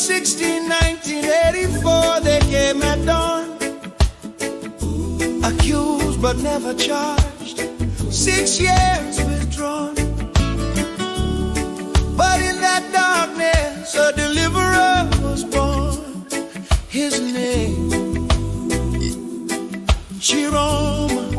16, 1984, they came at dawn. Accused but never charged, 6 years withdrawn. But in that darkness, a deliverer was born. His name, Chiroma.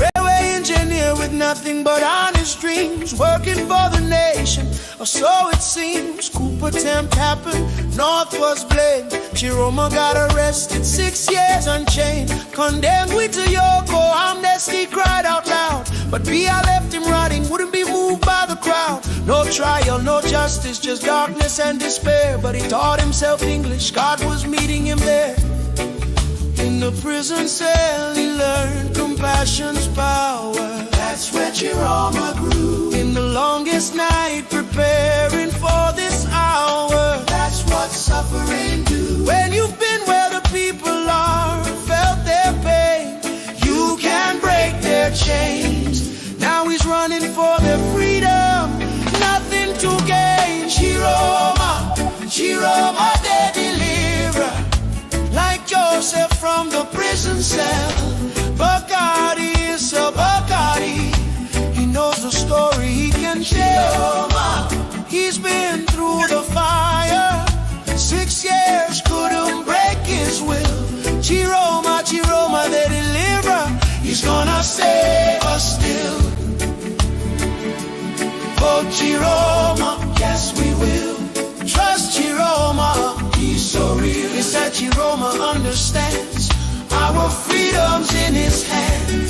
Railway engineer with nothing but honest dreams, working for the nation, or so it seems. Coup attempt happened, North was blamed. Chiroma got arrested, 6 years unchained. Condemned with a Yoko, amnesty cried out loud. But Bia left him rotting, wouldn't be moved by the crowd. No trial, no justice, just darkness and despair. But he taught himself English, God was meeting him there. In the prison cell he learned compassion's power. That's where Chiroma grew. In the longest night preparing for this hour. That's what suffering do. When you've been where the people are, felt their pain, you can break their chains. Now he's running for their freedom, nothing to gain. Chiroma, Chiroma the deliverer, like Joseph from the prison cell. Bacardi is a Bacardi, he knows the story he can tell. He's been through the fire, 6 years couldn't break his will. Chiroma, Chiroma the deliverer, he's gonna save us still. Oh Chiroma, yes we will. Trust Chiroma, he's so real. It's that Chiroma understands our freedom's in his hand.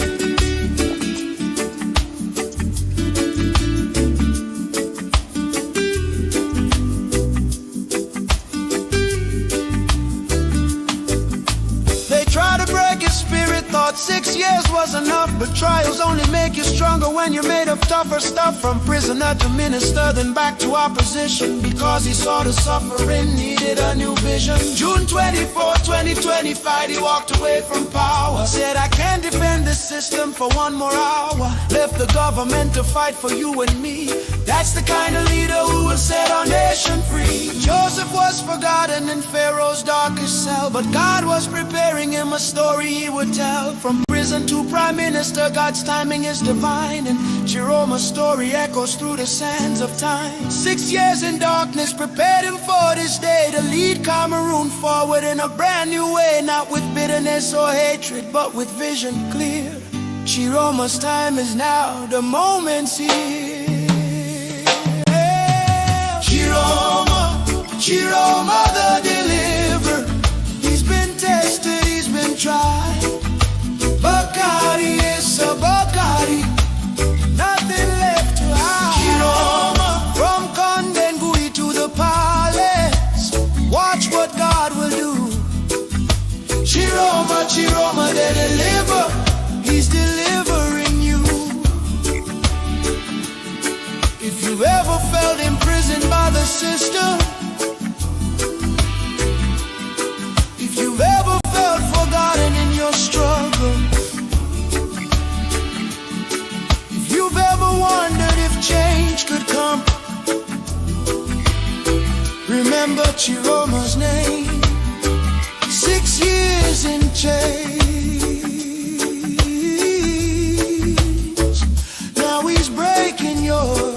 They try to break his spirit, thought 6 years was enough. But trials only make you stronger when you're made of tougher stuff. From prisoner to minister, then back to opposition, because he saw the suffering needed a new vision. June 24, 2025, he walked away from power. Said, I can't defend this system for one more hour. Left the government to fight for you and me. That's the kind of leader who will set our nation free. Joseph was forgotten in Pharaoh's darkest cell, but God was preparing him a story he would tell. From prison to prime minister, God's timing is divine, and Chiroma's story echoes through the sands of time. 6 years in darkness prepared him for this day, to lead Cameroon forward in a brand new way, not with bitterness or hatred, but with vision clear. Chiroma's time is now, the moment's here. Chiroma, Chiroma the deliverer, he's been tested, he's been tried. Bacardi is a Bacardi, nothing left to hide. Chiroma, from Kondengui to the palace, watch what God will do. Chiroma, Chiroma the deliverer, he's delivering you. If you've ever felt imprisoned by the system, if you've ever felt forgotten in your struggle, if you've ever wondered if change could come, remember Chiroma's name. 6 years in chains, now he's breaking yours.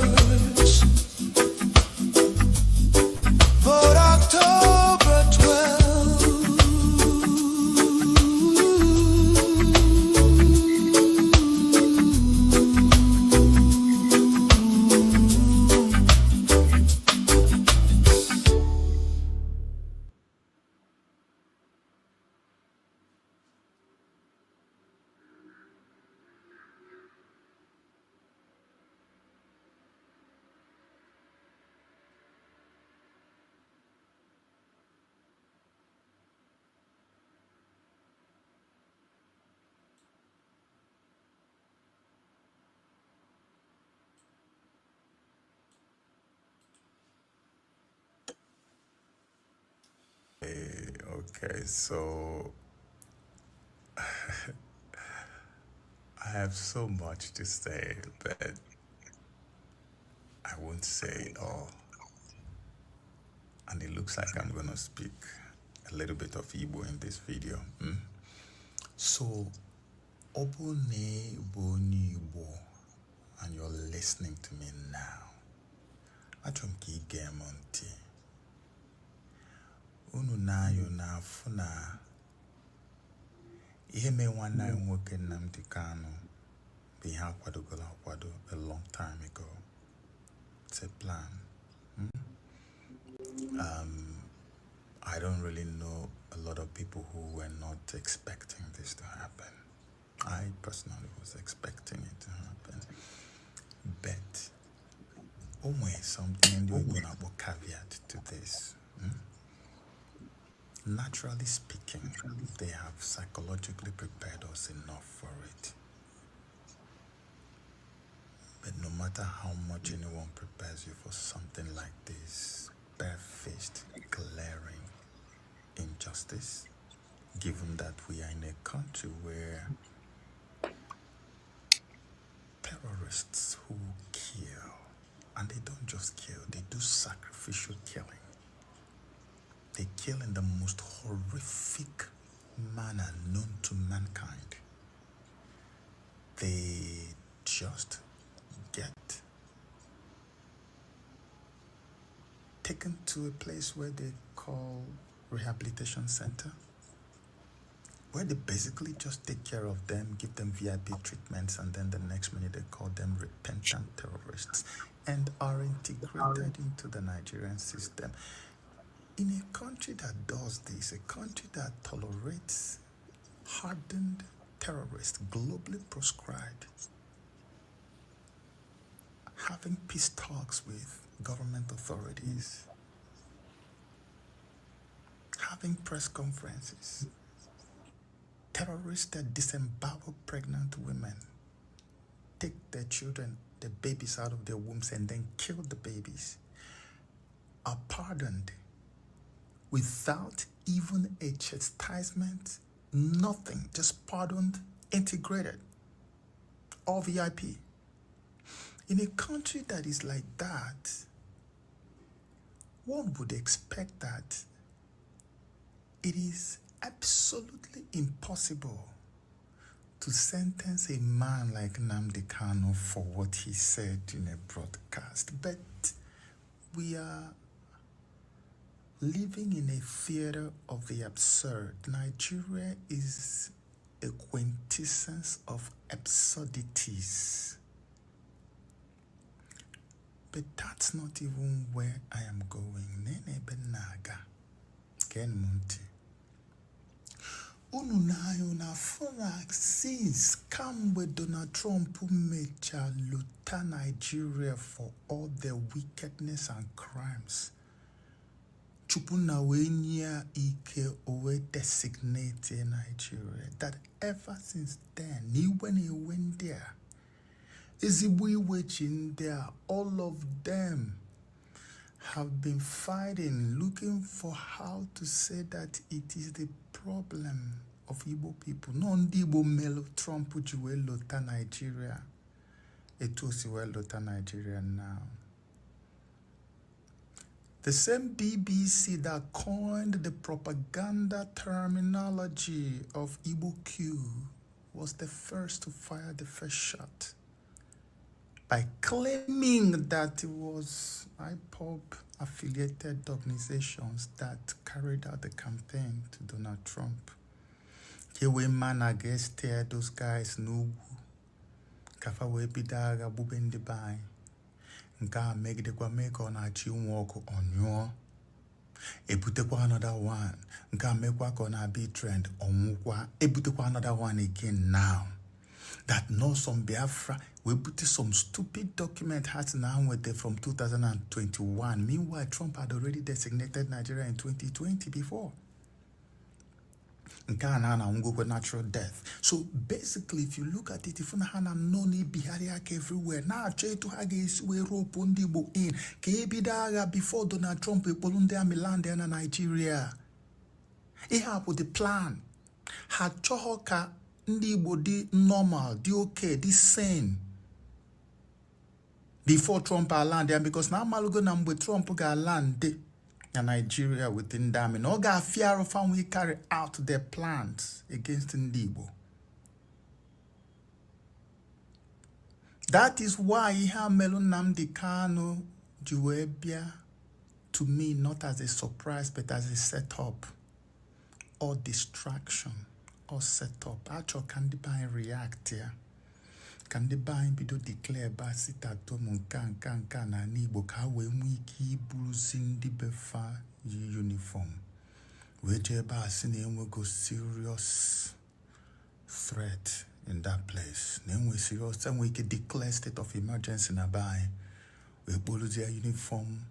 October 12th. Okay, so I have so much to say, but I won't say it all. And it looks like I'm gonna speak a little bit of Igbo in this video. So, Obone Boni Igbo, and you're listening to me now. Achomki Gemonti. Unu na yo na funa. Ihe me nwanne anyị nwoke Nnamdi Kanu bụ ihe akwadogola akwado a long time ago. It's a plan. I don't really know a lot of people who were not expecting this to happen. I personally was expecting it to happen. But always something and you're gonna put caveat to this. Naturally speaking, they have psychologically prepared us enough for it. But no matter how much anyone prepares you for something like this, barefaced, glaring injustice, given that we are in a country where terrorists who kill, and they don't just kill, they do sacrificial killing. They kill in the most horrific manner known to mankind. They just get taken to a place where they call rehabilitation center, where they basically just take care of them, give them VIP treatments, and then the next minute they call them repentant terrorists and are integrated into the Nigerian system. In a country that does this, a country that tolerates hardened terrorists, globally proscribed, having peace talks with government authorities, having press conferences, terrorists that disembowel pregnant women, take their children, the babies out of their wombs and then kill the babies, are pardoned without even a chastisement, nothing, just pardoned, integrated, all VIP. In a country that is like that, one would expect that it is absolutely impossible to sentence a man like Nnamdi Kanu for what he said in a broadcast. But we are living in a theater of the absurd. Nigeria is a quintessence of absurdities. But that's not even where I am going. Nene benaga. Ken Munti. Unu nayo na forak since come with Donald Trump who mecha luta Nigeria for all their wickedness and crimes. Chupuna wenya ike owe designate Nigeria. That ever since then, when he went there, Ezigbo watching there, all of them have been fighting, looking for how to say that it is the problem of Igbo people. No Igbo melo Trump juwe lota Nigeria. Etosi we lota Nigeria now. The same BBC that coined the propaganda terminology of Igbo Q was the first to fire the first shot by claiming that it was IPOB affiliated organizations that carried out the campaign to Donald Trump. Kewe man against those guys no kafa we bidaga bubendi bai. Nka make the kwa make on a chi walk on your ebutekwa another one. Nka make kwa gonna be trend on mukwa ebutekwa another one again now. That no some Biafra we put some stupid document has now with them from 2021. Meanwhile, Trump had already designated Nigeria in 2020 before. Natural death. So basically, if you look at it, if you no need Bihariak everywhere, now try to hagis we rope on the book in Kebidaga before Donald Trump Polundia Milan and Nigeria. He had put the plan. Had Chohoka Ndibo di normal, di okay, di sane. Before Trump land there, because now Malugo Namwe Trump ga land. and Nigeria within them. And all got fear of how we carry out their plans against Ndibo. That is why Ihamelu Nnamdi Kanu Juwebia, to me, not as a surprise, but as a setup or distraction or setup. Actually, can the buy react here? Can the buy be to declare basita to munkan na nibo ka we mwiki bruising the befa uniform? Weje ba sine we go serious threat in that place. Then we serious, then we can declare state of emergency na buy. We lose their uniform.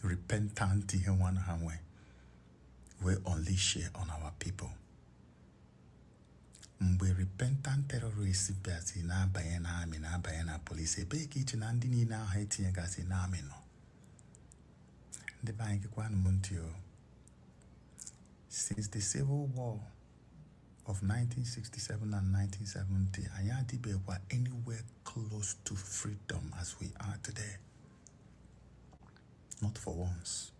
Repentant in one hand way. We unleash it on our people. Mbe repentant terrorists basi na bayana army na bayana police be kichi na ndi ni na haiti ngasi na army no. The bank kwan muntio. Since the Civil War of 1967 and 1970, Ayadibe were anywhere close to freedom as we are today. Not for once.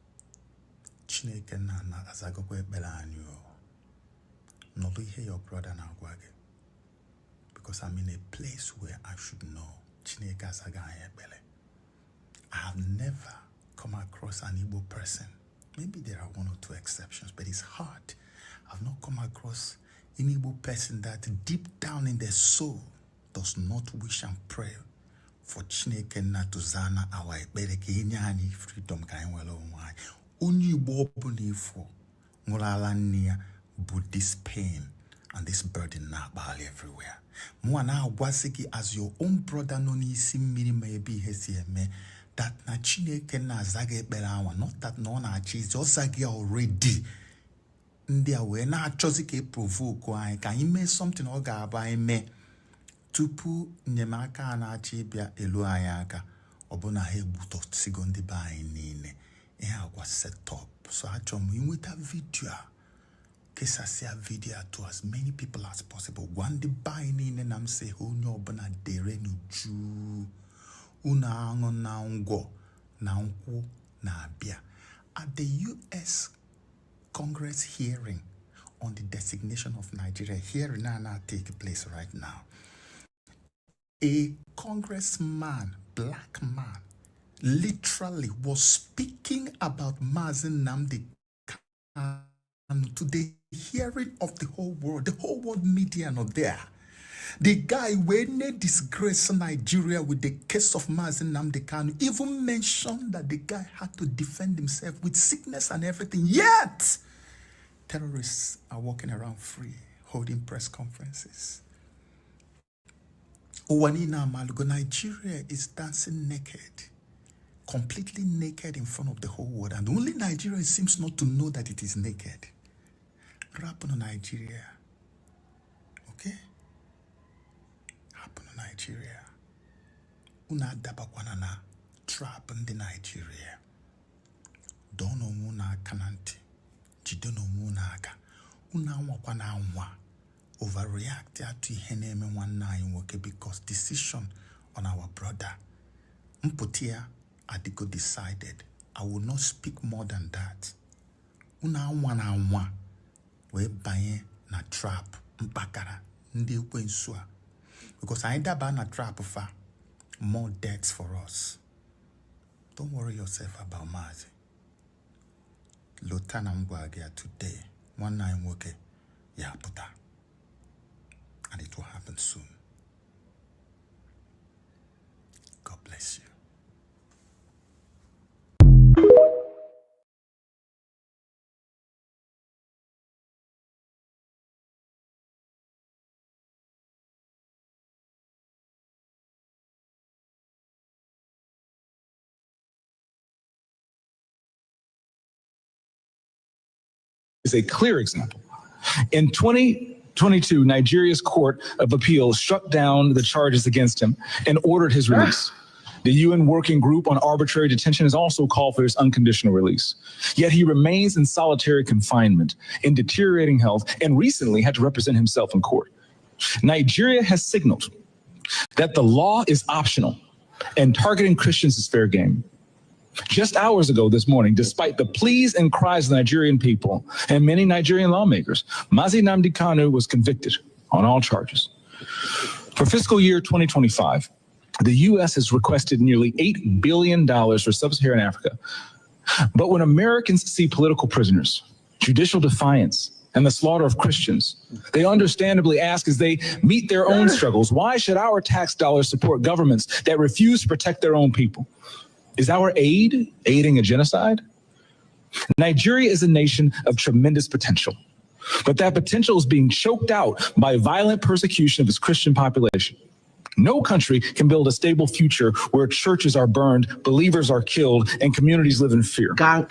Chineke na azagokwe belanyo. Not to hear your brother na gwage. Because I'm in a place where I should know. Chineke azagaye bele. I have never come across an Igbo person. Maybe there are one or two exceptions, but it's hard. I've not come across an Igbo person that deep down in their soul does not wish and pray for Chineke na tuzana awa ekbere ke inyani freedom ka enwelo onwai. Only Igbo obuni for ngolala niya but this pain and this burden na bali everywhere. Mwana wasiki as your own brother no ni simiri maybe hesieme that na Chineke na zage belawa, not that no na chi just zage already. Ndia we na chozi ke provoke why can you make something or ga ba me tupu nyemaka na achi bia elu ayaka obuna hebuto sigondi ba nine e akwa set up. So achom inweta video kesasia video to as many people as possible. One the buy nine nam say ho nyo obuna dere no ju una ango na ngwo na nkwu na abia. At the US Congress hearing on the designation of Nigeria, hearing now take place right now. A congressman, black man, literally was speaking about Mazi Nnamdi Kanu to the hearing of the whole world media not there. The guy when they disgrace Nigeria with the case of Mazi Nnamdi Kanu even mentioned that the guy had to defend himself with sickness and everything. Yet, terrorists are walking around free, holding press conferences. Owanina Malugo, Nigeria is dancing naked, completely naked in front of the whole world. And only Nigeria seems not to know that it is naked. Happen on Nigeria. Okay? Happen on Nigeria. Una dabakwanana trap in the Nigeria. Dono muna kananti. Jidono muna aka. Una wakwana anwa. Overreact to heneme 19 work because decision on our brother. Mputia Adiko decided. I will not speak more than that. Una anwa we baye na trap mpakara ndi kwensua. Because I daba na trap fa more debts for us. Don't worry yourself about Mazi. Lotana Mbwagia today. 19 work ya puta. And it will happen soon. God bless you. Is a clear example. In 2022, Nigeria's Court of Appeal struck down the charges against him and ordered his release. The UN Working Group on Arbitrary Detention has also called for his unconditional release. Yet he remains in solitary confinement, in deteriorating health, and recently had to represent himself in court. Nigeria has signaled that the law is optional and targeting Christians is fair game. Just hours ago this morning, despite the pleas and cries of the Nigerian people and many Nigerian lawmakers, Mazi Nnamdi Kanu was convicted on all charges. For fiscal year 2025, the U.S. has requested nearly $8 billion for sub-Saharan Africa. But when Americans see political prisoners, judicial defiance, and the slaughter of Christians, they understandably ask as they meet their own struggles, why should our tax dollars support governments that refuse to protect their own people? Is our aid aiding a genocide? Nigeria is a nation of tremendous potential, but that potential is being choked out by violent persecution of its Christian population. No country can build a stable future where churches are burned, believers are killed, and communities live in fear. Mazi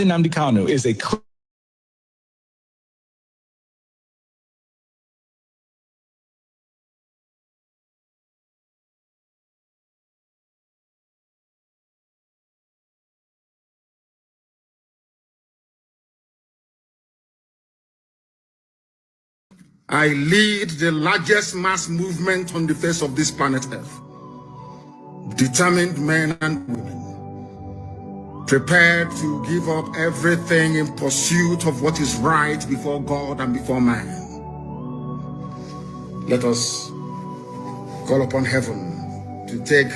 Nnamdi Kanu is a I lead the largest mass movement on the face of this planet Earth. Determined men and women, prepared to give up everything in pursuit of what is right before God and before man. Let us call upon heaven to take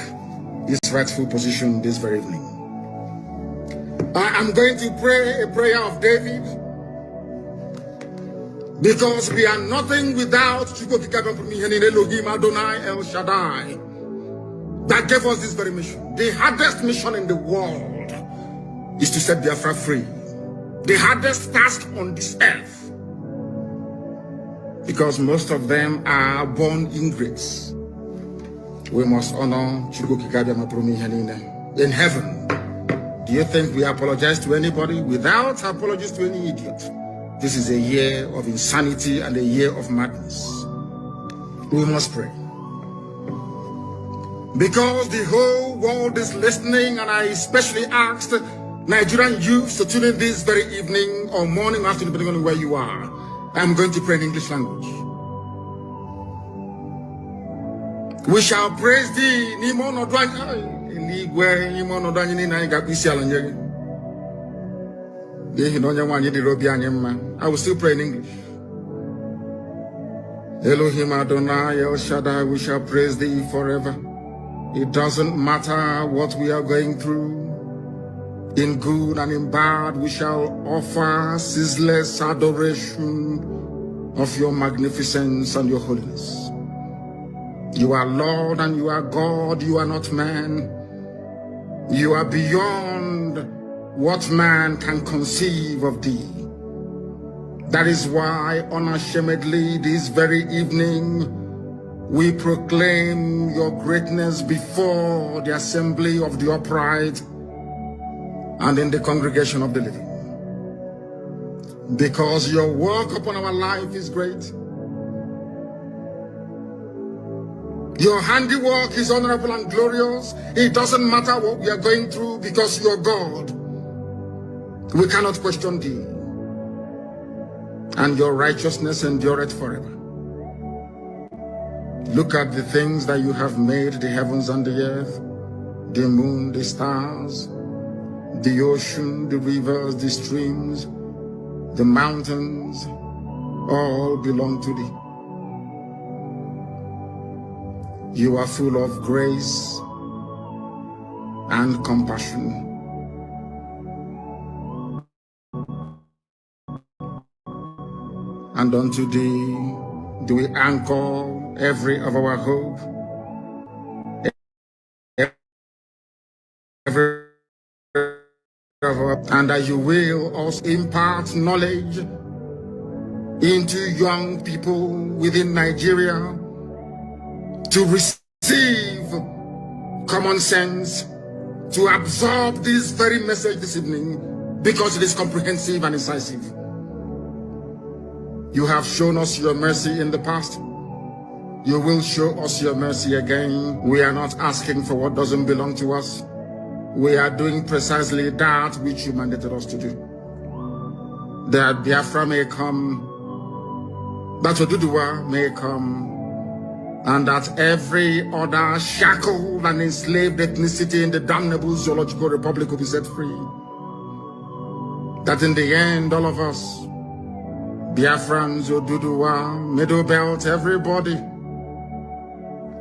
its rightful position this very evening. I am going to pray a prayer of David, because we are nothing without Elohim Adonai El Shaddai that gave us this very mission. The hardest mission in the world is to set Biafra free. The hardest task on this earth, because most of them are born ingrates. We must honor in heaven. Do you think we apologize to anybody? Without apologies to any idiot. This is a year of insanity and a year of madness. We must pray, because the whole world is listening, and I especially asked Nigerian youths to tune in this very evening or morning, afternoon, depending on where you are. I'm going to pray in English language. We shall praise thee. I will still pray in English. Elohim Adonai El Shaddai, we shall praise thee forever. It doesn't matter what we are going through. In good and in bad, we shall offer ceaseless adoration of your magnificence and your holiness. You are Lord and you are God, you are not man. You are beyond what man can conceive of thee. That is why unashamedly this very evening we proclaim your greatness before the assembly of the upright and in the congregation of the living. Because your work upon our life is great. Your handiwork is honorable and glorious. It doesn't matter what we are going through, because you are God. We cannot question thee. And your righteousness endureth forever. Look at the things that you have made, the heavens and the earth, the moon, the stars, the ocean, the rivers, the streams, the mountains, all belong to thee. You are full of grace and compassion. And unto thee do we anchor every of our hope, every of our, and that you will also impart knowledge into young people within Nigeria to receive common sense, to absorb this very message this evening, because it is comprehensive and incisive. You have shown us your mercy in the past. You will show us your mercy again. We are not asking for what doesn't belong to us. We are doing precisely that which you mandated us to do. That Biafra may come that Oduduwa may come, and that every other shackled and enslaved ethnicity in the damnable zoological republic will be set free. That in the end, all of us, Biafrans, Oduduwa, Middle Belt, everybody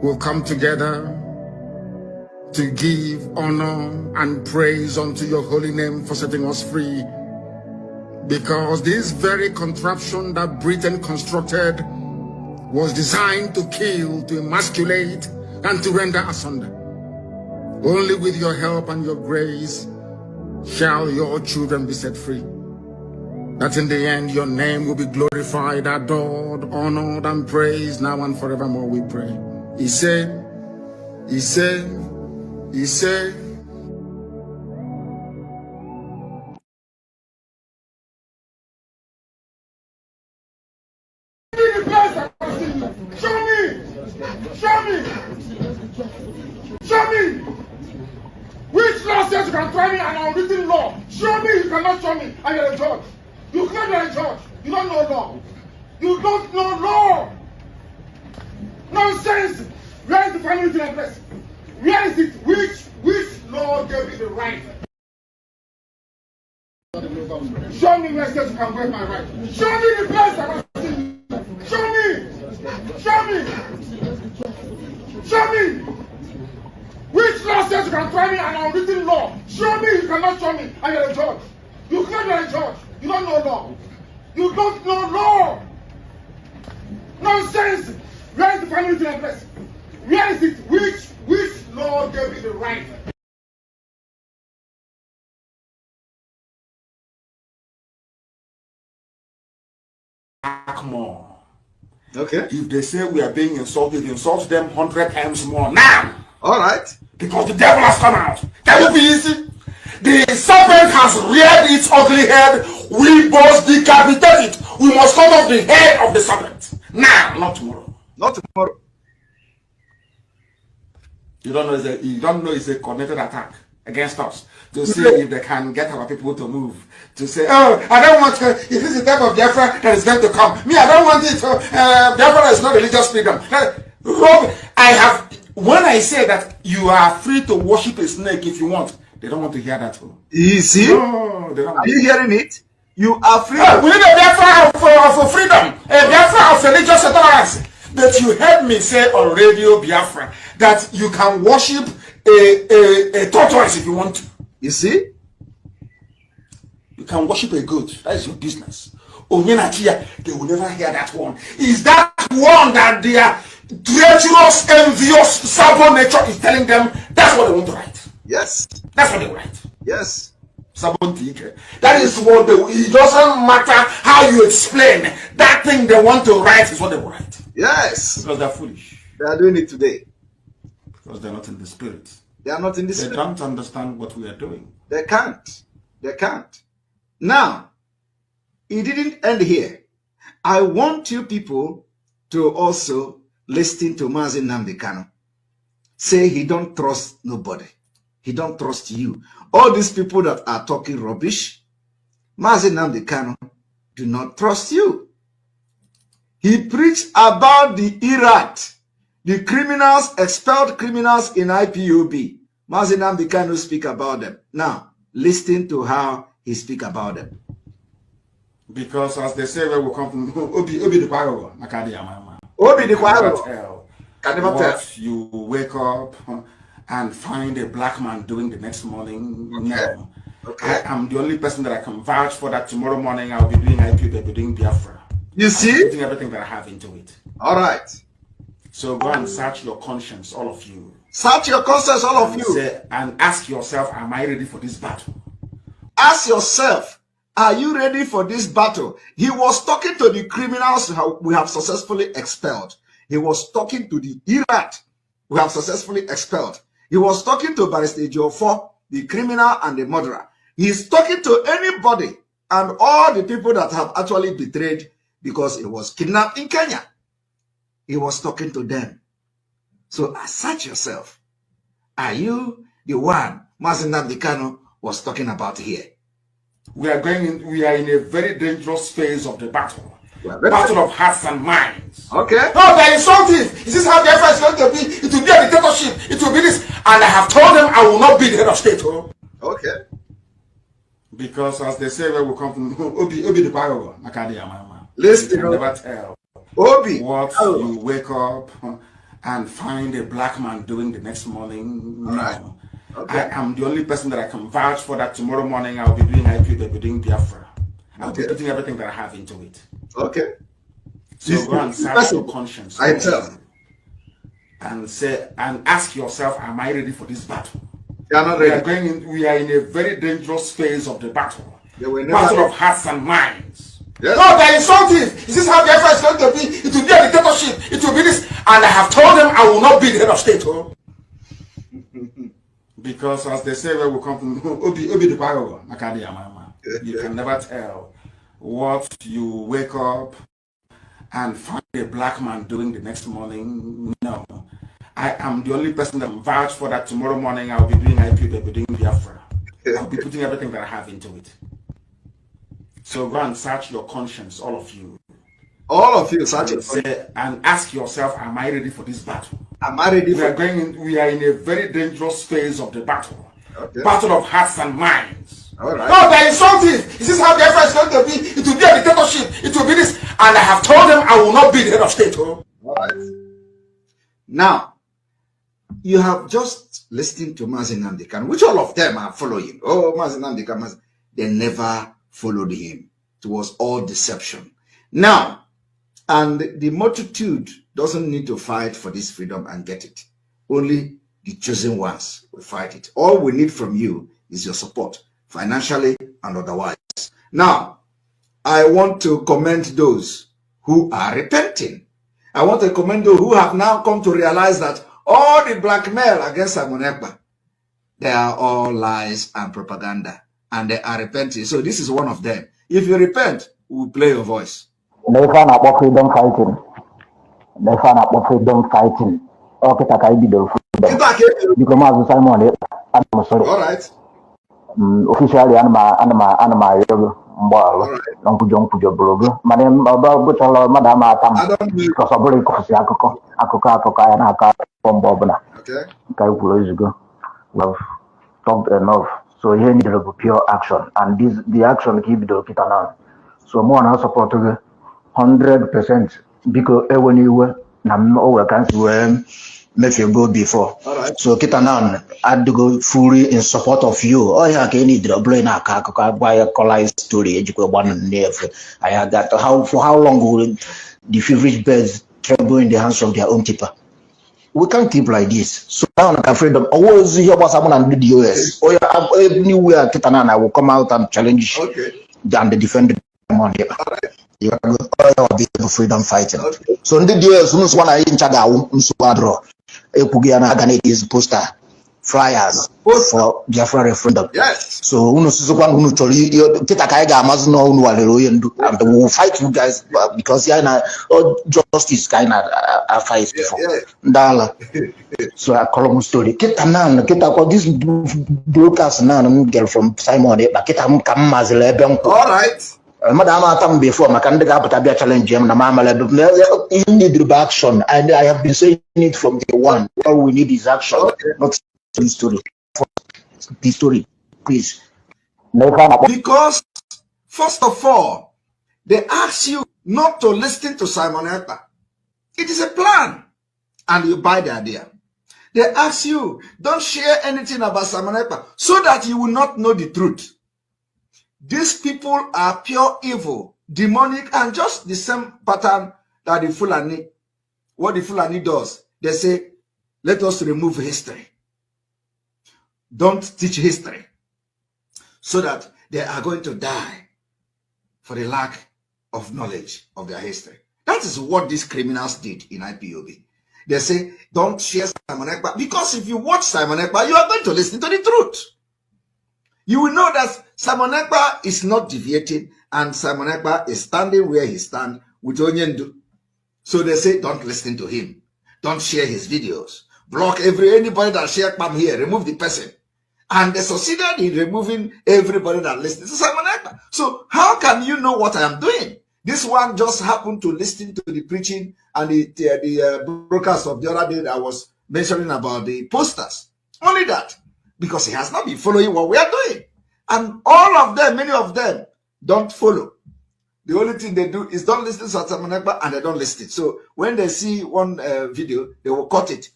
will come together to give honor and praise unto your holy name for setting us free. Because this very contraption that Britain constructed was designed to kill, to emasculate, and to render asunder. Only with your help and your grace shall your children be set free. That in the end your name will be glorified, adored, honored, and praised now and forevermore, we pray. He said, he said, he said, show me! Show me! Show me! Which law says you can try me an unwritten law? Show me, you cannot show me, and you're a judge. You claim you're a judge. You don't know law. You don't know law. Nonsense! Where is the family to address? Where is it? Which law gave you the right? Show me where it says you can break my right. Show me the place I want to see. Show me! Show me! Show me! Which law says you can try me an unwritten law? Show me, you cannot show me, and you're a judge. You claim you're a judge. You don't know law. You don't know law. Nonsense! Where is the family to address? Where is it? Which law gave you the right? More. Okay. If they say we are being insulted, insult them 100 times more now. All right. Because the devil has come out. Can you be easy? The serpent has reared its ugly head. We must decapitate it. We must cut off the head of the serpent. Now, not tomorrow. Not tomorrow. You don't know it's a connected attack against us to see if they can get our people to move. To say, oh, I don't want to, if it's the type of Biafra that is going to come. Me, I don't want it. Biafra is not religious freedom. Rob, when I say that you are free to worship a snake if you want, they don't want to hear that. You see? No, they don't. Are you hearing it? You are free. We need a Biafra of freedom, a Biafra of religious tolerance. That you heard me say on radio Biafra that you can worship a tortoise if you want to. You see? You can worship a goat. That is your business. Onyenakia, they will never hear that one. Is that one that their treacherous, envious, stubborn nature is telling them that's what they want to write? Yes. That's what they write. Yes. That is what it doesn't matter how you explain. That thing they want to write is what they will write. Yes. Because they're foolish. They are doing it today. Because they're not in the spirit. They are not in the They spirit. don't understand what we are doing. They can't. They can't. Now, it didn't end here. I want you people to also listen to Mazi Nnamdi Kanu. Say he don't trust nobody. He don't trust you. All these people that are talking rubbish, Mazi Nnamdi Kanu do not trust you. He preached about the Iraq, the criminals, expelled criminals in IPOB. Mazi Nnamdi Kanu speak about them. Now, listen to how he speak about them. Because as they say, where we come from, Obi the Kwaro, Obi the Kwaro. Can never tell. What you wake up and find a black man doing the next morning. Okay. No. Okay. I am the only person that I can vouch for that tomorrow morning I'll be doing IPOB, I'll be doing Biafra. You see? Putting everything that I have into it. All right. So go and search your conscience, all of you. Search your conscience, all of you. And ask yourself, am I ready for this battle? Ask yourself, are you ready for this battle? He was talking to the criminals we have successfully expelled. He was talking to the Iraq we have successfully expelled. He was talking to Barrister Ejiofor, the criminal and the murderer. He is talking to anybody and all the people that have actually betrayed because he was kidnapped in Kenya. He was talking to them. So search yourself. Are you the one Mazi Nnamdi Kanu was talking about here? We are in a very dangerous phase of the battle. Battle of hearts and minds. Okay. No, they're insultive. Is this how Biafra is going to be? It will be a dictatorship. It will be this. And I have told them I will not be the head of state. Oh. Okay. Because as they say, where we come from, Obi the Bible. Listen, you can never tell Obi. what you wake up and find a black man doing the next morning. No. Right. Okay. I am the only person that I can vouch for that tomorrow morning I'll be doing IP, they'll be doing Biafra. I'll be putting everything that I have into it. Okay. So go and search your conscience. I tell. And say and ask yourself, am I ready for this battle? You are not ready. We are in a very dangerous phase of the battle. Battle of hearts and minds. Yes. No, they're insultive. Is this how Biafra is going to be? It will be a dictatorship. It will be this. And I have told them I will not be the head of state. Oh. Because as they say, where we come from, Obi the Bible. You can never tell what you wake up and find a black man doing the next morning. No. I am the only person that can vouch for that tomorrow morning I'll be doing IP, they'll be doing Biafra. I'll be putting everything that I have into it. So go and search your conscience, all of you. All of you, search it. And ask yourself, am I ready for this battle? Am I ready for we are in a very dangerous phase of the battle. Okay. Battle of hearts and minds. All right. No, they're insultive. Is this how Biafra is going to be? It will be a dictatorship. It will be this. And I have told them I will not be the head of state. Oh. All right. Now, you have just listened to Mazi Nnamdi Kanu, which all of them are following. Oh, Mazi Nnamdi Kanu, they never followed him. It was all deception. Now, and the multitude doesn't need to fight for this freedom and get it. Only the chosen ones will fight it. All we need from you is your support, financially and otherwise. Now, I want to commend those who are repenting. I want to commend those who have now come to realize that all the blackmail against Simon Ekpa, they are all lies and propaganda, and they are repenting. So this is one of them. If you repent, we'll play your voice. They found out what freedom fighting. They found out what freedom fighting. Okay, I be the freedom. Because Simon, I'm sorry. All right. Officially, I'm Uncle John put your blog. Madam, Madam, because I believe Akuka, and Aka from Bobana. Okay. Couple years ago, we've talked enough. So here need to pure action, and the action keep the Kitanan. So more than support 100% because when you were make you go before. All right. So Kitanan had to go fully in support of you. Oh yeah, can you draw blame buy a color story? I had that. For how long will the feverish birds tremble in the hands of their own tipper? We can't keep like this. So now I'm afraid of always hear what someone and do the US. Oh yeah, anywhere Kitanan, I will come out and challenge and defend the money. You are going to freedom fighting. Okay. So in the US, one I in Chagao, Msuadro, Ekugiana Ganese poster, flyers for Biafra referendum. Yes. So Unusuan Unutori, Kitakaiga, Mazno, and we will fight you guys because justice kind of fight before. Dala. So I call him story. Kitanan, Kitako, this broadcast now, girl from Simon, but Kitam Kamazle. All right. Madam Atam before my candidate but I challenge him you need action, and I have been saying it from day one. All we need is action, not history. History, please. Because first of all, they ask you not to listen to Simon Ekpa. It is a plan, and you buy the idea. They ask you don't share anything about Simon Ekpa so that you will not know the truth. These people are pure evil, demonic, and just the same pattern that the Fulani. What the Fulani does, they say, let us remove history. Don't teach history. So that they are going to die for the lack of knowledge of their history. That is what these criminals did in IPOB. They say, don't share Simon Ekpa, because if you watch Simon Ekpa, you are going to listen to the truth. You will know that Simon Ekpa is not deviating, and Simon Ekpa is standing where he stands with Onyendu. So they say, don't listen to him. Don't share his videos. Block anybody that share Ekpa here. Remove the person. And they succeeded in removing everybody that listens to Simon Ekpa. So how can you know what I am doing? This one just happened to listen to the preaching and the broadcast of the other day that I was mentioning about the posters. Only that, because he has not been following what we are doing. And all of them, many of them, don't follow. The only thing they do is don't listen to Samanekpa and they don't listen. So when they see one video, they will cut it.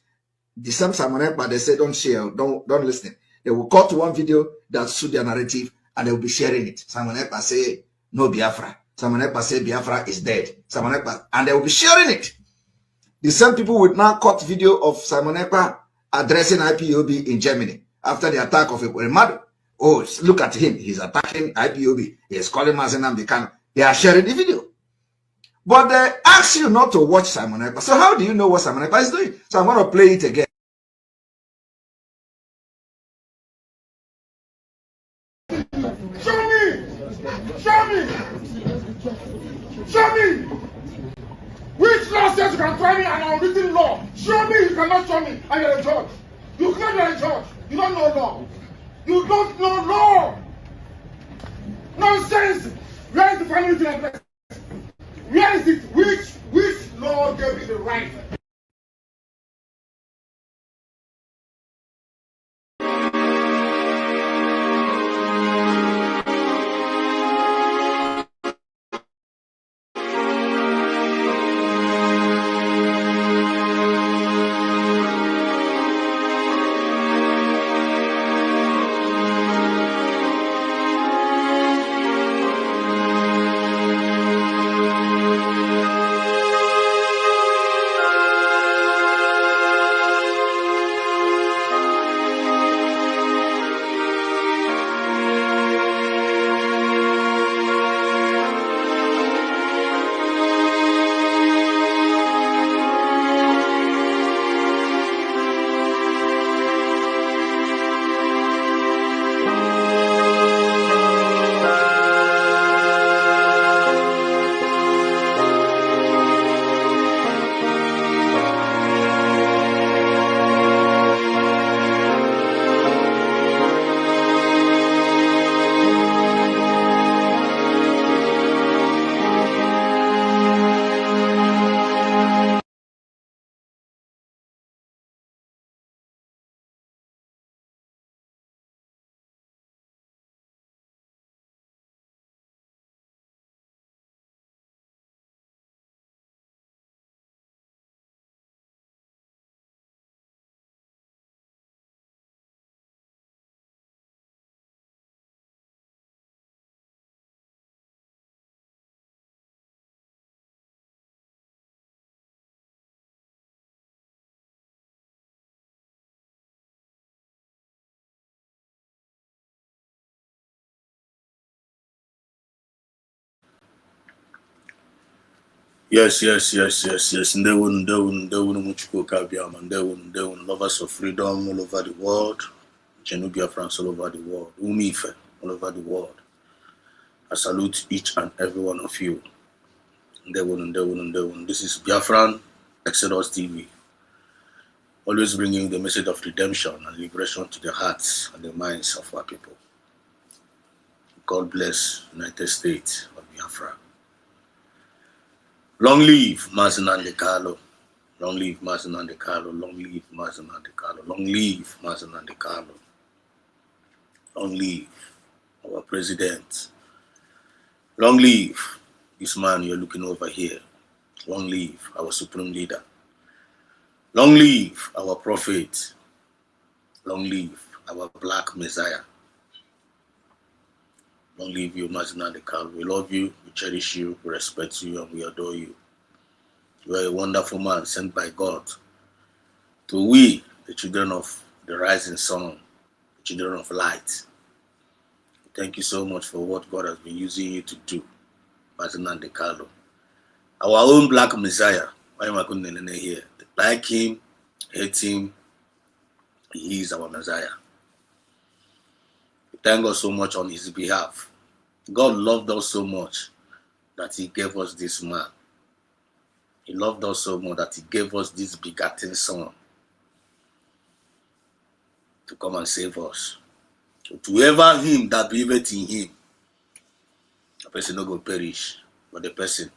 The same Samanekpa, they say don't share, don't listen. They will cut one video that suits their narrative and they will be sharing it. Samanekpa say no Biafra. Samanekpa say Biafra is dead. Samanekpa, and they will be sharing it. The same people will now cut video of Samanekpa addressing IPOB in Germany after the attack of Ekweremadu. Oh, look at him. He's attacking IPOB. He is calling Mazen Nnamdi Kanu. They are sharing the video. But they ask you not to watch Simon Ekpa. So how do you know what Simon Ekpa is doing? So I'm going to play it again. Show me! Show me! Show me! Which law says you can try me an unwritten law? Show me, you cannot show me, and you're a judge. You claim you're a judge. You don't know law. You don't know law. Nonsense! Where is the family to? Where is it? Which law gave you the right? Yes. Ndewun Muchiko Kabiam, and Ndewun lovers of freedom all over the world, Genubia France all over the world, Umife all over the world. I salute each and every one of you. Ndewun. This is Biafran Exodus TV. Always bringing the message of redemption and liberation to the hearts and the minds of our people. God bless United States of Biafra. Long live Mazen Nnamdi Kanu. Long live Mazen Nnamdi Kanu. Long live Mazen Nnamdi Kanu. Long live Mazen Nnamdi Kanu. Long live our president. Long live this man you're looking over here. Long live our supreme leader. Long live our prophet. Long live our black messiah. Long live you, Mazen Nnamdi Kanu. We love you, we cherish you, we respect you, and we adore you. You are a wonderful man sent by God to we, the children of the rising sun, the children of light. Thank you so much for what God has been using you to do, Mazen Nnamdi Kanu. Our own black messiah. Why am I going to here? Like him, hate him, he is our messiah. We thank God so much on his behalf. God loved us so much that he gave us this man. He loved us so much that he gave us this begotten son to come and save us. So to ever him that believeth in him, the person not going to perish, but the person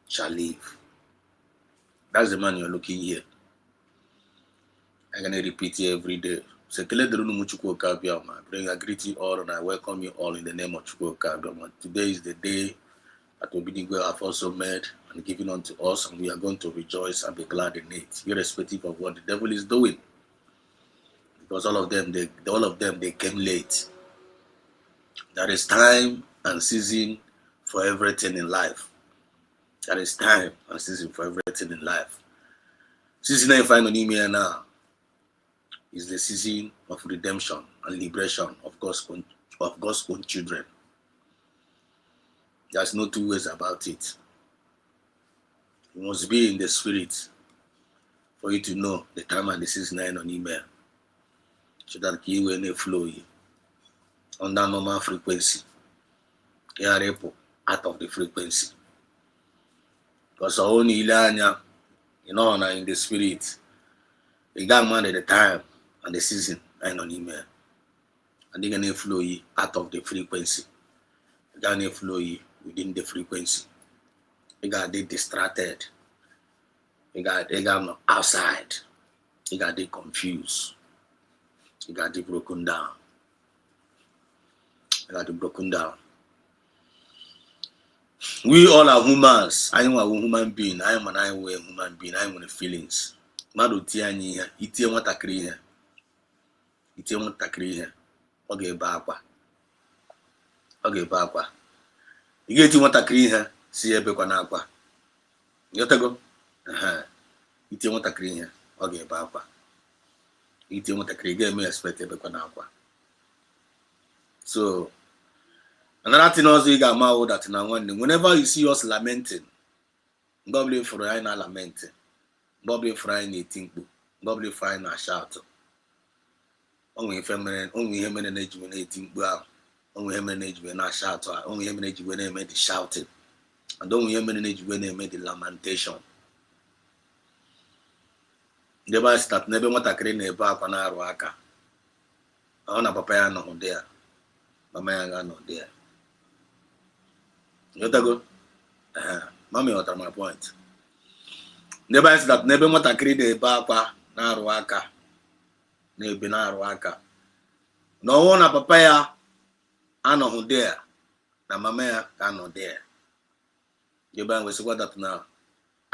shall live. That's the man you're looking here. I'm going to repeat it every day. So, bring a greeting all and I welcome you all in the name of Chukwuka. Today is the day that Obinigwe have also made and given unto us, and we are going to rejoice and be glad in it, irrespective of what the devil is doing. Because all of them, they came late. There is time and season for everything in life. There is time and season for everything in life. Season I find on email now is the season of redemption and liberation of God's own children. There's no two ways about it. You must be in the spirit for you to know the time and the season on email. So that you will flow under normal frequency. You are out of the frequency. Because only Ilanya, in the spirit, you got man at the time and the season on email. And they're gonna flow you out of the frequency. They're gonna flow you within the frequency. You got they distracted. You got outside. You got they confused. You got they broken down. You got they broken down. We all are humans. I am a human being. I am a human being. I am with feelings. Madu tiani here. Itie watakri here. Itie watakri here. Okay, bakwa. Okay, bakwa. You get watakri here. See ebe kwa na akwa. Yotago. Itie watakri here. Okay, bakwa. Itie watakri. Get me expect ebe kwa na akwa. So. Another thing also you got my that now whenever you see us lamenting, God bless for I na lamenting, God bless for I na think, God bless for I na shout. Only feminine, only him and age when they think well, only him and age when I shout, only him and age when they made the shouting, and only him and age when they made the lamentation. The boys that never want to create a back on our waka. I want a papaya no there, Mama no there. You go, mommy, what my point? Never is that never want to create a papa na ruaka, never na ruaka. No one a papaya, I know who there, na mamma, I know there. You bang with what that now.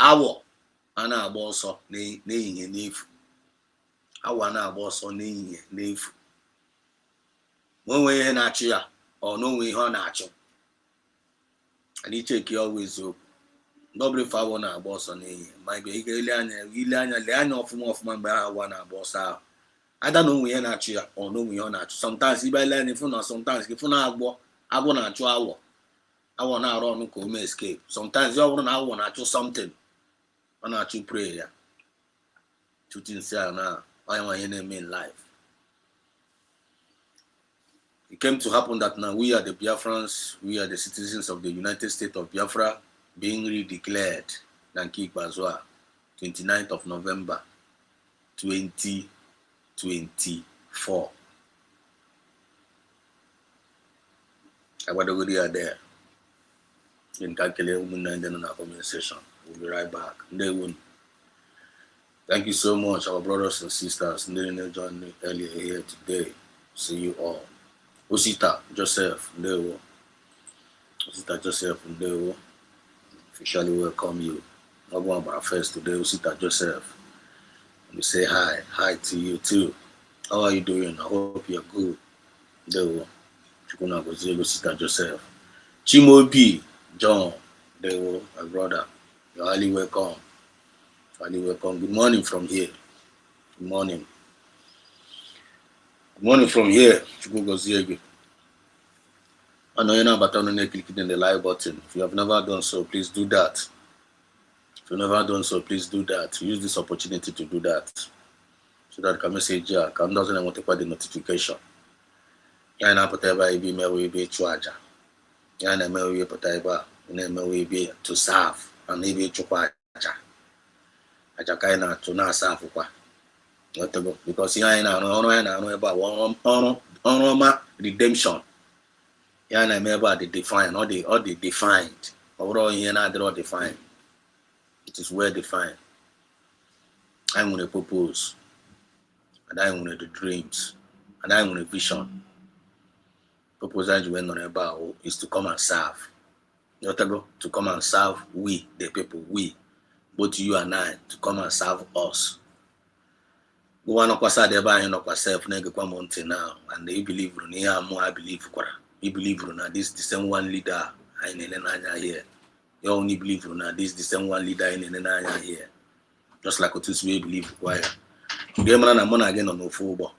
Our Anna Bosso, nay, if I want our boss on if one way in Achia or no way on Acho. And he check you always up. Nobody found one our boss on a might be Leanya of man by one our boss out. I don't know we are not here or no we are not. Sometimes if I learn if not, sometimes if you not walk, I want to hour. I want to run come escape. Sometimes you want to want to something. I want to pray. Two things now. I want enemy in life. It came to happen that now we are the Biafrans, we are the citizens of the United States of Biafra, being redeclared Nanki Bazwa, 29th of November, 2024. I want to go there. In calculate in our comment session. We'll be right back. Thank you so much, our brothers and sisters. They joined me earlier here today. See you all. Osita Joseph Ndewo. Osita Joseph Ndewo. Officially welcome you. Not one of our first today, Osita Joseph. Let me say hi. Hi to you too. How are you doing? I hope you're good. Ndewo. Chukuna Gozie Osita Joseph. Chimobi John Ndewo, my brother. You're highly welcome. Highly welcome. Good morning from here. Good morning. Good morning from here. I know you're not clicking the like button. If you have never done so, please do that. If you've never done so, please do that. Use this opportunity to do that. So that I can message you. I doesn't want to put the notification. Yeah, and I put every email will be charger. Yeah, and I will put every to serve and maybe to charger. I just kind of to not serve. Because here I know about redemption. Yeah, and I remember the defined or the defined. Overall, here now they're all defined. It is well defined. I'm going to purpose, and I'm going to dreams, and I'm going to vision. Purpose that you went on about is to come and serve. You know, to come and serve we, the people, we, both you and I, to come and serve us. Go on up outside the bar and up yourself, nigga, come on now, and they believe in here more. I believe, you believe in this the same one leader. I in here. You only believe in this the same one leader in here. Just like what we believe require. The man and man again on no football.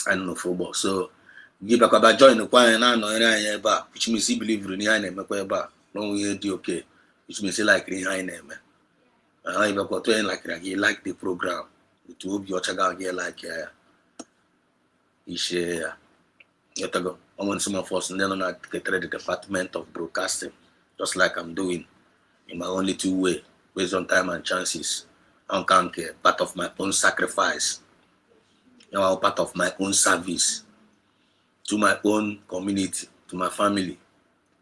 And no football. So give back about join the choir and no here back, which means he believe in here name back. No we do okay. Which means he like in here name. I got to like the program. It will be your child here like he share. You go. I want some of us and then I get the department of broadcasting, just like I'm doing in my only 2 way, based on time and chances. I can't care. Part of my own sacrifice, part of my own service to my own community, to my family,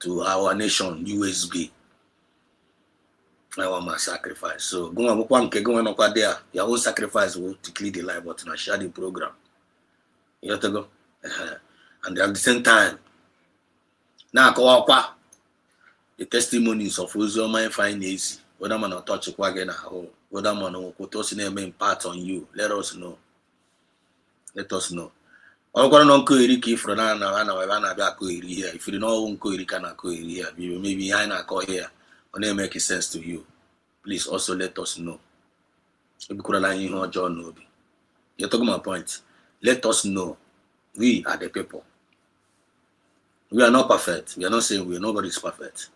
to our nation, USB. I want my sacrifice. So go on there. Your own sacrifice will declare the life, but not share the program. You have to go. And at the same time, now the testimonies of Uzoma find easy. Whether man not touch again at home, whether man will toss name impact on you. Let us know. Let us know. I'm going to Koiriki for now. Here. If you don't know Koirika here, maybe I not call here. Or they make sense to you. Please also let us know. You're talking my point. Let us know. We are the people. We are not perfect. We are not saying we are. Nobody is perfect.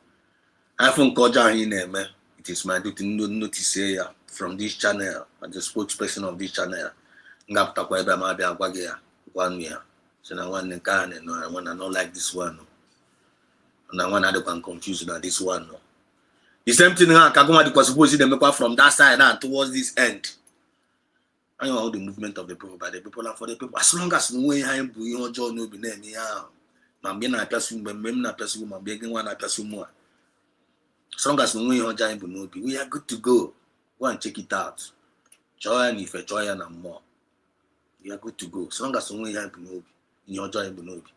I from it is my duty to notice here from this channel, as the spokesperson of this channel. One year. So now one can and I want to not like this one. And I want to can confuse about this one. The same thing Kagoma was supposed to make from that side now towards this end. I know how the movement of the people by the people and for the people. As long as no way I am doing John no be name here. I'm being a person, but I'm not a person, I'm begging one a person more. As long as no way on giant will be, we are good to go. Go and check it out. Join if a joy and more. You are good to go. As long as no way I in your joy will be.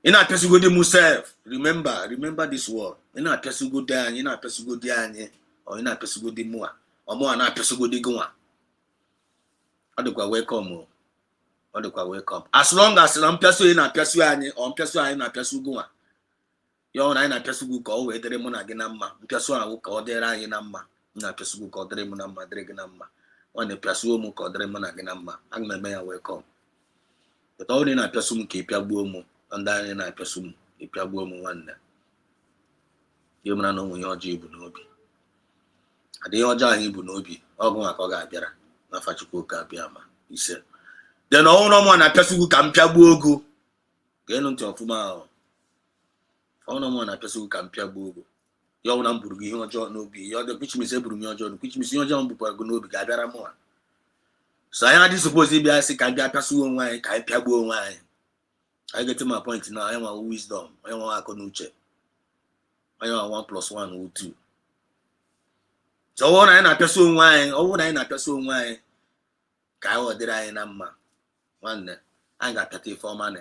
In a person go to himself. Remember this word. In a person go down, in a person go down, or in a person go to more, or more than a person go to go on. Welcome. Welcome. As long as I'm pursuing a pursuing or pursuing a pursuing go on. You're not a pursuing go away, the Remona Ganama, Pursuing called there I in Amma, not pursuing called Remonama, Dragonama, when the pursuing called Remona Ganama, and my mayor welcome. But all in a pursuing keep your boom, and then in a pursuing, if your boom wonder. You may know when your jib no be. A day or Jahi Bunobi, or go a cogabera. He said, then all no one a person who can piabuogo. Get on to a fuma. All no one a person who can piabuogo. Your number, you John no be, you're the which Miss Ebru, John, which Miss John Bupa no be Gabera more. So I had supposed to be a sick, I got a swoon wine, I piabu wine. I get to my point now. I am a wisdom. I am a conuche. I am 1 + 1 = 2. So when I pursue wine, or when I pursue wine, Kyle did I in Amma. One, I got 34 money.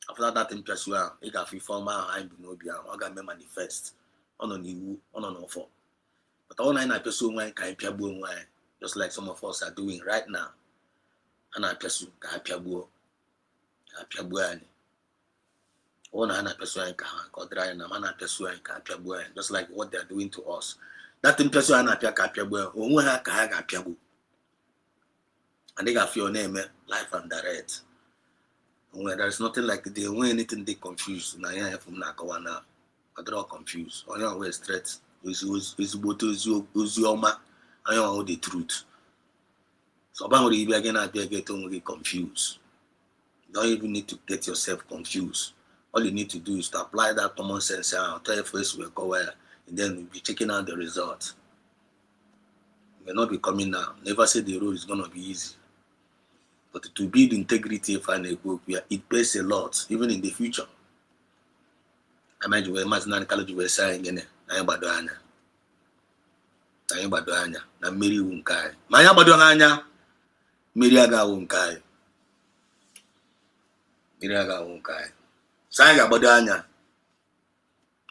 After that, in pursue, I got 54 man. I no be. I got me manifest. On you, on 4. But all I pursue wine, can piabu wine, just like some of us are doing right now. And I pursue, can piabu, piabuani. All I pursue, can dry and a man pursue, can piabu, just like what they are doing to us. That impression and appear capable, or have piabu. And they got your name, life and direct. When there's nothing like they win anything, they confused. Now, I have from Nakawana, but they're all confused. On your way straight, is Uzioma, I know the truth. So, about you again, I get only confused. You don't even need to get yourself confused. All you need to do is to apply that common sense and tell your face will go where. And then we'll be checking out the result. We'll not be coming now. Never say the road is going to be easy. But to build integrity and a group, it pays a lot, even in the future. imagine we mazina kala ju we say ngene anya gbado anya na mmeri wu nke anyị ma anya gbado anya mmeri aga wu nke anyị so anyị ga-agbado anya.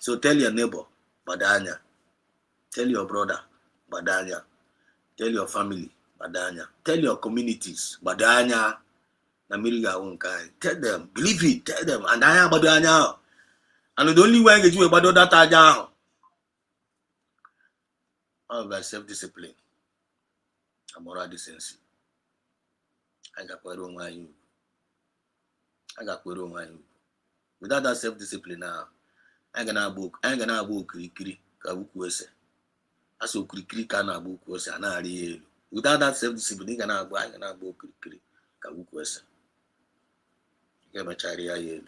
So tell your neighbor gbado anya, tell your brother gbado anya, tell your family gbado anya, tell your communities gbado anya na mmeri ga-wu nke anyị. Tell them, believe it, tell them, and anya gbado anya. And the only way I get you about that anya all by self-discipline and moral decency. I got quite on you. Without that self-discipline now, I ain't gonna book kiri ka buku ese. Aso kiri ka na buku ese na ari. Without that self-discipline, I gonna book kiri ka buku ese. Get my chari aye.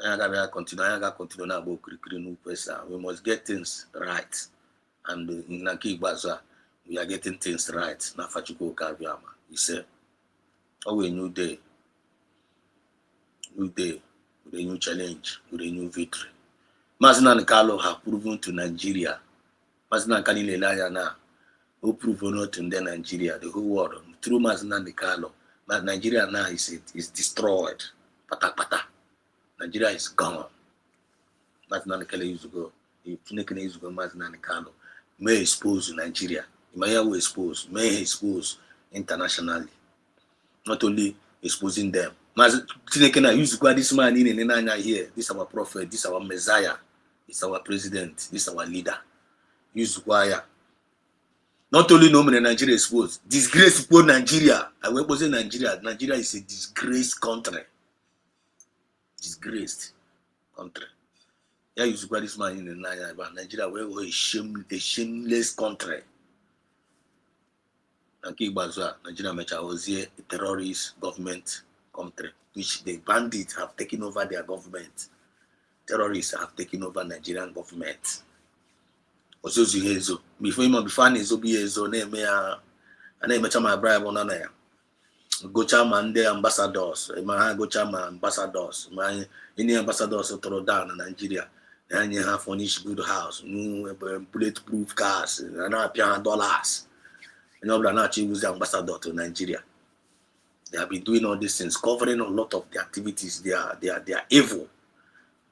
I gotta continue na book kiri no pesa. We must get things right. And in Naki Baza, we are getting things right. Na Fachuko Kaviama. He said, oh, a new day. With a new challenge, with a new victory. Mazina and Carlo have proven to Nigeria. Mazina and Kanile Layana, who proven not in Nigeria, the whole world. Through Mazina and Carlo, but Nigeria now is destroyed. Pata. Nigeria is gone. Mazina and Carlo used to go. If Chineke used to go, Mazina and Carlo may expose Nigeria. May expose internationally. Not only exposing them. Chineke na use this man in here. This is our prophet. This is our Messiah. This is our president. This is our leader. Use wire. Not only no man Nigeria exposed. Disgraceful Nigeria. I will say Nigeria. Nigeria is a disgraced country. Disgraced country. Yeah, use this man in Nigeria. We're a shameless country. Nigeria was here a terrorist government country, which the bandits have taken over their government. Terrorists have taken over Nigerian government. Also, before my bribe on go chairman the ambassadors, go chairman ambassadors, any ambassadors throw down in Nigeria. And you have furnished good house, new bulletproof cars, and $100. You know, they're not use the ambassador to Nigeria. They have been doing all these things, covering a lot of the activities. They are evil.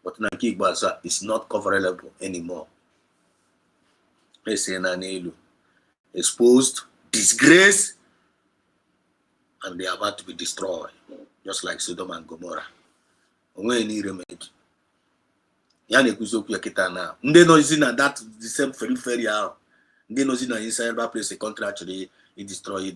But Naki Baza is not coverable anymore. Exposed, disgrace, and they are about to be destroyed, just like Sodom and Gomorrah. Any remedy? Yani kuzoku ya kita na. Nde no zina that the same very out. They know in inside that place the country actually it destroy.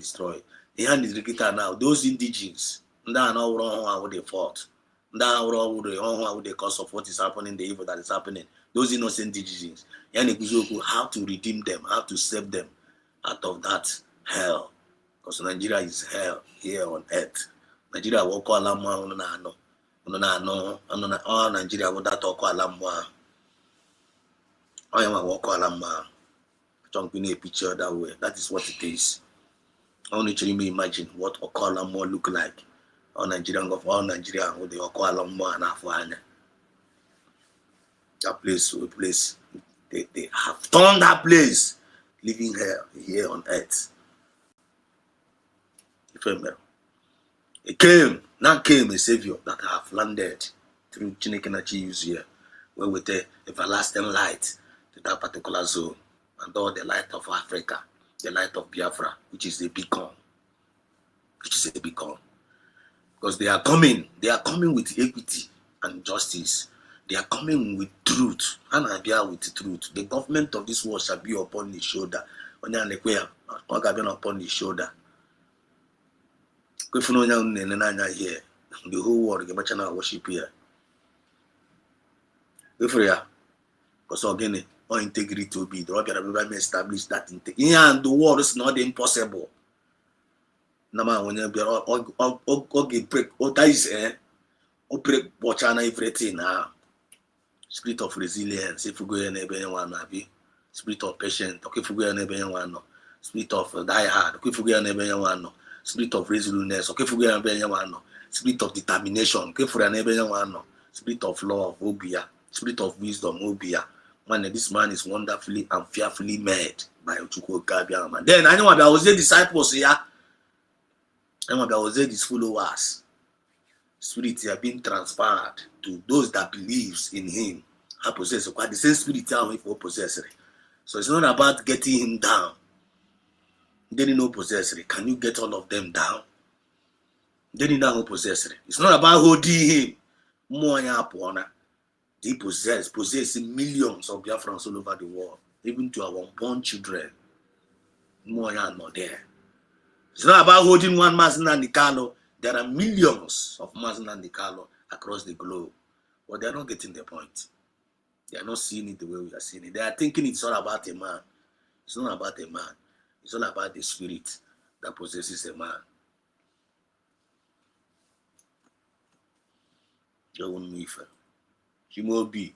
The hand is kita now. Those indigenous, that now wrong how they fought. That wrong how the cause of what is happening, the evil that is happening. Those innocent indigenous. Yani kuzoku how to redeem them, how to save them out of that hell. Because Nigeria is hell here on earth. Nigeria will call Nigeria will that call Alamwa. I am a walk Alamwa. Jumping a picture that way. That is what it is. Only to me imagine what Okalamo look like. All Nigerian with the Okalamo and Afwana. That place, they have turned that place, living here on earth. It came a savior that have landed through Chineke use here, where with the everlasting light to that particular zone, and all the light of Africa, the light of Biafra, which is a beacon. Because they are coming with equity and justice. They are coming with truth. And I bear with truth. The government of this world shall be upon his shoulder. Upon his shoulder. Here, the whole world can worship here. Because again, or integrity to be the Robert establish that integrity. Yeah, and the world is not impossible. Nama when you be okay break that is break watchana everything now. Spirit of resilience, if you go in a spirit of patience, okay, if you go in a spirit of die hard, okay, if you go in a spirit of resoluteness, okay, if you go in a spirit of determination, okay, for an Spirit of love, obia. Spirit of wisdom, obia. Man, this man is wonderfully and fearfully made by Chukwu Kabiama. Then I know I was the disciples here. I know I was his followers. Spirit have been transferred to those that believes in him. I possess the same spirit for possessor. So it's not about getting him down. Then no possessor. Can you get all of them down? Then no possessor. It's not about holding him. More they possess millions of Biafrans all over the world, even to our unborn children. More not there. It's not about holding one Mazen and Nikalo. There are millions of Mazen and Nikalo across the globe, but they are not getting the point. They are not seeing it the way we are seeing it. They are thinking it's all about a man. It's not about a man. It's all about the spirit that possesses a man. Shimobi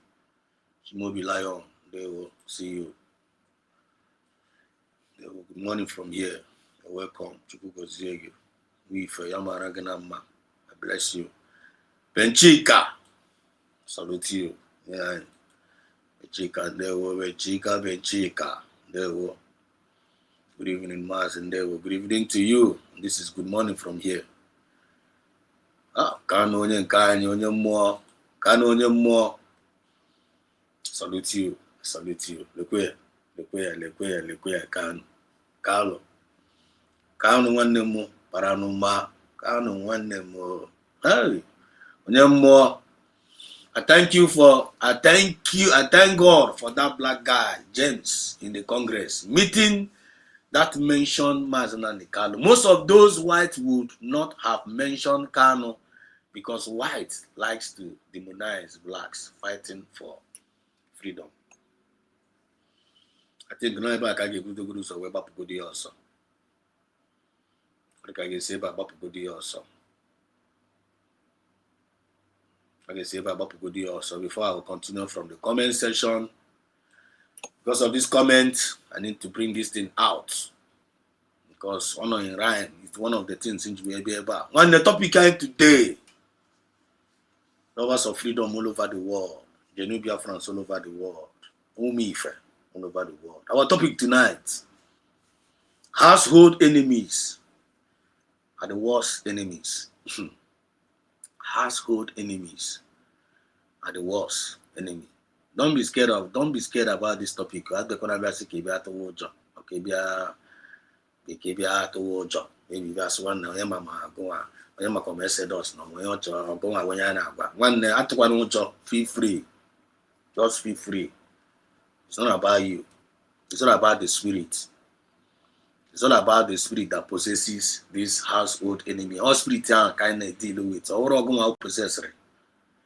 Lion, they will see you. They will, good morning from here. You're welcome. Chukwugozie Wife Yamaraganama. I bless you. Benchika, salute you. Yeah. Benchika, there will Benchika. There will. Good evening, Mars, and there will. Good evening to you. This is good morning from here. Kano onye more. Salute you. Lekwe, Kano. Kano nwanne m para n'ụma. Kano nwanne m. Hey, onye more. I thank God for that black guy, James, in the Congress meeting that mentioned Mazen Kano. Most of those whites would not have mentioned Kano because white likes to demonize blacks fighting for freedom. I think no ever can get good so we bapugodi also. I can say bapugodi also. Before I will continue from the comment section. Because of this comment, I need to bring this thing out. Because honor in rhyme is one of the things in we be about. When the topic came today, lovers of freedom all over the world, the Biafrans all over the world, Umife all over the world. Our topic tonight: household enemies are the worst enemies. Household enemies are the worst enemy. Don't be scared about this topic. You have the maybe that's one now. Feel free. Just feel free. It's not about you. It's all about the spirit. It's all about the spirit that possesses this household enemy. All spirit kind of deal with.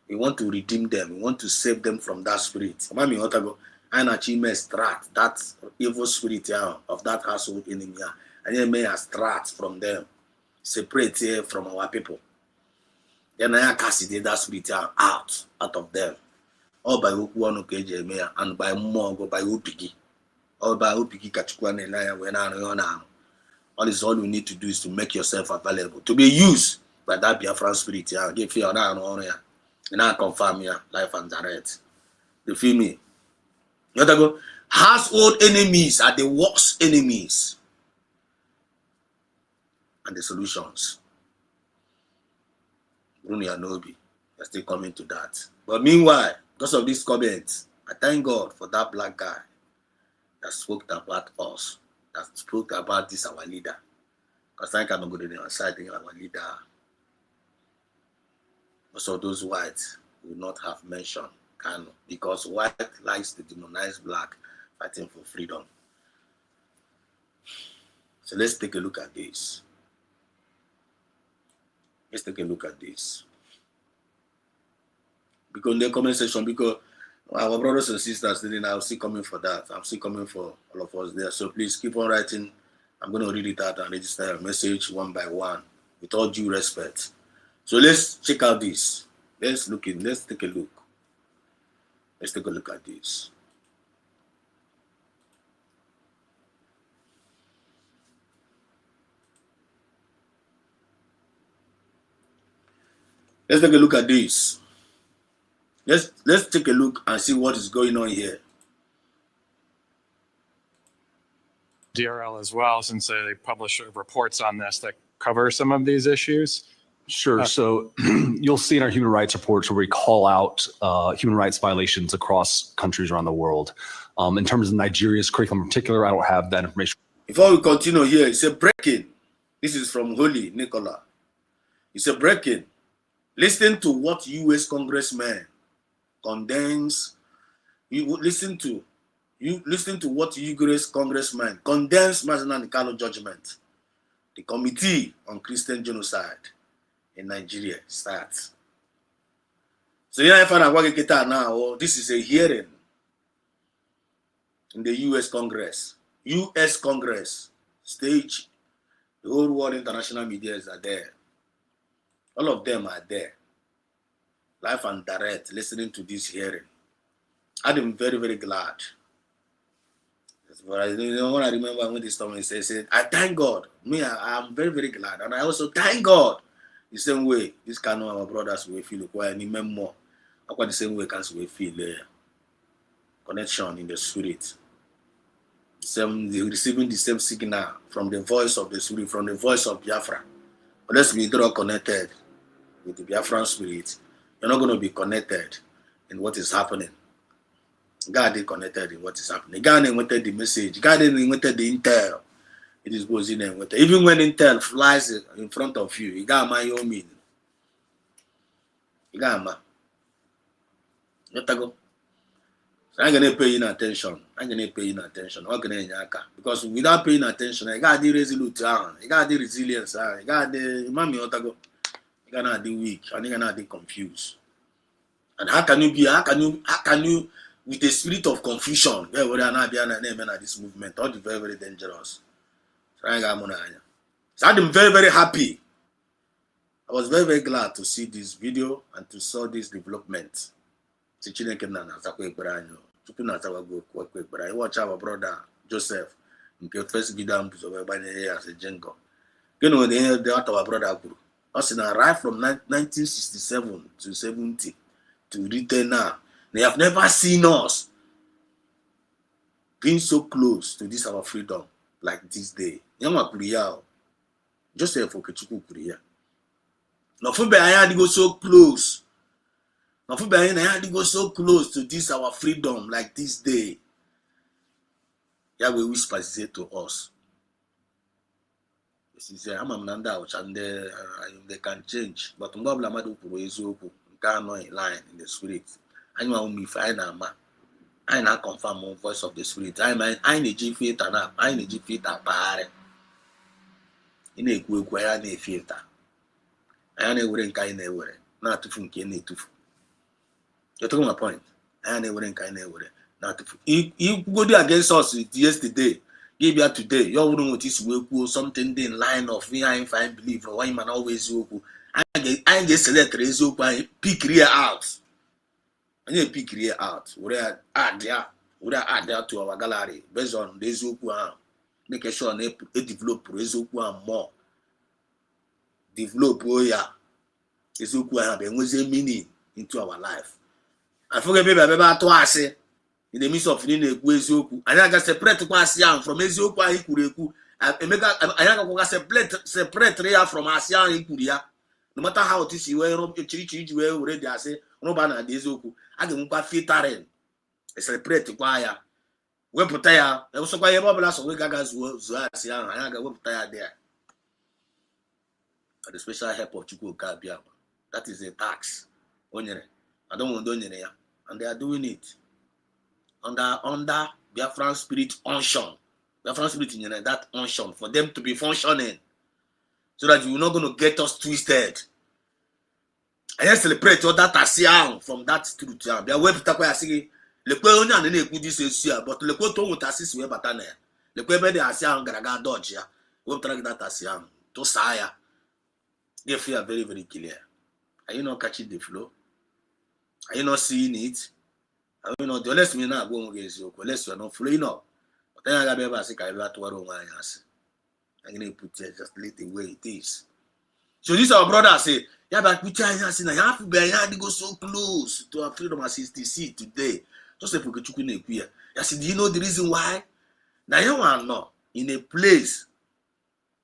We want to redeem them. We want to save them from that spirit. And achieve extract that evil spirit of that household enemy. And then may extract from them. Separate from our people. Then I cast that spirit out of them. All by one KJ and by more by Upiki. All by Upiki Kachukwane when I all is all you need to do is to make yourself available to be used by that Biafran spirit. Give you an and I confirm life and direct. You feel me? You know go. Household enemies are the worst enemies. And the solutions. Bruni Anobi, you're still coming to that. But meanwhile, because of this comment, I thank God for that black guy that spoke about us, that spoke about this our leader. Because I cannot go to the side our leader. So those whites will not have mentioned Kano because white likes to demonize black fighting for freedom. So let's take a look at this. Because in the comment section, because our brothers and sisters, then I'll still coming for that. I'm still coming for all of us there. So please keep on writing. I'm going to read it out and register your message one by one with all due respect. So let's check out this. Let's take a look. Let's take a look at this. Let's take a look at this. Let's take a look and see what is going on here. DRL as well, since they publish reports on this that cover some of these issues. Sure. So you'll see in our human rights reports where we call out human rights violations across countries around the world. In terms of Nigeria's curriculum in particular, I don't have that information. Before we continue here, it's a breaking. This is from Holy Nicola. It's a breaking. Listen to what U.S. congressman condemns. Listen to what U.S. congressman condemns Mazen Kano judgment. The Committee on Christian Genocide in Nigeria starts. So now, this is a hearing in the U.S. Congress. U.S. Congress stage. The whole world international media are there. All of them are there. Live and direct, listening to this hearing. I'm very, very glad. But I remember when this time said, I thank God. I'm very, very glad. And I also thank God. The same way, this kind of our brothers will feel require any more. The same way can we feel connection in the spirit. Receiving the same signal from the voice of the spirit, from the voice of Biafra. Unless we draw connected with the Biafran spirit, you're not going to be connected in what is happening. God is connected in what is happening. God wanted the message. God wanted the intel. It is goes in and with even when intel flies in front of you, you got my own meaning. You got my. Let go. So I'm gonna pay you attention. I'm gonna pay you attention. Because without paying attention, you got the resolute, you got the resilience, you got the mommy otago, you got the weak, and you got the confused. And how can you with the spirit of confusion, this movement, all the very, very dangerous. So I'm very, very happy. I was very, very glad to see this video and to saw this development. Watch our brother Joseph in the first video as a jingle. You know, they heard our brother Guru. Us arrived from 1967 to 70 to return now. They have never seen us being so close to this our freedom like this day. Joseph Okechukwu Kuriya. No food I had to go so close. No food I had to go so close to this our freedom like this day. Yahweh whispers say to us. This is and they can change. But in line in the spirit. I know me find I now confirm one voice of the spirit. I need faith and I need faith and power. In a quick way, I need faith. I never in kind of way. Not to think any to. You're talking my point. I never in kind of way. Not to. You go there against us yesterday. Give you today. You wouldn't notice we something in line of me. I find believe or why man always you. I get select resume pick rear out. And you pick rear out. Would I add there to our gallery based on this one. Make sure they develop resume more. Develop this have a meaning into our life. I forget baby twice in the midst of in a Guezoku. And I got separate Asian from Ezoku and Ikureku. I separate area from Asian and Ikuria. No matter how it is, you were already. I say, no banner Dezoku. I can go filtering. A separate choir. We put there. There was a choir bubble, so we got us Asian. I got up there. The special help of Chukwu Biafra. That is a tax. I don't want to do it. And they are doing it under Biafran spirit unction. Biafran spirit in that unction for them to be functioning. So that you're not going to get us twisted. I just celebrate all that Asian from that truth. They are web taco asking le only and then good this year, but le to want assist we batane. Le be the Asian garaga dodge ya. We try that Asian to saya. They feel very, very clear. Are you not catching the flow? Are you not seeing it? Are you not? Unless me not going against you, unless you are not flowing up. But then I got to be able to say, I got to work on my ass. I'm going to put it just let the way it is. So this our brother say, Yeah, but we try to say na half be ya go so close to our freedom as 60 today. Just if we could chukwu na-ekwu ya. I said, do you know the reason why? Now you want no in a place,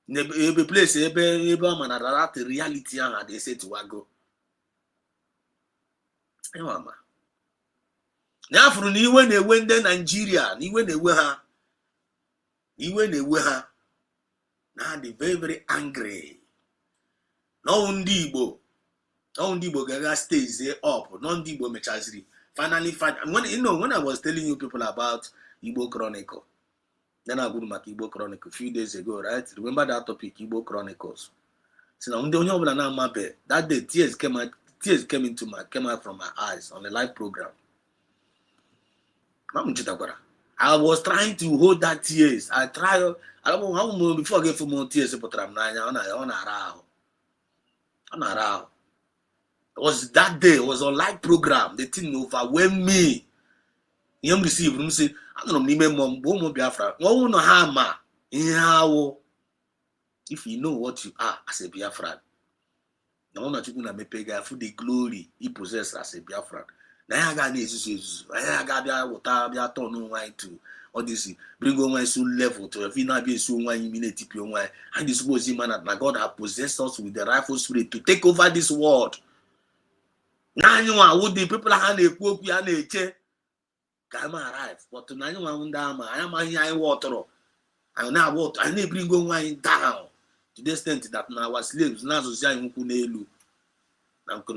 in a place ebe man that reality and they say to go. You want ma. Now for ni when they went there Nigeria, ni when they were ha. Now they very angry. No ndi Igbo gaga stays there up. No ndi Igbo mechaziri. Finally, when I was telling you people about Igbo Chronicle, then I go to my Igbo Chronicle a few days ago, right? Remember that topic, Igbo Chronicles. So now that day tears came out from my eyes on a live program. I was trying to hold that tears. I don't know how before I get for more tears, but I'm not around. It was that day, it was on live program. The thing overwhelmed me. You receive him say, I don't know, Biafra. If you know what you are as a Biafran, now not you gonna make for the glory he possesses as a Biafran. Now I got this, I got water, to all this, bring on my soul level to if you not be so 1 minute, and this was him, and God has possessed us with the rightful spirit to take over this world. Now you are would the people are a poop come arrive, but now you are I am here water. I now water, I need bring on wine down to the extent that now our slaves now so Kunelu. Now could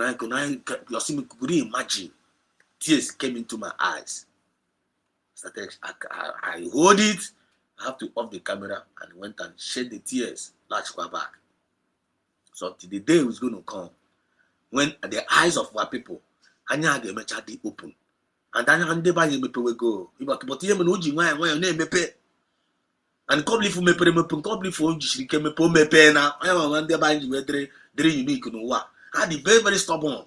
imagine tears came into my eyes. I hold it, I have to off the camera and went and shed the tears, latch back. So till the day was going to come when the eyes of our people anya ga emecha dey open and anya ndị ba anyị mepe we go but ihe mere o ji nwayọ na-emepe and come if mepere mepe come if o jisiri ke mepe o mepe na anya nwa ndị ba anyị we dere unique n'ụwa and very very stubborn,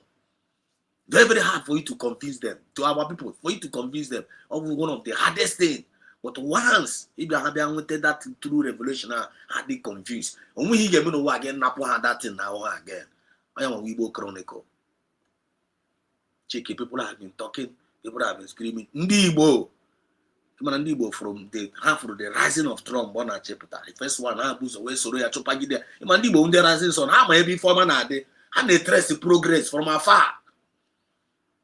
very hard for you to convince them, to our people, for you to convince them of one of the hardest thing. But once if you have wanted that true revelation, had they confused and when he get me no again napo that thing now again. I am a Igbo Chronicle. Check it, people have been talking, people have been screaming. Ndibo from the half of the rising of Trump, one chapter. The first one, I was away, so I chopagide. Mandibo, the rising son, how may be for manade, and they trace the progress from afar.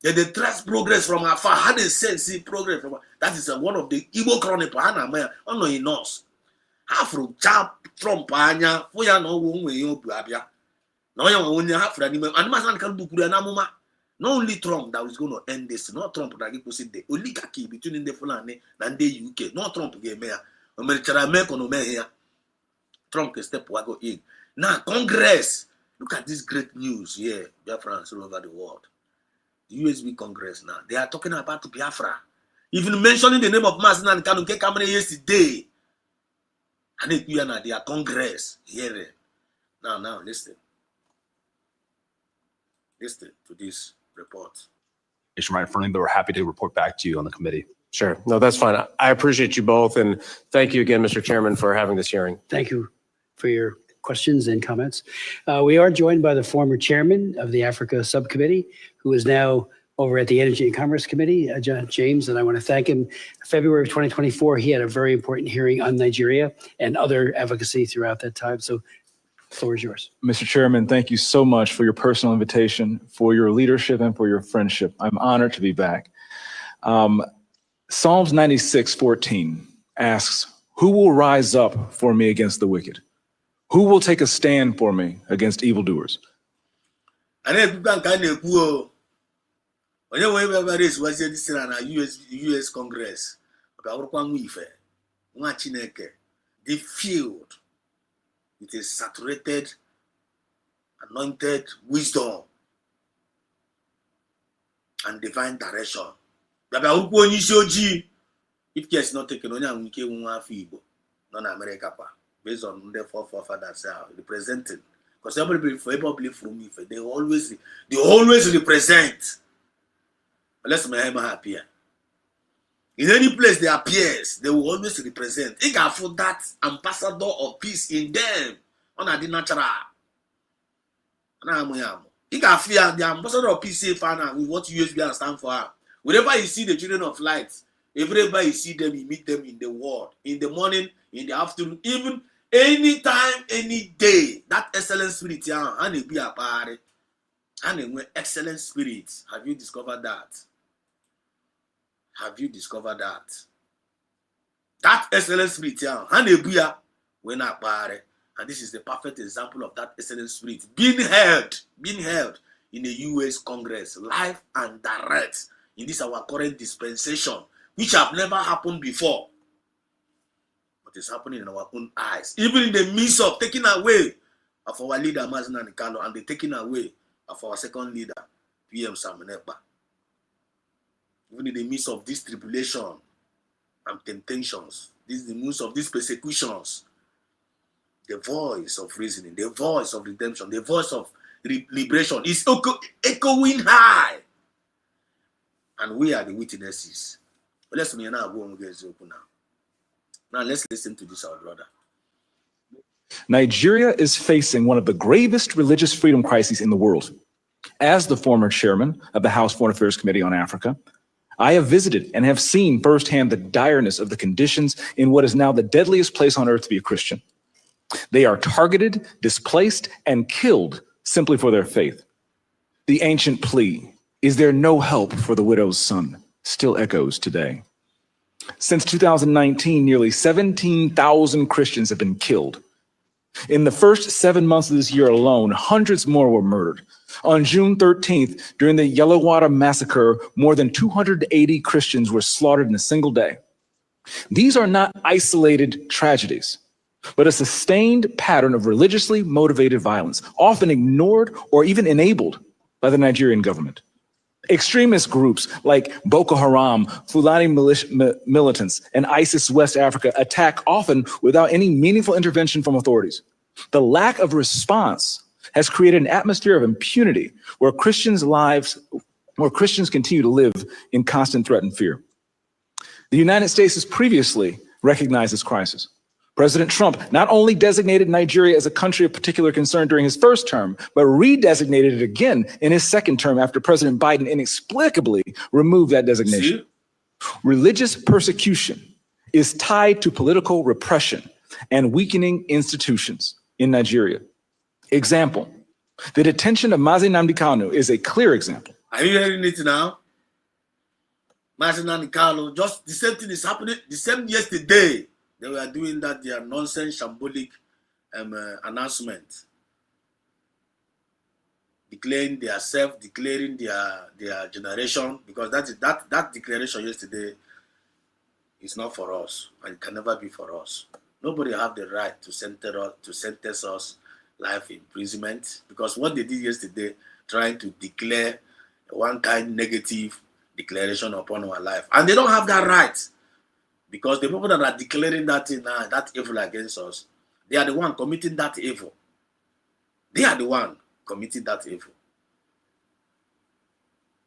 They trace progress from afar, how they see progress from that is one of the Igbo Chronicle, Hannah, on in us. Half from Trump, Anya, for ya no one way, Abia. No, when you have for animal, and Masan can do Kuranamuma. Not only Trump that was going to end this, not Trump that he posted the oligarchy between the Fulani and the UK, not Trump game here. American here. Trump can step go in. Now, Congress, look at this great news here, Biafra all over the world. The USB Congress now, they are talking about Biafra. Even mentioning the name of Masin and Kanu Kamere yesterday. And they are Congress here. Now, listen. Listen to this report. Right in front of me, but we're happy to report back to you on the committee. Sure. No, that's fine. I appreciate you both. And thank you again, Mr. Chairman, for having this hearing. Thank you for your questions and comments. We are joined by the former chairman of the Africa Subcommittee, who is now over at the Energy and Commerce Committee, James, and I want to thank him. February of 2024, he had a very important hearing on Nigeria and other advocacy throughout that time. So the floor is yours. Mr. Chairman, thank you so much for your personal invitation, for your leadership, and for your friendship. I'm honored to be back. Psalms 96:14 asks, who will rise up for me against the wicked? Who will take a stand for me against evildoers? US Congress, they filled with a saturated, anointed wisdom and divine direction. If care is not taken, only non America, based on the forefathers are represented. Because everybody from me, they always represent. Unless my happy. In any place they appears, they will always represent. They can afford that ambassador of peace in them. On a natural. You can fear the ambassador of peace safe now with what USB stand for. Whenever you see the children of light, everywhere you see them, you meet them in the world, in the morning, in the afternoon, even anytime, any day. That excellent spirit, yeah, and it be a party. And excellent spirit. Have you discovered that? Have you discovered that? That excellent spirit, yeah, and it be a when I party. And this is the perfect example of that excellent spirit being held in the U.S. Congress, live and direct in this our current dispensation, which have never happened before, but it's happening in our own eyes, even in the midst of taking away of our leader Mazin Nikalo and the taking away of our second leader PM Samenekpa. Even in the midst of this tribulation and temptations, this is the midst of these persecutions. The voice of reasoning, the voice of redemption, the voice of liberation is echoing high. And we are the witnesses. But let's now go and get open now. Now let's listen to this, our brother. Nigeria is facing one of the gravest religious freedom crises in the world. As the former chairman of the House Foreign Affairs Committee on Africa, I have visited and have seen firsthand the direness of the conditions in what is now the deadliest place on earth to be a Christian. They are targeted, displaced, and killed simply for their faith. The ancient plea, "Is there no help for the widow's son?" still echoes today. Since 2019, nearly 17,000 Christians have been killed. In the first 7 months of this year alone, hundreds more were murdered. On June 13th, during the Yellowwater massacre, more than 280 Christians were slaughtered in a single day. These are not isolated tragedies, but a sustained pattern of religiously motivated violence, often ignored or even enabled by the Nigerian government. Extremist groups like Boko Haram, Fulani militants, and ISIS West Africa attack often without any meaningful intervention from authorities. The lack of response has created an atmosphere of impunity where Christians continue to live in constant threat and fear. The United States has previously recognized this crisis. President Trump not only designated Nigeria as a country of particular concern during his first term, but redesignated it again in his second term after President Biden inexplicably removed that designation. Religious persecution is tied to political repression and weakening institutions in Nigeria. Example, the detention of Mazi Nnamdi Kanu is a clear example. Are you hearing it now? Mazi Nnamdi Kanu, just the same thing is happening, the same yesterday. They were doing that their nonsense, shambolic announcement, declaring their generation, because that declaration yesterday is not for us, and it can never be for us. Nobody have the right to sentence us life imprisonment, because what they did yesterday, trying to declare one kind negative declaration upon our life, and they don't have that right. Because the people that are declaring that evil against us, they are the one committing that evil. They are the one committing that evil.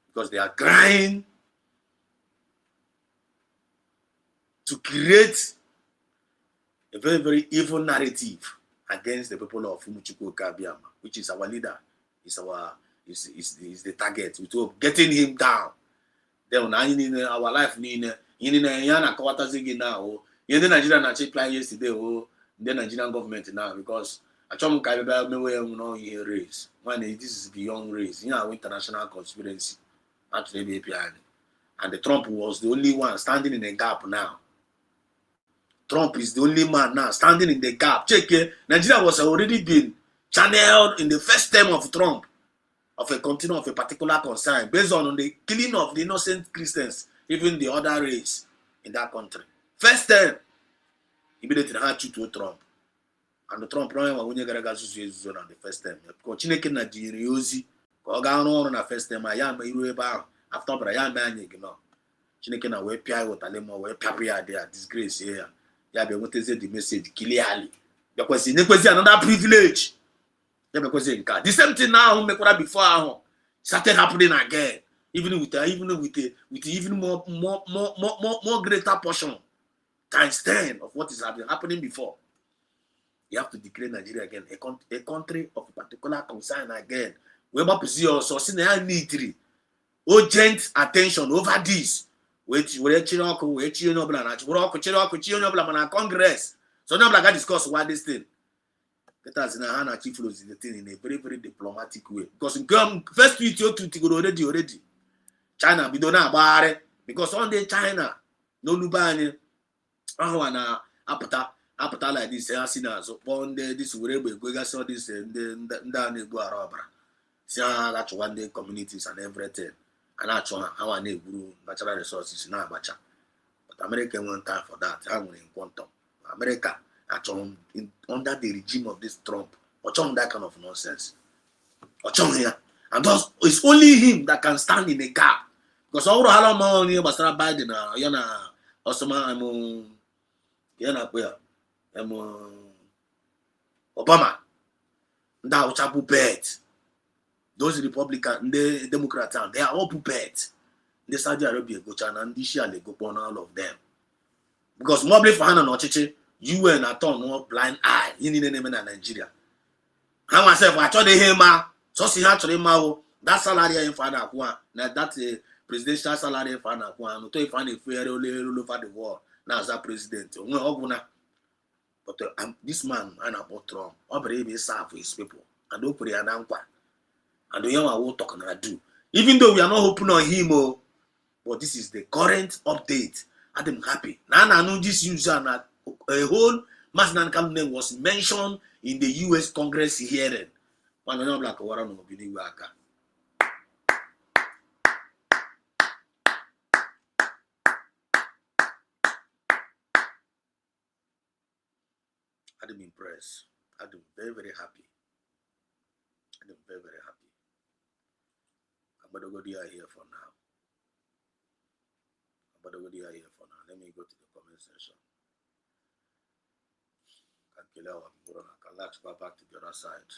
Because they are trying to create a very, very evil narrative against the people of Umuchukwu Kabiama, which is our leader, is the target. We hope getting him down. Then our life in the Nigerian plan yesterday, the Nigerian government now, because I told me race. This is beyond race. International conspiracy. Actually, and the Trump was the only one standing in the gap now. Trump is the only man now standing in the gap. Check it. Nigeria was already been channeled in the first term of Trump of a continue of a particular concern based on the killing of the innocent Christians, even the other race in that country. First time, immediately had to Trump. And the Trump when you get the first time. Continue na Ozi, on the first time, I am after but I am Chineke na we pia wotalemo we pia there disgrace here. Ya be what is the message clearly. Because in another privilege. The same thing now before started happening again, even with even more greater portion times 10 of what is happening before. You have to declare Nigeria again a country of particular concern again, we gbapụzi ya ọsọ si na ya neediri urgent attention over this wee chiri ọkụ wee chi onye ọbụla na chịkwuru ọkụ chiri ọkụ chi onye ọbụla mana Congress so onye ọbụla ga discuss what this thing That na ha na chief flows the thing in a very very diplomatic way because first tweet you tweetigoro already China bido na agbagharị because on the China n'oluba anyị ahụ na apụta like this ha si n'azụ kpọọ ndị dis were egbe egwegasị ọ dis ndị a na-egbu ara ọbara si ha achụwa ndị communities and everything a na-achụ ha ha na-egburu natural resources na-agbacha but America enwe time for that ha nwere quantum America achọrọ under the regime of this Trump ọchọghị that kind of nonsense ọchọghị ya and thus it's only him that can stand in a gap because ọ bụrụ hala ma onye gbasara Biden na ya na ọsọma ya na akpụ ya Obama ndị awụcha puppet those Republican ndị Democrats they are all puppet ndị Saudi Arabia gocha na ndị Shia legokpọ na all of them because mobile for ha na ọchịchị UN atọ no blind eye ihe niile na-eme na Nigeria ha nwa sef achọghị ihe ma sosi ha chọrọ ịma that salary ya ife a na-akwụ ha na that presidential salary ife a na-akwụ ha n'ụtọ ife a na-efegharị all over the world na-aza president onwe ọgwụ na but this man a na-akpọ Trump ọ bụrụ ebe serve his people and o kwere ya na nkwa and onye nwa wo talk na do even though we are not hoping on him but this is the current update. I'm happy na na this user na a whole Mazinan Kalu name was mentioned in the US Congress hearing. I am impressed. I'm very, very happy. I'm very, very happy. I'm going to go here for now. Let me go to the comment section. Let's go back to the other side.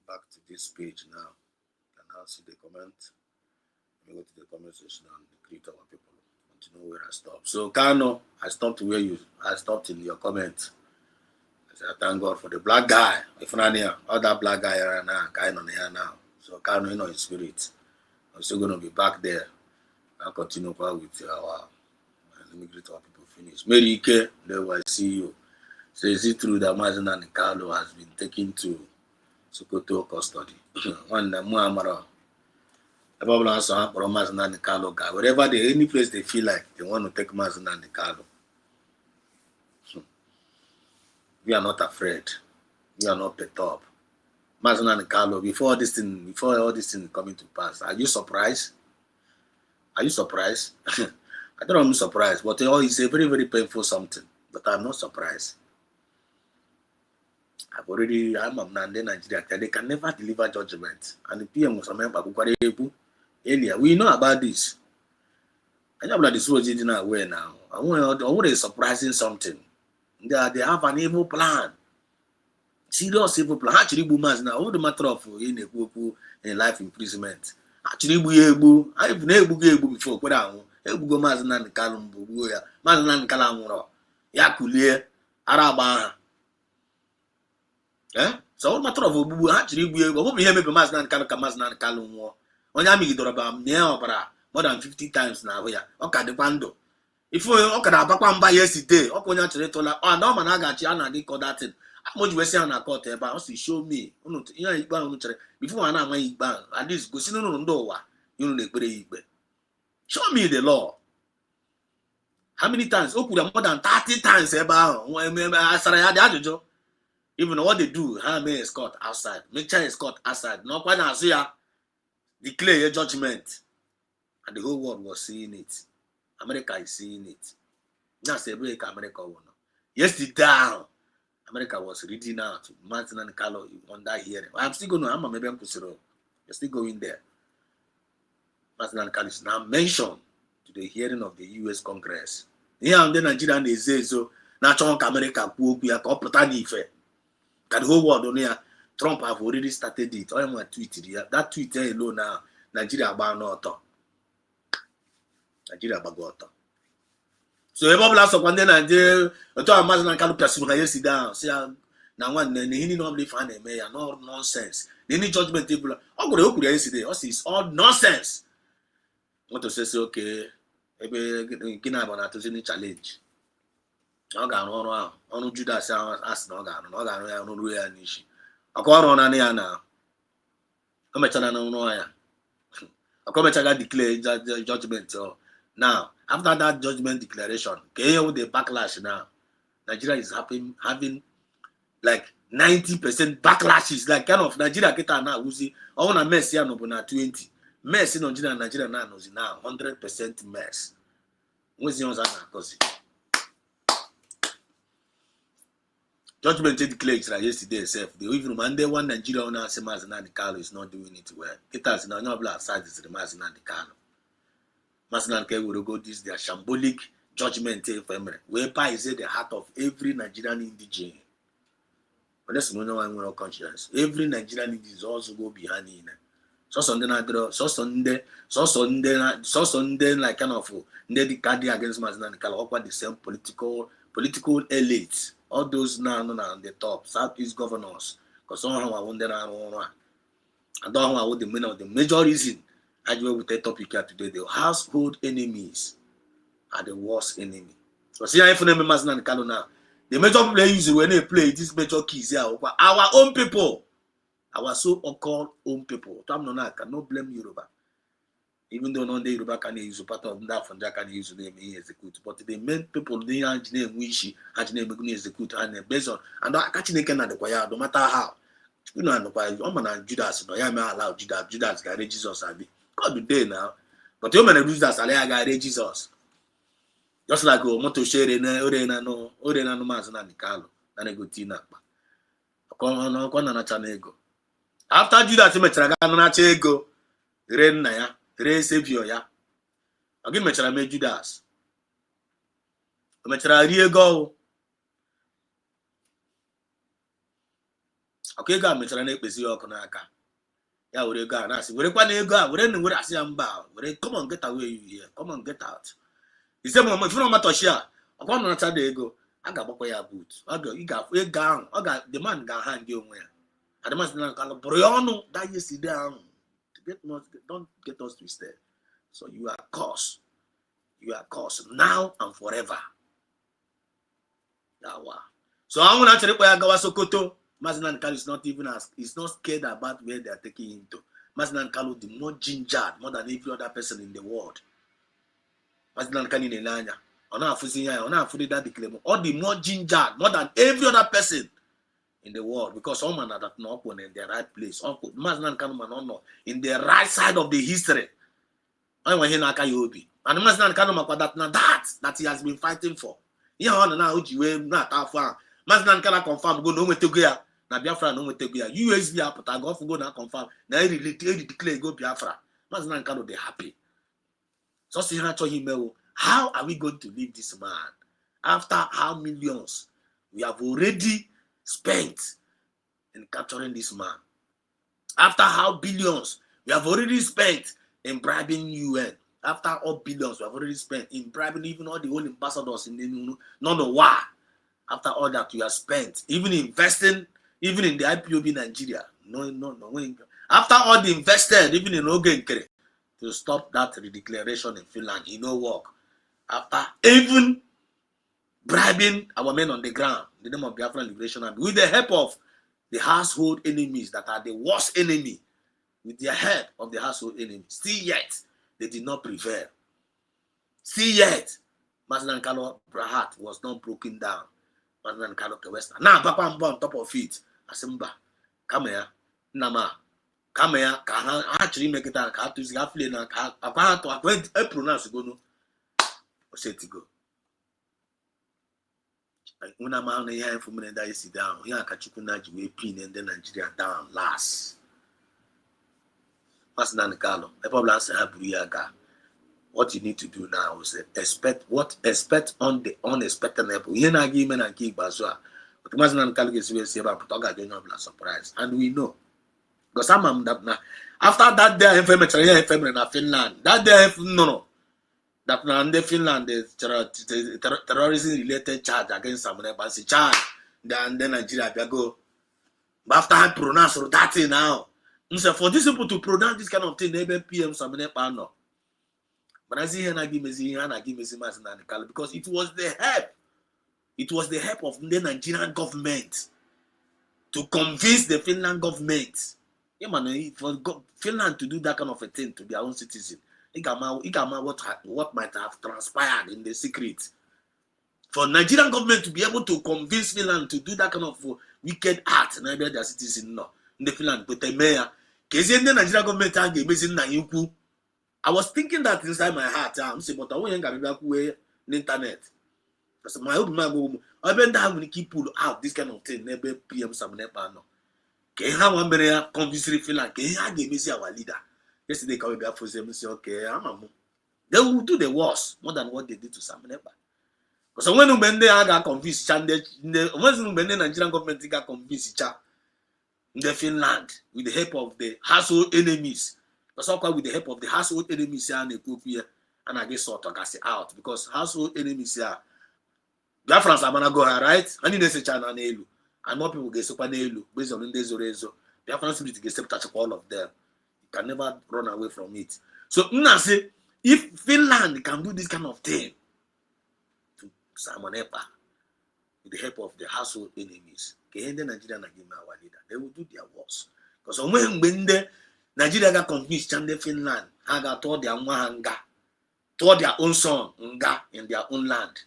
Back to this page now. You can now see the comment. Let me go to the comment section and greet our people. I want to know where I stopped. So Kano, I stopped where I stopped in your comment. I said, thank God for the black guy. If not here, all that black guy right now, guy on here now. So Kano, you know his spirit. I'm still going to be back there. I'll continue with our. Let me greet our people finish. Mary Ike, there I see you. So is it true that Mazinan Kalu has been taken to Sokoto custody? One Muamara. The Bible also for Mazinan Kalu guy. Wherever any place they feel like they want to take Mazinan Kalu. We are not afraid. We are not perturbed. Mazinan Kalu, before all this thing coming to pass, are you surprised? Are you surprised? I don't know, I'm surprised, but it's a very, very painful something. But I'm not surprised. I'm a Nigeria. They can never deliver judgment. And the PM was earlier. We know about this. I know that this was in our way now. I want a surprising something. They have an evil plan. Serious evil plan. Actually, boomers now. All the matter of in life imprisonment. Actually, I've never before. Ebugo Mazinan Kalu mbugo ya Mazinan Kalu nwụrụ ya kulie araba so all matter of ogbugbu ha chiri igbu ego ọ bụ ihe mebe Mazinan Kalu ka Mazinan Kalu nwụọ onye amigidoro ba m ọbara more than 50 times na ahụ ya ọ ka dịkwa ndụ ife ọ ka na-abakwa mba yesterday ọ onye chịrị tụla ọ na ọ ma na agachi a na-adị kọdatin amoji wesi ha na court ebe a ọ si show me unu ihe ikpe ahụ chere before ha na-ama ikpe ahụ at least gosi n'ụlọ ndị ụwa unu na-ekpere ya ikpe. Show me the law. How many times? Oh, more than 30 times. Even what they do, how may escort outside? Make sure escort outside. No, quite as you declare your judgment. And the whole world was seeing it. America is seeing it. Now say break America won. Yesterday, America was reading out Mazinan Kalu on that hearing. I'm still going to You're still going there. Mazinan Kalu is now mentioned to the hearing of the US Congress. Here and then Nigeria na-eze ezo na-achọ ka America kwuo okwu ya ka ọ pụta n'ife. Ka the whole world on here, Trump have already started it. Onye nwa tweeted ya. That tweet alone now, Nigeria agba n'ọtọ. Nigeria agbago ọtọ. So ebe ọbụla sọkwa ndị Nigeria, otu a Mazinan Kalu pịasịrị ha yesterday ahụ, si ya Now one then he normally find a mayor, no nonsense. Any judgment people oh go yesterday, it's all nonsense. What to say okay, maybe gina about to any challenge. I got on Judas as no got no real nishi. I call on an now. Come at no I come at declare judgment. Now, after that judgment declaration, with the backlash now, Nigeria is having like 90% backlashes, like kind of Nigeria get now Uzi. I want to mess here no 20. Mess in Nigeria now 100% mess. What's the answer cause judgment declared like yesterday itself. They even Monday one Nigeria on as Mazinani Kalo is not doing it well. It has now no black side is the Mazinani Kalo. Mazinani Kalo will go this their shambolic judgment whereby is at the heart of every Nigerian indigene. But let's know one more conscience. Every Nigerian indigene also go behind in. So Sunday like kind of Neddy against Mazinani Kalo, the same political elites. All those now on the top, Southeast governors, because somehow I wonder I don't know what the major reason I do with the topic here today. The household enemies are the worst enemy. So see if you members now the major players when they play these major keys here, our own people, our so-called own people. I cannot blame Yoruba. Even though non Yoruba can use part of that from Jack can use them execute, but the main people they engineer wishi, engineer execute and based on and I catch the can the choir, no matter how. You know, I'm Judas, no, I'm allowed Judas got Jesus, I be. God be there now. But you man Judas, I got Jesus. Just like moto share Orena no Mazana Nicalo, and a good tina. After Judas, you go, Renaya. Savior ya. Again, Mechara made Judas. Mechara Riego. Okay, God, Mechara Nick is your Konaka. Ya, we go and ask, where I see I'm bound. Come on, get away, you here. Come on, get out. He said, if you don't matter, share. Upon another day go, I got Bokoya boots. I go, you got a gown. I got the man got hand you where. And the man said, Briano, that you sit down. Don't get us twisted. So you are cursed. You are cursed now and forever. So I'm going to tell you where Gawa Sokoto. Mazinan Kalu is not even he's not scared about where they are taking him to. Mazinan Kalu the more gingered more than every other person in the world. Mazinan Kalu in Elanya. Ona Fusinya, Ona Fudida declare or the more gingered more than every other person in the world, because someone that not in the right place. Mazinan Kalu man in the right side of the history. And Mazinan Kalu that he has been fighting for. Now Mazinan Kalu confirm go no Meteguya. Na Biafra no Meteguya. USB apota go for go na confirm. Na he declare go Biafra. Mazinan Kalu they happy. So see how are we going to leave this man after how millions we have already spent in capturing this man? After how billions we have already spent in bribing UN? After all billions we have already spent in bribing even all the old ambassadors in the why? After all that we have spent, even investing, even in the IPOB Nigeria, no. After all the invested, even in Ogenkere, to stop that redeclaration in Finland, work. After even bribing our men on the ground, the name of Biafra Liberation Army, with the help of the household enemies that are the worst enemy, with the help of the household enemies, still yet they did not prevail. Still yet, Mazinan Kalu heart was not broken down. Mazinan Kalu Western. Now, Papa and on top of it, Asimba, come here, Nama, come here, can actually make it out, to see a flame, I pronounce go no. Say to go. When I'm out here for me, that is down. Here, Kachukunaji, we pin and then Nigeria down last. Mazinan Kalu, I probably answer Aburiaga. What you need to do now is expect on the unexpected level. You know, give and keep Bazua. But Mazinan Kalu is about Potoga, they not surprise. And we know. Because I'm now. After that day, in Finland, that day, no. That now in Finland, the terrorism related charge against someone, but charge then Nigeria go. But after I pronounce that thing now, say for these people to pronounce this kind of thing, maybe PM Samine Pano. But I see here I give me because it was the help. It was the help of the Nigerian government to convince the Finland government. Yeah, man, for Finland to do that kind of a thing to their own citizen, what might have transpired in the secret. For Nigerian government to be able to convince Finland to do that kind of wicked act, and their citizen no, in the Finland, but the mayor, the Nigerian government I was thinking that inside my heart, I'm saying, but I won't get back the internet. Because my old man go, I been down when keep pull out this kind of thing, never PM Samnepa no. Can have one better convince Finland, can have the message our leader. Yesterday, can we for them say, okay, they will do the worst more than what they did to Samnepa. Because when they got convinced, when the Nigerian government got convinced, the Finland with the help of the household enemies. Because with the help of the household enemies and I get sort of out because household enemies here. Biafra are gonna go right, and in the China Nelu, and more people get super Nelu based on this Zorezo. Biafra spirit get to touch all of them. You can never run away from it. So say if Finland can do this kind of thing to Simon Epa with the help of the household enemies, they will do their worst. Because when the Nigeria got convinced and the Finland got told their Mahanga, told their own son nga in their own land.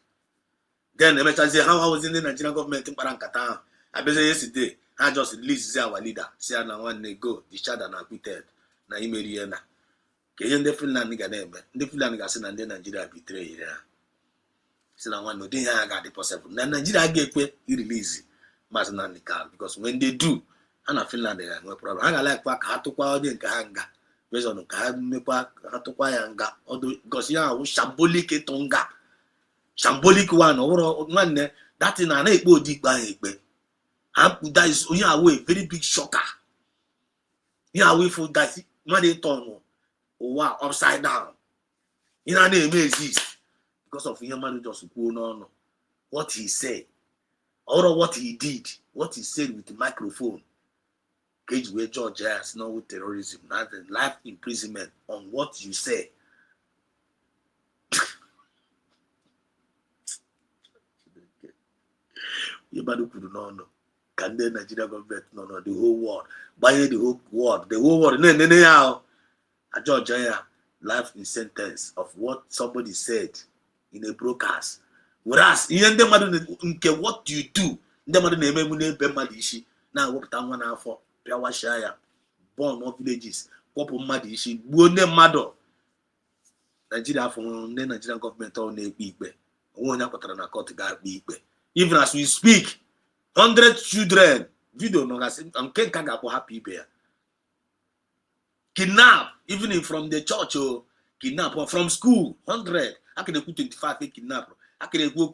Then they say how I was in the Nigerian government in Parankata. I bet yesterday I just released our leader. Say na one they go, the child and acquitted. Na imeriena. Kayen the Finland nigga name. The Finland nigga say na the Nigeria betray. Say na one no dey got the possible. Na Nigeria get he release Mazinanical because when they do, and Finland they no problem. I like back hatukwa odi nke hanga. Based on ka mekwa hatukwa yanga. Although because ya shambolic tonga. Shambolic one or one that in an ekpo deep by that is a very big shocker. We for that money turn or upside down. In an name exist because of your man just go on what he said or what he did, what he said with the microphone. Cage where George has no with terrorism, not life imprisonment on what you say. Everybody could not know. Can the Nigerian government no the whole world? Buy the whole world. The whole world. No. A judge life in sentence of what somebody said in a broadcast. Whereas in the what you do, the mother name Bemadishi. Now what time 1 hour for Piawashire, born of villages, Popo Madishi, Bone Mado. Nigeria from the Nigerian government on a big way. Even as we speak, 100 children, video no I'm can't happy bear. Kidnap, even from the church or kidnap or from school, 100. I can put 25 kidnap. I can go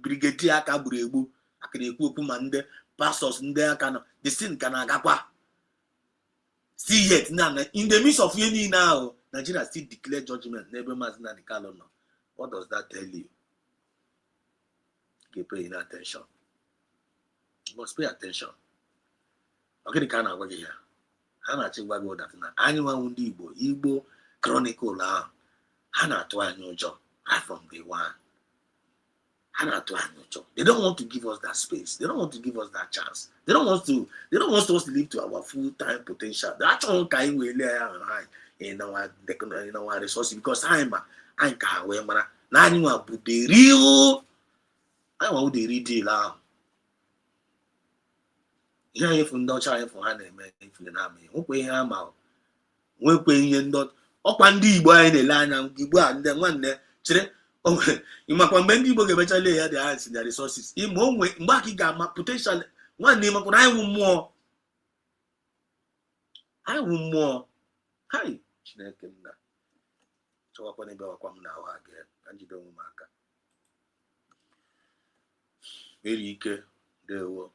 brigadier Kaburebu. I can go mande pastors in there can the sin can agapa. See yet now in the midst of any now, Nigeria still declare judgment. Never must not the canon. What does that tell you? Keep paying attention. You must pay attention. Okay, the kind of work here. Hana chingwa go that na anyone wundi Igbo Chronicle Hana to anyo job right from day one. Hana to anyo job. They don't want to give us that space. They don't want to give us that chance. They don't want us to live to our full-time potential. That's all kind we in our resources because I'm ka we mara na anyone but the real I want the real deal now. Ihe efu ndị ọcha efu ha na-eme ifule na amị nwekwe ihe ama nwekwe ihe ndị ọkwa ndị Igbo anyị na-ele anya Igbo a ndị nwanne chere ịmakwa mgbe ndị Igbo ga-emecha lee ya dị hands in their resources ime onwe mgbe aka ị ga-ama potential nwanne ịmakwa anyị wụ mmụọ hai Chineke nna chọwakwa n'ebe wakwa m na ahụ ha ga njide onwe m aka eri ike dewo.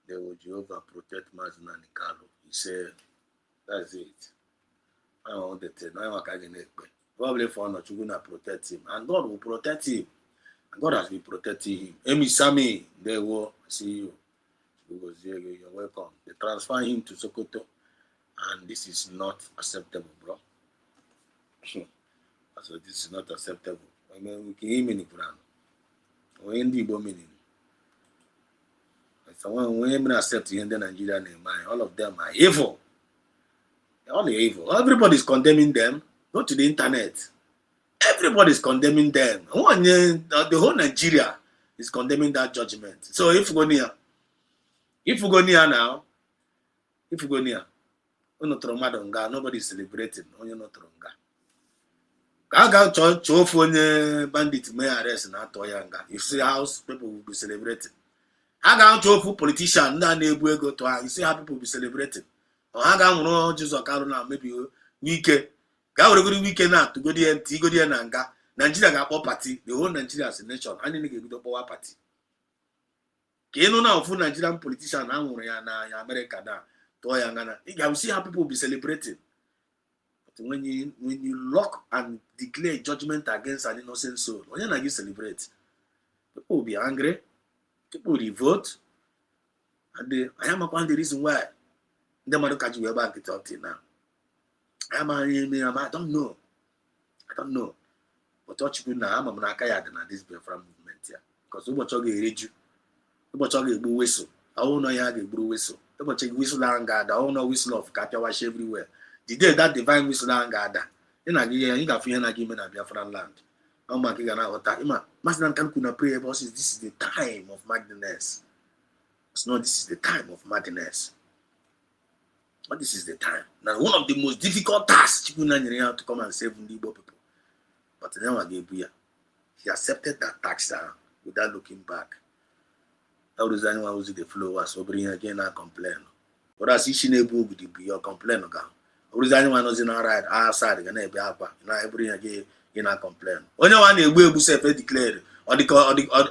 They will Jehovah protect Mazinani Kalu. He said, that's it. I want the thing. I want to probably for not to protect him. And God will protect him. God has been protecting him. Amy Sami, there were, see you. You're welcome. They transfer him to Sokoto, and this is not acceptable, bro. So this is not acceptable. I mean, we can hear in Quran. When the meaning. Someone when accept in Nigeria name, all of them are evil. They're all evil. Everybody's condemning them. Go to the internet. Everybody's condemning them. The whole Nigeria is condemning that judgment. So if we go near now, nobody's celebrating. Bandit may arrest na Toyanga. You see how people will be celebrating. I got to politician, go to you see how people will be celebrating. Or I got Jesus Carona, maybe weekend. Go to weekend now to go there and go. Nigeria got power party. The whole Nigeria as a nation. I need to get power party. Keno now for Nigerian politician now America now. Toyanga. You see how people will be celebrating. When you lock and declare judgment against an innocent soul, when you celebrate, people will be angry, people will revolt, and I am upon the reason why they might catch you back it out now. I don't know, but what you now, I'm not tired of this Biafra movement here because we watch read you, we watch blue whistle. I don't know how to blue whistle. We watch whistle and guard. I don't know whistle of Katawash everywhere. The day that divine whistle and gather, you got fear and give me a Biafra land. I'm not going to Master can pray about this is the time of madness. It's not this is the time of madness. But this is the time. Now, one of the most difficult tasks to come and save the Igbo people. But now he accepted that tax without looking back. How does anyone who's the flow was bring again and complain? But as he with the complain again. Anyone who's in our right outside gonna be up now every again in a complain. Only one we self declared or the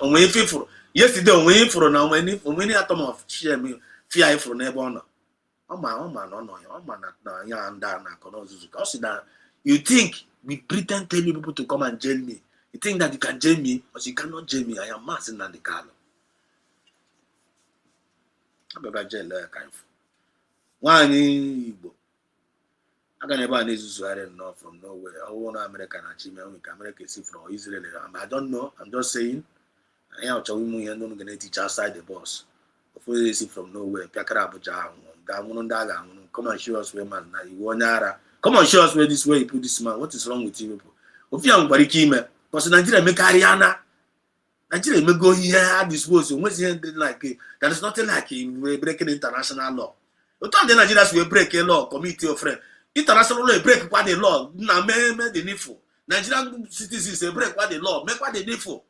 when faithful yesterday when for now when atom of shame fear for neighbor no. You think we pretend telling people to come and jail me. You think that you can jail me, but you cannot jail me. I am massing and the car. I better jail there kind of. One I can never know from nowhere. I want American achievement. We can America see from Israel. I don't know. I'm just saying. I am going to teach outside the boss. Before they see from nowhere, come and show us where man. Come and show us where this way you put this man. What is wrong with you people? If you are because Nigeria make Ariana. Nigeria may go here this was like there is nothing like breaking international law. You thought the Nigerians will break a law, commit your friend. International law break what the law. Now make the needful. Nigerian citizens they break what the law, make what the needful.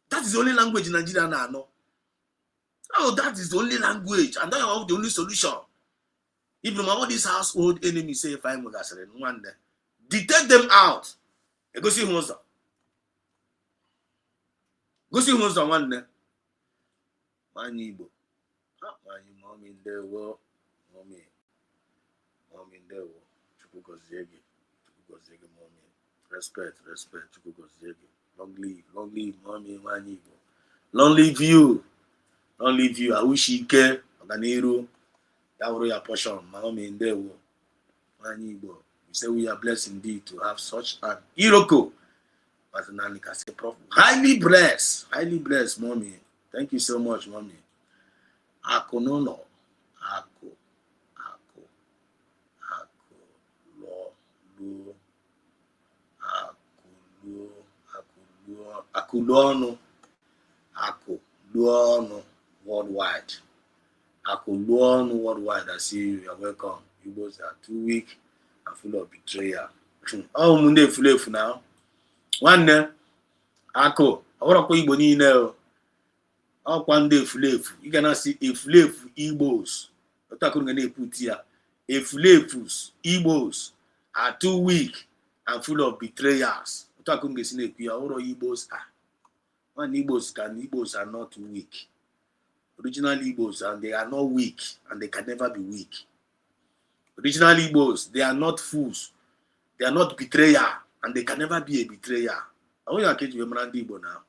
That is the only language in Nigeria now. No? Oh, that is the only language, and that is the only solution. If all these household enemies say if I'm one day, detect them out. Go see who's up. Go see who's on one day. My neighbor. My mom in there, well, mommy in there, mommy. Respect. Long live, mommy, my neighbor. Long live you. I wish you care. Organiro. That was your portion. Mommy in there, my neighbor. We say we are blessed indeed to have such an Iroko. Highly blessed, mommy. Thank you so much, mommy. Akonono. Ako. Akuluono worldwide. Akuluono worldwide. I see you. You're welcome. Igbos are too weak and full of betrayal. Oh, Monday full now. One day, Ako. I want to call Igbo ni now. Oh, one day full. You cannot see a full Igbos. What I couldn't put here. A full Igbos are too weak and full of betrayers. What I couldn't get in a all Igbos are. One Igbos are not weak. Original Igbos and they are not weak and they can never be weak. Original Igbos, they are not fools. They are not betrayer and they can never be a betrayer. I want you to catch Igbo now.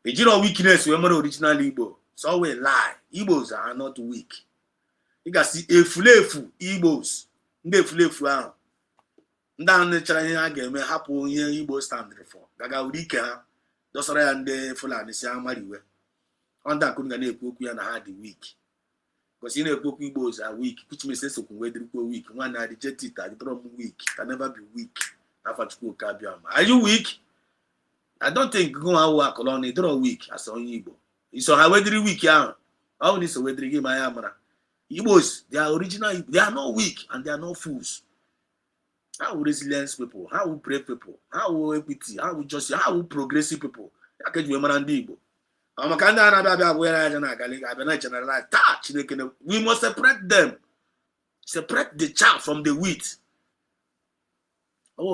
Ejiro weakness we mara original Igbo. So we lie. Igbos are not weak. You can see efulefu Igbos. Ndị efulefu ahụ. Ndị ahụ nechara ihe ha ga-eme hapụ ihe Igbo standard for. Gaga uri ike ha. Dosara ya ndị Fulani si amariwe. Onda kun ga na-ekwu okwu ya na ha dị weak. Because you know Igbos are weak, which means they are weak. One I reject it, I throw weak. Can never be weak. Are you weak? I don't think go and work alone. They draw weak as on Igbo. So how weather weak ya? How this a weather game I am. Igbos, they are original. They are not weak and they are not fools. How resilient people? How brave people? How equity? How justice? How progressive people? I can't remember Igbo. We must separate them. Separate the chaff from the wheat. We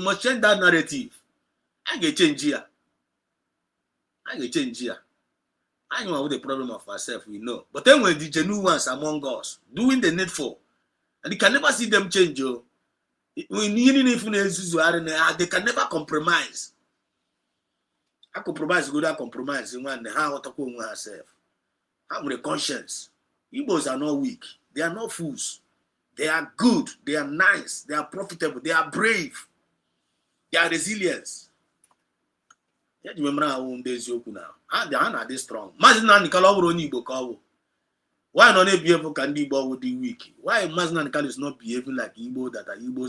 must change that narrative. I get change here. I know what the problem of ourselves, we know. But then when the genuine ones among us doing the needful, and you can never see them change. When they can never compromise. I compromise, good at compromise. How to come herself? How with a conscience? Igbos are not weak. They are not fools. They are good. They are nice. They are profitable. They are brave. They are resilient. You remember how days you now? They are they strong. Mazina Nikala only Igbo. Why not Igbo can be Igbo be weak? Why Mazina Nikala is not behaving like Igbos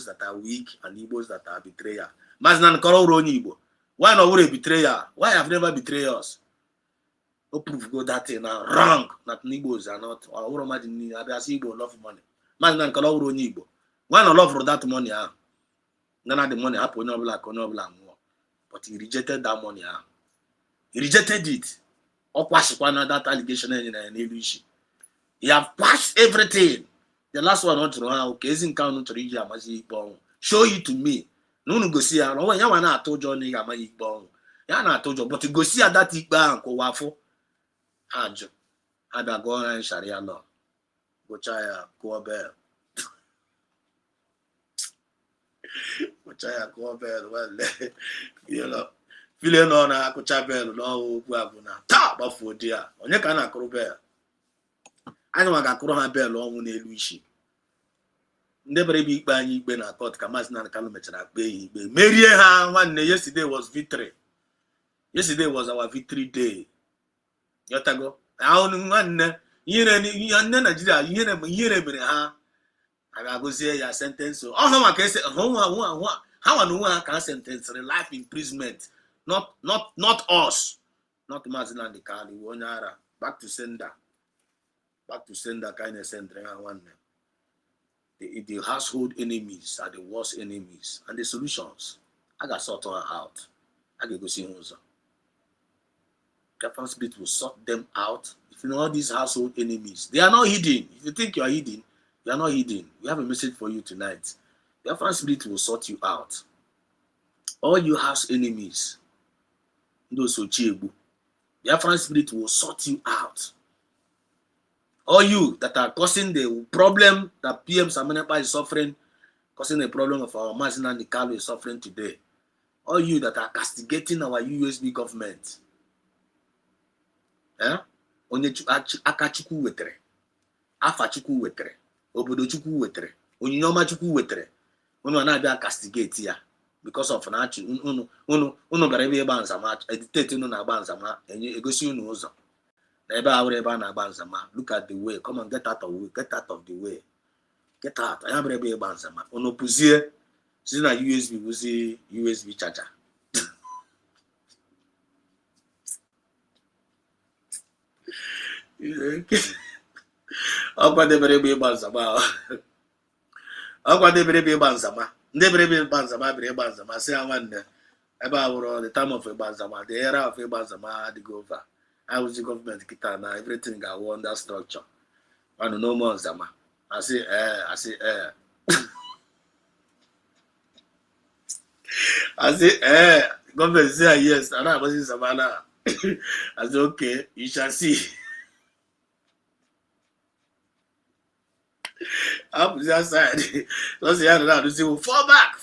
that are weak and Igbos that are betrayer? Mazina Nikala only Igbo. Why not we betrayer? Why have never betrayed us? No proof go that thing now. Wrong. That Igbos are not. Or imagine I see Igbo love money. Man can call over Igbo. Why not love for that money? None of the money happened no black or no black more. But he rejected that money. He rejected it. Or passed one that allegation in an illusion. He have passed everything. The last one not to know okay, isn't count to reach show it to me. No go see her. No, ya wana told you nigga my igbo. Ya na told you, but you go see her that igba and ko wafo. Ajo. Ada go and sharia law. Go chaya go bell. Go chaya go bell. Well, you know. Feeling on a go chabel no go abuna. Ta ba for dia. Onye ka na akuru bell. Anyị nwa ga-akụrụ ha bell ọnwụ n'elu isi. Ndị bere bi ikpe anyị ikpe na court ka Maazị Nnamdi Kanu mechara kpee ya ikpe merie ha nwanne. Yesterday was victory. Yesterday was our victory day. Yotago ahụ nwanne ihe nne Nigeria ihe mere ha a ga-agụzie ya sentence so ọ ha maka ese ha nwa na onwe ha ka sentence life imprisonment not us, not Maazị Nnamdi Kanu onye ara. Back to sender kind of sender ha nwanne. The household enemies are the worst enemies, and the solutions I got sort her out. I can go see who's Captain Spirit will sort them out. If you know all these household enemies, they are not hidden. If you think you are hidden, you are not hidden. We have a message for you tonight. The Captain Spirit will sort you out. All you house enemies, those who chebu, the Captain Spirit will sort you out. All you that are causing the problem that PM Samenepa is suffering, causing the problem of our Maazị Nnamdi Kanu is suffering today. All you that are castigating our USB government. Onye aka Chukwu wetere, afa Chukwu wetere, obodo Chukwu wetere, onyinye ọma Chukwu wetere. Unu na-abịa castigate ya because of na unu gara ebe ịgba nzama, editate unu na-agba nzama, egosi unu ụzọ. Ebe a na-agba nzama. Look at the way. Come on, get out of the way. Get out of the way. Get out. I am ebe ịgba nzama. Unu puzie si na USB wuzi USB charger. Ọkwa debere ebe ịgba nzama. Ọkwa debere ebe ịgba nzama. Ndị bere ebe ịgba nzama bere ịgba nzama si nwanne. Ebe a wụrụ the time of ịgba nzama. The era of ịgba nzama adịgo over. I was the government kita na everything got under structure. I don't know more Zama. I say I say government say yes, and I was in Savannah. I say okay, you shall see. Up the other side. Just the other to say, fall back,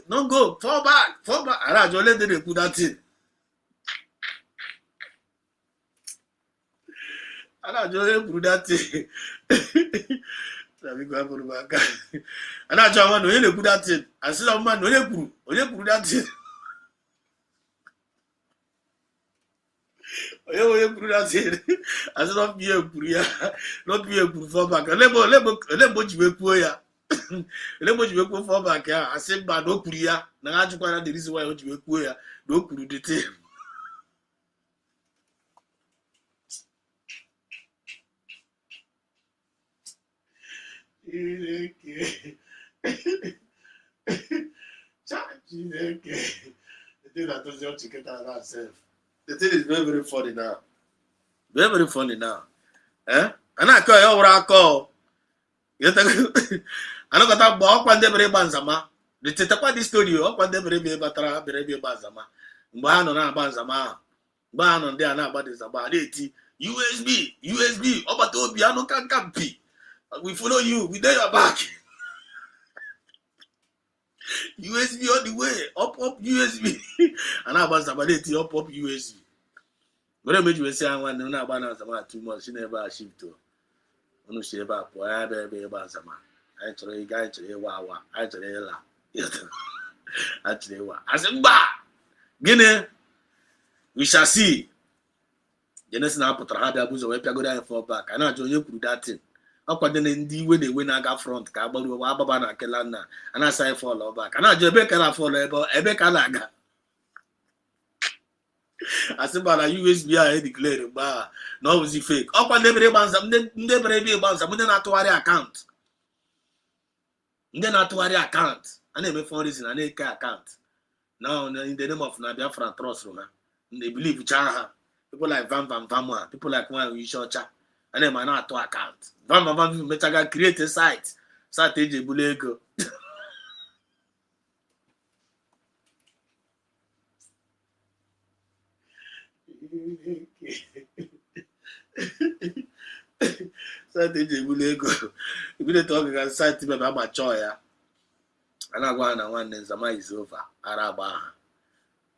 don't go, fall back. And I just let them put that in. And I just put that in. Let me go put back. And I just want to put that in. I said, man, no, put that in. Onye put that in. I said, not be a put fall back. Lebo jiwe ya. Lebo jiwe pull fall back ya. I said, but no put ya. Na I just want the reason why jiwe pull ya. No put the thing. The thing is very, very funny now. Very, very funny now. Eh? And I call you over call. You think I don't got about one day banzama. The Tetapa studio, one day batara, berebe banzama. Mbano na banzama. Bano there na about this about it. USB, Obato Biano can campi. We follow you, we there your back. USB on the way, up USB. And I was about it, up USB. But I made you say I want to know about too much, she never achieved to. I know she ever put a baby about some. I actually got to a wow, actually, I said, bah, Guinea, we shall see. Genesis now put a hard abuse of a go down for back. I know you put that in. Up when they win I got front, Cabo, Wabana, Kelana, and I say follow back. And I just make a follow a becalaga. I said, but USB I declared, but no, was it fake. Up when they bounce them, never be bounce them, then not to worry account. Then not to worry account. I never found this in an account. Now, in the name of Biafra Trust, they believe Chaha. People like Van Vamwa, people like one we short chat. And then not to account. Van Metaga create a site. Site Bulego. Site Bulego. If you talk about site about my choya, and I want one Zama is over. Araba.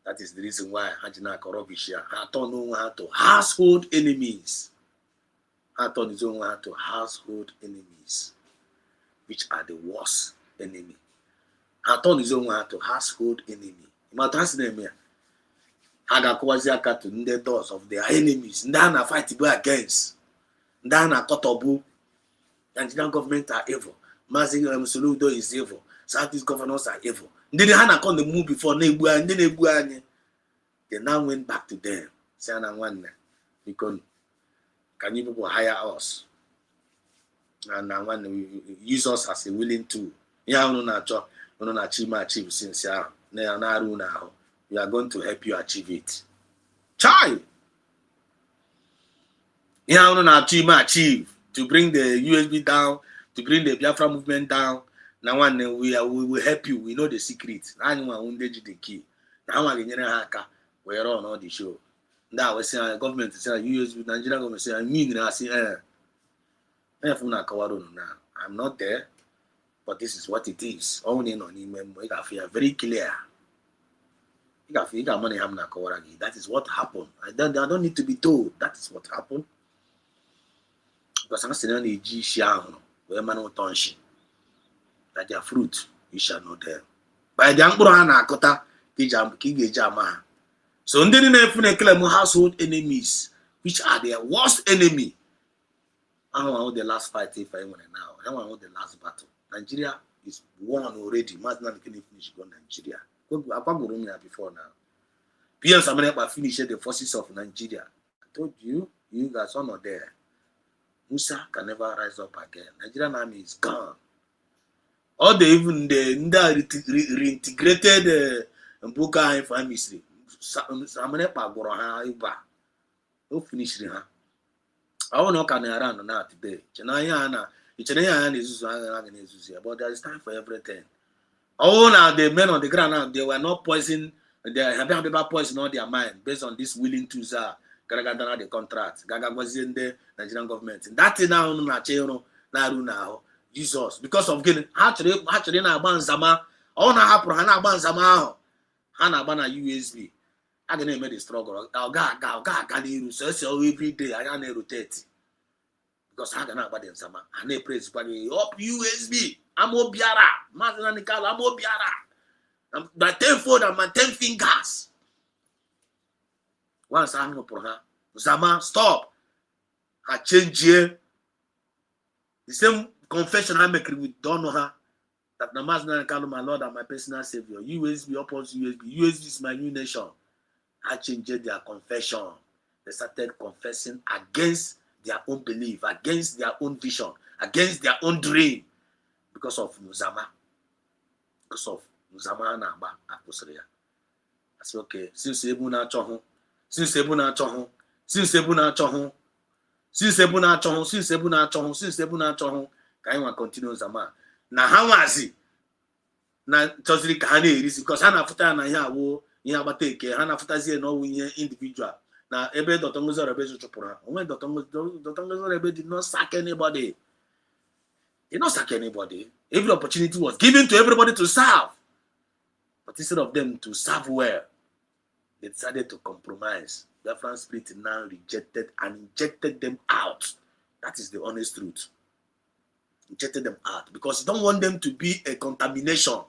That is the reason why Hajina Korobishia had turned over to household enemies. Had turned his own heart to household enemies, which are the worst enemy. Had turned his own heart to household enemy. Imagine them. Hagakwazia to the doors of their enemies. Ndana fight against. Ndana Kotobu. Nigerian government are evil. Mazi Soludo is evil. Southeast governors are evil. They had come the move before Nebu and then Nebu. They now went back to them. Sayana one because can you people hire us? And now when we use us as a willing tool. Yeah, no achieve since we are going to help you achieve it. Chai! Yeah, no achieve to bring the USB down, to bring the Biafra movement down. Now one we will help you. We know the secret. Now anyone who the key. Now one we're on all the show. Now we say government say USB Nigerian government say I mean I say I'm not there, but this is what it is. Only on him we feel very clear. You got money that is what happened. I don't need to be told. That is what happened. Because I'm saying the G Shiano, where man will touch that their fruit you shall know them. By the Angbura Kota, Kijama. So, in the household enemies, which are their worst enemy. I don't know the last fight if I want now. I don't know the last battle. Nigeria is won already. Mazna can finish go Nigeria. I've got before now. Pierce America finished the forces of Nigeria. I told you, you guys are not there. Musa can never rise up again. Nigerian army is gone. Or they even reintegrated Mbuka and family. Samanepa Goroha Iba. No finish her. I don't know can around now today. Chenayana, but there is time for everything. Oh, now the men on the ground now, they were not poison, they have poison on their mind based on this willing to the contract. Gaga was in the Nigerian government. That is now Jesus, because of gịnị ha chọrọ na-agba nzama ọ na-ahapụrụ ha na-agba nzama ahụ ha na-agba na USB a ga na-eme the struggle ọ ga-aga n'iru so every day anya na-erotate because ha ga na-agba the nzama ha na-epraise kwa gị up USB amobiara maazị Nanikalo amobiara my 10 fold and my 10 fingers once ahụ pụrụ ha nzama stop ha change the same confession I make with Donoha that Namaz Nanikalo, my Lord and my personal Savior. USB opposite USB. USB is my new nation. I changed their confession. They started confessing against their own belief, against their own vision, against their own dream because of Muzama. Because of Muzama Naba Akusria. I said, okay, since Ebuna Chohon, since Ebuna Chohon, since Ebuna Chohon, since Ebuna Chohon, since Ebuna Chohon, since Ebuna Chohon. Ka anyị nwa continue Zama na ha nwazi na chọziri ka ha na-erisi because ha na-afụta na ihe awụ ihe agbata eke ha na-afụtazie na ọwụ ihe individual na ebe Dr. Ngozi Orebeze chụpụrụ ha onwe Dr. Ngozi Orebeze did not sack anybody. Did not sack anybody. Every opportunity was given to everybody to serve, but instead of them to serve well, they decided to compromise. The Biafran spirit now rejected and injected them out. That is the honest truth. Injected them out because you don't want them to be a contamination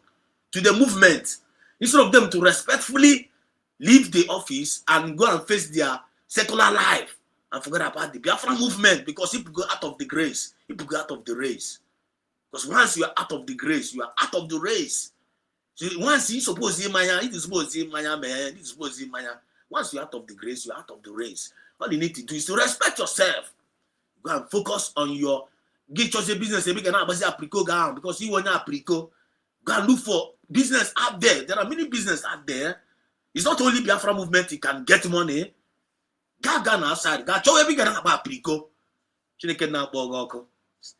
to the movement. Instead of them to respectfully leave the office and go and face their secular life and forget about the Biafra movement because if you go out of the grace, if you go out of the race. Because once you are out of the grace, you are out of the race. So once you suppose it is supposed to man, it is supposed to maya. Once you're out of the grace, you're out of the race. All you need to do is to respect yourself. Go and focus on your get your business because you want to apricot. Go and look for business out there. There are many business out there. It's not only Biafra movement you can get money. Go outside. Go show every guy about apricot.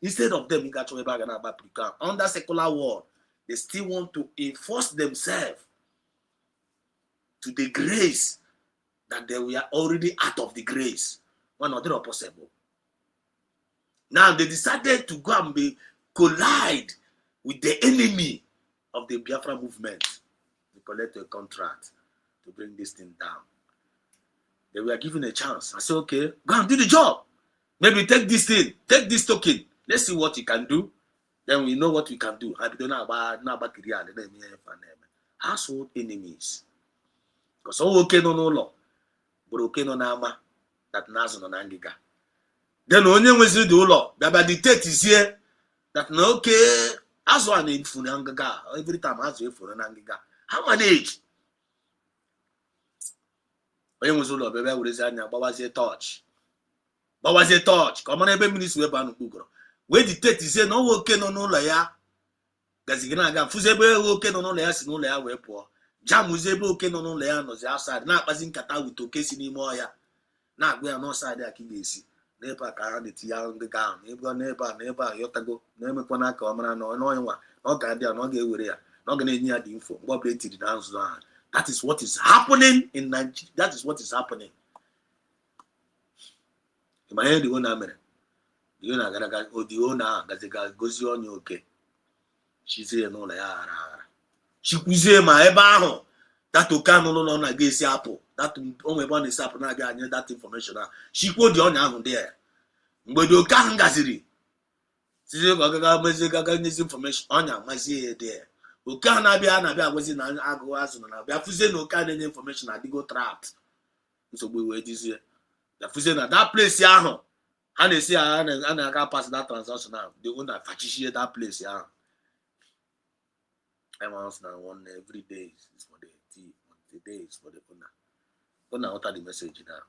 Instead of them, you got to about apricot. Under secular world, they still want to enforce themselves to the grace that they were already out of the grace. One or the other possible. Now they decided to go and collide with the enemy of the Biafra movement. They collect a contract to bring this thing down. They were given a chance. I said, okay, go and do the job. Maybe take this thing, take this token. Let's see what you can do. Then we know what we can do. I don't know about household enemies. Because all okay no law, but okay no nama that nazo no nangiga. Then onye nwezi the law, that dictate is here that no okay as one in funangaga every time as you for nangiga. How manage? Onye nwezi law bebe we say anya bawazie touch. Bawazie touch. Come on ebe ministry we ban ukugoro. We dictate is here no okay no la ya. Gazigina aga fuze ebe okay no la ya si no la ya we po. Jamuze ebe oke nọ n'ụlọ ya nọzi outside na-akpazi nkata wit oke si n'ime ọhịa na-agwa ya n'ọsaịdị a ka ị ga-esi n'ebe a ka ha na-etinye ahụ ndị ga ahụ n'ebe a yọtago na-emekwa n'aka ọ mara na onye nwa na ọ ga-adị ya na ọ ga-ewere ya na ọ ga na-enye ya dị info mgbe ọ bụla etiri na nzuzo ahụ. That is what is happening in Nigeria. That is what is happening. Ị mara ihe dị ona mere dị ona gara odi ona gaziga gozie onye oke chizie n'ụlọ ya ghara chikwuzie ma ebe ahụ that okano no na ga-esi apụ that onwe ebe ọ na-esi apụ na-aga anye that information ahụ chikwo dị ọnya ahụ dị ya mgbe dị oke ahụ gaziri sizie ka ọ gaga mezie gaga nyezi information ọnya mazie ya dị ya oke ahụ na-abịa agwazi na agụ azụ na abịa fụzie na oke a na-enye information adịgo trapped nsogbu wee dizie ya fụzie na that place ahụ ha na-esi ya a na-aga pass that transaction ahụ dị na fachichie that place ahụ. I want now one every day is for the tea, the day is for the owner. Owner utter the message now.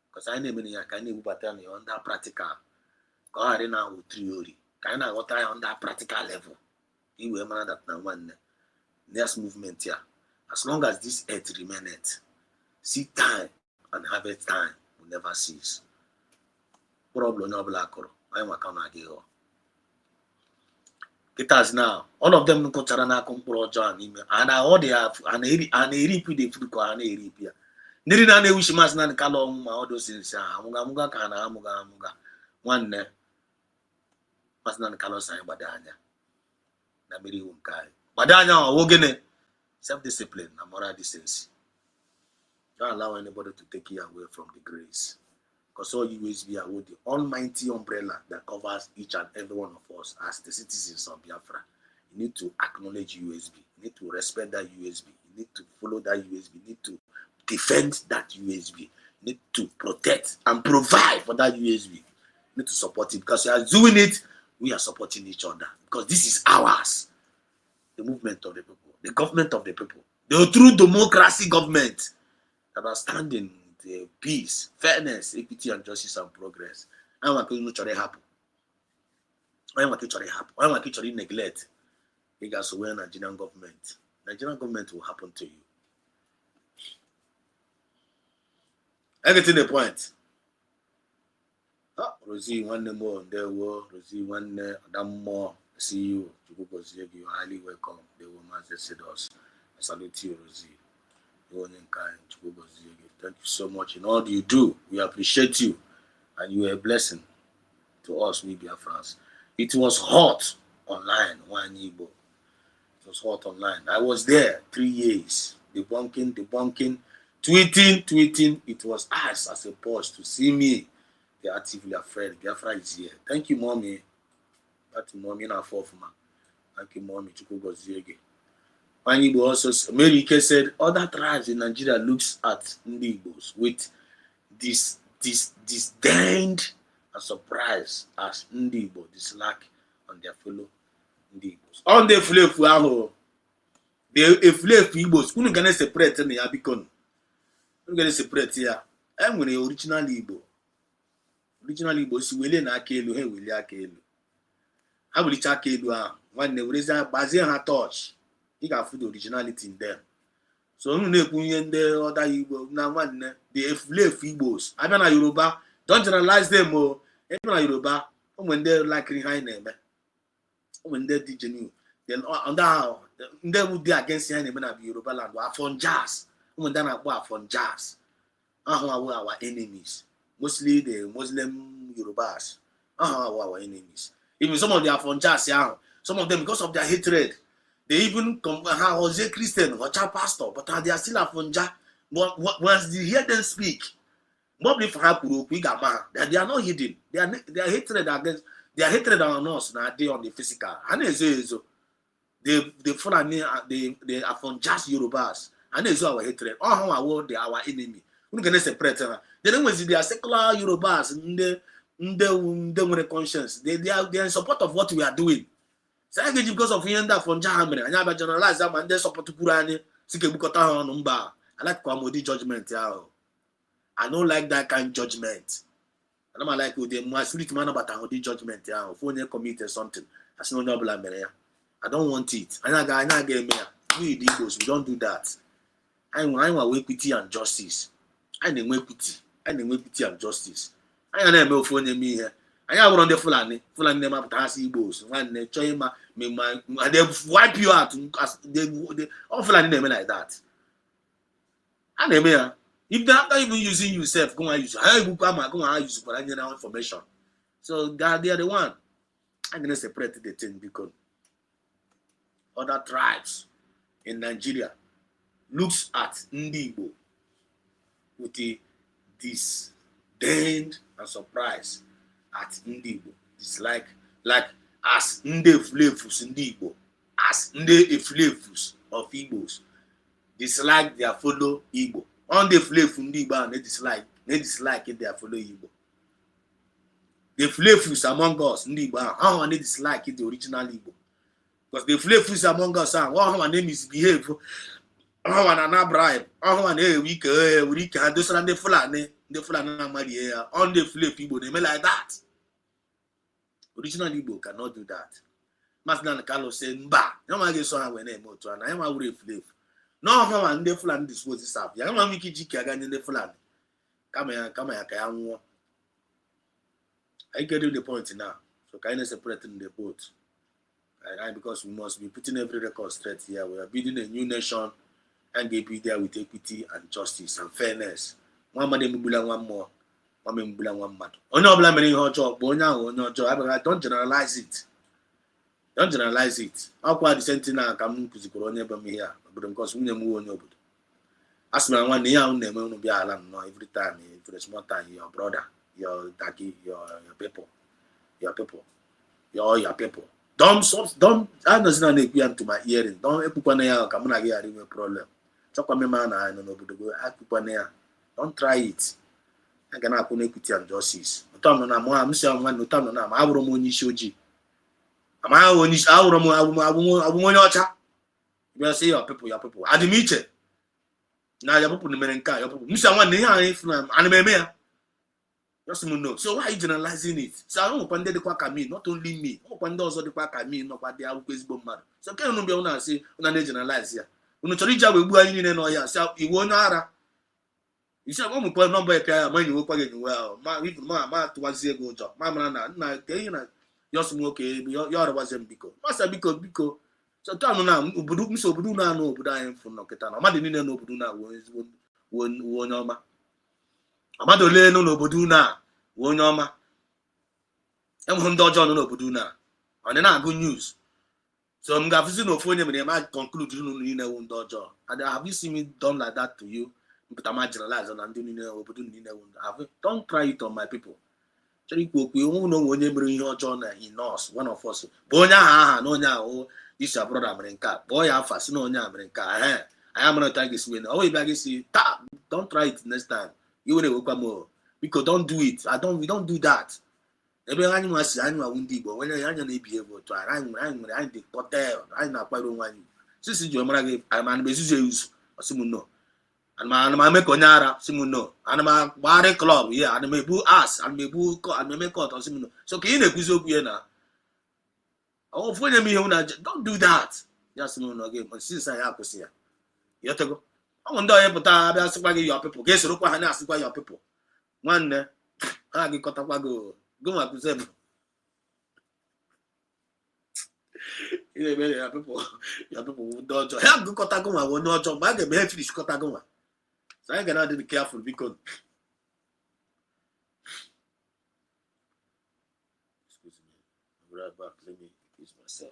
Because I know many can you but tell me under practical. Go ahead now with theory. Can I what I on that practical level? You will man that now one next movement here. As long as this earth remaineth, seed time and harvest time will never cease. Problem no black or I'm a come again. It has now. All of them no na mkpụrụ ọjọọ n'ime. And all they have and eripi the food ko and eripia. Ndiri na na-ewish mas na nkala ọnwụ ma all those things amuga ka na amuga nwanne. Masnan Carlos and Badanya. Namiri Unkai. Badanya or Wogene. Self-discipline and moral decency. Don't allow anybody to take you away from the grace. Because all USB are with the almighty umbrella that covers each and every one of us as the citizens of Biafra. You need to acknowledge USB. You need to respect that USB. You need to follow that USB. You need to defend that USB. You need to protect and provide for that USB. You need to support it because you are doing it. We are supporting each other because this is ours. The movement of the people, the government of the people, the true democracy government that are standing the peace, fairness, equity, and justice and progress. I want to happen. I want to happen. I want to neglect. Because when Nigerian government will happen to you. I get to the point. Oh, Rosie, one more, there were Rosie, one more. See you. You highly welcome. The woman that said us. I salute you, Rosie. Thank you so much in all you do. We appreciate you, and you are a blessing to us, we Biafrans. It was hot online, one Igbo. It was hot online. I was there 3 years, debunking, tweeting. It was us as a boss to see me. They are actively afraid. Biafra is here. Thank you, mommy. Thank you, mommy. Thank you, mommy. When Igbo also, America said, other tribes in Nigeria looks at Ndi Igbos with this disdain and surprise as Ndi Igbo dislike on their fellow Ndi Igbos. On the flefu aho, the flefu Igbos, who can separate in the Abicon? Who can separate here? I'm going to original Igbo. Original Igbos, will in Akelu, he will Akelu. I will check Akelu when they raise a Bazia touch. He got food originality in them. So the other Igbo now one the Igbos. I mean Yoruba, don't generalize them or even Yoruba when they're like high name. When they're digenuine. Then under they would be against the enemy of Yoruba land. Are from jazz. When then I go from jazz. Our enemies. Mostly the Muslim Yorubas. Our enemies. Even some of them are from jazz, some of them because of their hatred. They even come was a Christian or a pastor, but they are still a funja. Once you hear them speak, that they are not hidden. Their hatred against their hatred on us now they on the physical. And they follow me. They are from just Yorubas, and they our hatred. They are our enemy. We can separate them. They don't want they are secular Yorubas. They with a conscience. They are in support of what we are doing. Because of that from Germany, and I generalize them and they support to Purani, Sikebukota on Umba. I like Kwamodi judgment. I don't like that kind of judgment. I don't like the spirit man about Kwamodi judgment. If you committed something, that's no double. I don't want it. I get me. We Igbos, we don't do that. I want equity and justice. I need equity. And justice. I am no phone me here. I am on the Fulani them up to Igbos. When they try they wipe you out. They all Fulani name like that. And if they're not even using yourself, go and use. Go and use for any information. So they are the one. I'm gonna separate the thing because other tribes in Nigeria looks at Ndi Igbo with the disdain and surprise at Ndi Igbo. It's like as Nde Flevus Ndi Igbo, as Nde Flevus of Igbos dislike their fellow Igbo. On the Flefu Ndi Igbo and they dislike their fellow Igbo. The Flevus among us Ndi Igbo, how they dislike the original Igbo. Because the Flevus among us are how they misbehave, how an bribe, how an we can do something the Fulani on the Flefu Igbo, they may like that. Original Igbo cannot do that. Masnan Carlos said, "Mba, no man get so when they motor, and I am a flave. No, how and the Fulani disposes up. Young man, Mickey Jiki again in the Fulani. Come here, I get you the point now. So kindness separating the boat. Right? Because we must be putting every record straight here. We are building a new nation and they be there with equity and justice and fairness. One more, one more. Mama mbula nwa mmadụ. Onye ọbụla mere ihe ọjọọ bụ onye ahụ onye ọjọọ. Abịa, don't generalize it. Don't generalize it. Akwa the same thing na ka m kụzikwara onye be m ihe a obodo m kọsụ nwunye m onye obodo. A sị m nwanne ihe ahụ na-eme unu bịa ala nnọọ every time, every small time, your brother, your daddy, your people, your people. Don't I know na na-ekwu ya to my hearing. Don't ekwukwana ya ka mụ na gị ghara inwe problem. Chọkwa mmemme na anyị nọ n'obodo go ekwukwana ya. Don't try it. I ga na-akwụ na equity and justice. Ụtọ m na m si nwanne ụtọ m na abụrụ m onye isi ojii. Amaghị onye isi abụrụ m abụ onye ọcha. Bịa sị your people. Adị m iche. Na your people mere nke a your people. M si nwanne ihe anyị fụ na ana m eme ya. Just know. So why are you generalizing it? So I don't want to me, not only me. I want to me, not what they are always bomb. So can you be on say on generalize here? When you reach out with Buani and Noya, so you won't ara. You said, I'm going to number when you work again. Well, my 2 years ago job. My man, you're okay, you're wasn't because. Master because. So tell me now, Ubudu, so Buduna, no, but I am from Noketana. I didn't know Buduna was one. Amado le no n'obodo na onye ọma enwe ndị ọjọọ nọ n'obodo na ọ na-agụ news so m ga-afụzi na ofu onye mere ma conclude unu niile wu ndị ọjọọ. Have you seen me done like that to you? Mpụta ma generalize na ndị niile obodo niile wu ndị. Don't try it on my people. Chọrọ ikwu okwu onwe na onye mere ihe ọjọọ na in us, one of us bụ onye aha na onye ahụ isi brother mere nke a bụ ya afa si na onye a mere nke a anyị amara ta gị si wee na ọ ịbịa gị si don't try it next time. You will welcome more because don't do it. We don't do that. Every animal see animal windy, but when I be able to I'm the hotel, I'm not quite one. This is your marriage. I'm an use Simuno. And my Meconara, Simuno. And my bar club, yeah, and may boo us, and may boo and may make out of Simuno. So can you quiz up here now? Oh, for me, don't do that. Just no again, but since I have to see you have to go. I wonder if I ask your people. Guess look what I ask your people. One, I get caught up. Go up to them. Your people don't have good Kotagoma will not jump back and be finished Kotagoma. So I cannot be careful because. Excuse me. I'll be right back. Let me use myself.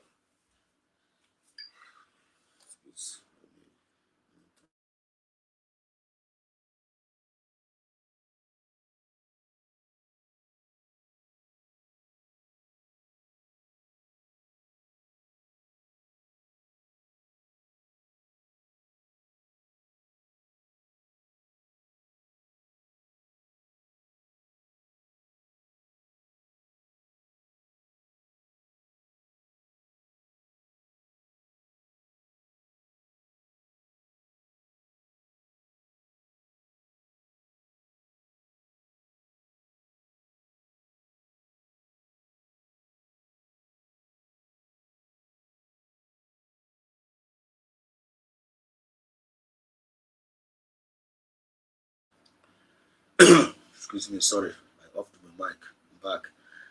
Excuse me, sorry, I off my mic. I'm back.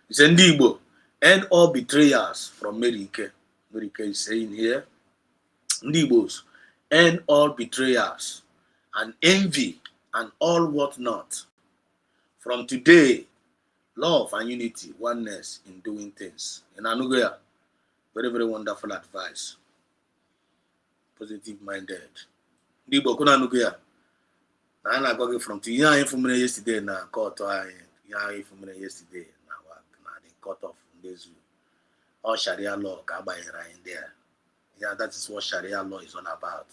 It's Ndibo. End all betrayers from America. America is saying here. Ndibos, end all betrayers and envy and all whatnot. From today, love and unity, oneness in doing things. In Anugoya, very, very wonderful advice. Positive minded. Ndibo, kuna Anugoya. I got it from yesterday now. Caught yesterday now. They cut off this. All Sharia law in there. Yeah, that is what Sharia law is all about.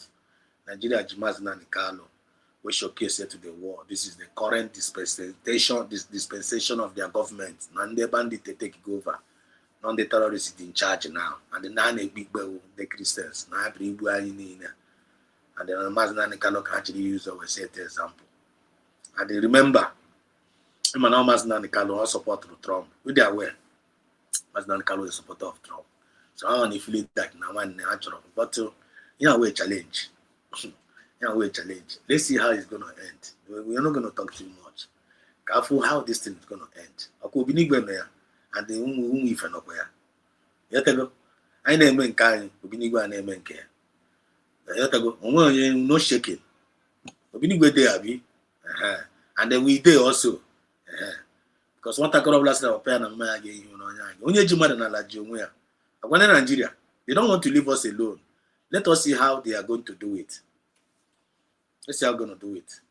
Nigeria Jimas Nanikalo, we showcase it to the world. This is the current dispensation of their government. Nande bandit they take over. Non the terrorists in charge now. And the nine big the Christians. Now bring and the Maznan cannot actually use our set example. And they remember, Emmanuel Maznan Kalo support Trump. We are aware, Maznan Kalo is a supporter of Trump. So I want to feel that now one natural. But we challenge. We challenge. Let's see how it's gonna end. We are not gonna talk too much. Careful how this thing is gonna end. I could be nigga and the if and up where. Yet I name in kind, be nigga name in care. No shaking. And then we did also. Because what I got of last night, pen and my again, you know, only Jimad and Alajumia. When in Nigeria, they don't want to leave us alone. Let us see how they are going to do it. Let's see how they're going to do it.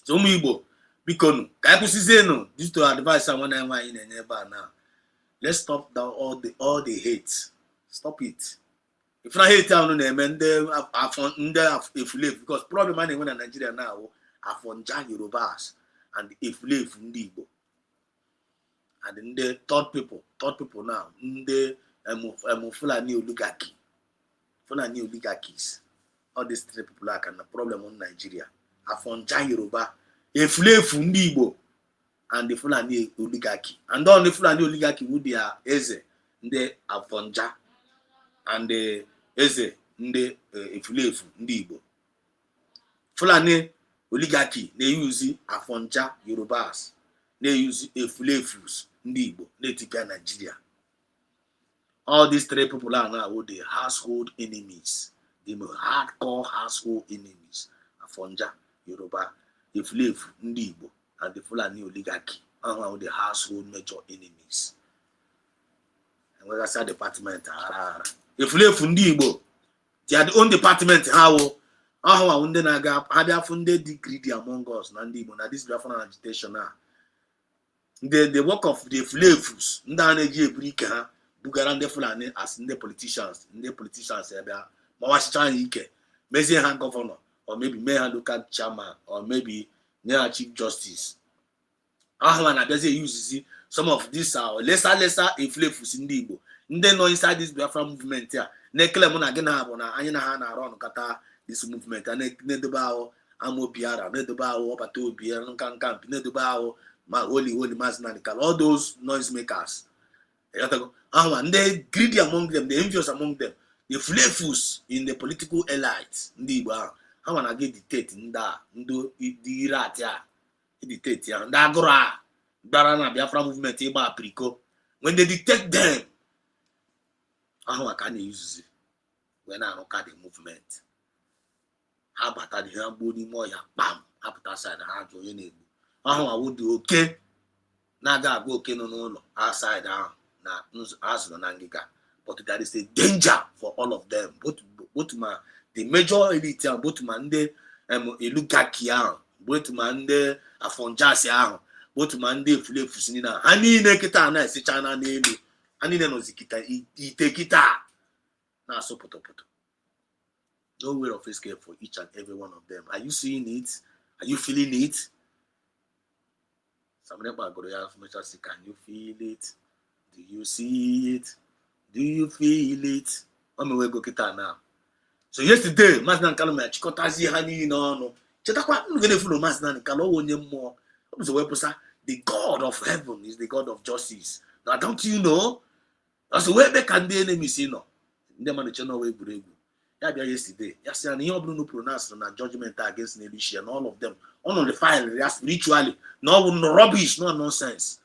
So, Mibo, because just to advise someone in a neighbor now. Let's stop down all the hate. Stop it. If I hate town name and I found if live because problem when in Nigeria now I found Yorubas and if live in Igbo. And then the third people now the Fulani oligarchies. All these three people are kind of problem in Nigeria. I found Yoruba if live in Igbo and the Fulani oligarchy. And on the Fulani oligarchy would be Eze, the Afonja, and the Eze, the Ifulefu, Ndibo. Fulani oligarchy, they use Afonja Yorubas, they use Ifulefus, Ndibo, they take Nigeria. All these three people are now the household enemies, the hardcore household enemies. Afonja, Yoruba, Ifulefu, Ndibo, and the Fulani oligarchy are the household major enemies. And when I say department, if you live in Igbo, they are the own department. How they are funded the greedy among us, Nandi, now this Biafra agitation now. The work of the Flavus, Ndanaji Brika, Bugarande Fulani as the politicians, Mawashitan Ike, Mezihan governor, or maybe Mayor local chairman, or maybe near Chief Justice. And does use some of these are lesser influences in Igbo. Then no inside this Biafra movement here. Nekle muna gena bona anyina ha na run kata this movement and ne debao amo biara ne debao obato biara nkan camp ne debao ma holy mass nanikal all those noise makers. And they greedy among them, the envious among them, the flavors in the political elites. Ndiba how wanna get dictate nda ndo di rat ya dictate ya nda agora Barana Biafra movement iba apriko. When they detect them, how can they use it? When I look at the movement, how about the body more ya bam after side hand to any. How I would do okay. Naga go okay no outside down na as no nangika. But that is a danger for all of them. Both the major elite and both mande Elukakian, both mande Afonjasian, both mande Fulefusina. Ani nekita na si China nelu. Ani no zikita ite kita. Na so poto. No way of escape for each and every one of them. Are you seeing it? Are you feeling it? Somebody can you feel it? Do you see it? Do you feel it? I'm going to go kita now. So yesterday, Masnan Kalama Chikotazi Hani no. Chetakwa ngene fulo Masnan Kalo wonye mo. The God of heaven is the God of justice. Now don't you know? That's where they can be enemies, you know. The man channel way bregu. Yeah, yesterday. Yes, and you no pronounce na judgment against Nelisha and all of them. On the file, spiritually. No rubbish, no nonsense.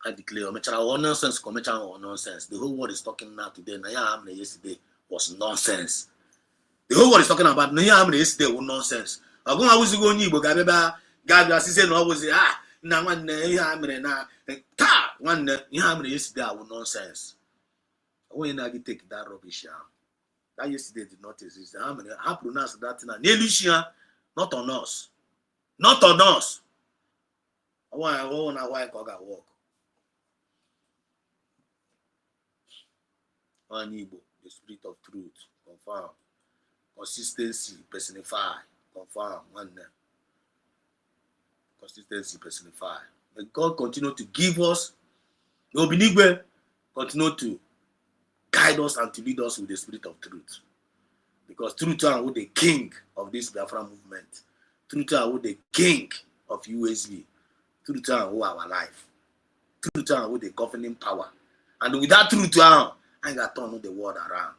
I declare, nonsense, nonsense. The whole world is talking now today. Naya yesterday was nonsense. The whole world is talking about Naya yesterday was nonsense. I was going to go Gabeba, Gabia, Sisen, always na one na ta one yesterday was nonsense. When I take that rubbish out. That yesterday did not exist. How pronounce that now? Nelisha, not on us. Not on us. Why I got work. One Igbo, the spirit of truth, confirm. Consistency, personify, confirm. One name. Consistency, personify. May God continue to give us, Obinigwe, continue to guide us and to lead us with the spirit of truth. Because truth are with the king of this Biafra movement. Truth are with the king of USB. Truth are with our life. Truth are with the governing power. And with that truth, I got to turn the world around.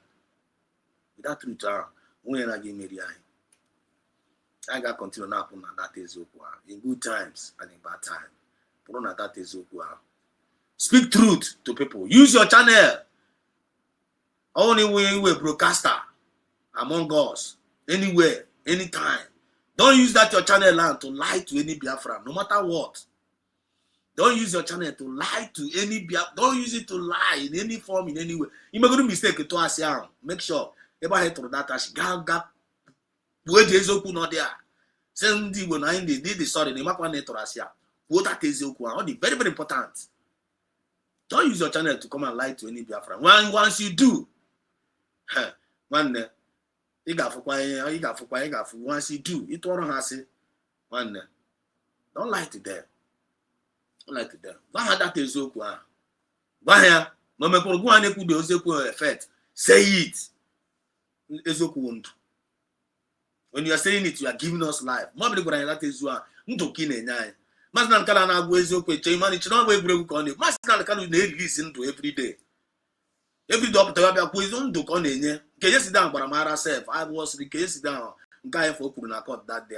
With that truth, we are getting married. I got to continue now on that is in good times and in bad times. Put on that is speak truth to people. Use your channel. Only way we broadcaster among us, anywhere, anytime. Don't use that your channel land to lie to any Biafra, no matter what. Don't use your channel to lie to any Biafra. Don't use it to lie in any form, in any way. You make a mistake to us. Make sure everybody to that as gap. Where there's open not there. Send the when I did the sorry, the map one to us. What that is very, very important. Don't use your channel to come and lie to any Biafra. Once you do, one you got for once you do, it won't have say one. Don't lie to them. Don't lie to them. Why that is so cool? Why here? Mama go and put the effect. Say it. It's okay. When you are saying it, you are giving us life. Mama go and that is one. Nto kine nyai. Masna kala na go ezokwe chemani chino we break ko ni. Masna kala na listen to every day. Every doctor we akwo izo ndo ko na enye. Ke yes down gbara mara self. I was the case down. Nka e for kwuru na court that day.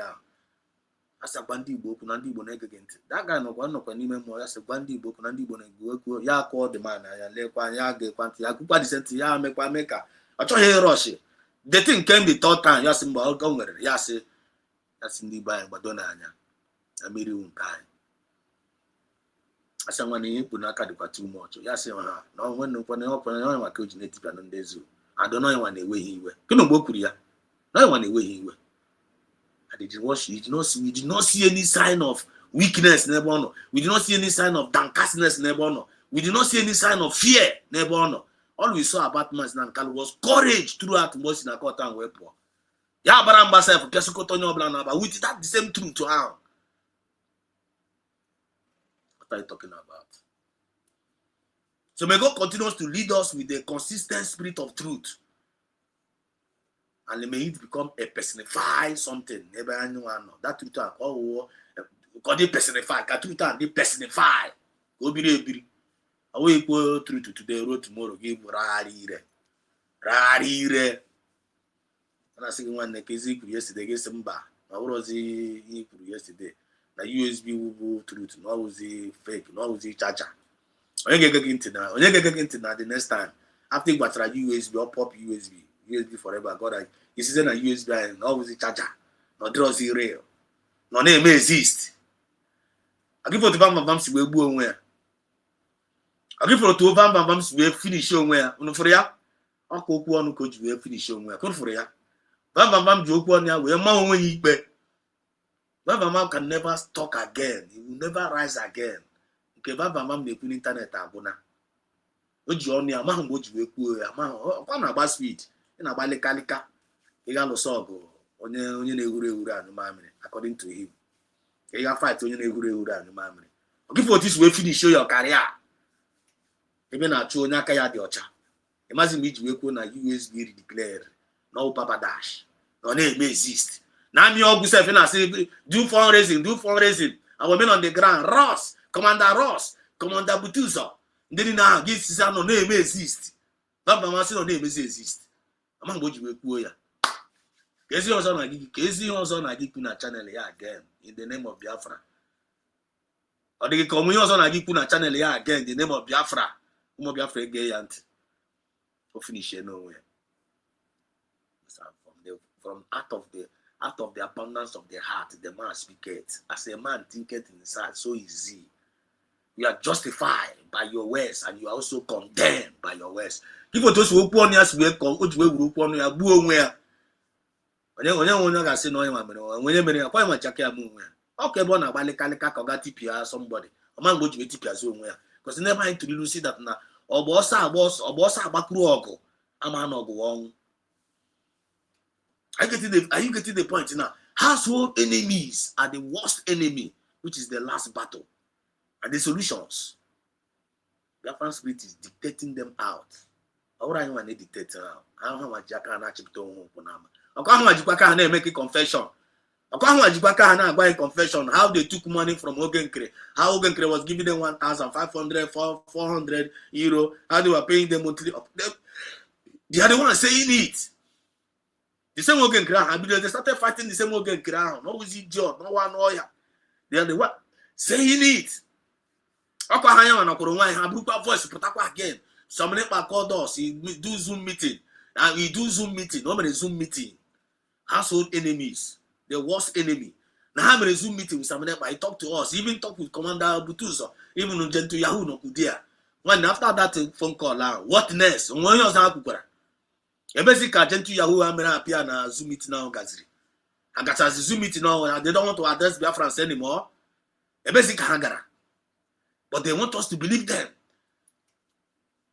Asa gbandi Igbo okwu na ndị Igbo na-egege ntị. That guy nọkwa n'ime mmụọ ya sị gbandi Igbo okwu na ndị Igbo na-egwu ekwu ya call the man ya lekwa ya ga-ekwa ntị ya kwukwa disenti ya mekwa meka. Ọ chọghị rush. The thing came the third time. Ya sị mgbe ọ nwere ya sị ndị Igbo anyị gbado n'anya. Amiri unkai. Asa nwane yipu na aka dịkwa too much. Ya sị ha na onwe nnukwu na onye maka oji na-etipịa na ndị ezu. Adọ na onye nwa na-enweghị iwe. Kino mgbe o kwuru ya na onye nwa na-enweghị iwe. We did not see any sign of weakness, never. We did not see any sign of downcastness, never. We did not see any sign of fear, never. All we saw about Mazi Nnamdi Kanu was courage throughout most in a court and weapon. Ya baramba self, Kesukotonyo Blanaba, we did that the same truth to her. What are you talking about? So may God continues to lead us with the consistent spirit of truth. And may it become a personified something. Never anyone know that truth. Oh, God, they personify. That truth and they personify. Go be there. Away go through to today, road tomorrow. Give rarire. And I say one case yesterday. Get some bar. Now what was he yesterday? The USB will go through to. Now was he fake? Now was he charger? When you get into now, the next time after you got USB or pop USB forever. God, this isn't a USB and always a charger. No draws the rail. No name exist. I give for the bams we go where. I give for two bams we finish somewhere. No for ya. Uncle one coach we finish somewhere. Come for ya. Bam joke one ya. We man when you bet. Bam can never talk again. He will never rise again. Okay, Bam may put internet abona. Oji oni ama ngoji we ku ama kwa na gba speed. Na balikalika ị ga-alụsọ ọgụ onye na-egwuru anụmamịrị according to him ị ga-fight onye na-egwuru anụmamịrị ọ gịfụ otu isi wee finish your career ebe na-achụ onye aka ya dị ọcha ịmazi m iji wee kwuo na USB declare no papa dash na ọ na-eme exist na amị ọgwụ sef na-asị do fundraising and women on the ground Commander Butuzo ndị niile ahụ gị sisi anọ na-eme exist baba masị nọ na-emezi exist ama mgbe o ji wee kwuo ya ka ezi ọzọ na-agị kwu na channel ya again in the name of Biafra. Ọ dịghị ka ọmụ ihe ọzọ na-agị kwu na channel ya again in the name of Biafra. Ụmụ Biafra ege ya ntị o finish n'onwe ya. From out of the abundance of the heart the man speaketh. As a man thinketh in his heart, so is he. You are justified by your words and you are also condemned by your words. If those who put on us will come, which way will put on your boo where? Onye ga-asị na onye nwa mere onye mere ya kwa ma chaka ya mu nwe. Okay, bona balika koga tipia somebody. Oman go ji tipia so nwe ya. Because never mind to really see that na obosa agbakuru ogu ama na ogu won. Are you getting the point now? Household enemies are the worst enemy, which is the last battle. And the solutions. Biafran spirit is dictating them out. How are you want to dictate now? I don't know what Jack and Achipton Ponama. I make a confession. I confession how they took money from Ogenkre. How Ogenkre was giving them 1,500, 400 euro. How they were paying them monthly. They are the ones saying it. The same Ogenkre. They started fighting the same Ogenkre. No was idiot. No one lawyer. They are the one saying it. Voice again. Somebody called us. He do Zoom meeting. No Zoom meeting. Household enemies, the worst enemy. Now have a Zoom meeting with someone, but he talked to us, even talked with Commander Butuso, even on Gentle Yahoo no Kudia. When after that phone call now, what next? When you are a basic Gentle Yahoo, I'm going to appear on Zoom meeting now, Gazri. I got a Zoom meeting now, and they don't want to address Biafrans anymore. A basic hangara. But they want us to believe them.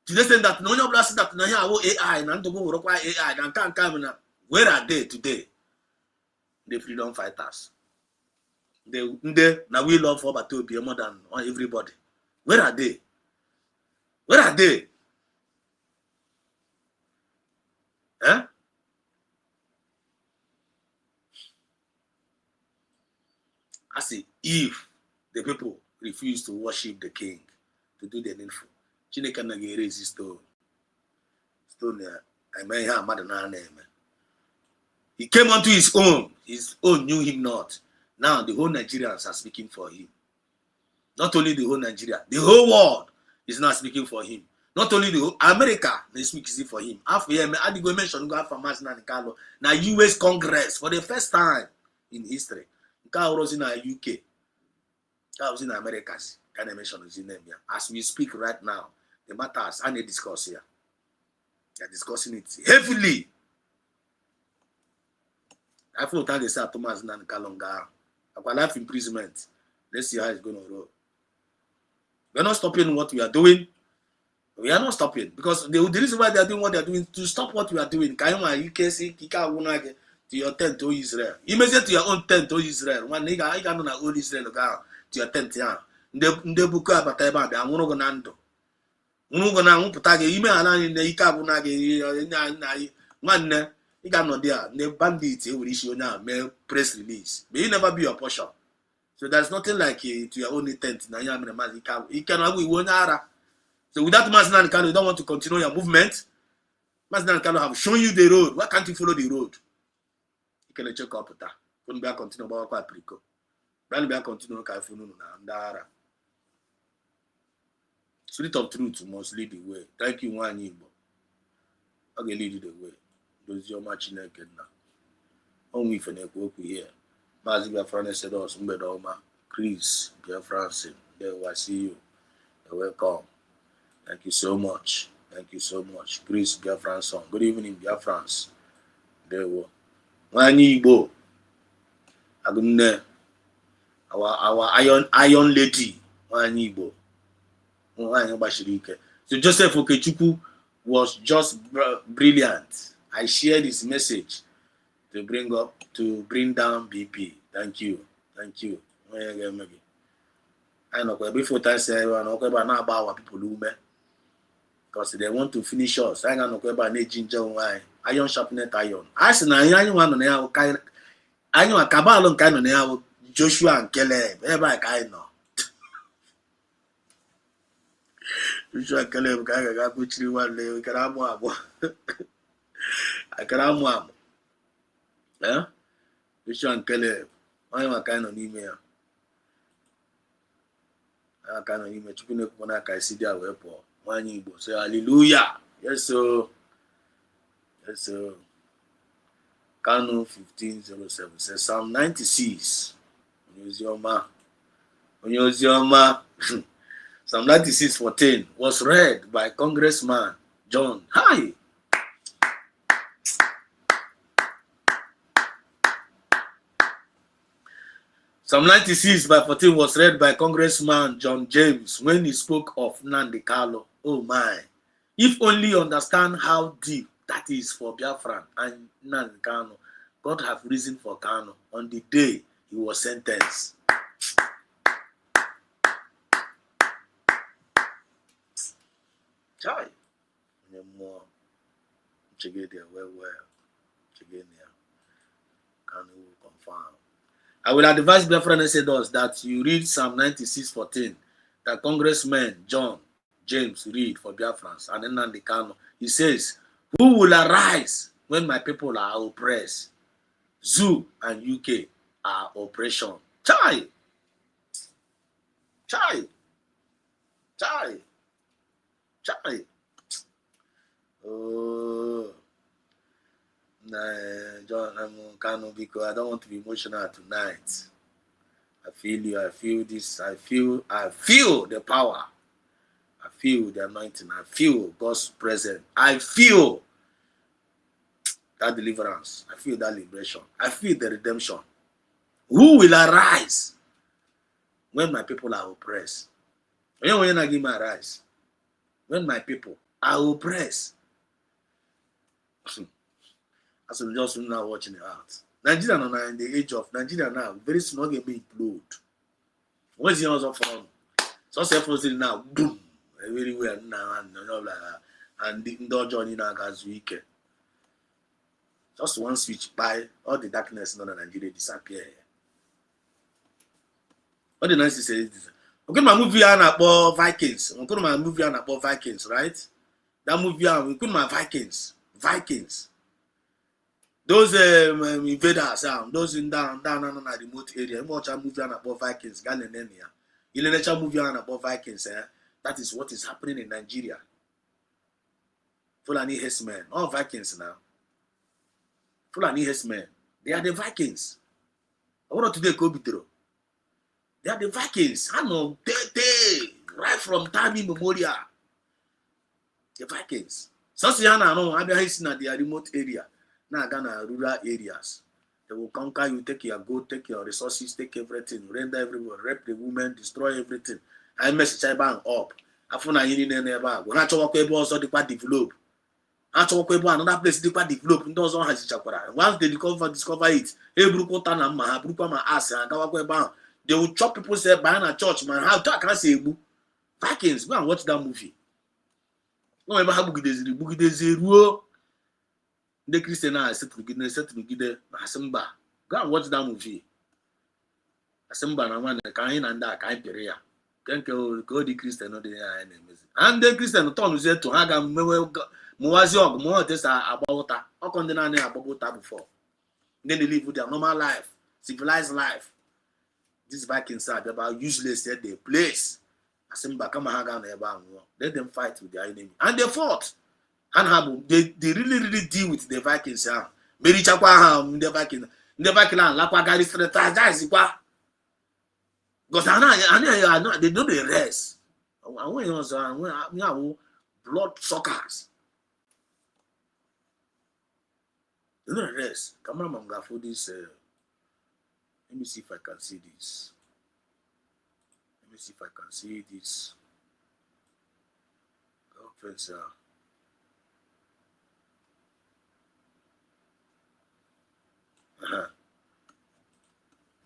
To the extent that no one blasts that now AI and to go require AI and can't come in. Where are they today? The freedom fighters. They now we love for to be more than everybody. Where are they? Where are they? Eh? I say if the people refuse to worship the king, to do the needful, Chineke na resist stone. I may have mother name. He came onto his own knew him not. Now the whole Nigerians are speaking for him. Not only the whole Nigeria, the whole world is now speaking for him. Not only the whole America, they speak for him. After him, I did go mention go for Masna Carlo. Now US Congress for the first time in history. Carl was in UK. Carl was in Americas. Can I mention his name here? As we speak right now, the matters and they discuss here. They are discussing it heavily. I thought they said Thomas Nan Kalonga. About life imprisonment. Let's see how it's going to roll. We're not stopping what we are doing. We are not stopping because the reason why they are doing what they are doing to stop what we are doing. You can see Kika Wunage to your tent to Israel. Immediately to your own tent to Israel. One nigga, I can't know old Israel to your tent. Yeah, the book about Taiwan. I'm going to go Nando. Munugona Mutage, you may allow in the Ika Wunage. Man, you got no there. The bandits will issue now, press release. May you never be your portion. So there's nothing like to your own tent. Now you can have one ara. So without Masnan Kano, you don't want to continue your movement. Masnan Kano have shown you the road. Why can't you follow the road? You can check up with that. Don't be a continue about what Prico. Don't be a continue Kaifunu Nandara. Spirit of truth must lead the way. Thank you, one Igbo. I can lead you the way. Those your match naked now. Only if you work here. Mazi Biafra said us, Mbedoma, Chris, Biafra, there I see you. You're welcome. Thank you so much. Thank you so much. Chris, Biafra song. Good evening, Biafrans. There we go. Wani Igbo. Agunne. Our iron lady. Wani Igbo. So Joseph Okechukwu was just brilliant. I shared his message to bring down BP. Thank you. Thank you. I know before I say I know about our people because they want to finish us. I know about ginger wine. Iron sharpened iron. I said I want to I know a cabal kind of now Joshua and Caleb. Everybody kind know. Joshua and Caleb got put you one day. We can have one. I can have one. Yeah? Joshua and Caleb. I am a kind of email. I kind of email. You know, when I see their weapon, one Igbo say hallelujah. Yes, sir. Yes, sir. Kano 1507 says Psalm 96. Onyozoma. Psalm 96:14 was read by Congressman John. Hi. Psalm 96:14 was read by Congressman John James when he spoke of Nnamdi Kanu. Oh my. If only you understand how deep that is for Biafra and Nnamdi Kanu. God have reason for Kanu on the day he was sentenced. Chai. More. Chegede well. Chegede. Kanu will confirm. I will advise Biafra Nesedos that you read Psalm 96:14 that Congressman John James read for Biafrans and Nnamdi Kanu. He says, who will arise when my people are oppressed? Zoo and UK are oppression. Chai. Oh. Nah, John Kanu, because I don't want to be emotional tonight. I feel you. I feel this. I feel the power. I feel the anointing. I feel God's presence. I feel that deliverance. I feel that liberation. I feel the redemption. Who will arise when my people are oppressed? When I give my arise, when my people are oppressed. As we just now watching it out. Nigeria now in the age of Nigeria now, very soon going to implode. What's the answer from? So self-fulfilling now, boom, everywhere now, and the journey now as weekend. Just one switch by, all the darkness in Nigeria disappear. What the nice is okay, my movie about Vikings. I'm going to my movie about Vikings, right? That movie we could my Vikings. Those invaders, those in down on a remote area. Watch a movie about Vikings, Galilea. You let a movie about Vikings. That is what is happening in Nigeria. Fulani Hessmen, all Vikings now. Fulani Hessmen, they are the Vikings. I want to today go through. They are the Vikings. I know they right from time immemorial. The Vikings. Sasiana no, I be in the remote area. Now Ghana rural areas. They will conquer you, take your gold, take your resources, take everything, render everywhere, rape the women, destroy everything. I mess Chaiban up. Afuna yini neba. We have to work able also develop. I talk about another place develop. Those on has chakwara. Once they discover it, they will chop people say behind a church, man. How to can say Vikings? Go and watch that movie. No, ever have Bugidezi. The Christian are set to Gide Asemba. Go and watch that movie. Asemba na one kind and that kind area. Can't go the Christian or the enemies. And the Christian Tom said to Hagam Moaziog, more test about that. How come they not about that before? Then they live with their normal life, civilized life. This Vikings are about useless at their place. Asemba come Hagam about let them fight with their enemy. And they fought. And they really deal with the Vikings. Mary Chakwa, the Viking, Lapa Gary strategize. Because I know they do the rest. I want blood suckers. They do the rest. Cameraman go for this. Let me see if I can see this. Offense.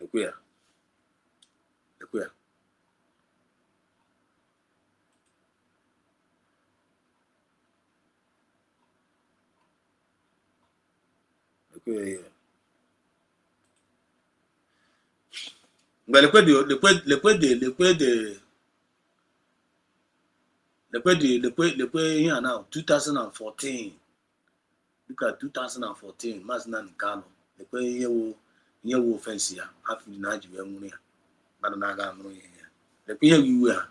Look here. But le here now 2014. Look at 2014. Masnan Kano. Le you offense here. Half in Nigeria money. But naga money here. Le you were.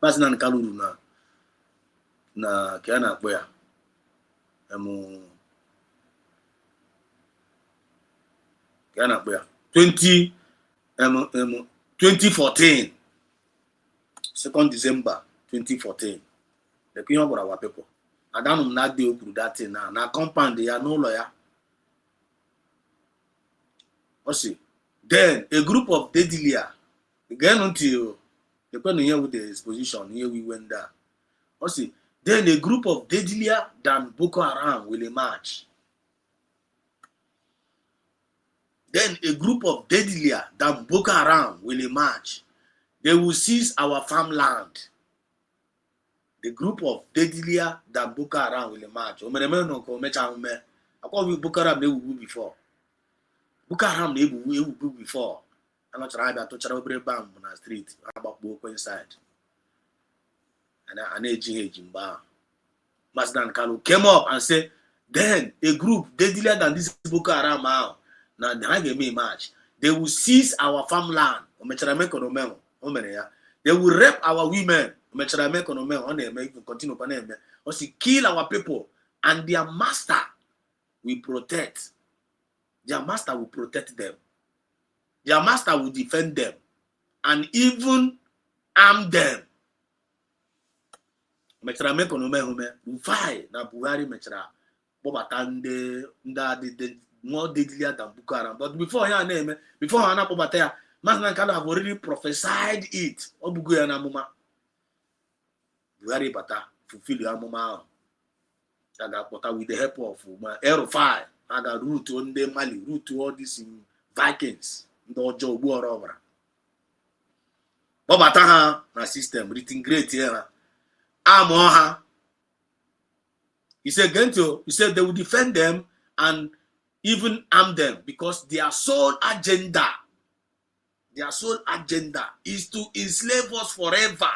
Masnan Kano na kiana where. 2014, 2nd December 2014. The Queen of our people. I don't know that they that thing now. Now compound they are no lawyer. See. Then a group of Dedilia again until the person here with the exposition here we went there. See. Then a group of Dedilia than Boko Haram will emerge. Then a group of Dedilia than Boko Haram will emerge. They will seize our farmland. The group of Dedilia than Boko Haram will emerge. I call you Boko Haram they will be before. Boko Haram they will be before. I'm not trying to touch a bomb on the street. About Boko inside. And aging bar. Masdan Kalu came up and said, then a group Dedilia than this Boko Haram now. Now they match. They will seize our farmland. They will rape our women. Continue kill our people, and their master will protect. Their master will protect them. their master will defend them and even arm them. Mechara mekonume hume Rufai na Buhari mechara bobata ndị more deadlier than Boko Haram. But before ya name, before Hana bobata ya, Masna Kano have already prophesied it. Obugo ya na muma. Buhari bata fulfill your muma. Aga bota with the help of Rufai. Aga route on the Mali, route to all these Vikings. Ndo ojo ugbu ọrụ ọbara. Bobata ha na system written great here. Amoha. He said they will defend them and even arm them because their sole agenda is to enslave us forever.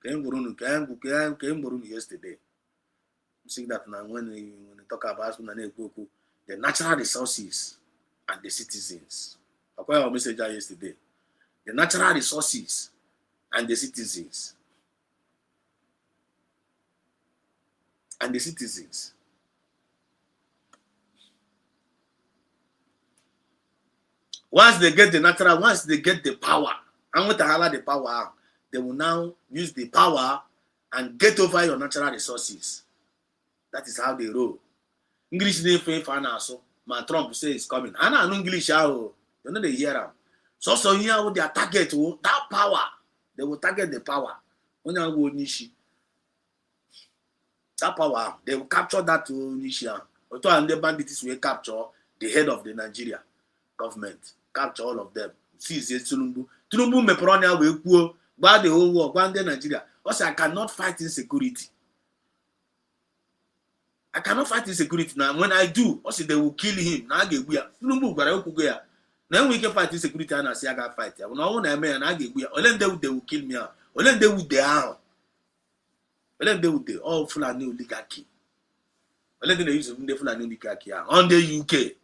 Came yesterday. You see that now when we talk about the natural resources and the citizens. I quite our message yesterday. The natural resources and the citizens. And the citizens. Once they get the natural, once they get the power, and what the power, they will now use the power and get over your natural resources. That is how they roll. English name for my Trump says it's coming. I know English how you know they hear them. So here with their target, that power, they will target the power. When I go Nishi. That power, they will capture that to Nisha. And the bandits will capture the head of the Nigeria government. Capture all of them. See, Tulumbu Mepronia will go by the whole world, one day Nigeria. Also, I cannot fight insecurity. I cannot fight insecurity now. When I do, also they will kill him. Now I get weird. Tulumbu, but I will go. Then we can fight insecurity and I say I got fight. When I want to man, I get weird. Or then they will kill me out. Or then they will down. Or then they will all full of new oligarchy. Or then they use the full of new oligarchy on the UK.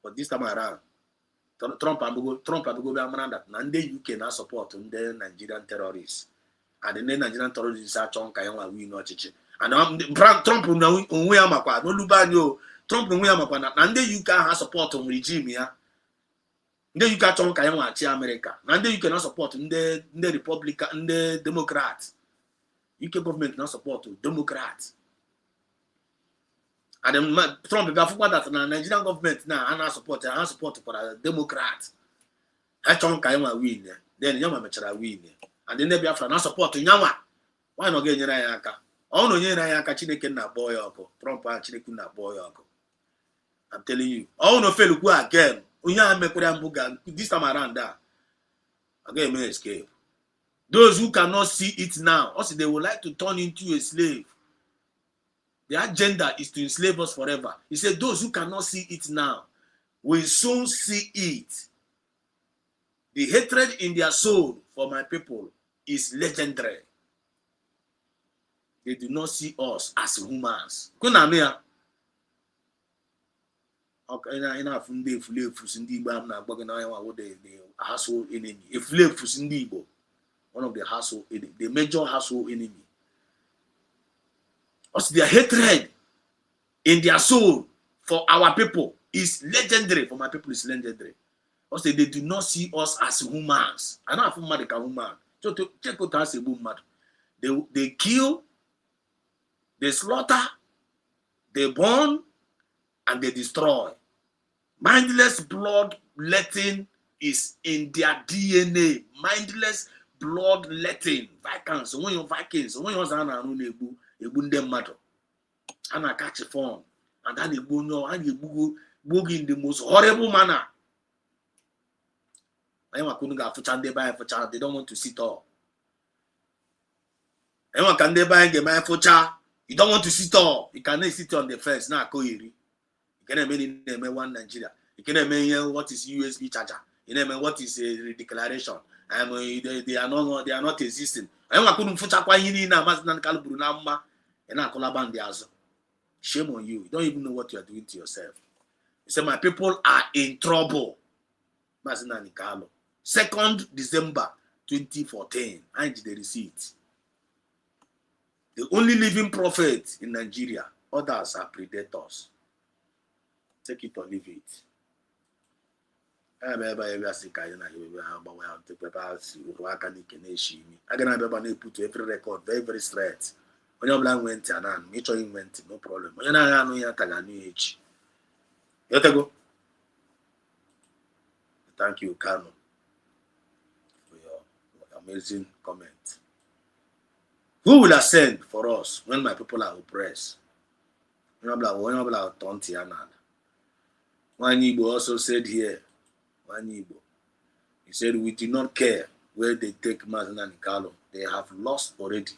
But this time around, Trump and go that and the UK now support the Nigerian terrorists. And the Nigerian terrorists are chonka and we know chichi. And Trump no Uyamakwa, no Lubanyo, Trump no Uyamakwa, and the UK has support on regime here. The UK chonka and America. And the UK not support the Republican, the Democrats. UK government not support Democrats. And then Trump got that the Nigerian government now and support for the Democrats. I chonka and win. Then Yama Machara win. And then the Biafra not support Yama. Why not get Yanaka? Oh no, Yanaka Chineke na boy oko. Trump and Chineke na boy oko. I'm telling you. Oh no, fail again. This time around that. Again, may escape. Those who cannot see it now, also they would like to turn into a slave. The agenda is to enslave us forever. He said, those who cannot see it now will soon see it. The hatred in their soul for my people is legendary. They do not see us as humans. Kunamia. Okay, enough from the household enemy. If one of the household enemy, the major household enemy. Also, their hatred in their soul for our people is legendary. For my people, is legendary. Also, they do not see us as humans. I don't have a human. So to check out as a woman, they kill, they slaughter, they burn, and they destroy. Mindless bloodletting is in their DNA. Mindless bloodletting. Vikings, when you're Vikings, when you're Ebunde matter, and I catch a form, and then you go and you go in the most horrible manner. I am a kunuga for chande by for child, they don't want to sit all. I want can they buy a man for child, you don't want to sit all, you cannot sit on the fence now. Koiri, you cannot mean one Nigeria, you cannot mean what is USB charger, you know what is a declaration, and they are not existing. I want couldn't put up in a Mazan Calibrunama. Shame on you. You don't even know what you are doing to yourself. You say, my people are in trouble. 2nd December 2014. I did the receipt. The only living prophet in Nigeria. Others are predators. take it or leave it. I remember every single kind of you but we have to prepare to work and can issue me. I can remember they put every record very straight. When your blind went and me trying went, no problem. When I know you can new age. You go. Thank you, Kano, for your amazing comment. Who will ascend for us when my people are oppressed? When I'm like Tonti Anad. One Igbo also said here, one Igbo, he said, we do not care where they take Mazen and Kalo. They have lost already.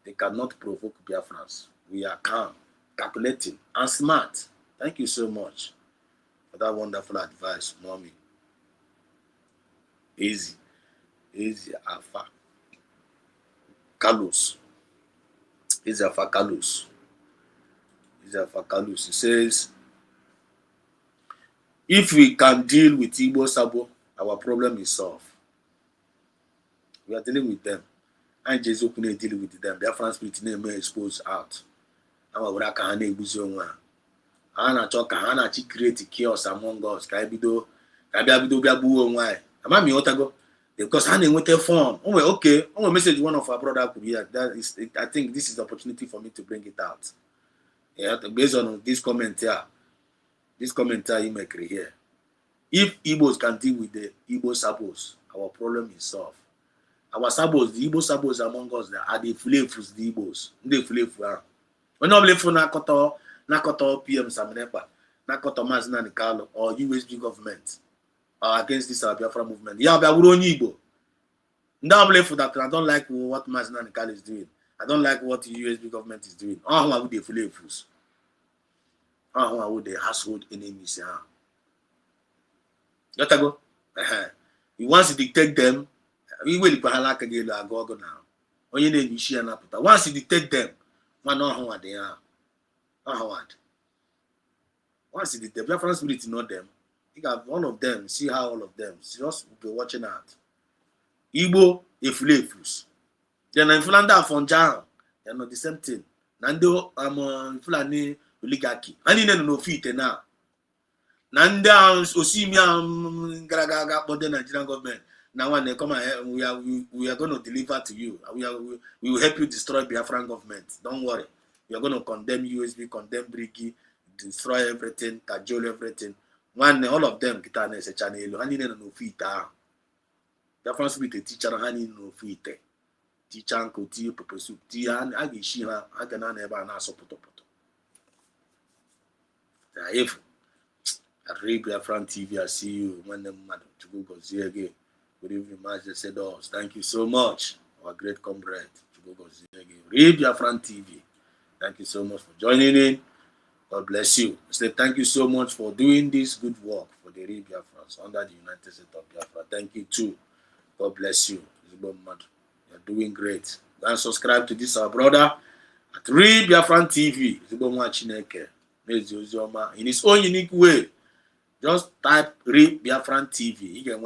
They cannot provoke Biafrans. We are calm, calculating, and smart. Thank you so much for that wonderful advice, Mommy. Easy Alpha Carlos. Easy Alpha Carlos. Easy Alpha Carlos. He says, if we can deal with Igbo Sabo, our problem is solved. We are dealing with them. And Jesus couldn't deal with them. Their France spirit name exposed out. And we are going to use one. Ana choka, ana chi create chaos among us. Kaibido biabu why. Am me otago? Because I went a phone. Oh, okay. Oh, message one of our brother could hear. That is, I think this is the opportunity for me to bring it out. Yeah, based on this comment here. This commenter you make here. If Igbos can deal with the Igbo Sabos, our problem is solved. Our Sabos, the Igbo Sabos among us, are the flavors, the Igbos. They flavor. When not live for Nakoto PM Samenepa, Nakoto Mazina Nikalo, or USB government, or against this Biafra movement. Yeah, but we don't Igbo. Now I'm for that. I don't like what Mazina Nikalo is doing. I don't like what the USB government is doing. How are they flavors? How are the household enemies? Let go. He wants to dictate them. We will go now. Only then you share na puta. Once you dictate them, man know how they are. How once you dictate, Biafran spirit know them. You got one of them. See how all of them. Just be watching out. Igbo efulefus. Then in Fulanda Fonjan, they're not the same thing. Nando Fulani oligarchy. And you know fit now. Nanda Osimia Gragaga, but the Nigerian government. Now when they come ahead, we are going to deliver to you. We will help you destroy Biafran government. Don't worry. We are going to condemn USB, condemn Brigi, destroy everything, cajole everything. When all of them get on a channel, and you know fit. Biafran speak a teacher, and you know fit. Teacher and Koti, Poposu, Tian, Agishina, I can never support. If I read Biafran TV, I see you when the man to go see again. Good evening, Master said, thank you so much, our great comrade. To go see again. Read Biafran TV. Thank you so much for joining in. God bless you. I say thank you so much for doing this good work for the Read Biafrans under the United States of Biafra. Thank you too. God bless you. You're doing great. And subscribe to this our brother at Read Biafran TV. In his own unique way. Just type Read Biafran TV. You can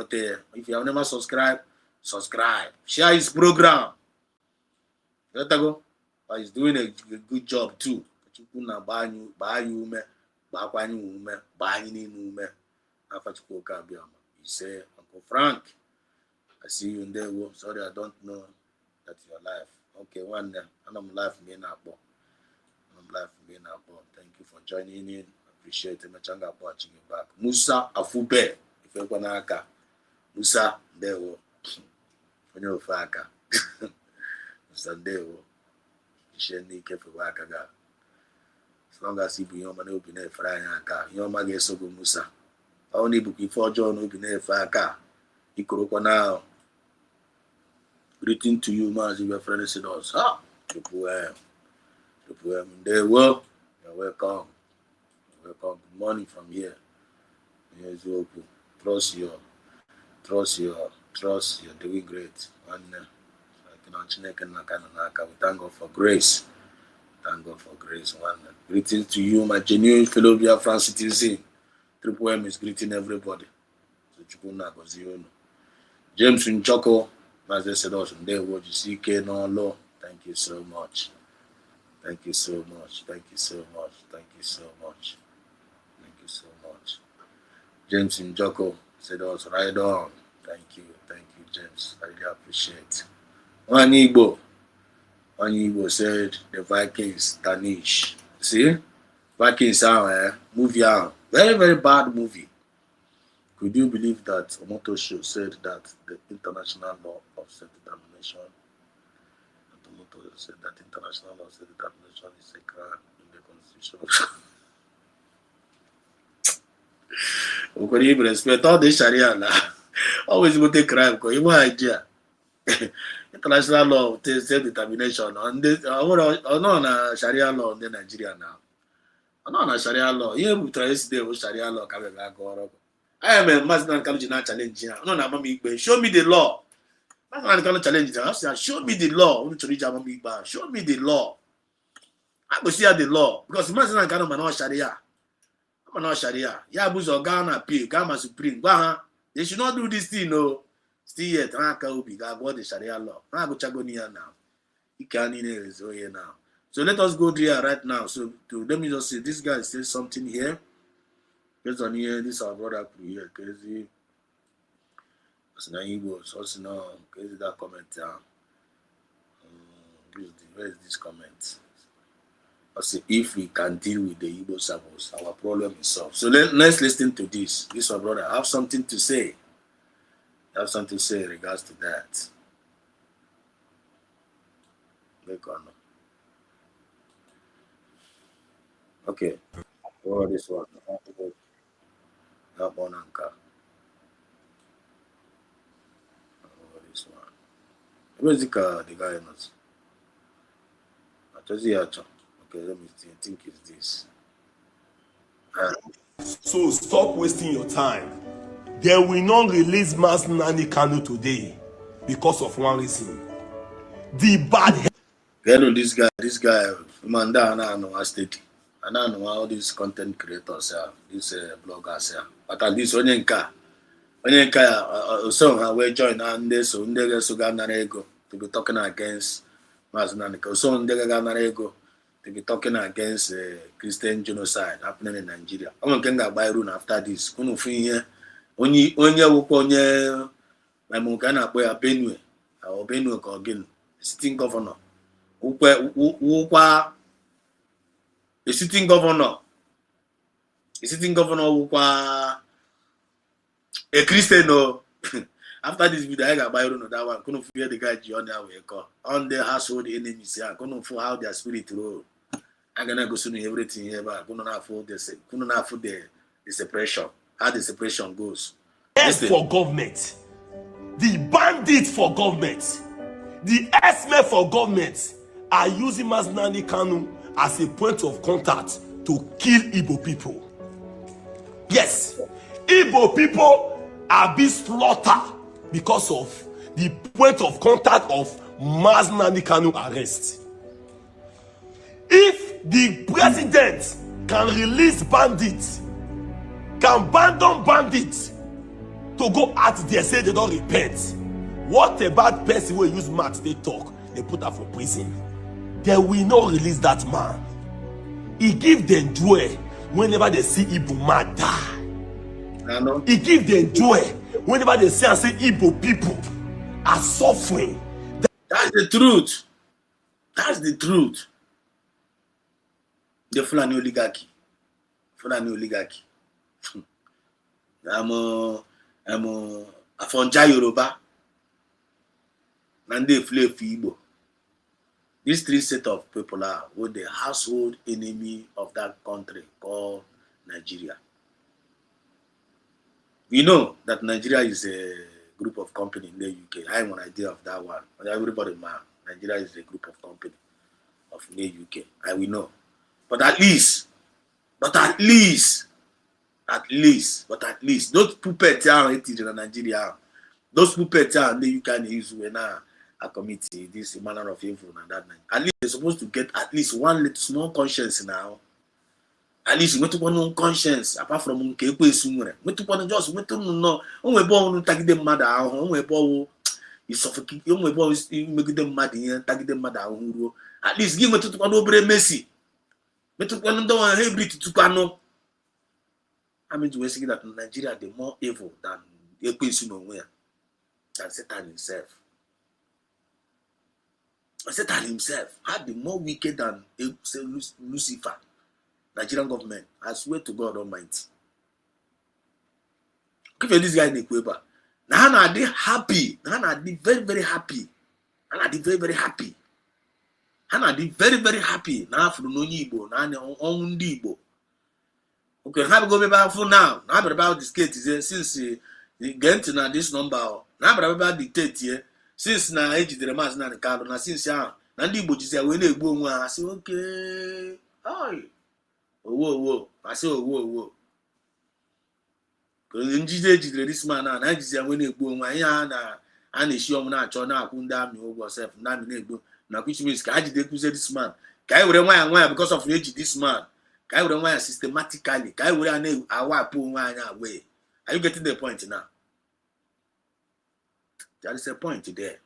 if you have never subscribed, subscribe. Share his program. Let go. He's doing a good job too. He say, Uncle Frank, I see you in there. Sorry, I don't know that you're live. Okay, one day. And I'm live being up. Thank you for joining in. Appreciate it. Machanga watching you back. Musa Afube. If you're gonna Musa, there wo. When you're faka. Musa there wo. Isheni kefe waka ga. As long as you be your man, you'll be there for aka. Your man gets so good Musa. Only book before John will be there for aka. Ikoroko now. Greeting to you, man, as your friend said us. Ah, the poem. There wo. You're welcome. Welcome. Good morning from here. Trust you're doing great. And we thank God for grace. Thank God for grace. One greetings to you, my genuine fellow Biafran citizen. Triple M is greeting everybody. James Nchoko, as they said also, there was CK no law. Thank you so much. Thank you so much. Thank you so much. Thank you so much. Thank you so much. James Njoko said also, right on. Thank you, James. I really appreciate. One Igbo said the Vikings tarnish. See, Vikings are movie out. Very, very bad movie. Could you believe that Omoto Show said that the international law of self-determination, Omoto said that international law of self-determination is a crime in the constitution. We could even respect all the Sharia now. Always go take crime because you have idea. International law of self-determination on this. No, Sharia law in Nigeria now. No, Sharia law. You have to yesterday with Sharia law. I am a Muslim challenge here. No, show me the law. I'm going to challenge you. Show me the law. Show me the law. I go see the law because Muslim can no Sharia. I'm not Sharia. Yeah, Buzo Ghana P, Ghana Supreme. They should not do this thing, no. Still yet, I can't be got the Sharia law. I go Chagonia now. You can't here now. So let us go there right now. So let me just say this guy says something here. Based on here, this our brother here, crazy. So now he goes also now crazy that comment down. Where is this comment? I say if we can deal with the Igbo Sabos, our problem is solved. So let's listen to this. This our brother. I have something to say. I have something to say in regards to that. Okay. Oh, this one. That one anchor. Oh, this one. Where's the guy knows? Okay, let me see. I think it's this. So stop wasting your time. They will not release Mazi Nnamdi Kanu today because of one reason. The bad. You know this guy, man, I know state. I know all these content creators, these bloggers, but at least Onyenka, so we join and this so ego to be talking against Mazi Nnamdi. So ego to be talking against Christian genocide happening in Nigeria. I'm going to buy room after this. Kunu here. Onye my mukana boy Benue or Benue again sitting governor a sitting governor a Christian after this video I got by that one couldn't fear the guy on the household enemies here couldn't for how their spirit roll. I'm gonna go soon everything here but couldn't afford the separation. How the separation goes. For government, the bandits for government, the S-men for government are using Mazi Nnamdi Kanu as a point of contact to kill Igbo people. Yes, Igbo people are being slaughtered because of the point of contact of Mazi Nnamdi Kanu arrest. If the president can release bandits, can abandon bandits to go out there say they don't repent, what about person will use mouth they talk, they put her for prison? They will not release that man. He give them joy whenever they see Igbo man die. He give them joy whenever they see and say Igbo people are suffering. That's the truth. That's the truth. The Fulani oligarchy. I'm a Afonja Yoruba. And they flee Igbo. These three set of people are with the household enemy of that country called Nigeria. We know that Nigeria is a group of company in the UK. I have an idea of that one. But everybody man, Nigeria is a group of company of the UK. I will know. But at least, those puppets are in Nigeria. Those puppets are you can use when a committee, this manner of evil and that. At least they're supposed to get at least one little small conscience now. At least we one conscience apart from Kepe Sumre. We to just we to know. We born tag them mad out. We born is suffocate. We born is make them mad here. Tag them mad out. At least give me to one over Messi. Me to one don't hybrid to Kano. I mean, to say that in Nigeria, they're more evil than Satan himself. Satan himself had the more wicked than Lucifer, Nigerian government. I swear to God Almighty. Give this guy in the Equator. Now are they happy? Now are they very, very happy? Now are they very, very happy? Now are they very, very happy? Now for no Igbo, now on Igbo. Okay, have to go back for now. Now about this case since get to this number. Now about dictate here. Since na age the remarks na the card na since ya na ndị Igbo ji we na-egbu onwe ha asị okay owo asị owo ka njide ejidere this man na ejizi we na-egbu onwe anyị ha a na-eshi ọmụ na-achọ na-akwụ ndị amị ụgwọ sef ndị amị na-egbu na which means ka ha jide kwuzie this man ka anyị were nwaya because of eji this man ka anyị were nwaya systematically ka anyị were na-awapụ onwe anyị away. Are you getting the point now? There is a point there.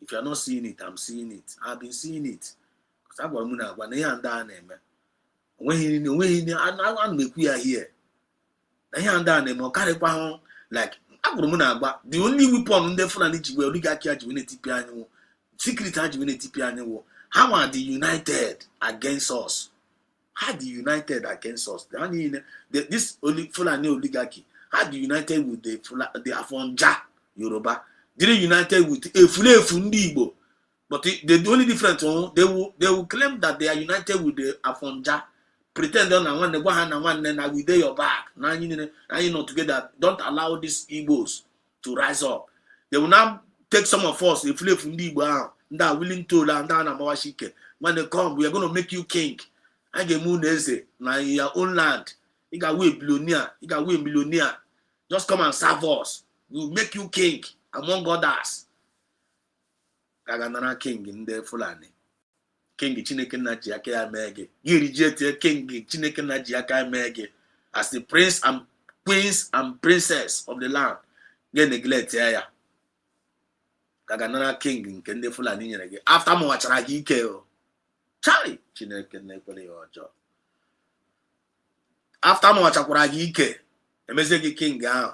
If you are not seeing it, I'm seeing it. I've been seeing it. Because I'm going to when and down when I make we are here. And down carry like the only weapon on the front is where we got TPI. Secret TPI. How are the united against us? How the united against us? This only Fulani oligarchy. How the united with the Afonja Yoruba? Didn't united with Efundi Igbo, but the only difference they will claim that they are united with the Afonja, pretend on one the one and one then I will your back. Now you know together. Don't allow these Igbos to rise up. They will now take some of us Efundi Igbo that are willing to land down Amawashike. When they come, we are going to make you king. I get moon now in your own land. You got way billionaire. You got way millionaire. Just come and serve us. We will make you king. Among others, Kaganana king in the Fulani. King Chineke Najiaka Mege. You reject King Chineke Najiaka Mege as the prince and queens and princess of the land. Get neglect here. Kaganana king in Kende Fulani. After Moacharagi Keo. Charlie Chineke Nepoli or job. After Moachakuragi Ke, a Mezegi king gown.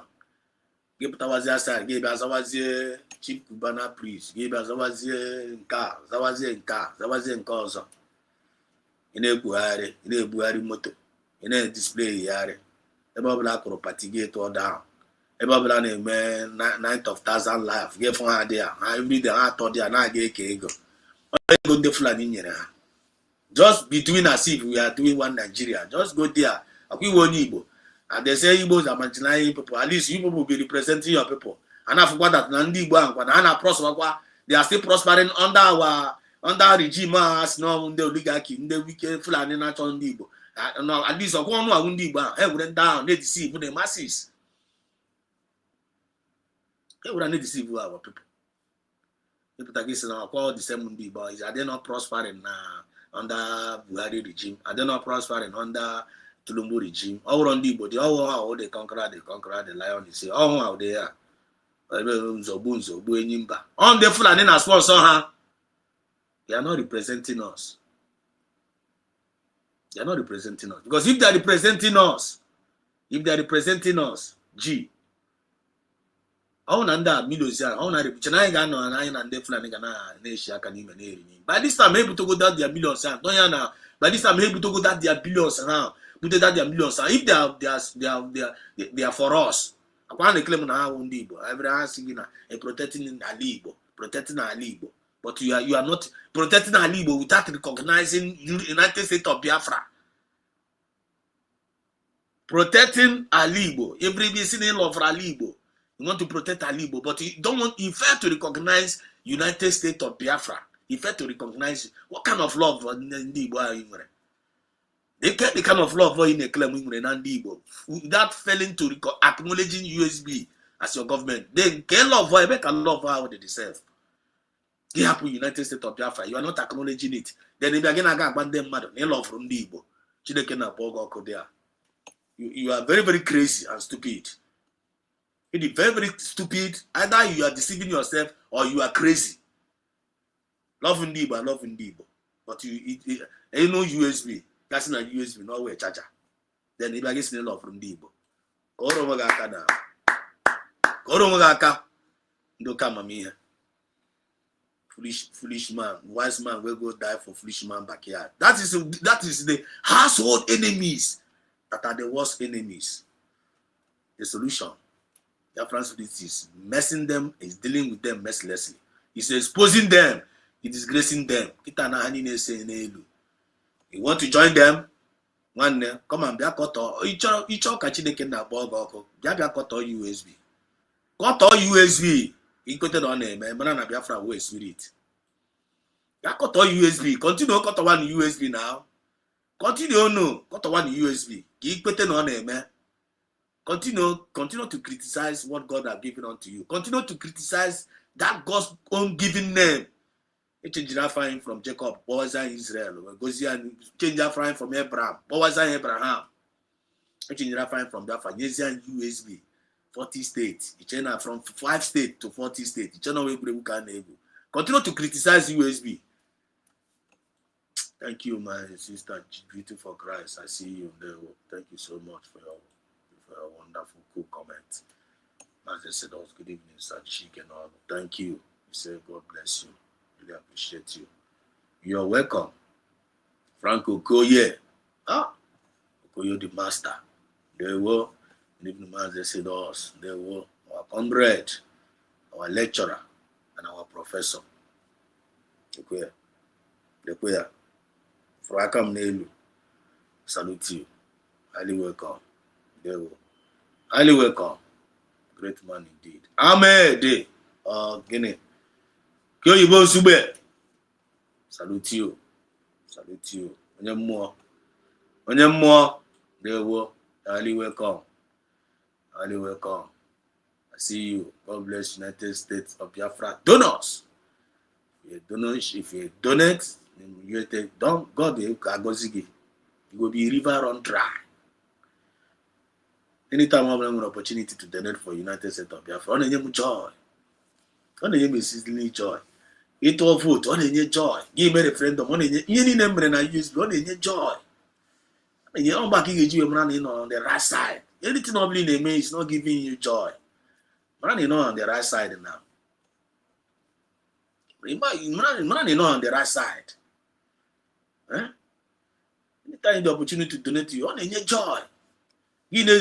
Give Tawazi aside, give Azawazi chief Cubana priest, give Azawazi in car, Zawazi in cause. In a Buhari moto, in a display yare, a Babla property gate or down. A Babla man, 9,000 life, give one idea. I read the heart of the Anage Kego. I go the flood in here. Just between us if we are doing one Nigeria, just go there. We won't Igbo. And they say Igbos are marginalizing people. At least you people will be representing your people. And I forgot that Nandi Igbo, they are still prospering under our regime as no the oligarchy, the wicked Fulani natural Igbo. At least one Igbo, they wouldn't down, they deceive the masses. They wouldn't deceive our people. People that get now call the same Igbo. Are they not prospering under Buhari regime? Are they not prospering under Tulumbu regime? All on the body, all how they conquer the lion. You say, oh, how they are. On the Fulani as sponsor, they are not representing us. They are not representing us. Because if they are representing us, gee, by this time, able to go down their millions. By this time, able to go down their billions now. That their millions. If they are for us. I want to claim now on Igbo. Everyone singing and protecting Ali Igbo. But you are not protecting Ali Igbo without recognizing United States of Biafra. Protecting Ali Igbo. Every listening love for Ali Igbo. You want to protect Ali Igbo, but you fail to recognize United States of Biafra. You fail to recognize what kind of love in Igbo are you? They get the kind of love in a claim in Igbo without failing to acknowledging USB as your government. Then can love how they deserve. They happen United States of Biafra. You are not acknowledging it. Then if again I got them mad, they love from the Igbo. You are very, very crazy and stupid. It is very, very stupid. Either you are deceiving yourself or you are crazy. Love in Igbo. But you know USB. That's not USB, not where charger. then if I get love from Dibo. Koro Magaka now. Koro Magaka. No come on me. Foolish man, wise man will go die for foolish man backyard. That is the household enemies that are the worst enemies. The solution. Biafran is messing them, is dealing with them mercilessly. He's exposing them, he's disgracing them. You want to join them? One come on, Biakoto. Each Kachineke na Bogoko. Biakoto USB. Koto USB. He quoted on a banana Biafra way spirit. Koto USB. Continue Koto one USB now. Continue no. Koto one USB. He quoted on a man. Continue to criticize what God has given unto you. Continue to criticize that God's own given name. Change that from Jacob, Boazan Israel. Change that from Abraham, Boazan Abraham. Change that from Biafra, Yezian USB, 40 states. You change from 5 states to 40 states. You change continue to criticize USB. Thank you, my sister, beautiful Christ. I see you there. Thank you so much for your wonderful, cool comment. As I said, good evening, Sir Chick and all. Thank you. You say God bless you. Really appreciate you. You're welcome. Franco Okoye. Okoye the master. There were. And even the man they said us. There were our comrade, our lecturer, and our professor. Okoye. Okoye. Frakam Nelu. Salute you. Highly welcome. There were. Highly welcome. Great man indeed. Amen. Guinea. Kyoyibo Sube. Salute you. Salute you. Onye more. There were. Highly welcome. Highly welcome. I see you. God bless United States of Biafra. Donors. If you donate, you take don't God will Agozigi. You will be river run dry. Anytime I have an opportunity to donate for United States of Biafra, on a joy. On a name joy. It all vote, on a joy. Give me a referendum, on any number and I use on a joy. And you're backing you running on the right side. Anything of the name is not giving you joy. Running on the right side now. Running on the right side. Anytime the opportunity to donate to you, on a joy. You may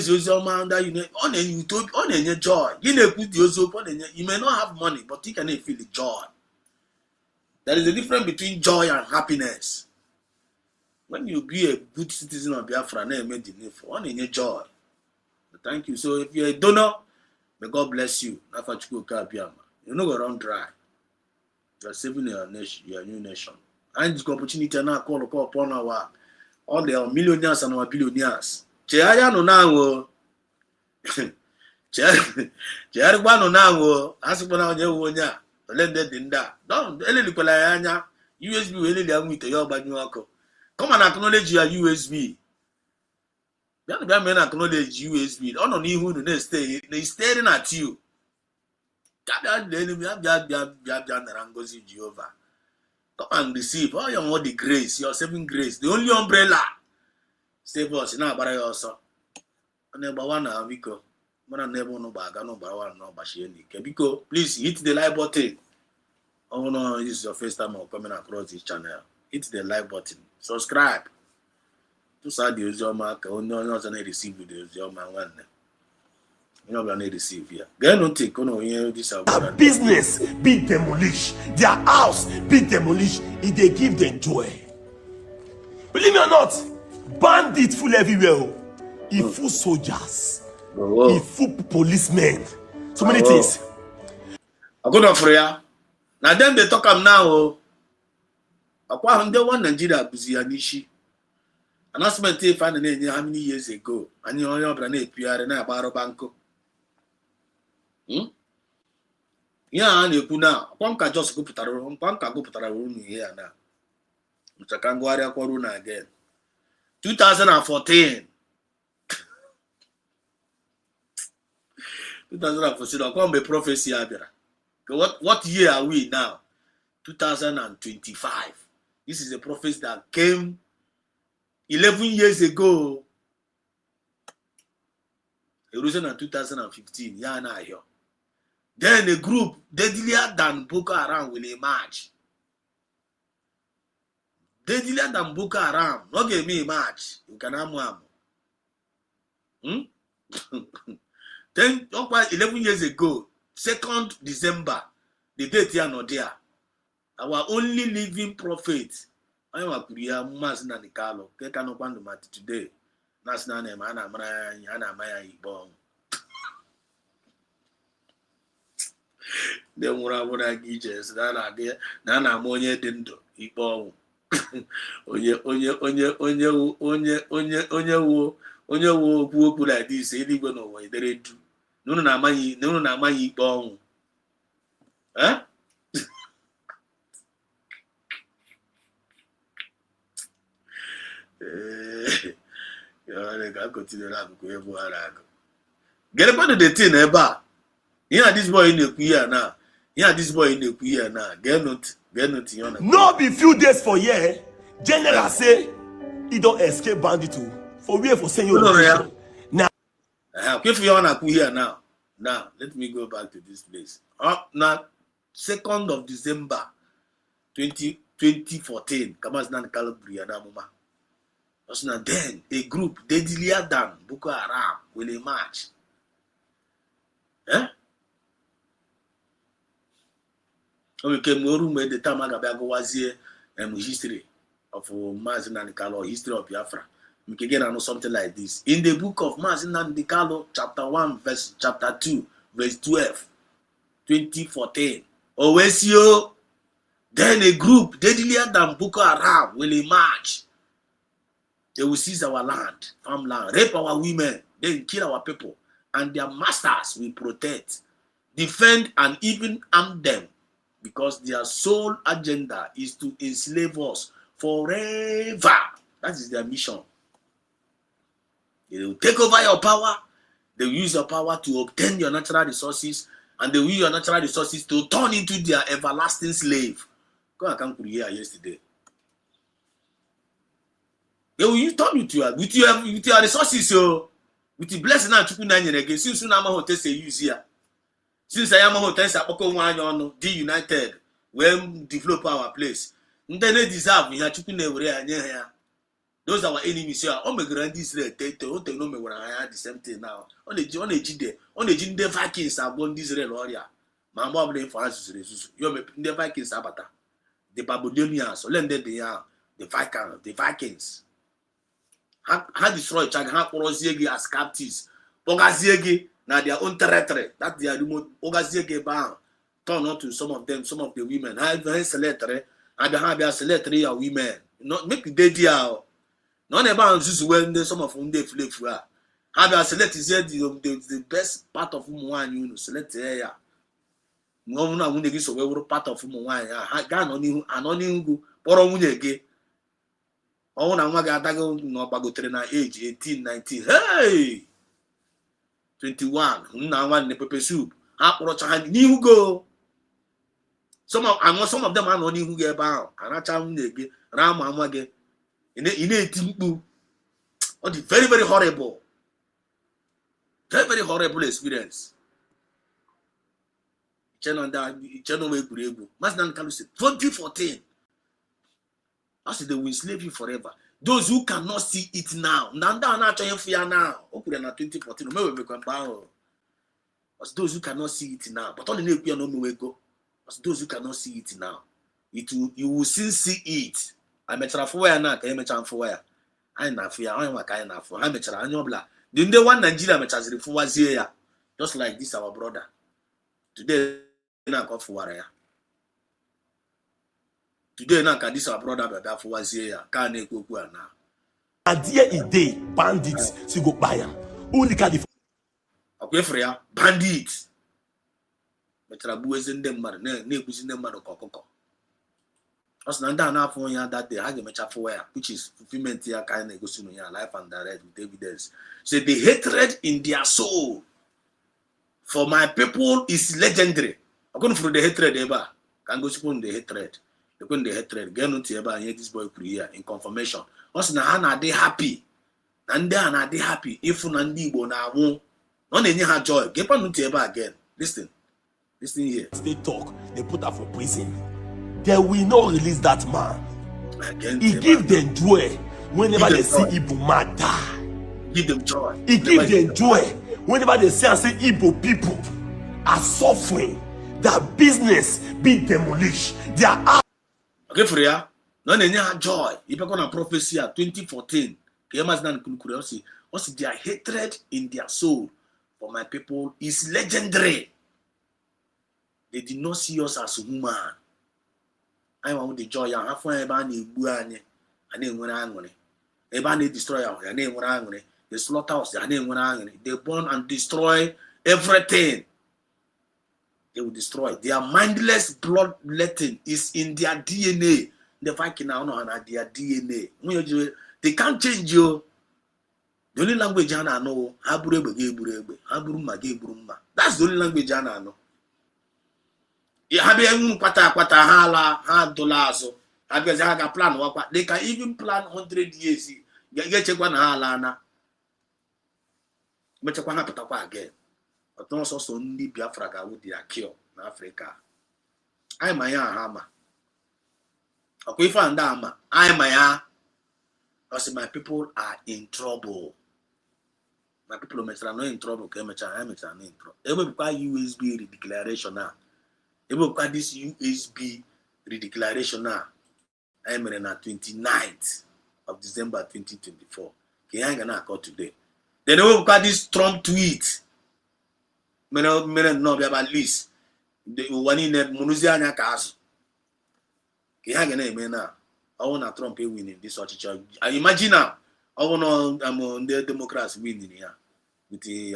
not have money, but you can feel the joy. There is a difference between joy and happiness. When you be a good citizen of Biafra, on joy. Thank you. So if you're a donor, may God bless you. You're not going to run dry. You're saving your nation, your new nation. And this opportunity now call upon all the millionaires and our billionaires. Cheaya no nango. Cheya no nango. Asipona onye wonya. Olende dinda. Don't elelikola anya. USB wele dia mwite yo banyu ako. Come and acknowledge your USB. Don't be men acknowledge USB. On ihu no they staring at you. Come and receive all your the grace, your saving grace, the only umbrella. Save us now, but I also. Never one Vico. Mana never no bag, no bawa no basheni. Kebiko, please hit the like button. Oh no, this is your first time of coming across this channel. Hit the like button. Subscribe. To side the Uzoma, no one's gonna receive the Uzoma one. You know, we receive here. Get no take on here. This their business be demolished, their house be demolished. If they give them joy, believe me or not, bandits full everywhere. If full soldiers, if full policemen, so many things. I go to prayer. Now then they talk am now. Akwa hunde one Nigeria busy anishi. Announcement they found how many years ago. And you only open a PR na baro banko. Yeah, and you put now. One can just go put a room. One can go put a room here now. Mr. Kangwari Corona again. 2014. 2014. Come be prophecy Abira. What year are we now? 2025. This is a prophecy that came 11 years ago. erosion in 2015, ya na ahio. Then a group deadlier than Boko Haram will emerge. Deadlier than Boko Haram, not give me emerge. You can have 10, 11 years ago, 2nd December, the date here not there. Our only living prophet, I am a Kuria Masna Nikalo, Kekano Pandumat today. Nasna name Anna Maya Ibong. The Mura Gijers, Nana Moye Dindo, Ibong. Onye wo okwu okwu like this eluigwe n'ụwa edere du n'unu na-amaghị ikpe ọnwụ gerekwanụ the thing ebe a ihe a this boy na-ekwu ihe na get note ihe ọ na No be few days for year, general say he don't escape bandit for where for saying your now. If you want to here now, let me go back to this place. Now, 2nd of December 2014, Kamaznan Calabria Muma. Then a group deadlier than Boko Haram will emerge. We came no room where the Tamagabago was here and history of Mazin Kalo, history of Biafra. We can get on something like this. In the book of Mazin Kalo, chapter 2, verse 12, 2014. Owesio, then a group deadlier than Boko Haram will emerge. They will seize our land, farmland, rape our women, then kill our people, and their masters will protect, defend, and even arm them, because their sole agenda is to enslave us forever. That is their mission. They will take over your power. They will use your power to obtain your natural resources, and they will use your natural resources to turn into their everlasting slave. Go and come here yesterday. They will use turn with your resources, so with the blessing and chukunanya again. Since you now hotel say use here. Since I am a hotel on the United, when develop our place, then they deserve me. Those are our enemies here. Oh my grand Israel, they don't know me when I had the same thing now. On the Vikings are born Israel area. My mom blame for us. You the Vikings abata. The Babylonians, so then they are the Vikings. How destroy Chag, how Oroziegi as captives. Ogaziegi, now their own territory. That they are remote Ogaziegi bound. Turn on to some of them, some of the women. I have selectory, and have a selectory of women. Not make the deal. None about when some of whom they flip for. Have a select is the best part of one you select area. No one when they get so part of one. I got on you and on you or on you. Oh, now I got no bagotrena age 18, 19. Hey, 21. Now one the pepper soup. You go. Some of them are not who get bound. And I tell you, Ram again. In a team, very, very horrible. Very, very horrible experience. Channel 2014. I said they will enslave you forever. Those who cannot see it now. Nanda na trying fear now. Okay, na 2014. Those who cannot see it now. But all the name no me go. Those who cannot see it now. You will still see it. I met her for where now. I met her for where. I na fear. I am a kind of for. I met her. I know blah. The one Nigeria met her for was here. Just like this, our brother. Today, na go for where. Today, now can this our brother but for was here. Can't go now. And here a day, bandits to go buy them. Only can the okay for ya bandits. Metra buwezi ndem mmadụ na-ekwuzi ndị mmadụ kọkụkọ. Us na ndị a na-afụ ya that day, ha ga-emechafu ya, which is fulfillment ya ka anyị na-egosi na ya life and direct with evidence. So the hatred in their soul for my people is legendary. I'm going for the hatred eba. Can go spoon the hatred. They put the hatred. Get no eba and this boy here in confirmation. Us na ha na dey happy. Na ndị a na dey happy if na ndị Igbo na anwụ. No need her joy. Get on to again. Listen here. They talk, they put her for prison. They will not release that man. Again, He give them joy whenever they see Igbo man die. Give them joy. He give them joy whenever they see and say Igbo people are suffering. Their business be demolished. Their okay for ya. No need her joy. If you gonna prophecy at 2014, also their hatred in their soul for my people is legendary. They did not see us as human. I want the joy and half one ebani buane and then when angry. Ebani destroy our name when angry. They slaughter us, their name when angry. They burn and destroy everything. They will destroy. Their mindless bloodletting is in their DNA. The Viking now know their DNA. They can't change you. The only language I know, that's the only language I know. You have a kwata ha $100. I got plan. They can even plan 100 years. Get check one halana. But check one again. But also only Biafra with their cure in Africa. I'm my hammer. Okay, find hammer. I'm my my people are in trouble. My people are not in trouble. I'm in trouble. Every USB declaration now. Even got this USB redeclaration now. I'm on the 29th of December 2024. Kenya call today. Then we got this Trump tweet. No about least the one in the Munuziana cast. Kenya now. I want Trump winning this church. I imagine now. I want the Democrats winning here with the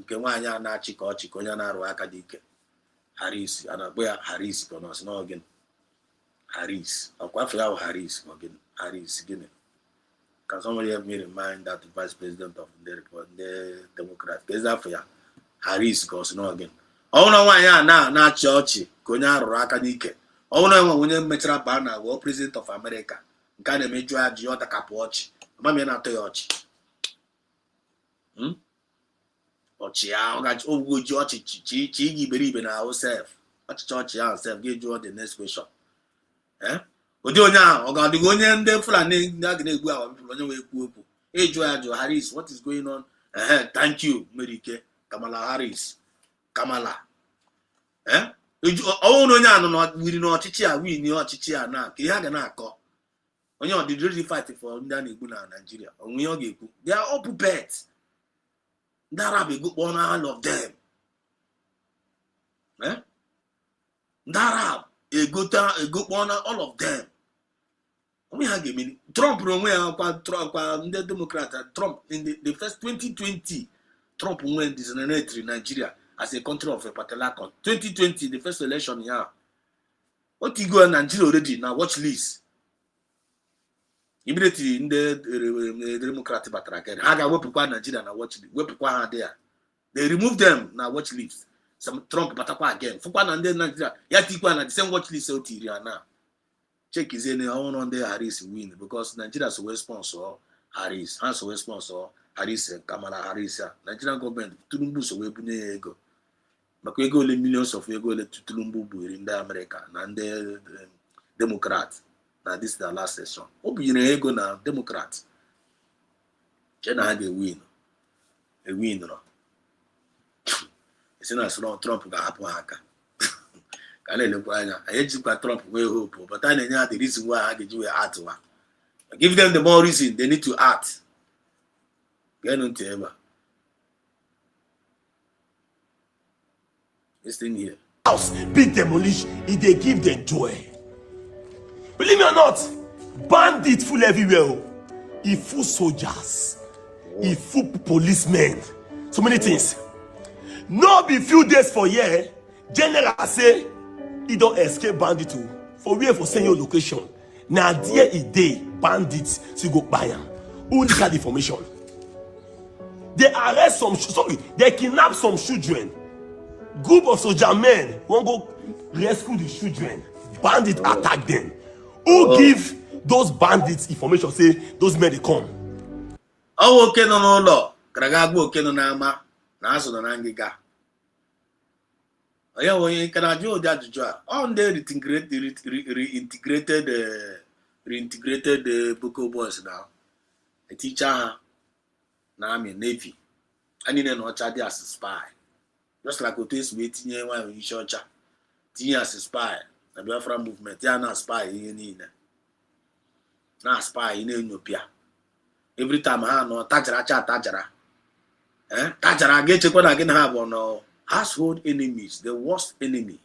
Kenya na Chikonya na Roakadike. Harris, and where Harris is not again. Harris, Harris again. Harris again. Can somebody help me remind that the Vice President of the Democrat? Is that for ya? Harris goes no again. Oh no, why now church, Konya Rorakadike. Oh no, when you metra bana, war President of America. Can a major Giota Capwatch? Mamma not touch. Ochia, good George, Chi, believe in ourselves. What church ourselves give you the next question. Eh? Odio now, God, the one and the Fulani, Hey, Joe Harris, what is going on? Thank you, Merike, Kamala Harris. Kamala. Eh? Oh, no, we do not teach ya, we know Chichia now. Kiagana call. When you're the really fighting for Nigeria, they are all puppets. That have a good one, all of them. Eh? That have a good one, all of them. We have given Trump, the Democrat, Trump in the first 2020, Trump went this in Nigeria as a country of a particular 2020, the first election here. What you go in Nigeria already now? Watch list. Immediately in the Democratic battle again. Haga we people Nigeria na watch list. We people are there. They remove them na watch list. Some Trump batakwa again. Fukwa na Nigeria. Ya tikwa na the same watch list out here now. Check is any on there Harris win because Nigeria so sponsor Harris. And so sponsor Harris Kamala Harris. Nigerian government Tulumbu so we bunye ego. Makwe go le millions of ego le Tulumbu bu in the America na the Democrat. Now this is the last session. Obi you go na Democrat. Chena they win. A win no. It's not so Trump ga happen haka. Can I look anya? I hate Trump we hope, but I know the reason why I do act. Give them the more reason they need to act. Get on table. This thing here. House be demolished if they give them joy. Believe me or not, bandits full everywhere. He full soldiers, he full policemen, so many things. No be few days for year, general say he don't escape bandit for where for send your location. Now there he day bandits to go buy him. Who got the information? They arrest they kidnap some children. Group of soldier men won't go rescue the children. Bandits attack them. Who give those bandits information? Say those men they come. Oh, okay, no law. Kragago okay no nama. na asụ nọ na ngịga onye onye ka na-ajụ ụdị ajụjụ a ọ ndị reintegrated Boko boys na eticha ha na army navy anyị na ọcha dị as spy just like otu esi wee tinye nwaanyị isi ọcha tinye as spy na Biafra movement ya na spy ihe niile na spy na-enyopịa every time ha nọ tajara ga-echekwa na gị na ha bụ nọ household enemies, the worst enemy.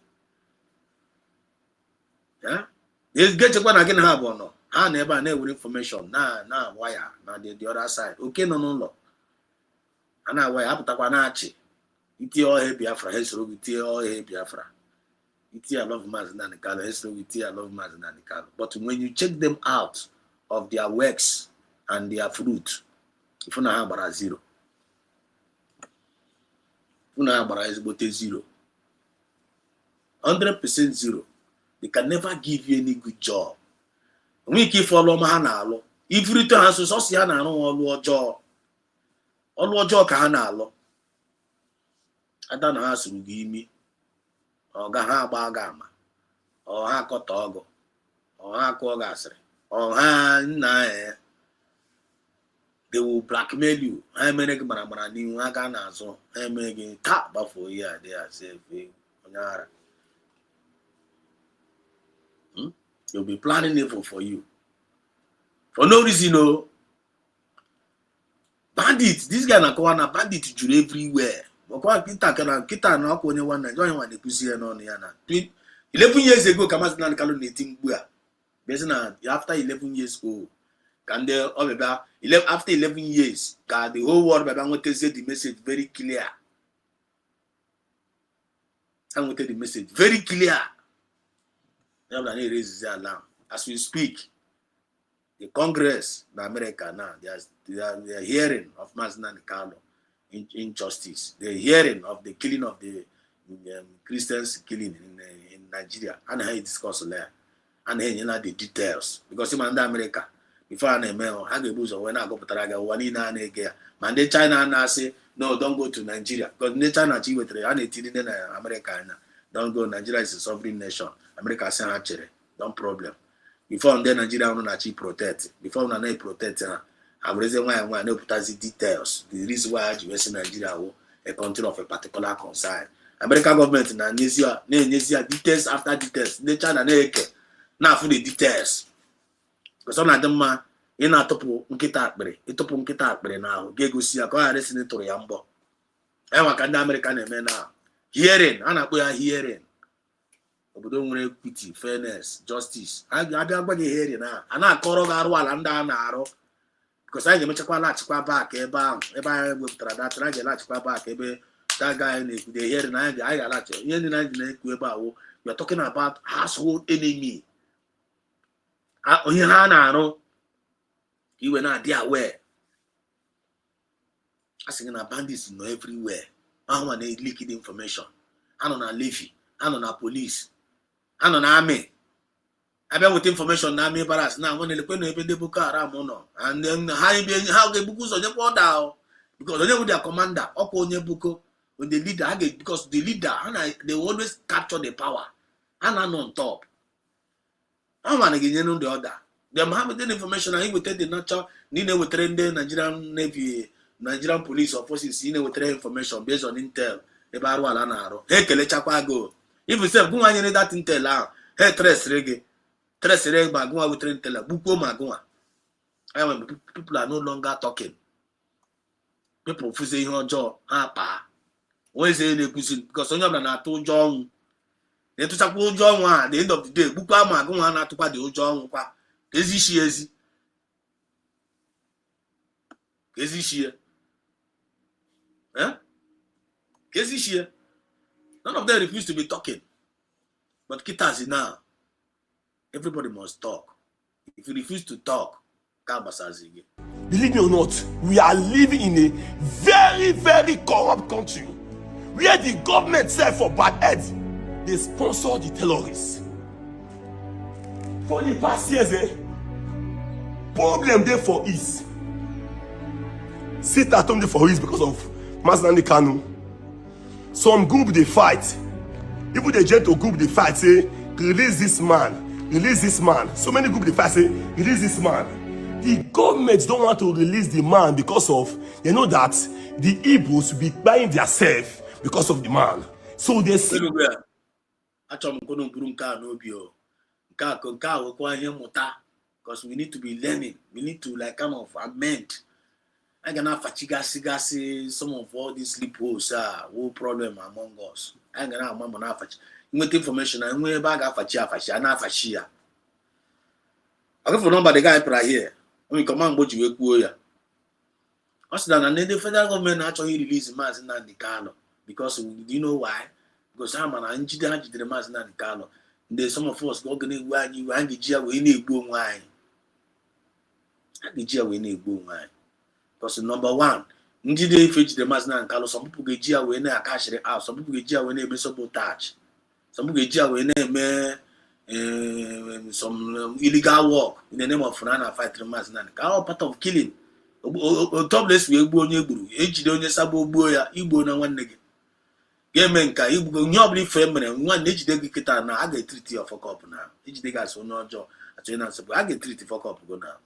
Yeah, ga-echekwa na gị na ha bụ nọ ha na ebe a na-ewere information na wire na the other side. Okay, nọ n'ụlọ a na-awa ya apụtakwa na-achị itie ọhịa Biafra ha esoro gị tie ọhịa Biafra itie love Maazị Nnamdi Kanu ha esoro gị tie love Maazị Nnamdi Kanu. But when you check them out of their works and their fruit, if na ha gbara zero, na gbara ezigbote zero, 100% zero. They can never give you any good job. Onwe ike ife ọlụ ọma ha na-alụ ifurite ha nso sọsọ ya na-arụ ọlụ ọjọọ ka ha na-alụ. Ada na ha sụrụ gị imi ọ ga ha agba ga ama ọ ha akọta ọgụ ọ ha akụọ gị asịrị ọ ha nna ya. They will blackmail you. Ha emere gị mara n'ihu ha ga n'azụ ha emere gị ka gbafuo ihe a dị asị onye ara. They'll be planning evil for you for no reason. No bandit, this guy na-akọwa na bandit juru everywhere. Ọkwa kita na ọkwa onye nwanne onye nwa na-ekwuzi ya n'ọnụ ya na 11 years ago ka Maazị Nnamdi Kanu na-eti mkpu a bezi na after 11 years old ka ndị ọbịa after 11 years ka the whole world bịa nwetazie the message very clear. I wanted the message very clear. As we speak, the Congress in America now, they are hearing of Maazị Nnamdi Kanu injustice. They're hearing of the killing of the Christians killing in Nigeria. And I discuss there. And then you know the details. Because in America, before I know, I go when I go to Taraga, one in Mande China and I say, no, don't go to Nigeria. Because in China, America, don't go. Nigeria is a sovereign nation. America say don't problem. Before then Nigeria no achieve protect. Before na protect I'm reason why I know put the details. The reason why you say Nigeria a country of a particular concern. American government na nesia details after details. The China na for the details. Because some of them in a topu nkita akpere na ahụ ga-egosi ya ka ọ ghara isi n'ịtụrụ ya mbọ. Enwa ka ndị America na-eme na hearing, a na-akpọ ya hearing. Obodo nwere equity, fairness, justice. Abịa gwa gị hearing na a na-akọrọ gị arụ ala ndị a na-arụ. Because anyị ga-emechakwa laghachikwa back ebe ahụ ebe anyị wepụtara data anyị ga-alaghachikwa back ebe that guy na-ekwu the hearing anyị ga-alaghachi. Ihe ndị anyị na-ekwu ebe ahụ we are talking about household enemy. Onye ha na-arụ iwe na-adị aware. A sị gị na bandits nọ everywhere. Ahụ ma na-leak information. Ha nọ na levy, ha nọ na police, ha nọ na army. Abịa with information na army barracks na nwe na-elekwe na ebe ndị Boko Haram nọ. And then ha ga-ebuku ụzọ nyekwa order ahụ. Because onye bụ their commander, ọkwa onye buko, the leader, because the leader, they always capture the power. Ha na on top. How man again the order? Them have the information and he will take the natural Nina will train the Nigerian Navy, Nigerian police or forces, you know, with information based on intel about Walanaro. Hey, Kelechakwa go. If you say go and you that intel out, hey, tres reg bagua with train teller, buko magua. I mean, people are no longer talking. People who say your jaw, pa. When say they because on your na to John. They to talk old John at the end of the day, buka magua to the old John. Is she? Huh? Is she? None of them refuse to be talking. But Kitazi now, everybody must talk. If you refuse to talk, Kabasazigi. Believe me or not, we are living in a very, very corrupt country where the government said for bad heads, they sponsor the terrorists. For the past years, problem there for is. Sit at home there for is because of Mazi Kanu. Some group they fight. Even the gentle group they fight say, release this man, release this man. So many group they fight say, release this man. The government don't want to release the man because of, you know that the Igbos will be buying themselves because of the man. So they see. Because we need to be learning. We need to like kind of amend. I cannot fatigue some of all these loopholes whole problem among us. I cannot mama na fachi. You get information and we bag fachi na fachi. I go for number the guy right here. When we command what you go ya. Us that the federal government actually release Mazi Nnamdi Kanu because do you know why? Because I'm an engineer the Mazi Nnamdi Kanu. There's some of us go gonna go you and the jail we need go wine. The jail we need go wine. Because number one, Njide fetch the Mazi Nnamdi Kanu. Some people get jail when they are cash it out. Some people get jail when they be sabotage. Some people get jail when they some illegal work in the name of Fulana fight the Mazi Nnamdi Kanu. All part of killing. Topless we go onye gburu. Ejide onye sabo gbuo ya, igbo na nwanne gị. Gemenka igbo nye obli femere nwanne ejide gị kita na aga treat you for cup na. Ejide ga so no ojo atwe na nsogbu. Aga treat for cup go na.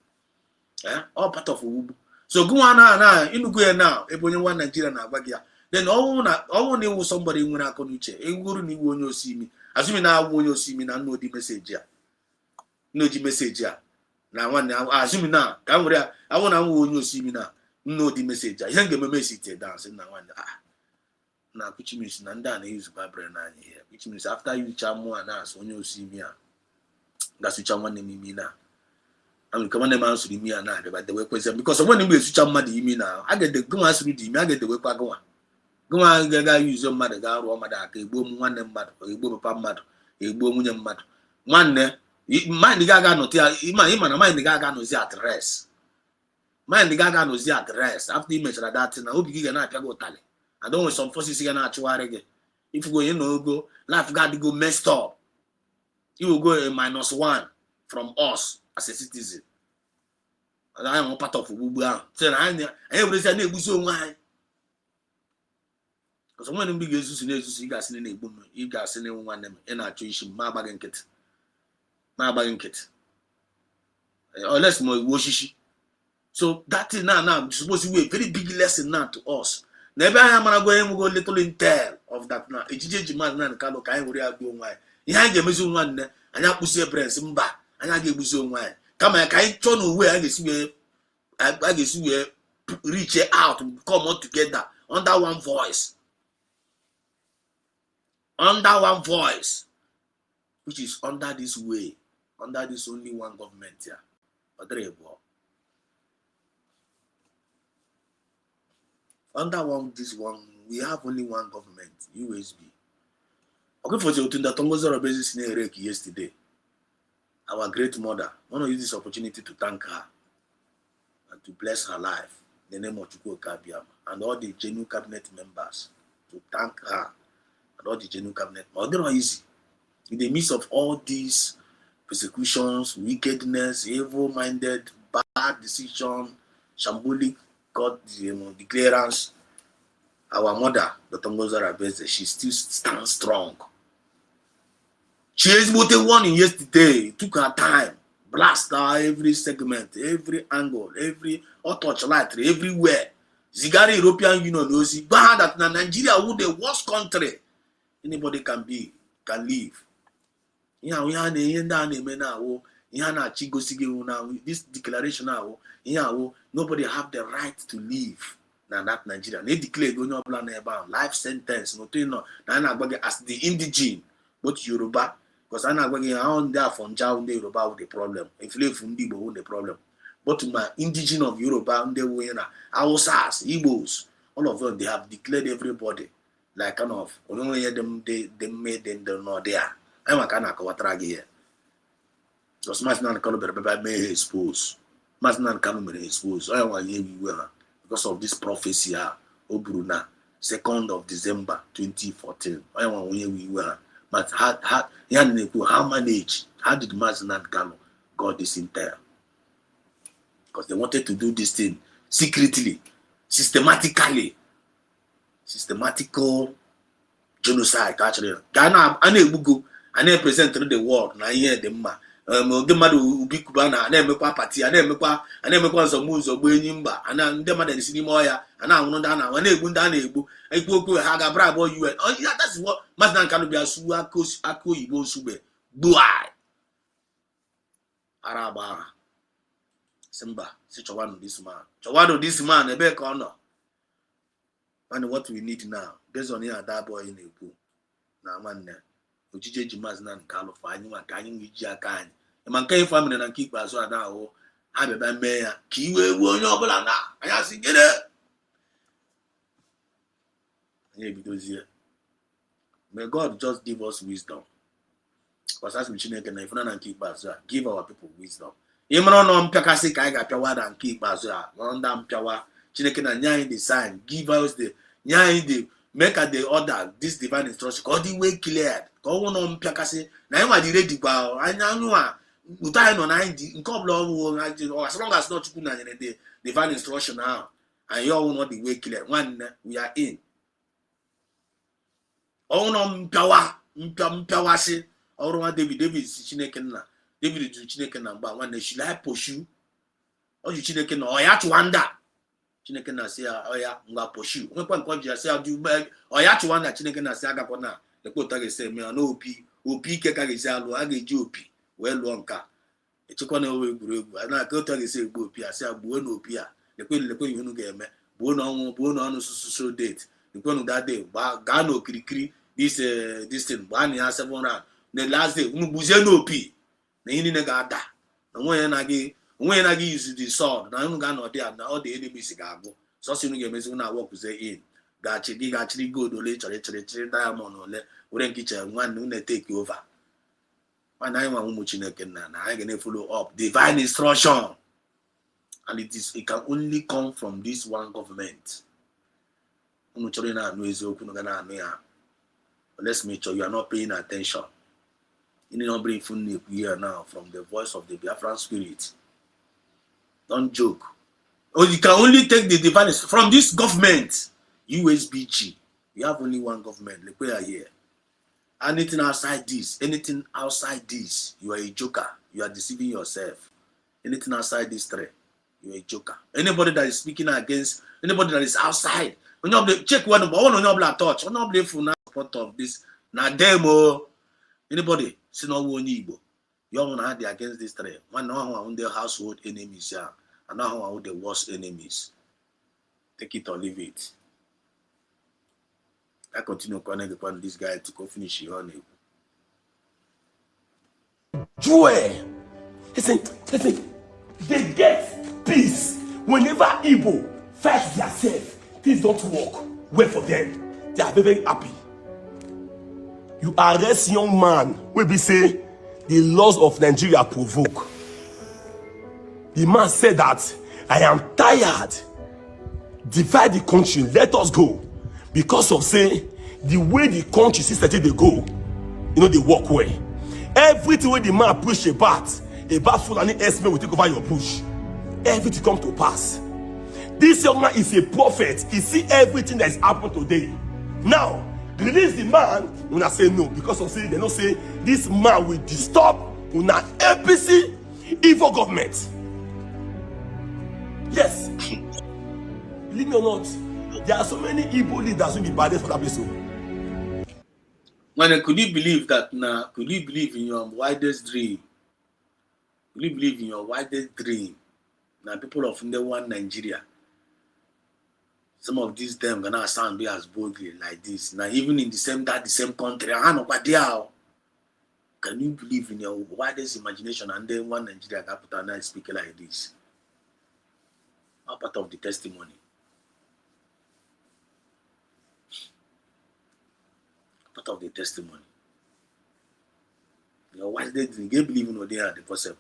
All part of ugbu. So go na inugo ya na ebe onye nwa Nigeria na agba gị ya. Then ọwụ na iwu somebody nwere akọ n'uche. Egwuru na iwu onye osimi. Asumi na agwụ onye osimi na no di message ya. No di message ya. Na nwanne asumi na ka nwere awụ na nwa onye osimi na no di message ya. Ihe ngeme message dance na nwanne na which means na ndị a na use Bible na anyị here. Which means after you chamu na as onye osimi a gasucha nwanne mimi na I'm coming man to me na but the way question because when you sucha mmadụ imi na aga de gwa asuru di imi aga de we kwa gwa ga use mmadụ ga arụ mmadụ aka egbo m nwanne mmadụ egbo papa mmadụ egbo nwunye mmadụ nwanne mind ga no tia ima na mind ga no zi at rest mind ga no zi at rest after you mention that na obi ga na apia go tale and don't some forces ga na achụwarị gị if you go you know go life got go messed up you will go a -1 from us as a citizen. And I am part of Ubu. So I every say na egbusi onwe anyị. Because when we get Jesus you guys in a boom, you guys in one them in a church, my bagging kit. Or less more washishi. So that is now supposed to be a very big lesson now to us. Never I am going to go little intel of that now. Ejiji man na ka lo ka anyị were agbo onwe anyị. Ihe anyị ga-emezi nwanne, anyị akpụsi ebrens mba. Anya ga-egbusi onwe anyị kama ka anyị chọọ n'uwe a ga-esi wee reach out come on together under one voice which is under this way, under this only one government here. Under this one we have only one government, USB. Okay, for the Otunda Tongozoro basis in Erek yesterday. Our great mother, I want to use this opportunity to thank her and to bless her life in the name of Chukwu Kabiam and all the genuine cabinet members, to thank her and all the genuine cabinet members. They're not easy. In the midst of all these persecutions, wickedness, evil-minded, bad decision, shambolic God declarance, our mother, Dr. Ngozara Beze, she still stands strong. She is one in yesterday. It took her time. Blast her every segment, every angle, every touchlight, everywhere. Zigari European Union knows that Nigeria would the worst country anybody can live. This declaration now, nobody have the right to live. Now that Nigeria. They declared about life sentence, as the indigene, both Yoruba. Because I'm not going on there from Jaw Yoruba with the problem. If you live from Igbo with the problem. But to my indigenous of Yoruba, they were Hausas, Igbos, all of them, they have declared everybody like kind of only them they made them they're not there. I'm a kind of Kawatragi here. Because Masnan Kalubert may expose. Masnan Kalumere expose. I want to hear because of this prophecy, Obruna, 2nd of December 2014. I want to hear we were. But how manage? How did Mazi Nnamdi Kanu got this intel? Because they wanted to do this thing secretly, systematically. systematical genocide actually. Ghana ana-egbugo ana-present the world na ihe dị mma. Ndị mmadụ ubi kuba na-emekwa pati na-emekwa nzọgbu enyi mba ndị mmadụ esi n'ime ọhịa na-anwụrụ ndị na-anwa na-egbu ndị a na-egbu ikwu okwu ha ga-abara abụọ UN. That's what Maazị Nkanụ bịa suwe aka oyibo nsugbe gbuo ara agba agha si mba si chọwanụ this man ebe ka ọ nọ. And what we need now based on ihe ada abụọ na-ekwu na nwanne ojije eji Maazị Nkanụ fụ anyị maka anyị nwe iji aka anyị ma nke ife amịrị na nke ikpeazụ ada ahụ ha bịaba mee ya ka iwe ruo onye ọbụla na anya si gịnị anyị ebidozie. May God just give us wisdom. Because as Chineke na ifuna na nke ikpeazụ a give our people wisdom. Ịmara ọnụ mpịakasị ka anyị ga-apịawa na nke ikpeazụ a nọrọ mpịawa Chineke na nye anyị the sign, give us the nye anyị the make the order this divine instruction ka ọ dị way cleared ka ọ nwụọ mpịakasị na anyị nwa dị ready kwa anya anyụa ụtọ anyị nọ na anyị dị nke ọbụla ọrụ as long as not Chukwu na nyere the divine instruction ahụ anyị ọnwụ nọ the way cleared nwanne we are in. Ọnwụ mpịawasị ọrụ nwa David si Chineke nna David jụrụ Chineke na mgba nwanne should I pursue ọ jụ Chineke na ọya chụwa nda Chineke na asị ya ọya ngwa pursue nwekwa nke ọ ji asị ya ọya chụwa nda Chineke na asị agakwa na lekpota ga-esi eme ya na opi ike ka ga-esi alụ a ga-eji opi wee lụọ nka echekwa na owe egwuregwu a na-aka otu a ga-esi egbu opi asị ya gbuo na opi a lekwe ihe unu ga-eme gbuo na ọnwụ gbuo na ọnụ sususo date lekwenu that day gaa n'okirikiri this thing gbaa na ya 7 round the last day unu gbuzie n'opi na ihe niile ga-ada na onwe ya na-gị use the sword na unu ga-anọdị ya na ọ dị enemies ga-agwụ sọsọ unu ga-emezi unu awọkụzie in ga-achịrị gold ole chọrọ chịrị diamond ole were nkicha nwanne unu take over. Mana anyị nwa ụmụ Chineke na anyị ga na-follow up divine instruction and it can only come from this one government. Unu chọrọ na-anụ eziokwu unu ga na-anụ ya. Let's make sure you are not paying attention. You need not bring food here now from the voice of the Biafran spirit. Don't joke. Or you can only take the divine from this government, USBG. You have only one government. Like we are here. Anything outside this, you are a joker. You are deceiving yourself. Anything outside this three, you are a joker. Anybody that is speaking against, anybody that is outside, check one touch. Support of this. Now demo. Anybody see no one Igbo. You want to have against this three. One know how their household enemies are, and now how the worst enemies. Take it or leave it. I continue connecting upon this guy to go finish your honey. Joy. Listen, they get peace whenever Igbo fight themselves. Things don't work well for them. They are very, very happy. You arrest young man wey be say the laws of Nigeria provoke. The man said that I am tired. Divide the country, let us go. Because of say the way the country system they go, they work well. Everything wey the man preach about Fulani S-men will take over your bush. Everything come to pass. This young man is a prophet. He see everything that is happening today. Now, release the man. Una say no because of say they don't say this man will disturb una APC evil government. Yes. Believe me or not, there are so many evil leaders who be bad for that place. When could you believe that now? Could you believe in your widest dream? Could you believe in your widest dream? Now people of one Nigeria. Some of these them gonna sound be as boldly like this. Now even in the same country, can you believe in your widest imagination and then one Nigeria capital now speak like this? How part of the testimony? Part of the testimony. Your widest dream, you believe in what they are the possible.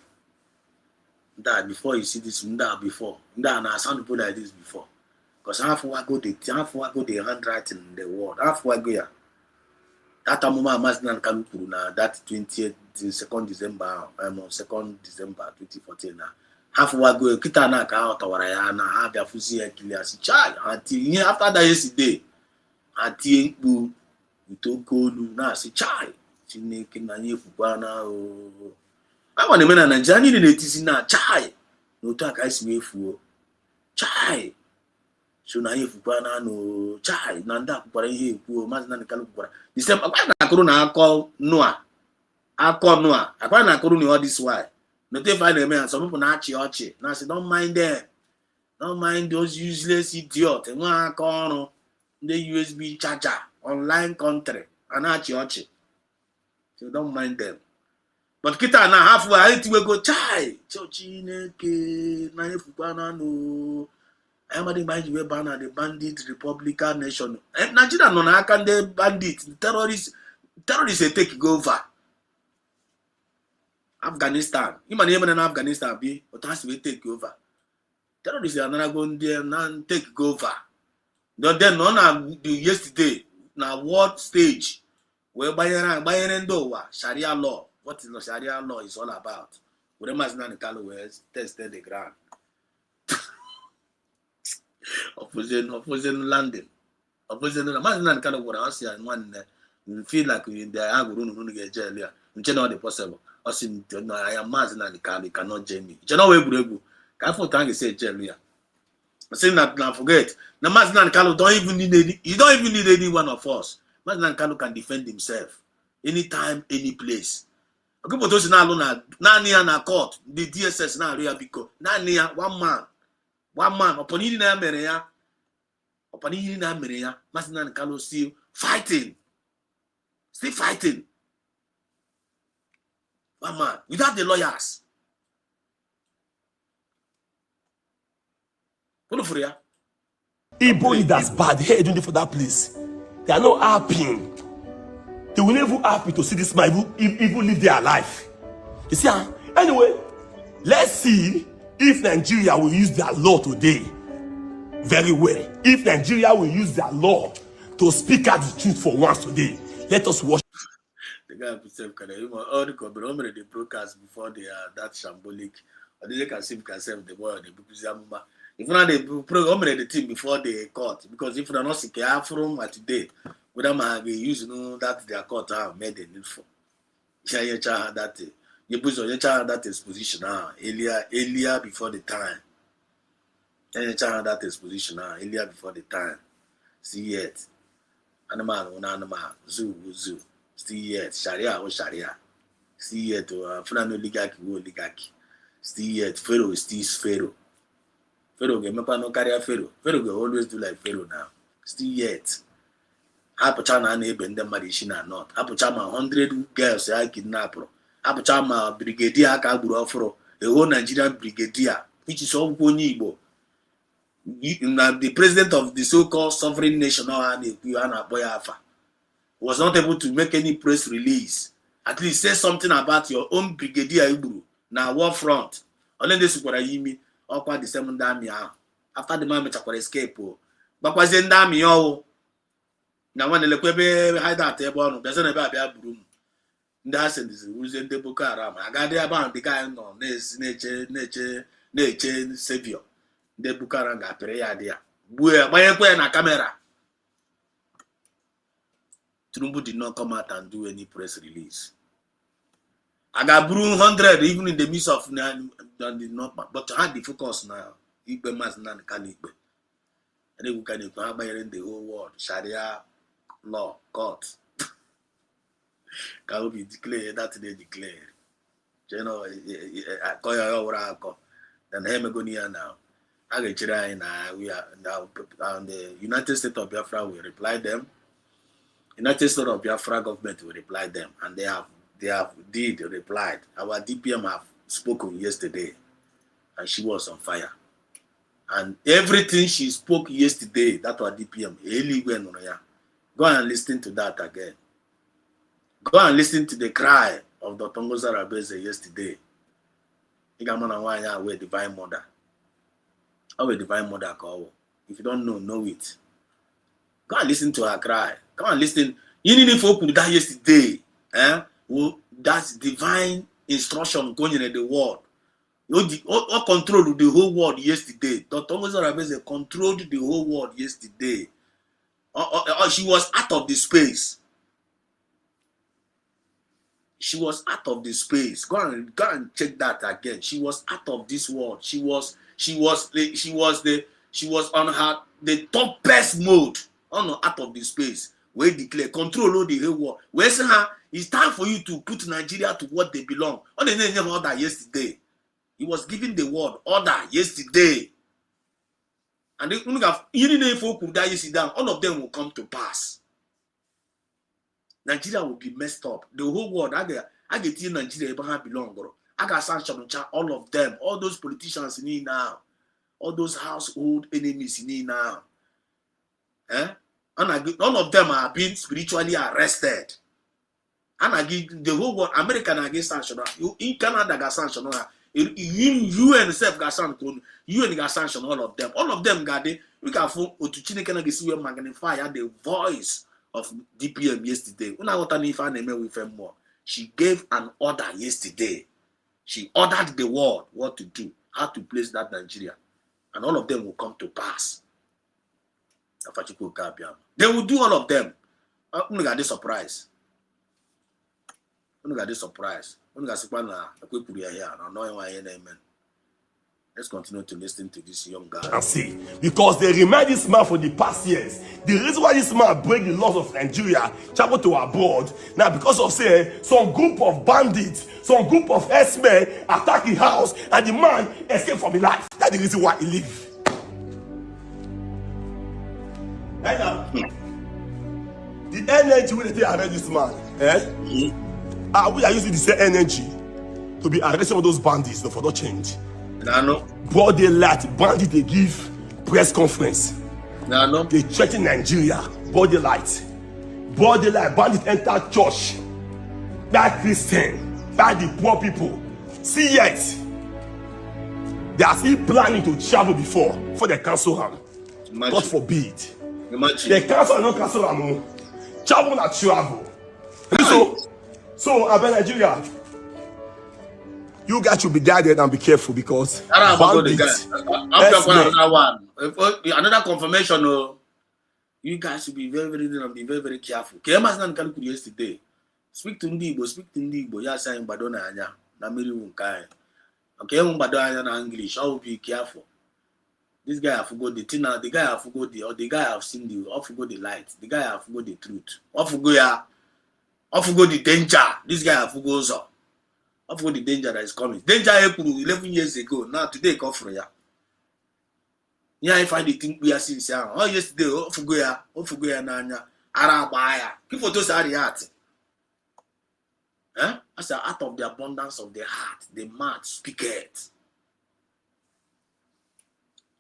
That before you see this, that before. That now sound people like this before. Because half go the handwriting in the world. Half go here. That moment Maazị Nkanụ kwuru na that 2nd December 2014 na half go kita na ka ọ tawara ya na ha bịa fuzi ya kili asị chai until after that yesterday atie mkpu itokolu na-asị chai Chineke na anyị efukwana o. Agwa na-eme na Naịjirịa niile na-etisi na chai na otu a ka anyị si wee fuo chai so na anyị efukwana no chai na ndị akwụkwara ihe ekwuo Maazị Nnamdi Kanu kwukwara the same akwa na-akụrụ na akọ Noah akwa na-akụrụ na all this why na otu efe anyị na-eme ya some people na-achị ọchị na-asị don't mind them, don't mind those useless idiot nwe aka ọrụ ndị USB charger online country a na-achị ọchị, so don't mind them. But kita na half anyị tiwego chai Chineke na efukwana no I am the mind where ban the bandit Republican nation. Nigeria no n'aka ndị bandit, terrorists take over. Afghanistan. Ima na na Afghanistan be, but has to take over. Terrorists are not going there and take over. Then on yesterday, na world stage, where by Sharia law. What is the Sharia law is all about? Whatever Maazị Nnamdi Kanu was tested the ground. Opposing landing. Opposing Maazị Nnamdi Kanu gwara us and one feel like in the aguru get jail here. Which not possible. Us in I am Maazị Nnamdi Kanu cannot jail me. You know where Buregu. Can for time say jail here. Saying that now forget. Now Maazị Nnamdi Kanu don't even need any one of us. Maazị Nnamdi Kanu can defend himself anytime, any place. People those na alone na na court the DSS na area biko na one man upon ihe na mere ya Maazị Nnamdi Kanu still fighting one man without the lawyers. Igbo leaders bad here doing for that place. They are not happy. They will never happy to see this man even live their life. You see, anyway, let's see if Nigeria will use their law today very well. If Nigeria will use their law to speak out the truth for once today, let us watch. The guy himself all the broadcast before they are that shambolic. Or they can see the boy the book. If not they program the team before the court, because if they're not sick from today. Whether they use that their court have made a need for. You that you put on your child that exposition earlier before the time. Your child that exposition earlier before the time. See yet. Animal, zoo. See yet. Sharia. See yet. Fulani oligarchy. See yet. Pharaoh is still Pharaoh. Pharaoh get no carry Pharaoh. Pharaoh will always do like Pharaoh now. Still yet. Apụcha na na-ebe ndị mmadụ isi na north. Apụcha ma 100 girls ya kidnapụrụ. Apụcha ma brigadier aka gburu ọfụrụ. A whole Nigerian brigadier, which is ọgwụkwọ onye Igbo. The president of the so-called sovereign nation a na-akpọ ya afa was not able to make any press release. At least say something about your own brigadier Igburu na war front. Only ndị sikwara ya imi ọkwa the same ndị amị ahụ. After the man mechakwara escape o. Gbakwazie ndị amị ọwụ. Na nwanne lekwa ebe hideout ebe ọnụ bịazi na ebe abịa buru m ndị ha sendiziri uzie ndị Boko Haram agadị ebe ahụ dịka anyị nọ na-eche savior ndị Boko Haram ga-apịrị ya dị ya gbuo ya gbanyekwa ya na kamera. Tinubu did not come out and do any press release. I got buru 100 even in the midst of but had the focus now ikpe Maazị Nnamdi Kanu ikpe and they can in the whole world Sharia law court can be declared that they declared. You know, I call you then Hemagonia now. I get we are now the United States of Biafra will reply them. United States of Biafra government will reply them, and they have replied. Our DPM have spoken yesterday, and she was on fire. And everything she spoke yesterday, that was DPM. Go and listen to that again. Go and listen to the cry of the Tongoza Rabeze yesterday. We're Divine Mother. Our Divine Mother call. If you don't know it. Go and listen to her cry. Come and listen. You need to open that yesterday. That's divine instruction going in the world. You controlled the whole world yesterday. Dr. Tongoza Rabeze controlled the whole world yesterday. She was out of the space. She was out of the space. Go and check that again. She was out of this world. She was on her the topest mode. Oh no, out of the space. We declare control all the whole world. We say it's time for you to put Nigeria to what they belong. On the name order yesterday. He was giving the word order yesterday. And they all of them will come to pass. Nigeria will be messed up. The whole world, I get in Nigeria, Abraham belong. I got sanction all of them, all those politicians in here now, all those household enemies in here now. And none of them are being spiritually arrested. And I give the whole world, American against sanction. In Canada got sanction. UN self got sanction. UN got sanction all of them. All of them got it. We can phone to Chineke get see magnify the voice of DPM yesterday. She gave an order yesterday. She ordered the world what to do, how to place that Nigeria. And all of them will come to pass. They will do all of them. I'm going to get surprise. Let's continue to listen to this young guy. And see, because they remind this man for the past years. The reason why this man break the laws of Nigeria, travel to abroad, now because of say some group of bandits, some group of S-men attack the house, and the man escaped from his life. That's the reason why he live. Right now, the energy when they arrest this man, we are using the same energy to be arresting some of those bandits for no change. Broad daylight, bandit they give press conference. They threaten Nigeria. Broad daylight, bandit enter church. Bad Christian, bad the poor people. See yet, they are still planning to travel before they cancel him. God forbid. They cancel no cancel him. Travel not travel. So about Nigeria. You guys should be guided and be careful because bandits. Another confirmation. You guys should be very, very careful. Yesterday. Speak to Ndibo. Yeah, saying Badona Anya. Namiri Wunkai. Okay, Badona na English. I will be careful. This guy have forgot the thing. The guy have forgot the guy have seen I forgot the light. The guy have forgot the truth. I forgot the danger. This guy have forgot so. I forgot the danger that is coming. Danger 11 years ago. Now today come from ya. Yeah, I find the thing we are seeing. Oh, yesterday, oh, forgo ya nanya. Arabaya. People just are the heart. As out of the abundance of the heart, the mouth speaketh.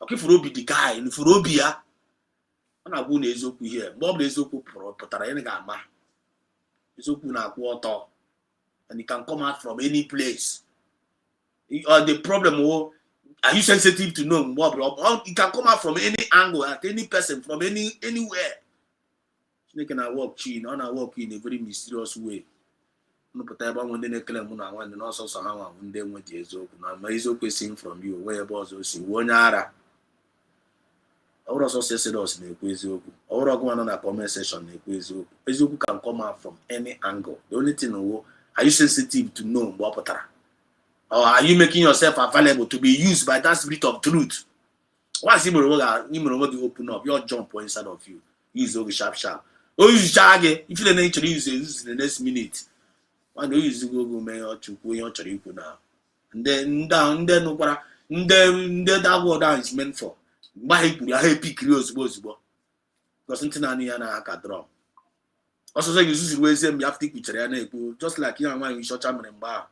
Okay, for Obi the guy, and for Obi ya. I'm not going to Ezoku here. Bob Ezoku Potara Yenagama. Ezoku na quarter. And it can come out from any place. The problem, are you sensitive to know what? It can come out from any angle, at any person, from anywhere. They can walk in, on a walk in a very mysterious way. No, but I want to claim one and also somehow when they went to Ezoku. Now, my Ezoku sing from you, where was also one yara. I would also say us in the Ezoku. I would go on a comment session in Ezoku. Ezoku can come out from any angle. The only thing are you sensitive to know Mbapotara? Or are you making yourself available to be used by that spirit of truth? Once you open up, your jump inside of you. Use over sharp. Oh, use Jage. If you don't actually use it in the next minute. Why do you use Google Mail to go your chariku now? And then that word down is meant for. Why put a happy curious possible? Because something I need a drum. Also, say you see ways you have to take with just like you and you short and bar.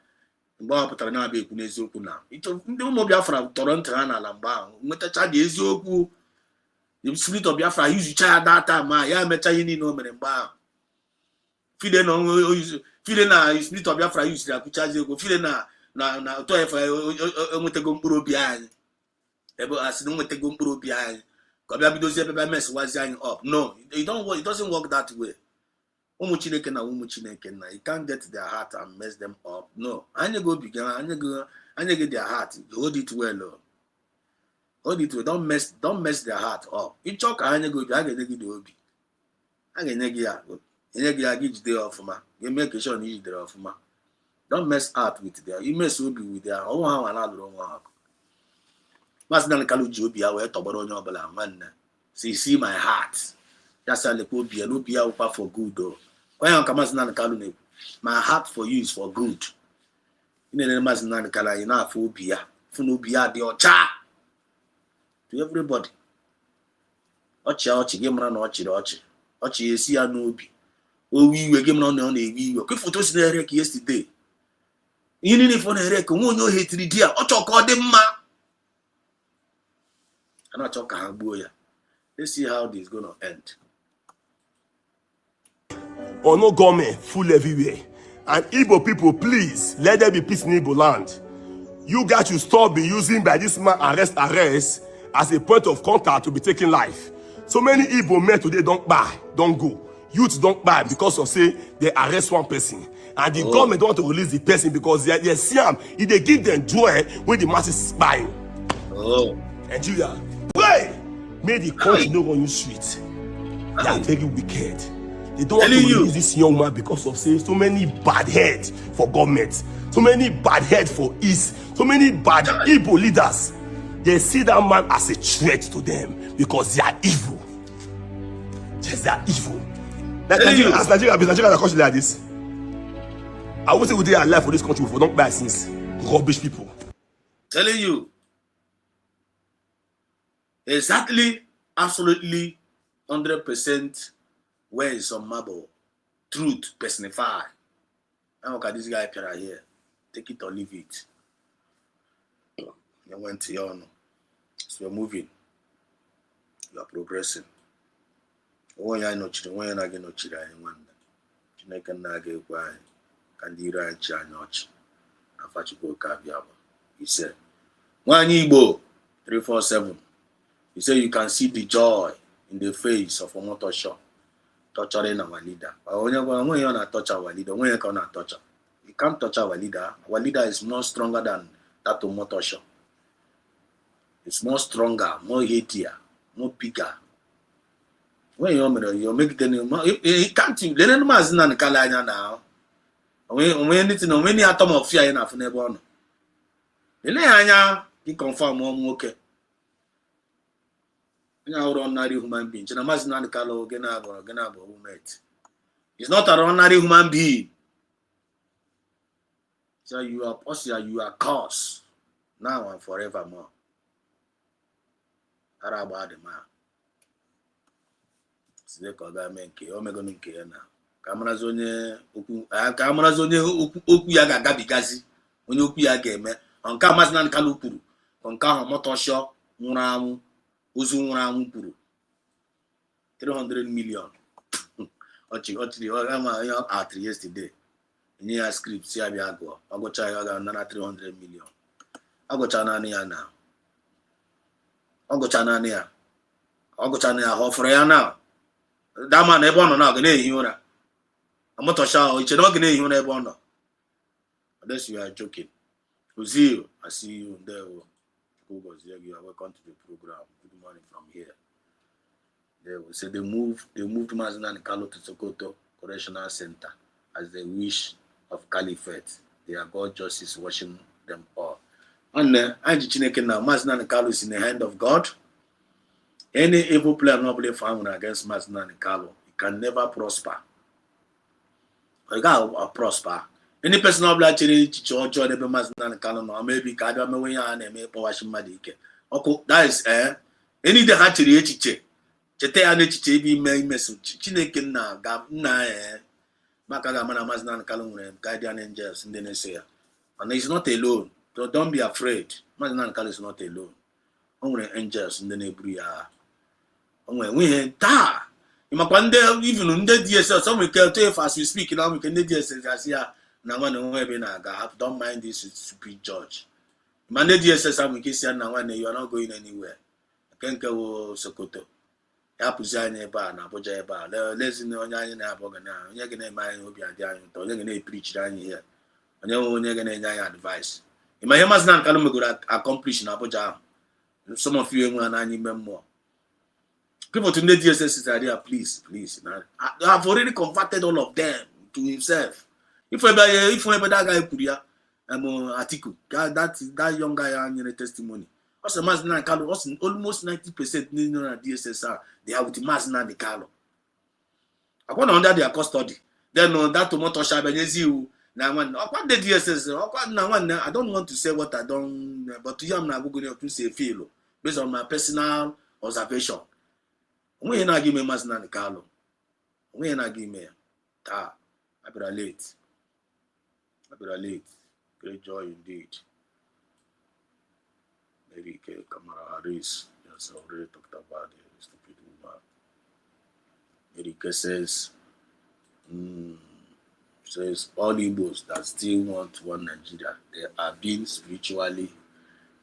Bar Patana be Kunezoku now. It don't Biafra Toronto and Alamba. Metacha Yezoku. The spirit of Biafra use child that time. Ya metaini no member. Feeling on spirit of Biafra use the Kuchazo. Feeling na to if I want to go pro behind. Ebo as no want to go pro behind. Because those mess was up. No, it doesn't work that way. You can't get their heart and mess them up. No, and you go begin, and you get their heart. Hold it well, hold it well. Don't mess their heart up. You talk and you go, I get the obi. I can get you ofuma. You make sure you did ofuma. Don't mess up with there. You mess with their own how another one. Mas na kalu jobi awe toboro nyo bala man. So you see my heart. That's how the could be a lupia upa for good though. Why am kamas na kalu ne? My heart for you is for good. You know mas na kala ina for bia. Funu bia de ocha. To everybody. Ochi game na ochi ochi. Ochi esi ya n'obi. Owi iwe game na ewi iwe. Ke photo si na erek yesterday. Yini ni for na erek nwo onyo hetiri dia. Ocho ko de mma. Ana ocho ka ha gbuo ya. Let's see how this is going to end. Or no government full everywhere. And Igbo people, please, let there be peace in Igbo land. You guys should stop be using by this man arrest as a point of contact to be taking life. So many Igbo men today don't buy, don't go. Youth don't buy because of say they arrest one person. And the government don't want to release the person because they see him. If they give them joy when the masses is buying. Nigeria, pray! May the country no run you street. They are very wicked. They don't want to release this young man because of say so many bad heads for government, so many bad heads for East, so many bad Igbo leaders. They see that man as a threat to them because they are evil. Yes, they are evil. Like Nigeria, as Nigeria country like this, I would say we are alive for this country. We don't buy since rubbish people. Telling you. Exactly, absolutely, 100% where is some marble, truth personified. Now look at this guy Pierre here. Take it or leave it. You went to your honor. So you're moving. You are progressing. When you're not children, when you're not getting no children, you can not get why. Can you write Chanoch? I thought you go Kaviaba. He said, one Igbo 347. He said you can see the joy in the face of a motor shop torturing our leader. But when you're not touch our leader, when you cannot touch her, you can't touch our leader. Our leader is more stronger than that of motor shop. It's more stronger, more heatier, more bigger. When you're making you can't let them as in Kalanya now. When anything, when you atom of fear enough never know. He confirm okay. Ordinary human being. He's not an ordinary human being. So you are possible, you are cursed now and forevermore. Araba the man. Kamara zone oku ya ga-agabigazi onye okwu ya ga-eme nke amazi na nkalu kwuru nke ahụ motosho nwụrụ anwụ ozu nwụrụ anwụ kwuru 300 million ọchị at yesterday nye ya script si abịa agụọ ọgụcha ya ga na 300 million ọgụcha naanị ya na ọgụcha naanị ya họfụrụ ya na dama na ebe ọ nọ na ọ ga na-ehi ụra amotosha iche na ọ ga na-ehi ụra ebe ọ nọ. Unless you are joking. Uzio, I see you there. You are welcome to the program. Good morning from here. They will say they moved Mazina and Kalo to Sokoto Correctional Center as the wish of Caliphate. Their God justice watching them all. And Anji Chineke now, Mazina and Kalo is in the hand of God. Any evil plan not be found against Mazina and Kalo, it can never prosper. You got prosper. Any person of like church or the Mazina and Kalo, or maybe Kadame and a Powashim Madike. That is any the hatchery chiche. Chete and chiche may message Chineke na gab na Makagamana Mazina and Kalo, guardian angels in the Nesea. And he's not alone. So don't be afraid. Mazina and Kalo is not alone. Only angels in the neighborhood. We ta. Even in the DSL, some we can tell as we speak now, we can do DSL as here. Now, don't mind this stupid judge. Monday DSL, we can say now, you are not going anywhere. I can't go Sokoto. Yapuzane bar, Naboja bar. Let's know Yana Bogana. You're going to mind who be a giant, or you're going to preach down here. And you're going to advice. In my Hamas not going to accomplish Naboja. Some of you and I need more. People to the DSS is idea, please. I've already converted all of them to himself. If we that guy could article, that young guy in the testimony. Also, Mazina Carlo, almost 90% in DSS they are with Mazina the Carlo. I want under their custody. Then that tomato shabenyezi now one what the DSS I don't want to say what I don't, but to you I'm not going to say feel based on my personal observation. We not give me Mazina the Carlo. We not give me I better late. Great joy indeed. Maybe Kamara Harris, yes, already talked about the stupid woman. Erika says all Igbos that still want one Nigeria, they are being spiritually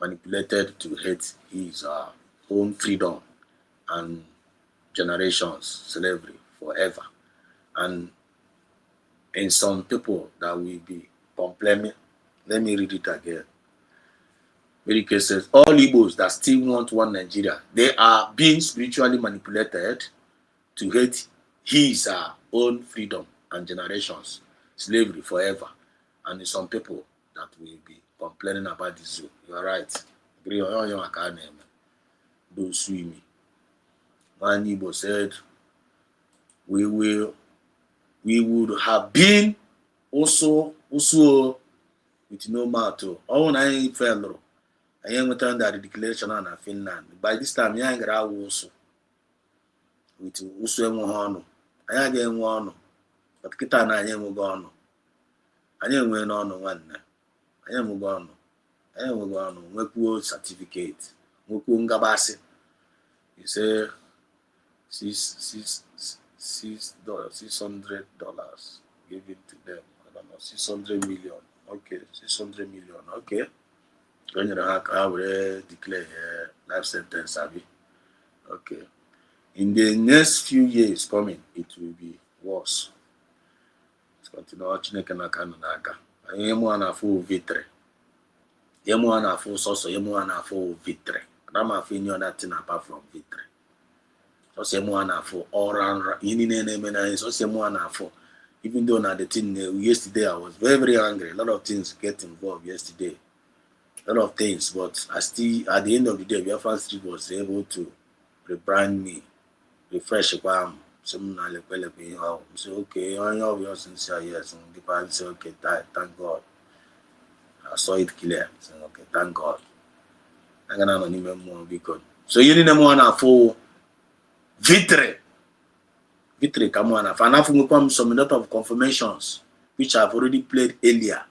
manipulated to hate his own freedom and generations slavery forever. And in some people that will be complaining, let me read it again. Erika says all Igbos that still want one Nigeria, they are being spiritually manipulated to hate his own freedom and generations, slavery forever. And some people that will be complaining about this zoo. You are right. Agree on your account name. Do sue me. One Igbo said, we would have been also with no matter. Oh, I fell. I am with under the declaration on Finland. By this time, I am also with Usu. I again one, but Kitana I am gone. I am going on one. I am gone. I am gone. Weku certificate. Weku Ngabasi. You say $600. Give it to them. I don't know. 600 million. Okay, 600 million. Okay. When you have declare life sentence, Abi. Okay. In the next few years coming, it will be worse. It's continue Chineke na kanu n'aka. Yemu ana fu vitre. Yemu ana fu soso. Yemu ana fu vitre. Rama fu any other thing apart from vitre. So yemu ana fu all round. Yini nene mena. So yemu ana fu. Even though na the thing yesterday I was very very angry. A lot of things get involved yesterday. A lot of things, but I still at the end of the day, Biafra Street was able to rebrand me. Refresh the say okay, on your views and say yes, and the people say okay, thank God. I saw it clear. So okay, thank God. I'm gonna even more because so you need them one for vitre. Vitre come on. And after we come some lot of confirmations which I've already played earlier.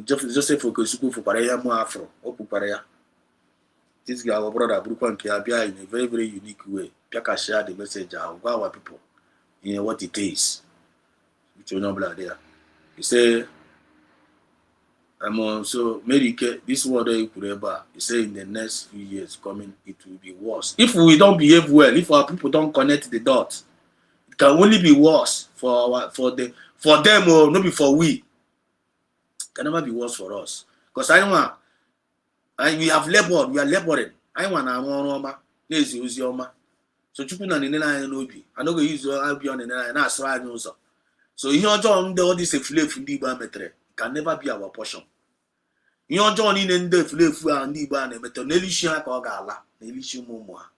Just say for Kosuku for Pareya mo Afro, Opu Pareya. This guy, our brother, Brukwan Kiabia, in a very, very unique way. Piaka share the message of our people, you know what it is. Which you know, there. He say, I'm also Medicare, this word you could ever. He say in the next few years coming, it will be worse. If we don't behave well, if our people don't connect the dots, it can only be worse for them or not be for we. It can never be worse for us. Because and we have labored, we are laboring. I want to lazy use your ma. So you put on the line obi. I know use your be on the line and that's right. So you know John all this flame from the barometer can never be our portion. You know John in the flame and the barometer. Nelly Shia Kogala, Nelly Shumuma.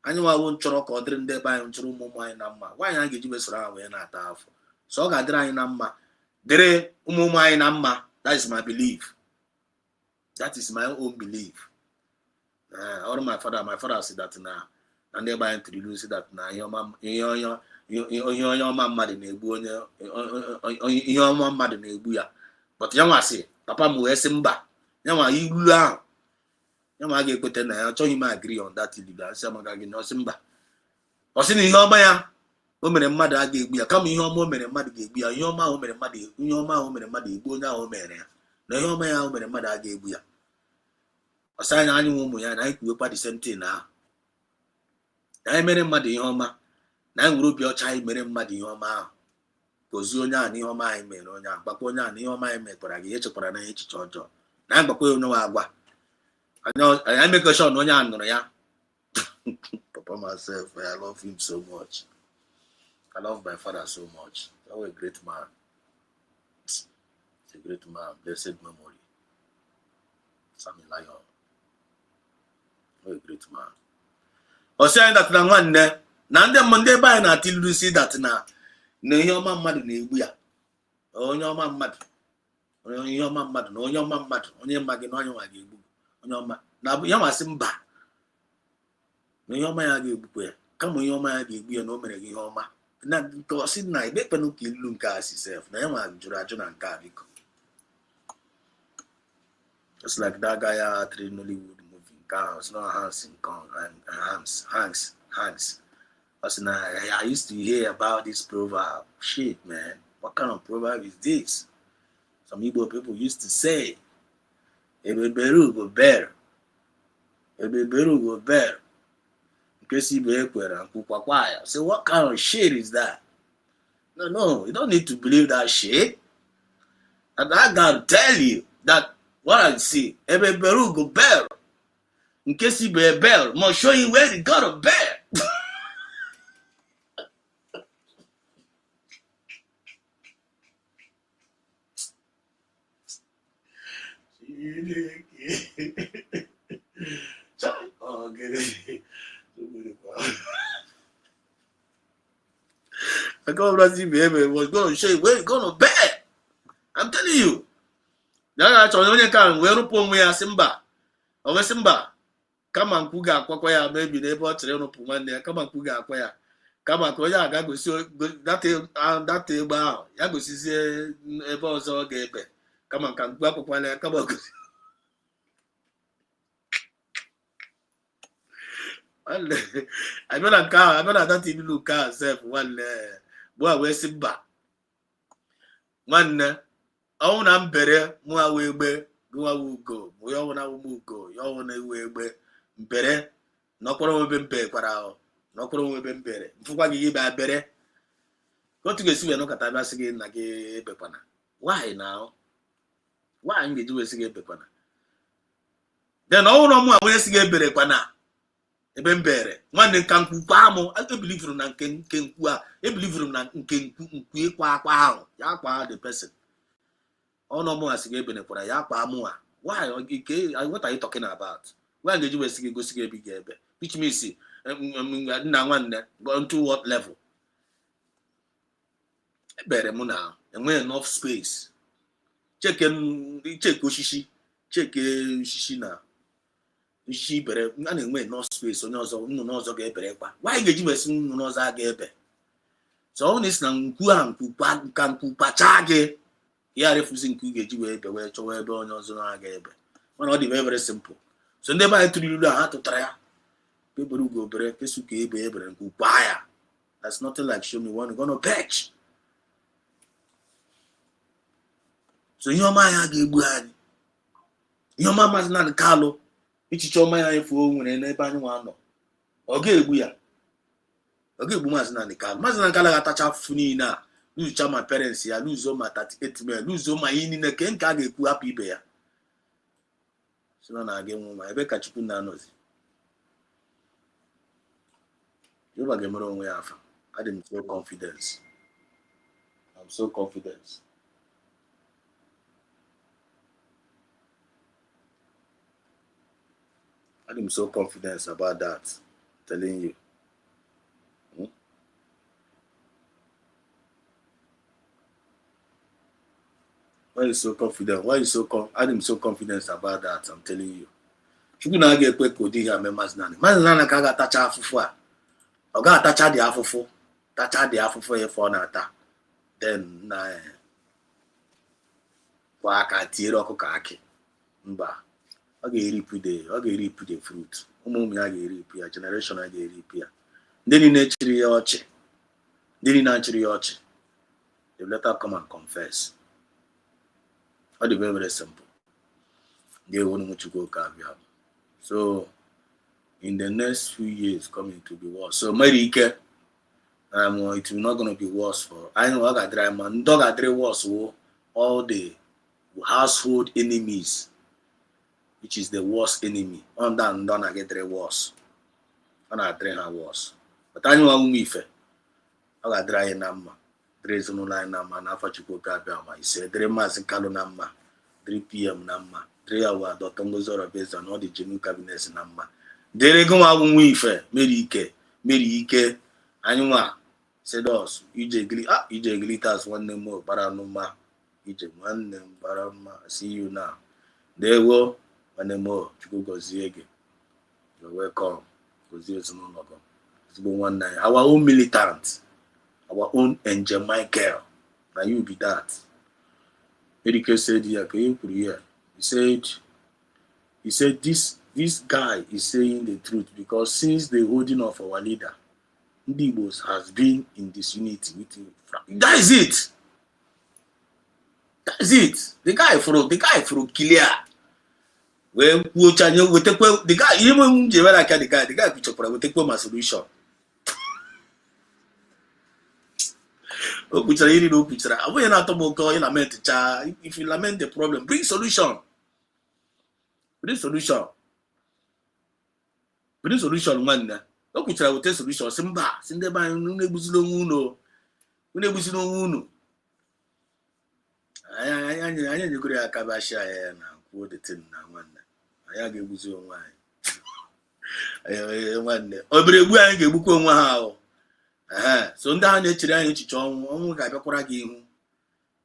I know I won't chalk or drink there by Churu Muma in Amma. Why I get you around when I have? So I dry in Amma. Dere Umuma in Amma. That is my belief. That is my own belief. All my father said that now. And thereby introduce that now. Your mom, your mad in a boo, your mom mad in a booya. But young I say, Papa Mu Simba. Yama, you learn. Yama get put in there. I'll show you my agree on that. Some no Simba. Or sitting your maya. Women and mother gave me a coming home woman and mother gave me a your ma woman and muddy, your ma woman and muddy, go now, man. No, your ma woman and mother gave me a. Assign anyone we and I will the same thing now. I made him muddy homa. Now group your child made him muddy homa. Gozunia, near my men, Baconia, near my men, but I get to put an age charger. Now Baco no agua. I know I make a shot no yan, Papa myself, I love him so much. I love my father so much. He was a great man. He's a great man. Blessed memory. Sammy Lion. He was a great man. O saying that na nwanne na ndị mmndị be anyị na-atilu si that na ihe ọma mmadụ na-egbu ya. Onye ọma mmadụ. Onye ọma mmadụ na onye ọma mmadụ. Onye mma gị na onye nwa ga-egbu. Onye ọma. Na ya masị mba. Na ihe ọma ya ga-egbukwa ya. Kama ihe ọma ya ga-egbu ya na o mere gị ihe ọma. Na nke ọ sị na ebe kpenụ ka ilu nke a si sef na ya nwa jụrụ ajụ na nke a biko. Just like that guy at Nollywood movie. It's not Hanks. I used to hear about this proverb. Shit, man. What kind of proverb is this? Some Igbo people used to say, Ebeberu go bear. Ebeberu go bear. So what kind of shit is that? No, you don't need to believe that shit. And I gotta tell you that what I see, Ebeberu go bear. In case you be a bear, I'm gonna show you where you got a bear. Oh, get it. I come to see baby was going to show you where you gonna bear. I'm telling you. That's only can we don't put me a Simba. Over Simba. Come and kuga kwakwa ya maybe they bought no pumande. Come and kuga kwaya. Come and koya ga go see that table. Ya go see a boss or gebe. Come and can go up one come on. I know that car, I know that even look car self one boy we Simba. One own am better, more way go. We all want to go. You all want to way better. No problem with better, no problem with better. Fuga give better. Go to get see no katabas again like a pepana. Why now? Why you do a cigarette pepana? Then all no more we cigarette pepana. Ebembere nwanne nkanku kwa amụ I believe from na nkenku a I believe from na nkenku kwa ahụ ya kwa the person ono mo asige benekwara ya kwa amụ a why what are you talking about why ngeji we sige go sige bi ebe which means na nwanne go to what level ebere mụ na enwe enough space check oshishi na she better none way no space on us no ga-ebere kwa why ga-eji wesi nnu n'ọzọ aga ebe so on is na nku pacha gị ya refusi nku ga-eji wee ebe wee chọwa ebe onye ọzọ na-aga ebe mana ọ dị very simple so ndị be anyị tụrụ ha tụtara ya ebere ugo obere kesu ka ebere nku pa ya that's nothing like show me one gonna patch so ihe ọma ya ga-egbu anyị ihe ọma maazị na Kalụ ichiche ọma ya efu o nwere n'ebe anyị nwa nọ ọ ga-egbu ya ọ ga-egbu maazị na Kalụ ga-atacha afụfụ niile a luzucha ma parents ya luzo ma 38 men luzo ma ihe niile ke nke a ga-ekwu hapụ ibe ya si na na-aga enwe ma ebe ka Chukwu na-anọzi Jehova ga-emere onwe ya afa adị m so confidence I'm so confident I'm so confident about that. I'm telling you. Why are you so confident? I'm so confident about that. I'm telling you. Chukwu na ga ekwe kodi ha me mazinani. Mazinani ka ga tacha afufu a. O ga tacha di afufu. Tacha di afufu e fo na ata. Then na kwa aka tiere ọkụ ka akị. Mba. Ọ ga-eripụ the fruit. Ụmụ ya ga-eripụ ya, generation a ga-eripụ ya. Ndị niile chiri ya ọchị. Ndị niile achịrị ya ọchị. They later come and confess. Ọ dị very simple. Ndị ewu n'ụmụ Chukwu ka abịa. So in the next few years coming to be worse. So ike it will not going to be worse for I know I got dry man. Dog got dry worse for all the household enemies. Which is the worst enemy. On that, I get the worse. ọ na-adịrị ha wọs. But anyị nwa ụmụ ife, ọ ga-adịrị anyị na mma, dịrị ezinụlọ anyị na mma n'afọ Chukwu oke abịa ma ise, dịrị Maazị Kalụ na mma, dịrị PM na mma, dịrị ya wa Dr. Ngozi Orabieza na ọ dị Jenu Cabinet na mma, dịrị gị nwa ụmụ ife meri ike anyị nwa Sedos ije gili tas nwanne m bara nụma ije nwanne m bara mma. See you now. Dewo nwanne m Chukwu gọzie gị. You're welcome. Gọzie ezinụlọ gị. Ezigbo nwanne anyị. Our own militant, our own Angel Michael. Now you be that. Erike said here, he said this guy is saying the truth because since the holding of our leader, Ndigbo's has been in disunity with him. That is it. That's it. The guy from Kilia. Well, the guy, even the guy picture will take my solution. If you lament the problem, bring solution. Bring solution, man. Look, which I will take solution. Simba, Sindeba, Unebusino. I go to Kabasha and quote the tin now one. I gave you one. I one day. Oh, but I gave you one how. So down the Chichon,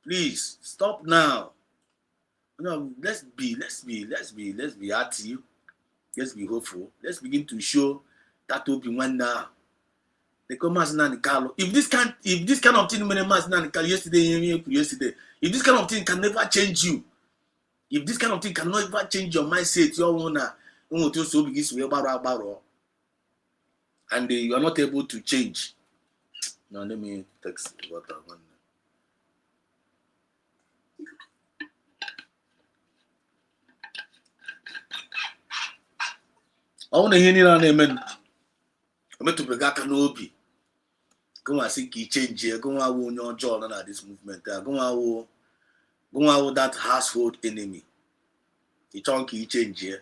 please stop now. No, let's be active. Let's be hopeful. Let's begin to show that will be one now. The commerce and Carlo. If this kind of thing yesterday, if this kind of thing can never change you, if this kind of thing can never change your mindset, your owner, so begins to be and you are not able to change. Now let me text water one. I want to hear you on amen. I'm going to be back on Obi. Go and see key change here. Go and win your job at this movement. Go and that household enemy. The chunky change here.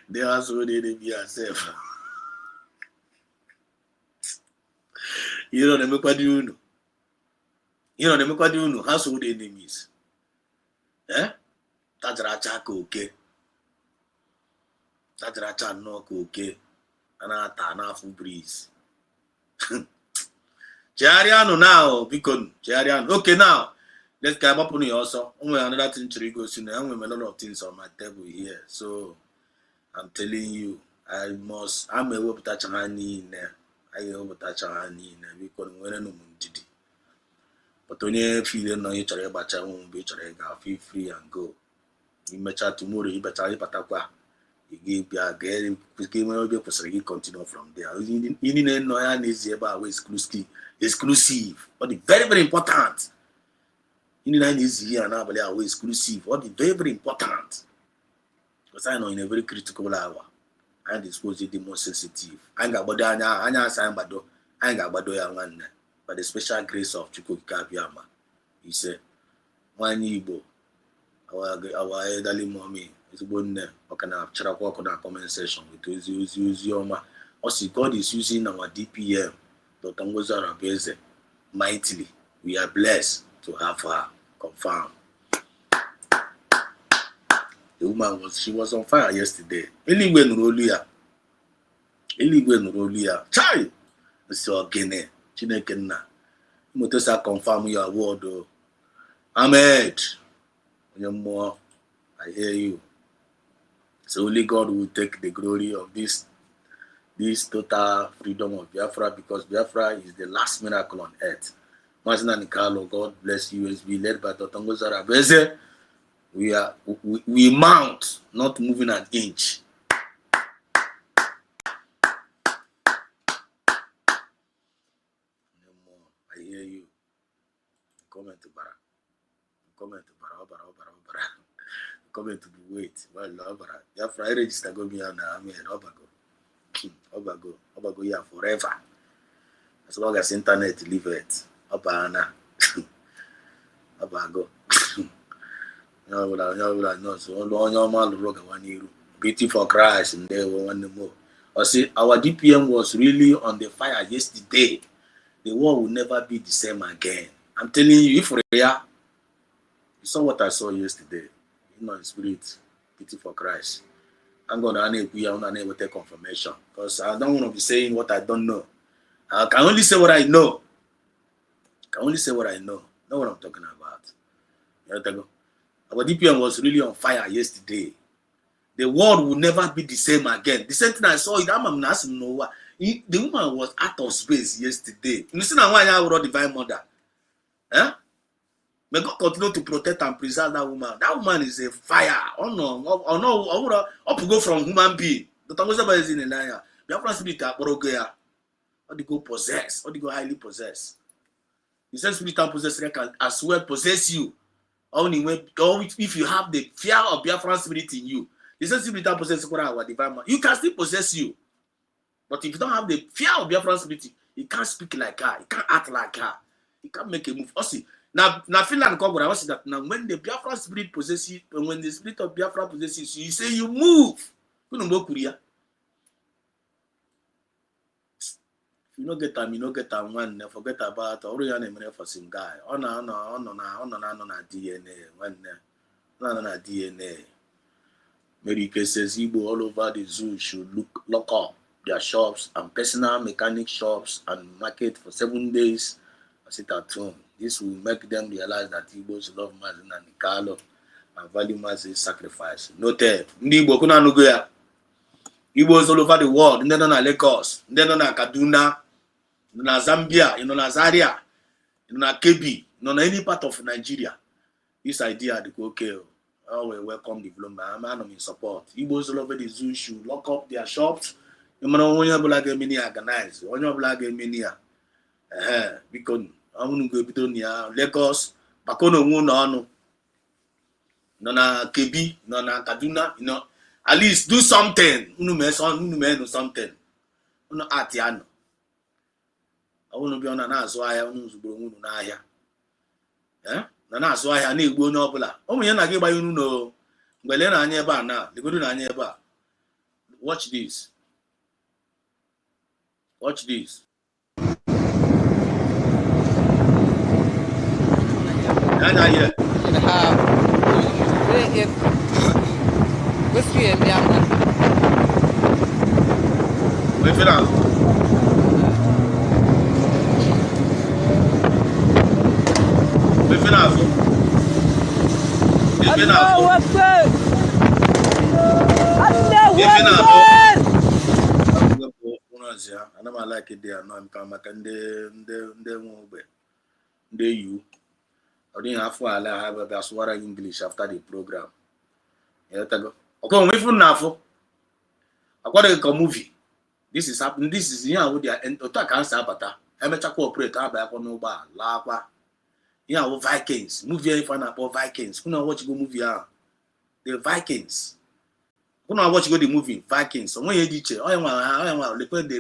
The household enemy yourself. You know, the Mekwadunu. You know, the Mekwadunu household enemies. Tajaracha koke. Tajaracha no koke. Anata na full breeze. Chariano now, Bicon. Chariano. Okay, now. Let's come up on you also. Only another thing to go soon. I have a lot of things on my table here. So I'm telling you, I'm a hope touch a honey in there. I hope touch a honey in there. Because when I know Mundidi. But when you feel no each other, but I won't be feel free and go. You may chat tomorrow, you better patapa. You give your girl, you continue from there. You didn't know I need about exclusive. But the very, very important. You need here now, but they are exclusive. What is very, very important. Because I know in a very critical hour, and it's supposed to be more sensitive. I got bado by the special grace of Chukwu Kabiama. He said, one Igbo, our elderly mommy, is born there. Or can have Charakwa on our comment section with Uzioma. Also, God is using our DPM, Dr. Ngozi Orabieza, mightily. We are blessed to have her confirmed. The woman was on fire yesterday. Eligwe Nurolia. Chai! Mr. Ogene. Chineke nna. Motesa confirm your word. Ahmed. More. I hear you. So only God will take the glory of this total freedom of Biafra, because Biafra is the last miracle on earth. Mazina Nikalo, God bless you, USB, led by Dr. Ngozi Orabieza. We mount, not moving an inch. I hear you. Comment to Bara. Comment to Bara. Comment to be wait. Well, Bara. Biafra register go me on Obago here forever. As long as internet leave it. Obago. Beauty for Christ, and they were one more. I say our DPM was really on the fire yesterday. The world will never be the same again. I'm telling you, if real, you saw what I saw yesterday. You know, in spirit, beauty for Christ. I'm gonna enable take confirmation because I don't want to be saying what I don't know. I can only say what I know. Know what I'm talking about. Our DPM was really on fire yesterday. The world will never be the same again. The same thing I saw, the woman was out of space yesterday. You see now why I wrote Divine Mother. Eh? May God continue to protect and preserve that woman. That woman is a fire. Oh no, up to go from human being. The Thomas is in the line. Biafra spirit or they go possess, or they go highly possess. The same spirit and possessor can as well possess you. Only when, or if you have the fear of Biafra spirit in you. The same spirit and possessor our divine man, you can still possess you. But if you don't have the fear of Biafra spirit, you can't speak like her, you can't act like her, you can't make a move. Also, now Finland come I was that now when the Biafra spirit possesses you, when the spirit of Biafra possesses you, you say you move. You don't go Korea. You don't get time, you don't get time one, forget about Orion for some guy. Oh no, DNA. When no DNA. Medicaid says Igbo all over the zoo should lock up their shops and personal mechanic shops and market for 7 days and sit at home. This will make them realize that Igbos love Mazin and Nikalo and value Mazin's sacrifice. Noted. Igbo kuna nugo ya. Igbos all over the world. Ndeno na Lagos, ndeno na Kaduna, na Zambia, na Zaria, na Kebbi, na any part of Nigeria. This idea they go okay. Oh, we welcome development. I'm in support. Igbos all over the zoo should lock up their shops. You know, when you black mini organize, when you black mini, because I'm going to go to Lagos, Bakono Muno, Nona Kebi, Nona Kaduna, at least do something. Unu something. Unu atiano. I want to be on an ass why I want to go na ahia. Na asụ ahịa na-egbu onye ọbụla ụmụ ya na gị gbanye unu no mgbe le na anya ebe a na legodo na anya ebe a watch this anya here we feel ana m like it there no nka maka ndị nwe ndị you ọ dịghị afọ ala ha bịa swara English after the program okay we fun na afọ akwado ka movie this is happening this is here with their otu aka nsa abata emechakwa operate aba akwa n'ụgbọ ala akwa ihe ahụ Vikings movie ife na akpọ Vikings kuna watch go movie ahụ the Vikings kuna watch go the movie Vikings onwe ihe dị iche onye nwa lekwe the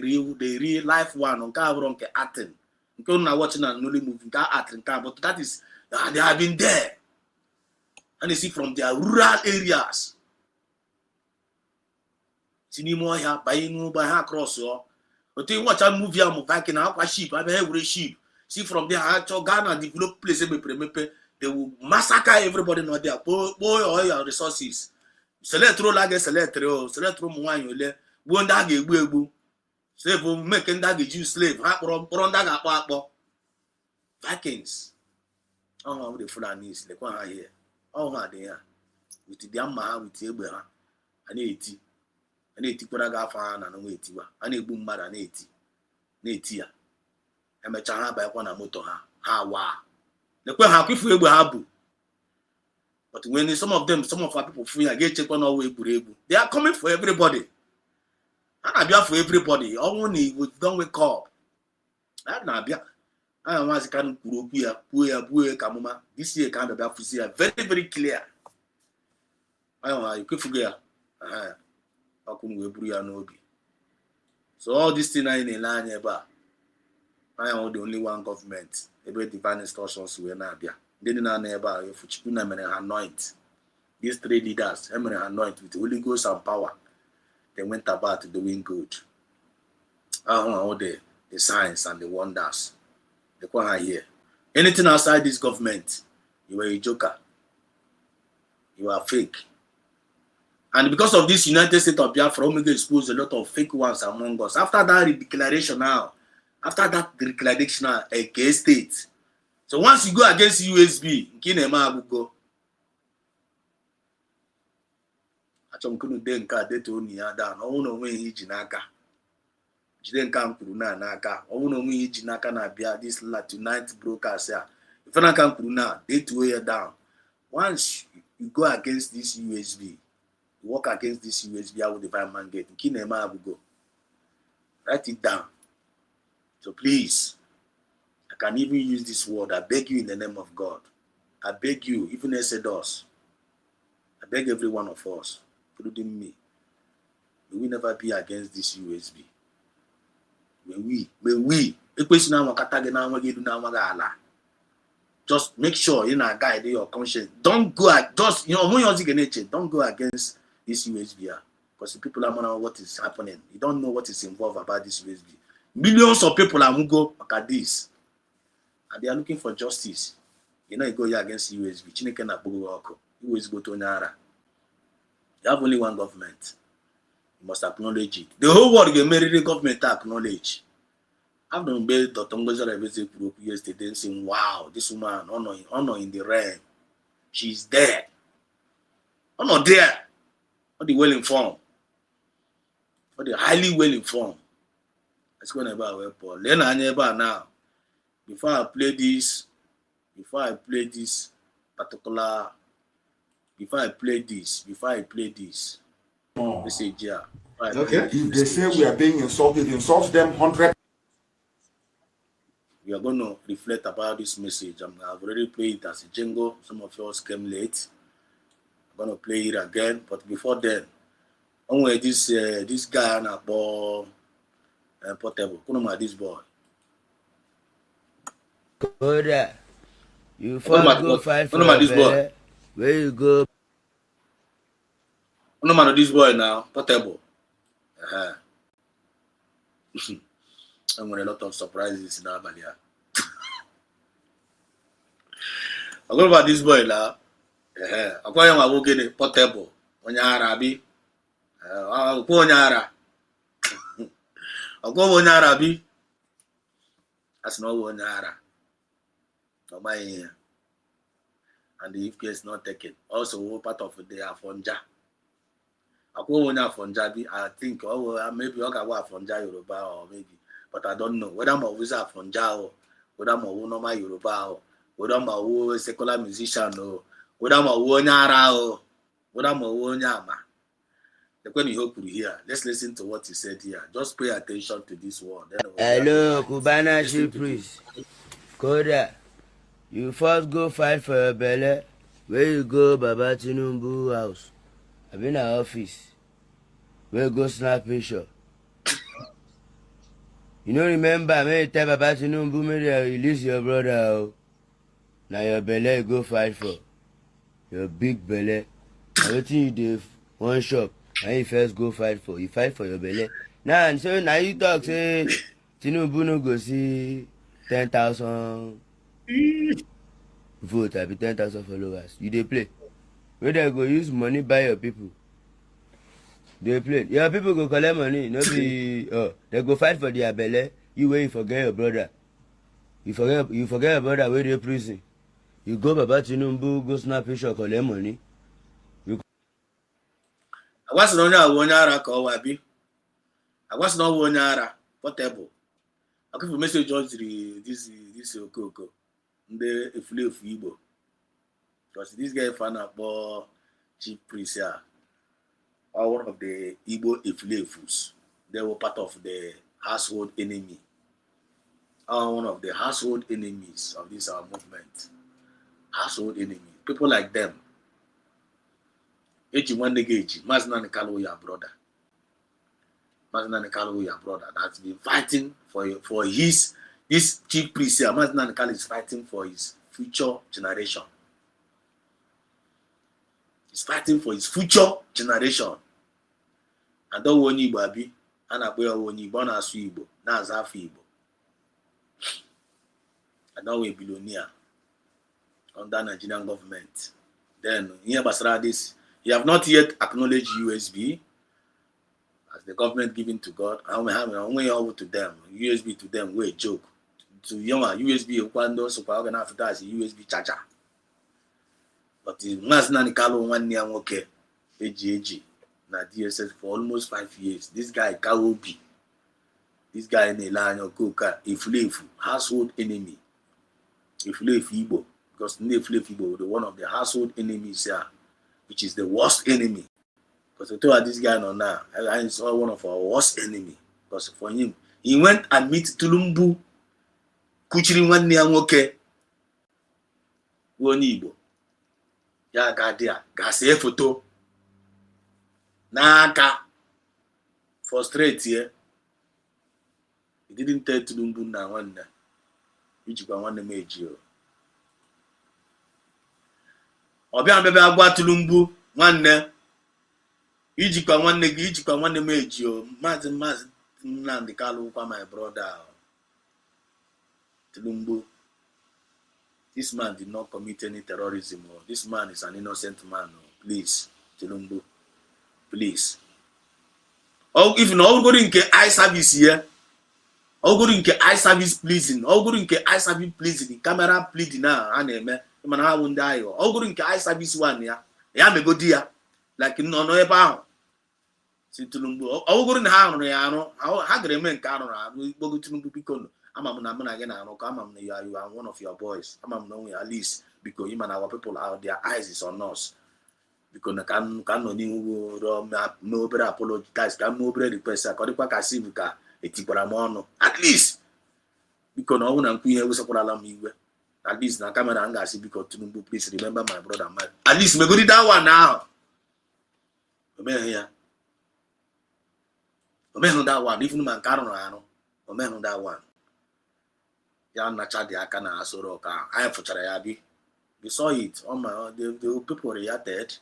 real life one nke abụrụ nke acting nke una watch na noli movie nke acting nke but that is they have been there and they see from their rural areas sinimo ọhịa banye n'ụgbọ ha cross otu watch a movie ahụ Viking akwa sheep abịa egwure sheep see from there actual Ghana develop place emepe they will massacre everybody not there boy all your resources select roll again select ụmụ nwaanyị ole gbuo ndị a ga-egbu slave make ndị a ga-eji slave ha kpọrọ ndị a ga-akpọ akpọ Vikings ọhụ the Fulanis lekwa ha here ọhụ adị ya with their mma ha with egbe ha a na-etikwara gị afọ ha na nwa etiwa a na-egbu mmadụ a na-eti ya emecha ha bakwa na moto ha wa lekwe ha kwifu egbe ha bụ but when some of our people feel ya ga-echekwa na ọwa egwuregwu they are coming for everybody ha na-abịa for everybody ọnwụ na Igbo don't wake up ha na-abịa anya nwazi ka kwuru okwu ya buo ya ka amụma this year ka a bịa fụzi ya very very clear anya nwa ekwefugo ya ọkụ wee buru ya n'obi so all this thing anyị na-ele anya ebe a I am the only one government ebe divine instructions wee na-abịa ndị na ebe a efu Chukwu na mere ha anoint These three leaders, eminent anointed with the Holy Ghost and power, they went about doing good. All the signs and the wonders. They come here. Anything outside this government, you are a joker. You are fake. And because of this United States of Biafra, Omega exposed a lot of fake ones among us. After that declaration now, against state. So once you go against USB, go. Achọmkunu de nke a detuo onye ya daa na ọnwụ na onwe ihe iji n'aka jide nke m kwuru na n'aka ọnwụ na onwe ihe iji n'aka na-abịa this tonight broadcast ya ife na aka m kwuru na detuo ya down. Once you go against this USB, you work against this USB with divine mandate, nke na-eme abụgo, write it down. So please, I can even use this word. I beg you in the name of God. I beg you, even Exodus. I beg every one of us, including me, may we never be against this USB. May we, just make sure you know guide your conscience. Don't go don't go against this USB because the people are not what is happening. You don't know what is involved about this USB. Millions of people are go look at this, and they are looking for justice. You know, you go against USB. Chineke na Bogoko. You always go to Nyara. You have only one government. You must acknowledge it. The whole world get married. The government acknowledge. I've done been Dr. Ngozi group yesterday saying, "Wow, this woman honor in the realm. She's there. Honor there. Not the well informed, but the highly well informed." That's going about weapon. Then I never now. Before I play this particular, before I play this message here. Okay. If they say we are being insulted, insult them 100. We are going to reflect about this message. I've already played it as a jingle. Some of yours came late. I'm going to play it again. But before then, only this guy on a ball portable. This boy. Go there. You first go fight for this boy. Where you go? No man, this boy now portable. I'm going a lot of surprises in Abalia. I'm going about this boy now. I'm going to go get it portable. On your Arabi. I'll go on Yara. I'll go on Arabi. That's no one Yara. No my ear. And the if case not taken. Also, part of the Afonja. I go on Afonja. I think, maybe I can work Afonja Yoruba or maybe. But I don't know whether I'm always a Fonja or whether I'm a normal Yoruba or whether I'm a secular musician or whether I'm a Wonyara or whether I'm a Wonyama. The question you hope to hear. Let's listen to what he said here. Just pay attention to this word. Hello, Kubana Chief Priest. Koda, you first go fight for your belly. Where you go, Baba Tinubu house? I've been in office. Where you go snap picture? You know, remember, me tell Baba Tinubu, me release your brother. Now your belly go fight for. Your big belly. Everything you do, one shop. And you first go fight for. You fight for your belly. Now, so now you talk, say, Tinubu no go see 10,000 vote, I be 10,000 followers. You dey play. Where they go use money buy your people. They play. Your people go collect money. No be they go fight for their belly. You wait, you forget your brother. You forget your brother where they prison. You go Baba Tinubu, go snap picture, collect money. I was not Wonyara call Wabi. I was not Wonyara portable. I give a message on this Okoko. The flee of Igbo. Because this guy found out about Chief Priest here. Or one of the Igbo Iflefus. They were part of the household enemy. One of the household enemies of this our movement. Household enemy. People like them. Mazna Nikalo, your brother. Mazna Nikalo, your brother. That's been fighting for his chief priest here. Mazna Nikalo is fighting for his future generation. He's fighting for his future generation. And don't want Igbo abi, and I boy want Igbo na asu Igbo, na azafu Igbo. And now we're billionaire under Nigerian government. Then here basara this, you have not yet acknowledged USB as the government giving to God. And we have only over to them. USB to them, we a joke. To young USB Okwando, so we're gonna have that as a USB charger. But the Masnani Kalo 1 year okay, AG na DSS for almost 5 years. This guy Kawobi, this guy in Elano Koka, Iflefu, household enemy. Iflefu Igbo, because Iflefu Igbo, the one of the household enemies here, which is the worst enemy. Because I told this guy now, I saw one of our worst enemy. Because for him, he went and meet Tulumbu, Kuchiri 1 year okay, one Igbo. Ya gadia, gase photo. Naka frustrate here. He didn't tell Tulumbu na one which one meji o. Obia bebe agwa Tulumbu nwanne ijikwa nwanne gi ijikwa nwanne meji o. Mazi Nnamdi Kanu kwa my brother. Tulumbu, this man did not commit any terrorism. This man is an innocent man. Please, Tulumbu. Please. Oh, if no go into eye service here, oh go into eye service pleasing, oh go into eye service pleasing, camera pleading now, and man I won't die. Oh go into eye service one ya, ya me go dear, like no about. See Tulumbu, oh go in how no ya, how great men can we go to Tulumbu because I'm again, I know come you are one of your boys. I'm knowing at least because him and our people out their eyes is on us. Because can no better apologize, can no better request, at least because no one and queen was at least na camera and see because Tulumbu, please remember my brother man. At least me go do that one now. Here. That one, even man can't know that one. Ya nacha the aka na asoro ka I fuchara ya bi. You saw it on my the people reacted.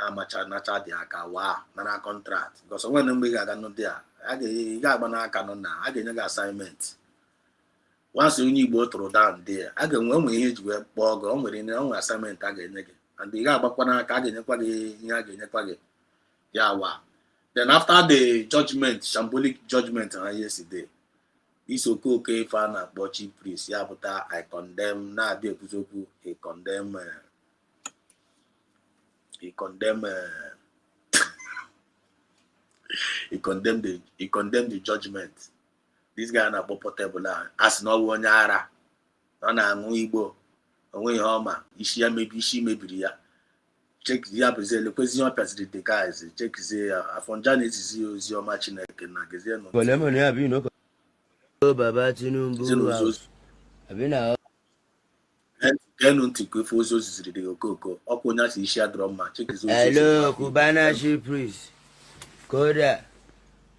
Amacha nacha the aka wa na contract because when we ga no there I ga agba na aka no na I ga assignment. Once you need both throw down there I ga nwe ihe ji we kpọ go nwere ni on assignment I ga enye gi and you ga agbakwa na aka I ga enyekwa gi ihe I ga enyekwa gi ya wa. Then after the judgment, shambolic judgment yesterday, it's okay fan and botchy priest. Yeah, but I condemn na be kuzoku. He condemn he condemned the judgment. This guy na portable as no one yara. Na Igbo. Onwe homa. Ishi ya maybe she maybe ya. Check the application. The question president the guys. Check the Afonjani is your match na gezia no. Kolemo ni abi no. Baba Tinubu house. Abi na. Kenu ntikwe fozo ziziri de okoko. Okonya si ishi adrom ma. Check his. Hello, Kubana Chief Priest. Koda,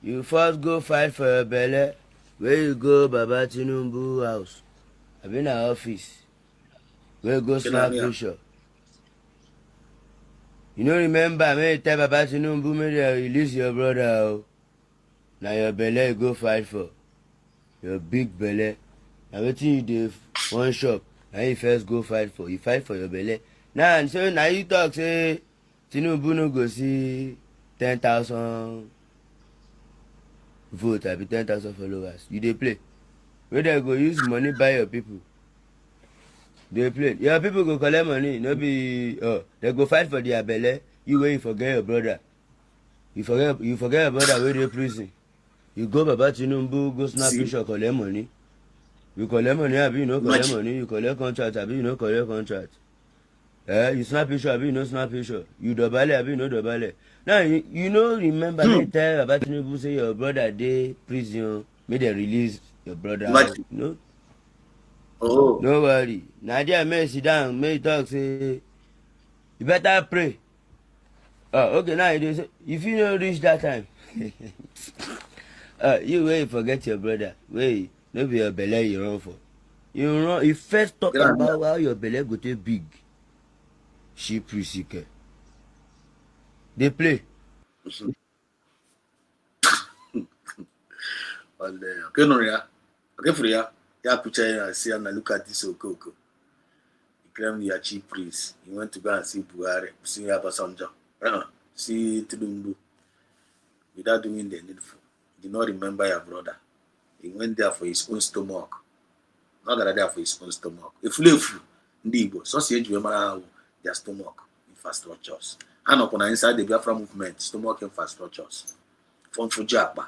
you first go fight for your belly. Where you go, Baba Tinubu house? Abi na office. Where you go snap picture. You know, remember me tell Baba Tinubu me release your brother. Now your belly you go fight for. Your big belly. Now wetin you do one shop. Now you first go fight for. You fight for your belly. Now so now you talk say Tinubu no go see 10,000 votes. I be 10,000 followers. You dey play. Where they go use money buy your people. They play. Your people go collect money. No be they go fight for their belly. You wait forget your brother. You forget your brother where they prison. You go Baba Tinubu, go snap picture, collect money. You collect money, abi you no collect money. You collect contract, abi you no collect contract. You snap picture, abi you no snap picture. You dobale, abi you no dobale. Now you know remember me tell Baba Tinubu say your brother dey prison, make they release your brother. No. Oh. No worry. Nadia may sit down, may talk say you better pray. Okay, now you say if you don't reach that time. You wait forget your brother. Wait, no be your belly you run for. You first talk about how your belly go too big. She priest. They play. Okay, no, yeah. Okay, for ya. Yeah, picture and see and look at this Okoko. He claimed he achieved priest. He went to go and see Buhari, see Abasanjo, see Tidumbu, without doing the needful. He did not remember your brother. He went there for his own stomach. Not that there for his own stomach. If you Ndibo, so see you their stomach infrastructures. And upon inside the Biafra movement, stomach infrastructures. From Fujapa.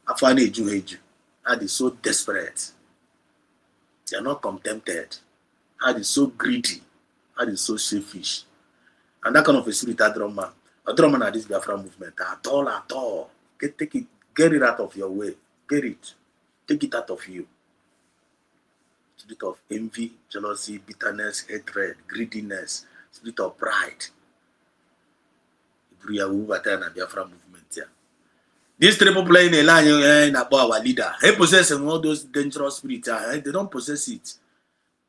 After Eju. Are they so desperate? They are not contented. Are they so greedy? Are they so selfish? And that kind of a spirit at drummer. A drummer at this Biafra movement. At all. Get it out of your way. Get it. Take it out of you. Spirit of envy, jealousy, bitterness, hatred, greediness, spirit of pride. Biafra movement here. These three people in a line about our leader. They possess all those dangerous spirits. They don't possess it.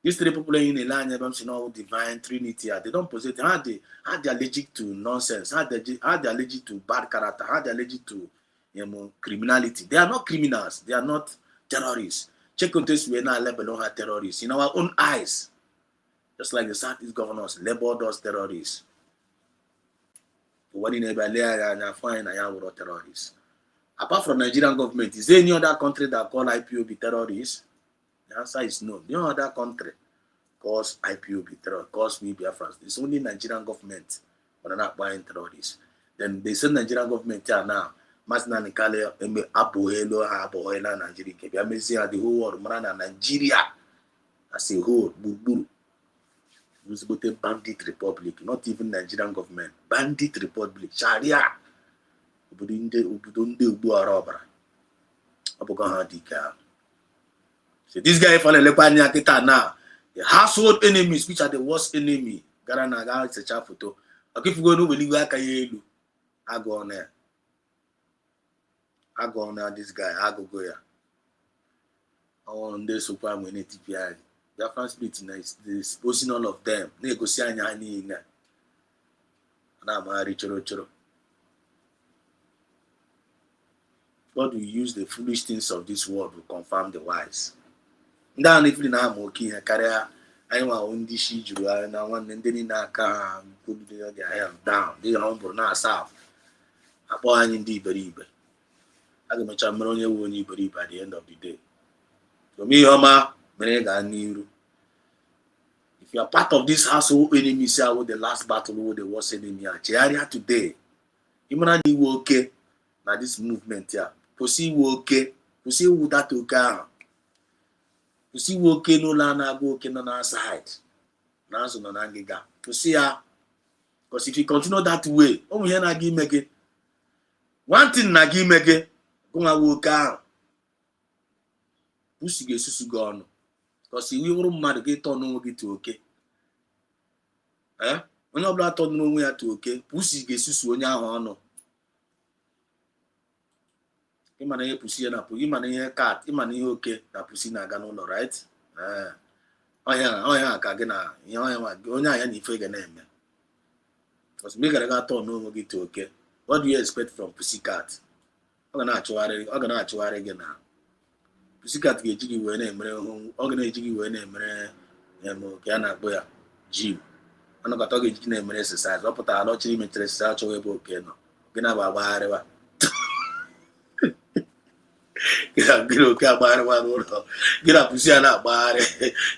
These three people in a line about divine trinity. They don't possess it. How they allergic to nonsense? How they allergic to bad character? How they allergic to criminality? They are not criminals. They are not terrorists. Check on this. We are not labeled as terrorists in our own eyes. Just like the Southeast governors labeled us terrorists. What in a fine terrorists. Apart from Nigerian government, is there any other country that call IPOB terrorists? The answer is no. No other country calls IPOB terrorists, calls we Biafrans. It's only Nigerian government but are not buying terrorists. Then they say Nigerian government here now. Masna Nikale Abohelo Nigeria. The whole world, Nigeria as a whole, Buru. It's about a bandit republic, not even Nigerian government. Bandit republic, Sharia. So this guy for the now, the household enemies, which are the worst enemy. Garanaga, it's a chat photo. Okay, if you go to Wiliga, I go on there. I go on there, this guy, I go here. On the super when TPI. The France split is posting all of them. Negotiating any in there. And I'm a choro. God will use the foolish things of this world to confirm the wise. Now, if you now moking a career, I want this she drew and I want and then put their hair down. They are humble now, south. Upon indeed, believe. I can make a million when you believe by the end of the day. So, me, Oma, Menega, Niru. If you are part of this household enemy, say, with the last battle, with the worst enemy, Chiaria today, you might be okay. Now, this movement here. Pussy woke, pussy would that occur. Pussy woke no lana go on our side. Now, so no nangiga. Pussy, because if you continue that way, oh, we are not give me one thing, na give me go and work out. Pussy gets gone. Because if you were mad, get on no get to okay. When you blood on no way to okay, pussy gets on your honor. Imane pussy na imane cat, imane okay, na pussy na gano, right? Oh yeah, kagena, onya ya ni fege na eme. Because me ga turn no get to okay. What do you expect from pussy cat? Ogana achuare again now. Pussy cat ga ejigi we na emere hu, ogana ejigi we na emere ka na agbo ya gym. Ano ka to ga ejigi na emere exercise, oputa alo chiri metere exercise cho we bo okay no. Gina ba agbarewa. Get up pussy and up bar.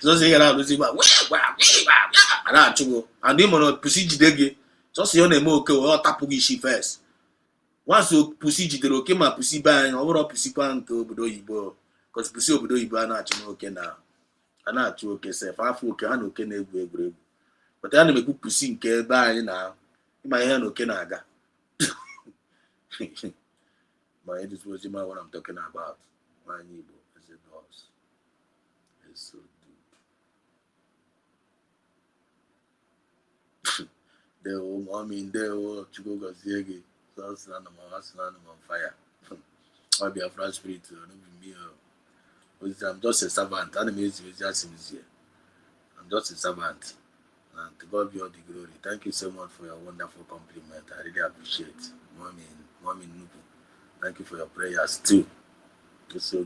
So say around Lucy, and I chugo. And him on pussy jidege. So see on a moke or tapugishi first. Once you pussy jidero came up pussy bang over pussy pan to Budoibo. Because pussy Budoibo and okay now. And I chu okay, say, 5 okay, and okay, never. But I never good pussy care by now. In my hand, okay, naga. My head is what I'm talking about. My neighbor is a boss. It's so good. They will, they will Chugo Zegi. So I'm on fire. I'll be a French spirit. I'm just a servant. I'm just a servant. And to God be all the glory. Thank you so much for your wonderful compliment. I really appreciate it. Mommy Nubu. Thank you for your prayers too. It's so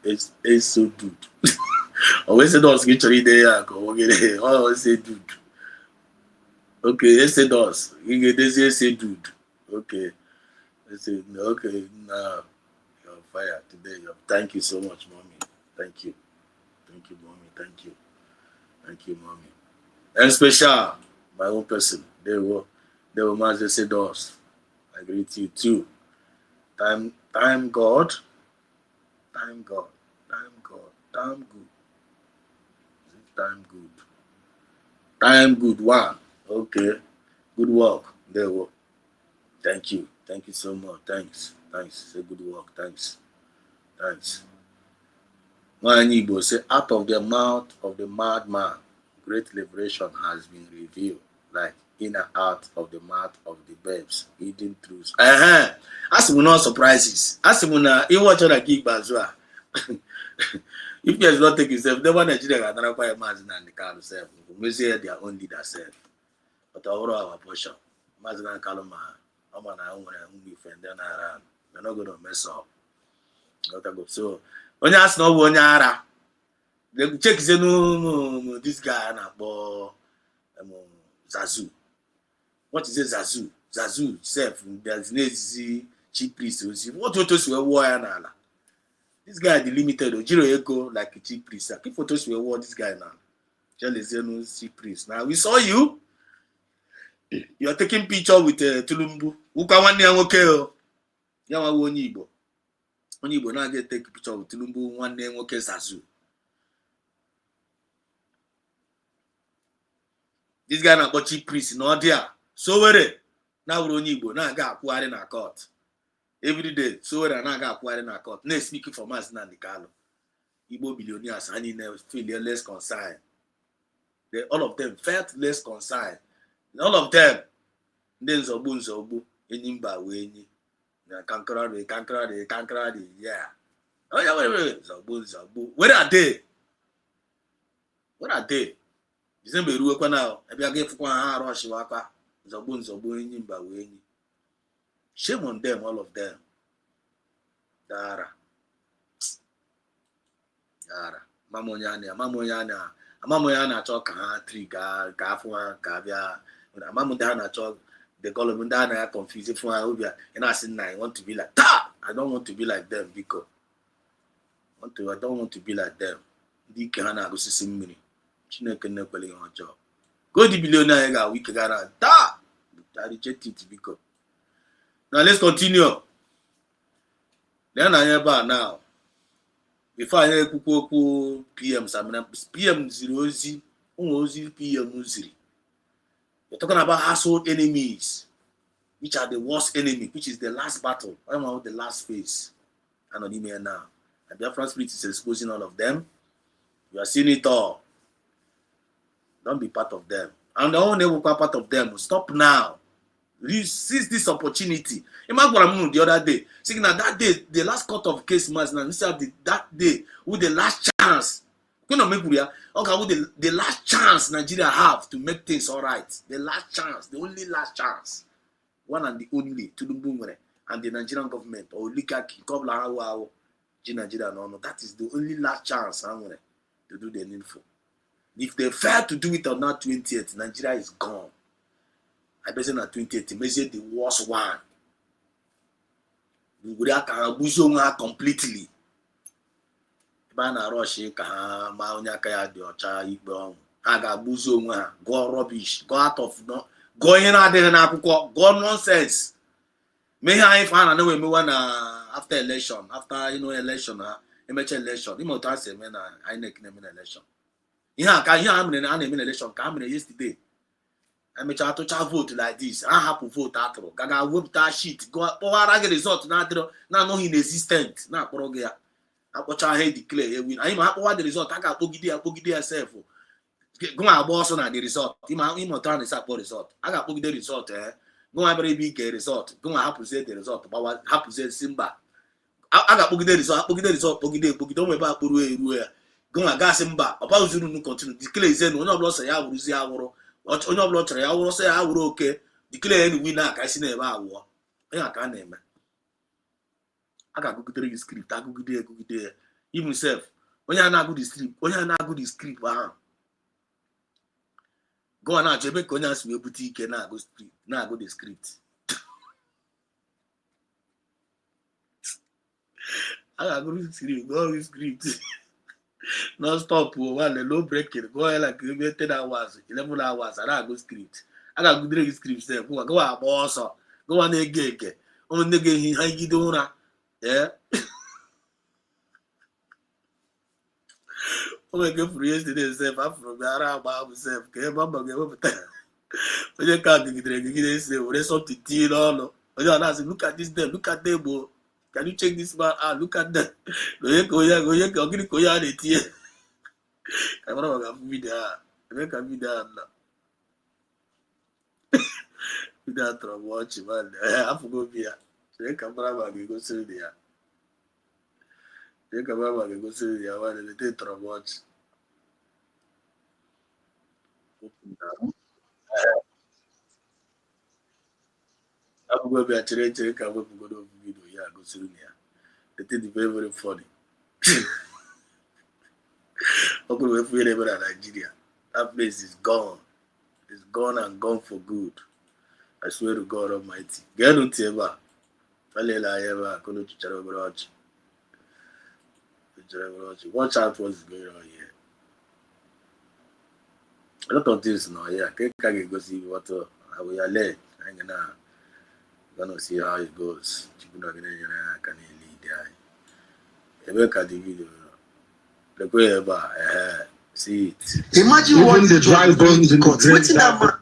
good. It's so good. Always say those get ready there. Always say dude. Okay, let's say those. You get this, say dude. Okay. Let's say okay. Now you're on fire today. Thank you so much, mommy. Thank you. Thank you, mommy. Thank you. Thank you, mommy. And special, my own person. They were just say those. I greet you too. Time God. Time God. Time God. Time good. Time good. Time good one. Okay. Good work. There were. Thank you. Thank you so much. Thanks. Say good work. Thanks. One Igbo say, out of the mouth of the madman, great liberation has been revealed, like in and out of the mouth of the babes, hidden truths. As we no surprises. As we na you watch on a gig bazua. If you not take yourself, the one Nigeria can not quite imagine and the car self. We say their own leader self. But our portion. Imagine and Kaloma. I'm on our own defend them around. We're not going to mess up. So onye asị na ọ bụ onye ara check this guy na-akpọ Zazu. What is it Zazu? Zazu self there's n'ezizi chief priest ozi. What photos were wore ya n'ala? This guy delimited ojiro ego like a chief priest. Keep photos were wore this guy now. Chelezenu chief priest. Now we saw you. You're taking picture with Tulumbu. Ụka nwanne ya nwoke o. Ya nwa onye Igbo. Onye Igbo na-aga take picture with Tulumbu nwanne nwoke Zazu. This guy na-akpọ chief priest na ọ dị a. Sowere na wuru onye Igbo na-aga akwụgharị na court. Every day Sowere na-aga akwụgharị na court. Na-speak for Maazị Nnamdi Kanu. Igbo billionaires anyị feel less concerned. All of them felt less concerned. All of them ndị nzọgbu enyi mba wee enyi. Kankrade, yeah. Oh yeah, wait. Zagbu. Where are they? December ruo now. Ebe aga efukwa ha rush wakwa. Zagbu enyi mba we enyi. Shame on them, all of them. Dara. Mamonya na-achọ ka ha tri ka afọ ha ka bịa. Amamu ha na-achọ the government are confused for Obia and I said, I want to be like that. I don't want to be like them because I don't want to be like them. Di Kahana go see me. Chineke nekwele on job. Go the billionaire ga we gara that. I reject it because now let's continue. Then I hear now. Before I hear kuku PM Samina PM 0 PM 0. We're talking about household enemies, which are the worst enemy, which is the last battle. I'm on the last phase. I'm on email now. And Biafra Spirit is exposing all of them. You are seeing it all. Don't be part of them. And the only one part of them. Stop now. Seize this opportunity. Imagine the other day. Saying that day, the last court of case was that day with the last chance. Okay, with the last chance Nigeria have to make things all right. The last chance, the only last chance. One and the only to the Bumere and the Nigerian government or oligarchy, Nigeria, no. That is the only last chance to do the needful. If they fail to do it on that 20th, Nigeria is gone. I bet on 20th, measure the worst one. We would have completely. Na rush ka ha ma onye aka ya dị ọcha ikpe ọnwụ ha ga-agbuzi onwe ha go rubbish go out of go ihe na-adịghị n'akwụkwọ go nonsense mee ihe anyị fa na emewa na after election election ha emecha election ime otu ha si eme na INEC na-eme na election ihe a mere na a na-eme na election ka ha mere yesterday emecha atụcha vote like this ha hapụ vote atụrụ ga wepụta sheet kpọwara gị result na-adịrọ na-anọghị inexistent na-akpọrọ gị ya akpọcha ha declare win anyị ma akpọwa the result a ga-akpọgide ya self gụnwa agba ọsọ na the result ịmụta na isi akpọ result a ga-akpọgide result gụnwa bịara ebe ike result gụnwa hapụzie the result gbawa hapụzie si mba a ga-akpọgide result kpọgide onwe ebe akpụrụ eruo ya gụnwa gasị mba ọba uzuru nu continue declare ize na onye ọbụla ọsọ ya wụrụzi awụrụ onye ọbụla chọrọ ya wụrụ sị ya wụrụ oke declare any winner ka isi na-eme awụọ onye ka a na-eme a ga-agụgidere gị script agụgide ya even self onye a na-agụ the script ahụ gụọ na-achọ ebe ka onye a si wee bute ike na-agụ the script a ga-agụrụ script non stop one low breaking go like maybe 10 hours 11 hours a na-agụ script a ga-agụdere gị script sef go agba ọsọ go na-ege ụmụnne gị ehi ha igide ụra o nwere nke furu yesterday sef afụrụ m ara agba ahụ sef ka ebe ọ ga-ewepụta onye ka gigidere si were something tinye n'ọnụ onye ọ na-asị look at this them look at them o can you check this man out look at them onye ka onye ka onye a na-etinye ka mara maka vidio a ebe ka vidio a nọ vidio a tọrọ m ọchị afụgo obi ya onye ka mara ma ga-egosiri ya nwanne lete tọrọ m ọchị afụgo obi ya chere ka wepụgodo vidio ya gosiri ya lete dị very very funny ọ bụrụ efu ihe na Nigeria that place is gone. It's gone and gone for good. I swear to God Almighty. Get ntị ebe a falela anya ebe a kono chichara obere ọchị watch out what's going on here. A lot of things now here ka ga-egosi what we are led anyị na gonna see how it goes. Chukwu na gị nyere aka na-elide anyị ebe ka the video see it. Imagine what the dry bones in the What's that man?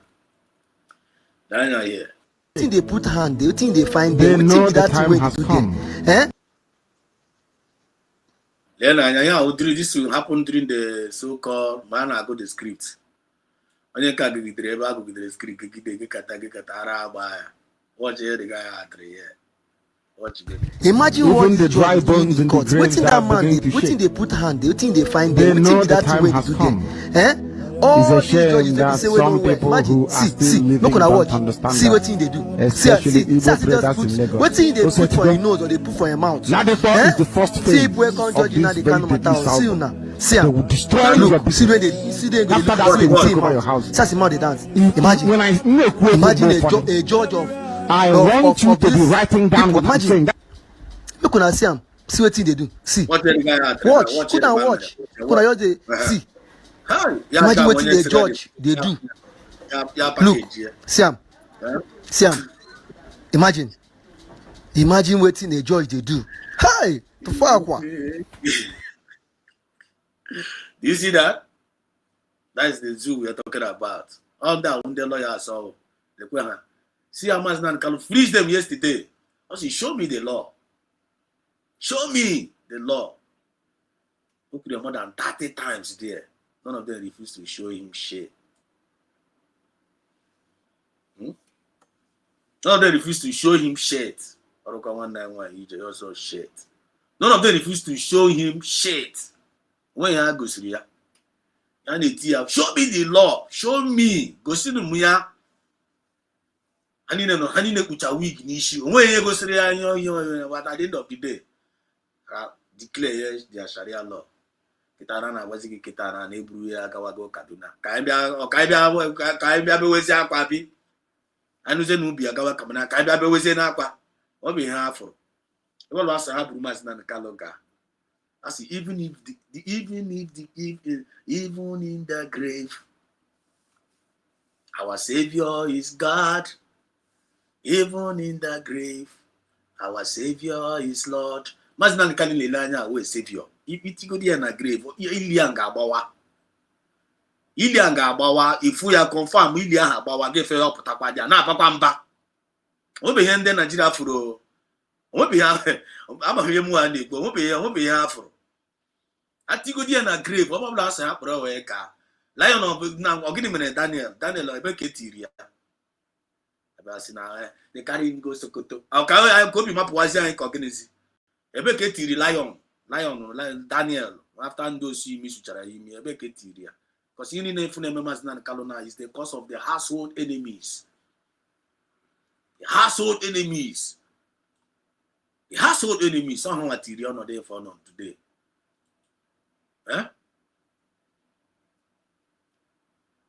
Here. Think they put hand, they think they find They them. know the time has come. This will happen during the so-called man I go the script. Onye ka gigidere ebe agụgidere script gigide kata ara agba ya. Watch here the guy at 3 years. Imagine Even what the dry bones in the grave waiting that man, beginning to waiting shake. they put hand, they think they find They them. know Waiting the that time way has to do come. them. All It's a these judges shame they that say we some don't wear. people Imagine, who are see, still living look at don't watch. understand See what that. thing they do. Especially Igbo just brothers put in Lagos. what thing they Those put for who your nose or they put for your mouth. Now the first is the first See phase if we can't of judge you now this they very can't deadly matter. See you salvo. now. See They will destroy your look, business. see when they go After that, see they will the take over your house. That's the they dance. If- Imagine when I imagine funny. a judge of I want you to be this writing down people. what I'm saying. Look when see him. See what thing they do. See. Watch the guy at Watch. Could I watch? Could I just see? Imagine what the judge they do. Look, Siam. Imagine waiting the judge they do. Hi, to far Do you see that? That is the zoo we are talking about. All that when the lawyer saw the question. See how much now can freeze them yesterday. I said, show me the law. Show me the law. Look at more than 30 times there. None of them refused to show him shit. None of them refused to show him shit. Oroka 191, he also shit. None of them refused to show him shit. When you go to the show me the law. Show me. Go see the muya. Hanine kucha wig nishi. When you go to the but at the end of the day, declare their Sharia law. Kitana na waziki kitana na ebru ya gawago Kaduna. Kaibia be wezi akwa bi. Anuze nubi agawa kamana. Kaibia be wezi na akwa. Obi ha afro. What was happening mas na kaloga. I see even in the grave, our Savior is God. Even in the grave, our Savior is Lord. Mas na kali lelanya we Savior. Iti go dia na grave. Ili anga abawa. Ifu ya confirm ili anga abawa gefe yo putakwa dia na papa mba. Obe hende Nigeria furo. Obe ya amaghị mu a na-egbo. Obe ya afro. Atigo dia na grave. Oba bla asa ya kporo we ka. Lion of na ogini mere Daniel ebe ka etiri ya. Ebe asi na the carry him go Sokoto. Ka ko bi mapụwazi anyị ka oginezi. Ebe ka etiri Lion Daniel after ndosi imi suchara imi ebe ka etiri ya. Because you need to know Mazinan Kalona is the cause of the household enemies. The household enemies. The household enemies. Somehow at Tyrion or there for none today. Eh?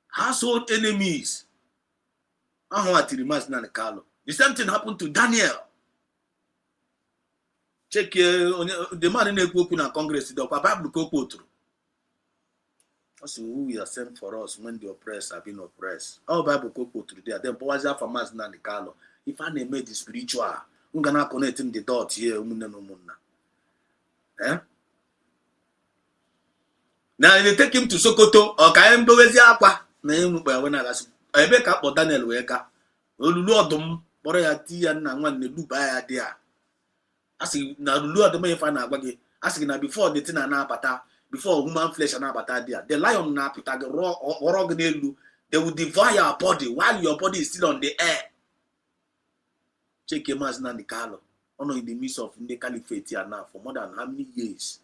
Household enemies. Somehow at Mazinan Kalo. The same thing happened to Daniel. Check the man in the Kukuna Congress, the Bible Kokotu. That's who we are sent for us when the oppressed have been oppressed. Our Bible Kokotu there. Then Boazia for Mazinan Kalo. If I name the spiritual, I'm gonna connect him the dot here. Eh? Now they take him to Sokoto or Kaem Boazia. Name when I make up for Daniel Weka. Lordum, Boreati and one the Dubai there. Asking now Lord the may find out asking now before the tin and apata, before human flesh and apata there. The lion napita or they will devour your body while your body is still on the air. Check your man's Nandi Carlo. In the midst of the caliphate here now for more than how many years?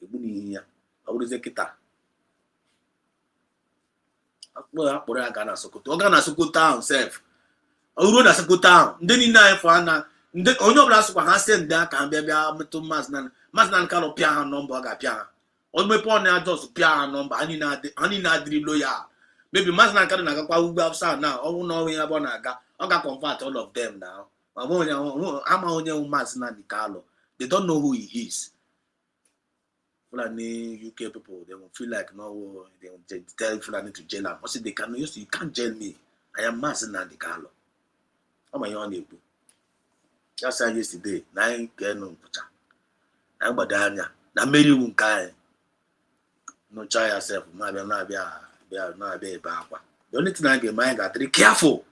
I would say kita. Ghana Sokoto town self. I rode a Sokoto town. Then in nine for Anna. The only blast was sent there can be able to Masnan Carlo Piano number Piana. On my point now just piano number. I need not dream lawyer. Maybe Masnan Carlo will have sound now. Oh no, we have one. I got convert all of them now. I'm only Masnan Carlo. They don't know who he is. Fulani UK people, they will feel like no, they will tell Fulani to jail him. I said they can use you can't jail me. I am Masnan Carlo. I'm a young people. Just like yesterday, 9 Kenon Pucha. I'm Badania. Now, Mary won't kind. No, try yourself. Maybe not be a backward. The only thing I get my got to be careful.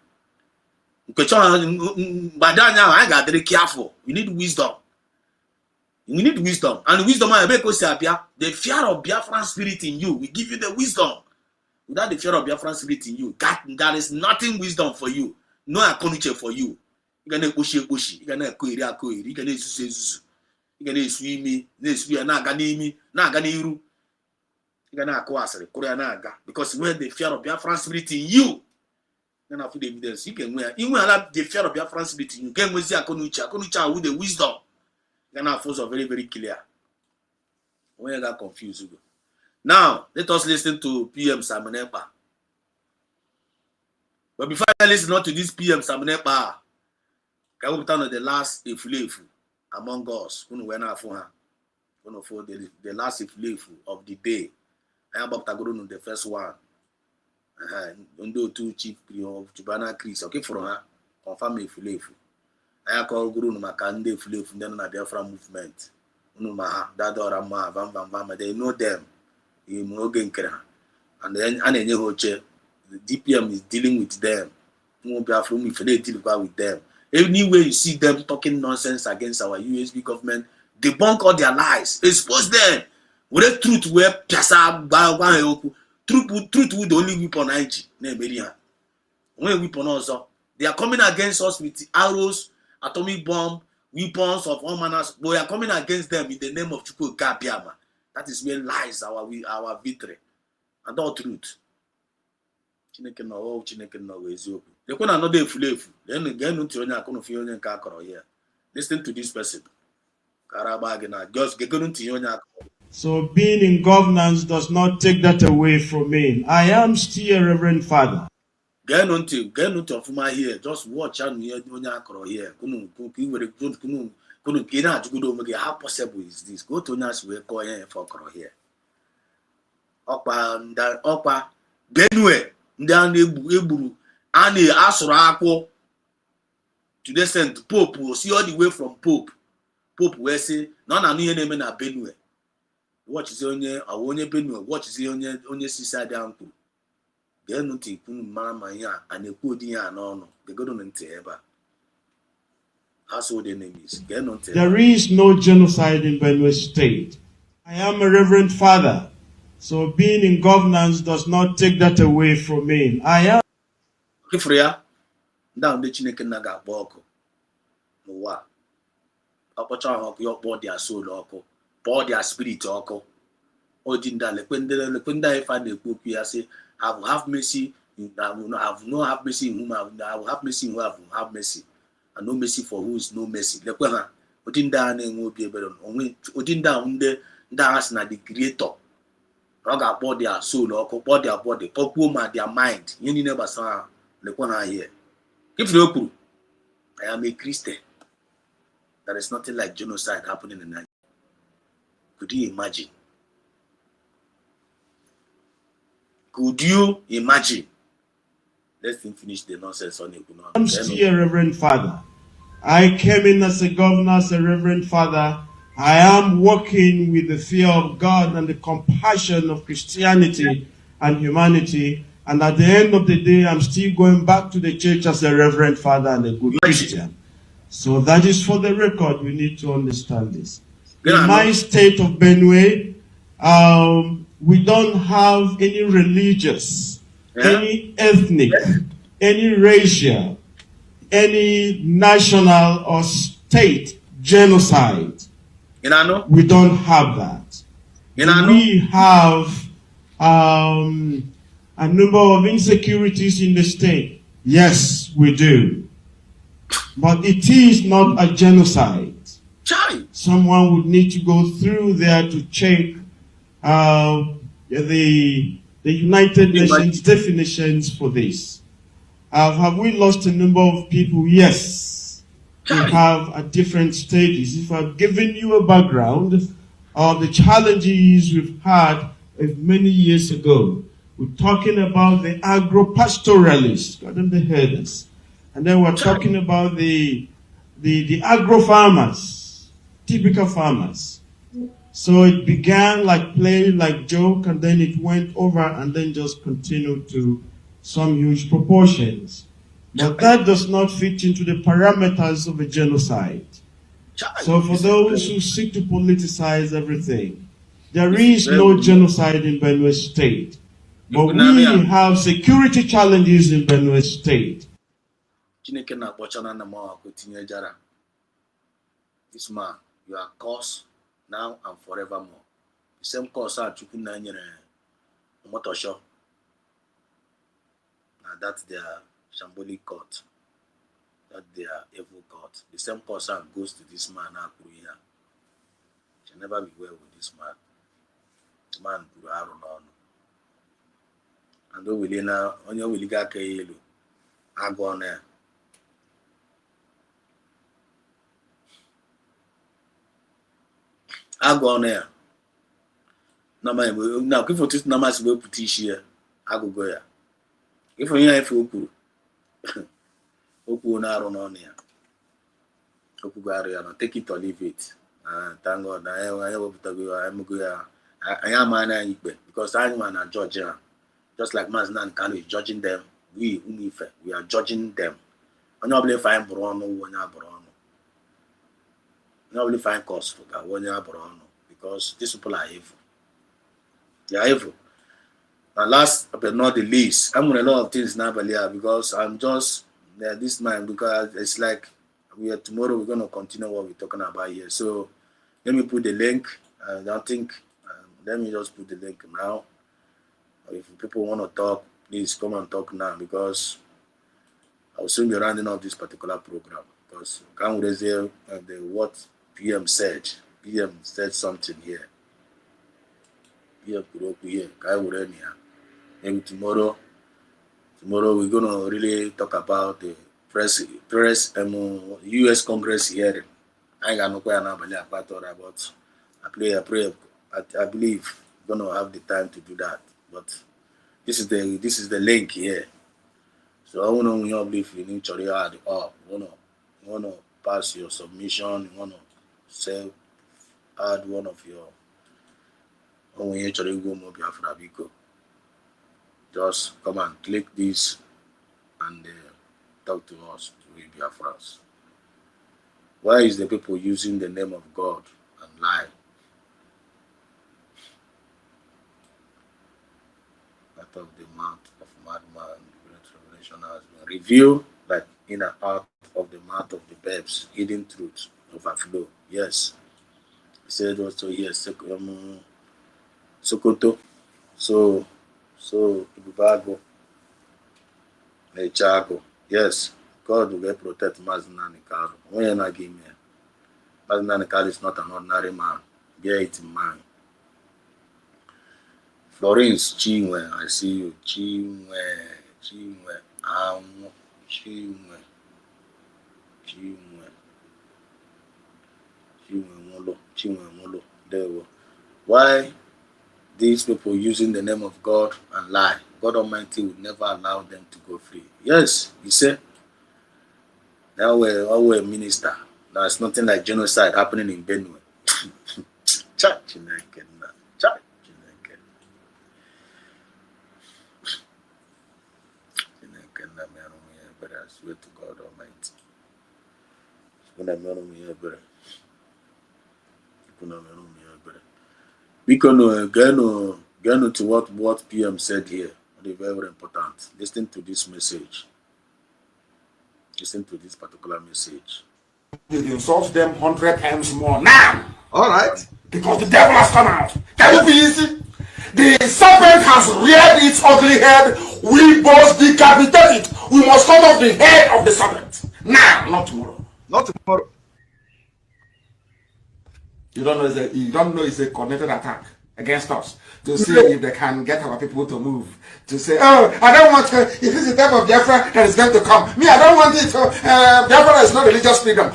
Badania, I got to be careful. You need wisdom. You need wisdom. And wisdom, I make us the fear of Biafran spirit in you will give you the wisdom. Without the fear of Biafran spirit in you, there is nothing wisdom for you. No acknowledgement for you. You can push, you can query, you can use, you can swim me, this we are not ganimi, not ganiru. You can acquire Koreanaga because when the fear of Biafran spirit in you, then after the evidence, you can wear. You will have the fear of Biafran spirit in you. Can we see Akonucha with the wisdom? Then our force are very, very clear. When you got confused, now let us listen to PM Samanepa. But before I listen to this PM Samanepa, can we turn on the last iflefu among us? Who went out for her? For the last iflefu of the day. I am about to go on the first one. Undo two chief of Jubana Chris. Okay, for her, confirm iflefu. I call Guru Makande iflefu. Then on the Biafra movement. Unumaha, Dadora Ma, Vam. They know them. You know Genkera, and then the DPM is dealing with them. If they deal with them. Anyway, you see them talking nonsense against our USB government, debunk all their lies, expose them. With the truth, where truth with the only weapon IG. When weapon also, they are coming against us with arrows, atomic bomb, weapons of all manners. We are coming against them in the name of Chukwu Gabiama. That is where lies our victory and all truth. Chineke no eziokwu. They can another efulefu. Then again, here. Listen to this person. Just So being in governance does not take that away from me. I am still a reverend father. Get until of my here. Just watch and hear here. How possible is this? Go to Nas we call here for here. Okpa Benue ndị egburu and asụrụ akpụ to the sent Pope will see all the way from Pope wee sị na ọ na-anụ ihe na-eme na Benue. Watch onye Benue, watch onye sisi adị ahụ. Geenụ ntị kwunu mara ma ihe a na-ekwu ụdị ihe a n'ọnụ. Gegodo ntị ebe a. Household enemies. Geenụ ntị. There is no genocide in Benue State. I am a reverend father. So being in governance does not take that away from me. I am. Kifria, down the Chineke naga boko. No wa. Apocha hoku your body their soul oko, pour their spirit oko. Odinda lekwenda if I say have mercy. I will not have mercy in whom I will have mercy in who I will have mercy, and no mercy for who is no mercy. Lekwena Odinda na enwe obi ebere onwe Odinda ndị has na the creator. Ọ ga-akpọ their soul ọkụ, kpọ their body, kpọkwuo ma their mind. Ihe niile gbasara lekwena here. If you okwu, I am a Christian. There is nothing like genocide happening in Nigeria. Could you imagine? Could you imagine? Let him finish the nonsense on it. I'm still a Reverend Father. I came in as a governor, as a Reverend Father. I am working with the fear of God and the compassion of Christianity and humanity. And at the end of the day, I'm still going back to the church as a Reverend Father and a good Christian. So that is for the record. We need to understand this. In my state of Benue, we don't have any religious, any ethnic, any racial, any national or state genocide. We don't have that. We have a number of insecurities in the state. Yes, we do. But it is not a genocide. Someone would need to go through there to check the United Nations definitions for this. Have we lost a number of people? Yes. We have at different stages. If I've given you a background of the challenges we've had many years ago, we're talking about the agro-pastoralists, got them the herders. And then we're talking about the agro-farmers, typical farmers. So it began like play, like joke, and then it went over and then just continued to some huge proportions. But that does not fit into the parameters of a genocide. So for those who seek to politicize everything, there is no genocide in Benue State. But we have security challenges in Benue State. This man, you are cursed now and forevermore. The same curse are chukwu na nyere Omotosho. Now that's their shambolic court. That's their evil court. The same curse goes to this man now. Shall never be well with this man. The man put out on. And though we now on your will get yellow, I go on there. I go on there. Now, if this numbers will put here, I go go here. If you have Oku, Oku na run on here. Oku go take it or leave it. Thank God. I am an because I am a judge. Just like Maznan Kano is judging them, we are judging them. I'm not really fine Bruno when you're Bruno. Not really fine cause for that when you're Bruno because these people are evil. They are evil. And last but not the least, I'm on a lot of things now, because I'm just this man because it's like tomorrow we're gonna continue what we're talking about here. So let me put the link. I don't think. Let me just put the link now. If people want to talk, please come and talk now because I'll soon be rounding up this particular program because can't raise the what PM said. PM said something here. PM put here. Maybe tomorrow we're gonna really talk about the US Congress hearing. I ain't got no question about that, but I believe we're gonna have the time to do that. But this is the link here. So I want to believe you need to add up. You wanna pass your submission. You wanna say add one of your. When you actually go more Biafra Biko. Just come and click this and talk to us, to Biafrans. Why is the people using the name of God and lie? Out of the mouth of madman, great revelation has been revealed, like in and out of the mouth of the babes, hidden truth overflow. Yes. He said also, yes, Sokoto, so Ibubago, Nechago. Yes, God will protect Mazinani Kalu. When you're not giving me, Mazinani Kalu is not an ordinary man. Bear it in mind. Florence Chinwe, I see you. Chinwe, Molo. There we go. Why these people using the name of God and lie? God Almighty will never allow them to go free. Yes, he said, now we're a minister. There's nothing like genocide happening in Benue. Church in Church. But I swear to God Almighty. We can get to what PM said here. Very, very important. Listen to this message. Listen to this particular message. You insult them 100 times more now. All right. Because the devil has come out. Can you be easy? The serpent has reared its ugly head. We must decapitate it. We must cut off the head of the serpent. Now, not tomorrow. Not tomorrow. You don't know it's a coordinated attack against us to see if they can get our people to move. To say, oh, I don't want to, if it's the type of Biafra that is going to come. Me, I don't want it. Biafra is not religious freedom.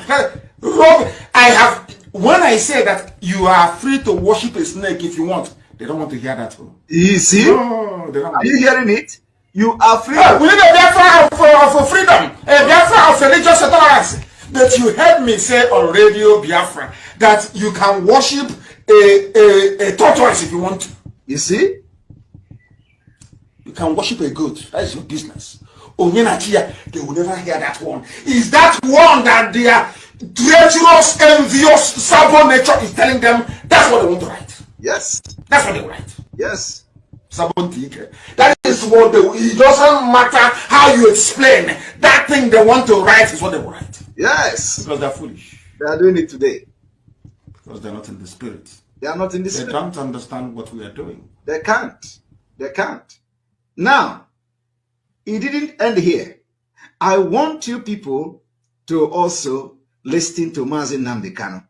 When I say that you are free to worship a snake if you want, they don't want to hear that. You see? No, they don't. Are you hearing it? You are free. We need a Biafra of freedom, a Biafra of religious tolerance. That you heard me say on radio Biafra that you can worship a tortoise if you want to. You see? You can worship a goat. That is your business. They will never hear that one. Is that one that their treacherous, envious, stubborn nature is telling them that's what they want to write? Yes. That's what they write. Yes. That is what it doesn't matter how you explain. That thing they want to write is what they will write. Yes. Because they're foolish. They are doing it today. Because they're not in the spirit. They are not in the spirit. They don't understand what we are doing. They can't. They can't. Now, it didn't end here. I want you people to also listen to Mazi Nnamdi Kanu.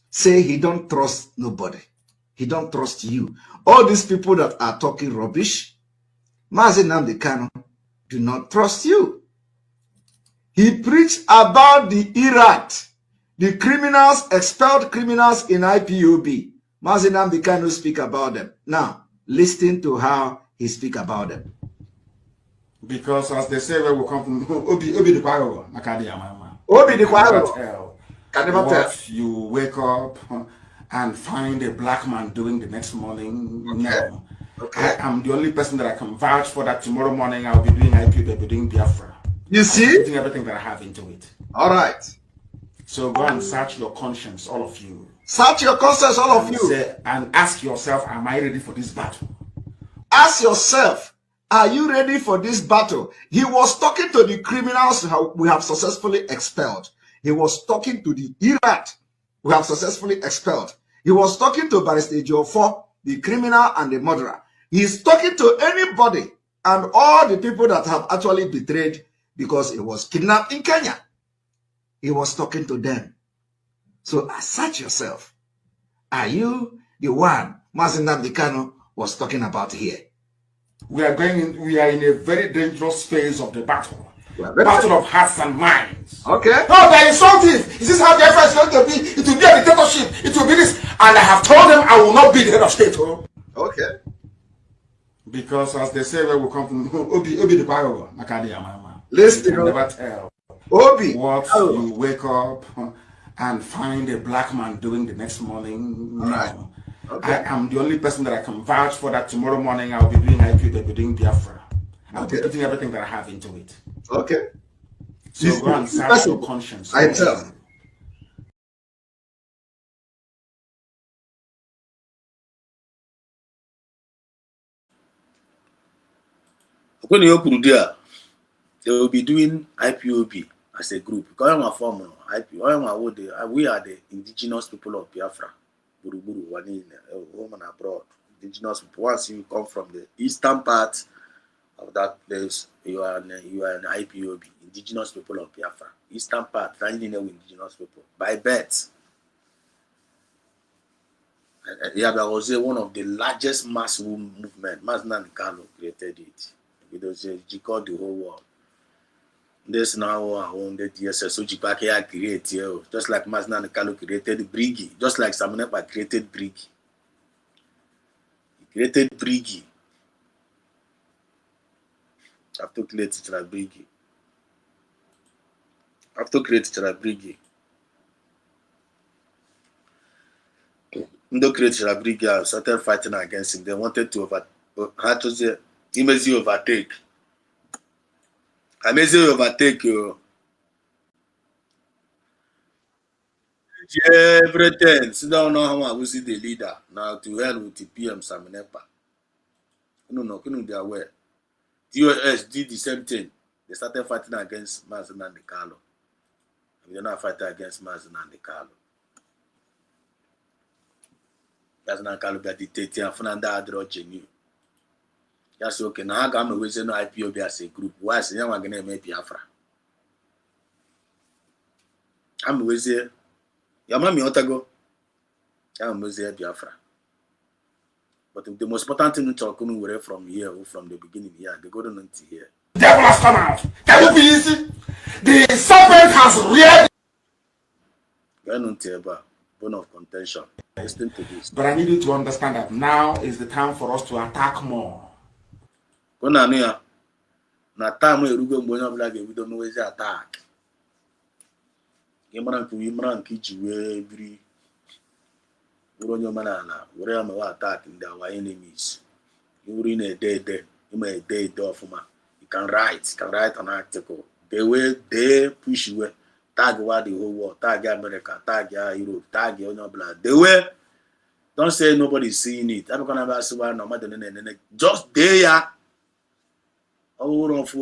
Say he don't trust nobody. He don't trust you. All these people that are talking rubbish, Mazi Nnamdi Kanu do not trust you. He preached about the Iraq, the criminals, expelled criminals in IPOB. Mazi Nnamdi Kanu speak about them. Now, listen to how he speak about them. Because as they say, where we come from, Obi the Kwaro, Obi the Kwaro. Can never tell. You wake up and find a black man doing the next morning. Okay. No. Okay. I am the only person that I can vouch for that tomorrow morning I'll be doing IPOB, I'll be doing Biafra. You see? Putting everything that I have into it. All right. So go and search your conscience, all of you. Search your conscience, all of you. And ask yourself, am I ready for this battle? Ask yourself, are you ready for this battle? He was talking to the criminals we have successfully expelled. He was talking to the Iraq we have successfully expelled. He was talking to Barrister Jofor, the criminal and the murderer. He's talking to anybody and all the people that have actually betrayed because he was kidnapped in Kenya. He was talking to them. So search yourself. Are you the one Mazi Nnamdi Kanu was talking about here? We are in a very dangerous phase of the battle. Battle of hearts and minds. Okay. No, they're insulting. Is this how Biafra is going to be? It will be a dictatorship. It will be this. And I have told them I will not be the head of state. Okay. Because as they say, where we come from, Obi the Kwaro, listen. You can never tell. Obi. What you wake up and find a black man doing the next morning. No. Right. Okay. I am the only person that I can vouch for that tomorrow morning I'll be doing IPOB, I'll be doing Biafra. I'll be putting everything that I have into it. Okay. So go and search your conscience. I tell. When you open there, they will be doing IPOB as a group. We are the indigenous people of Biafra. Buruburu, women abroad. indigenous people. Once you come from the eastern part of that place, you are an IPOB, indigenous people of Biafra. Eastern part, with indigenous people by birth. Yaba was one of the largest mass movement. Mass Nankalo created it. It was called the whole world. This now on the DSS Ojibake created, just like Mass Nankalo created Brigi, just like Samunepa created Brigi. He created Brigi. After creating Brigi. After creating Brigi. Ndo created Brigi started fighting against him. They wanted to overtake. Amazing overtake you. Everything. So don't know how I will see the leader. Now to hell with the PM Saminepa. No, couldn't be aware. DOS did the same thing. They started fighting against Mazen and the Carlo. They're not fighting against Mazen and the Carlo. Mazen and Carlo got dictated and Fernanda Adro genuine. That's okay. Now I'm always no IPOB as a group. Why is I'm gonna make Biafra? I'm always here. Your mommy Otago. I'm always here Biafra. But the most important thing to talk about from here or from the beginning here, they go down into here. The devil has come out. Can you be easy? The serpent has reared. Going on to bone of contention. Listen to this. But I need you to understand that now is the time for us to attack more. Na time we rugo mgbe onye ọbụla ga-ebido mewezi attack. Ịmara nke iji wee biri were onye omenala were ya mewe attack ndị our enemies. Iwuri na-ede ọfụma. You can write an article. They push you tag the whole world, tag America, tag Europe, tag onye ọbụla. They way don't say nobody's seeing it. Just there. You don't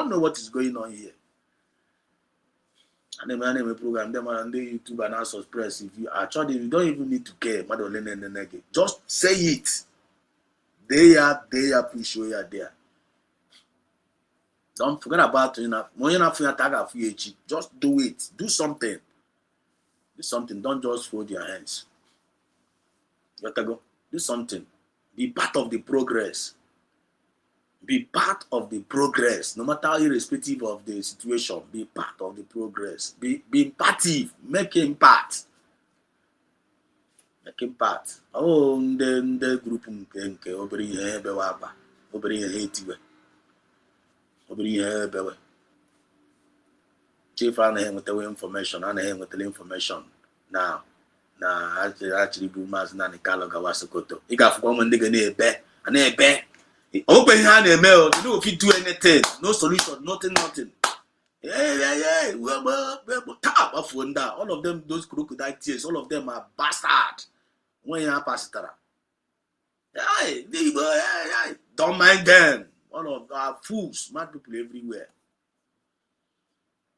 know what is going on here. And the program, them and the YouTube and also press. If you actually, you don't even need to care. Just say it. They are push you are there. Don't forget about it. Just do it. Do something. Do something. Don't just fold your hands. You have to go. Do something. Be part of the progress. Be part of the progress. No matter irrespective of the situation, be part of the progress. Be impactive. Make impact. Make impact. Oh, the group nke obere ihe ebe waba. Obere ihe etiwe. Obere ihe ebe we. Chief anaghị enwetawe information. Anaghị enwetele information now. Na actually bụ Maazị Nnamdi Kanu gawa Sokoto. Ị ga-afụkwa ụmụ ndị ga na-ebe. Open hand eme o. You don't fit do anything. No solution. Nothing. Hey. All of them, those crocodile tears, all of them are bastard. When you pastor. Hey, don't mind them. All of our fools, mad people everywhere.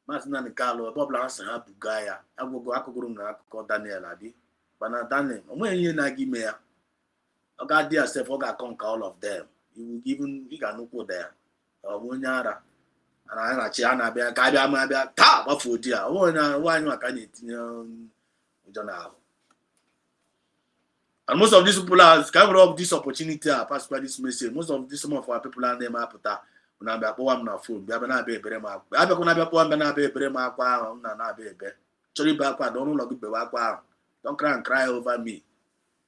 Maazị Nnamdi Kanu, Bob Lanson ha buga ya. Akụkọrọ na akụkọ Daniel Abi. Bana Daniel, onwe ihe na-aga ime ya. Ọ ga-adị yourself, ọ ga-conquer all of them. You ga-anụkwu there. Ọ bụ onye ara. Ana na-achị a na-abịa ka abịa ma abịa taa gbafuo di ya. Nwaanyị maka na-etinye ụjọ n'ahụ. And most of these people are kind of this opportunity pass by this message. Most of some of our people are named Apota. When I'm on my phone, be na be berema. I be na be po na be berema kwa na be be. Chori ba kwa don't log be wa kwa. Don't cry and cry over me.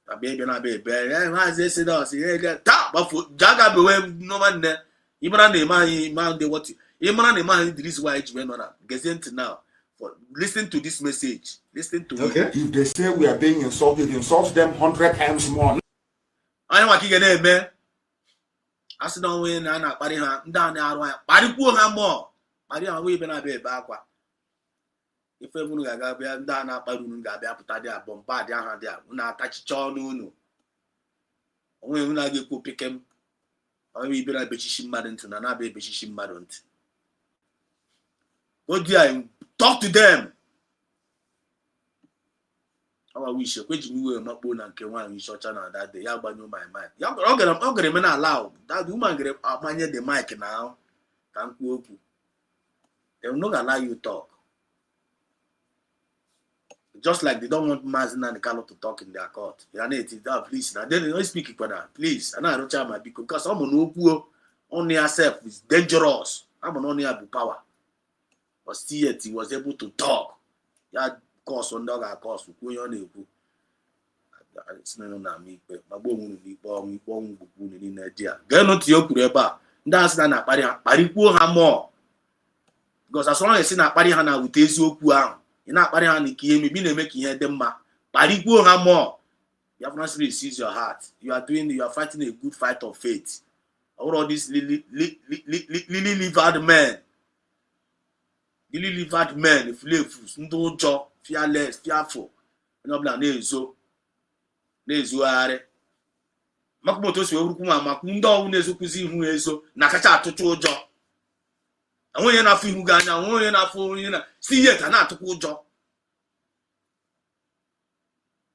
Na be na be be. Ma say say do say ta ba fu jaga be we no man ne. Imara na man dey what. Imara na man this why it went on. Gesent now. Listen to this message. Listen to it. If they say we are being insulted, insult them 100 times more. I want to get a man. I said, don't win and I party her down there. Party poor her more. Party her way when I be back. If everyone got be down up, I don't got up to there, bombard down there. When I touch John, when I get go pick him, I will be a bitchy madden and I be a bitchy madden. Go there and talk to them. Our wish a question we were not born and came one in short channel that day. Yabanyo my mic. I'm gonna allow that woman get up mania the mic now. Thank you. They will not allow you to talk. Just like they don't want Mazin and Carlo to talk in their court. Please, now they don't speak it for that. Please, and I don't try my because someone who only herself is dangerous. I'm an only have power. But still yet he was able to talk. He had course on dog course for going on. It's not me, but my bone will be born in Nigeria. Get not your kureba. That's not Paripo Hamor. Because as long as in a Parihana with Tezio Kuang. You're not partying maybe making hear them ma. Paripo Hamor. You have not really seized your heart. You are fighting a good fight of faith. All these lily livered men. Lily livered men, if you live, no job, fearless, fearful. No blah nezo. Nezo are. Makumoto si urukuma makundo unezo kuzi hu ezo. Nakacha atutu ojo. Awon yen na fi hu ganya, awon yen na fo yen na. See yet na atuku ojo.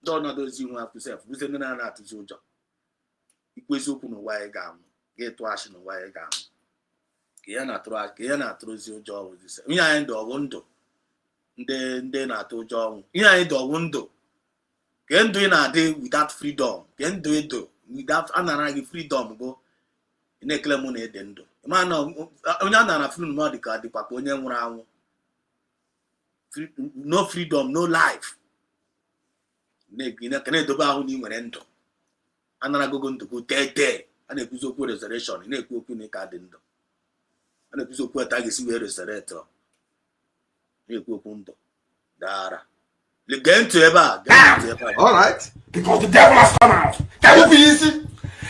Don't know those you have to say. We say na atutu ojo. Ikwesi okwu no wa gam. Get to ash no wa gam. Ke na trozi ojo wo this. Nya end of window. Nde na to ojo. Nya end of window. Ke ndu na dey without freedom. Ke ndu do without anara freedom go. Ine claim na ede ndo. Ma na onye na freedom no dị ka dịkwa onye nwụrụ anwụ. No freedom, no life. Ine kene dobe ahụ ni nwere ndụ. Anara gogo ndụ go tete. Ana ekwuzi okwu resurrection, ina ekwu okwu na ka dị ndụ. Ana ekwuzi okwu ata ga-esi wee resurrect. Na-ekwu okwu ndụ. Dara. Get to eba. All right. Because the devil has come out. Can you be easy?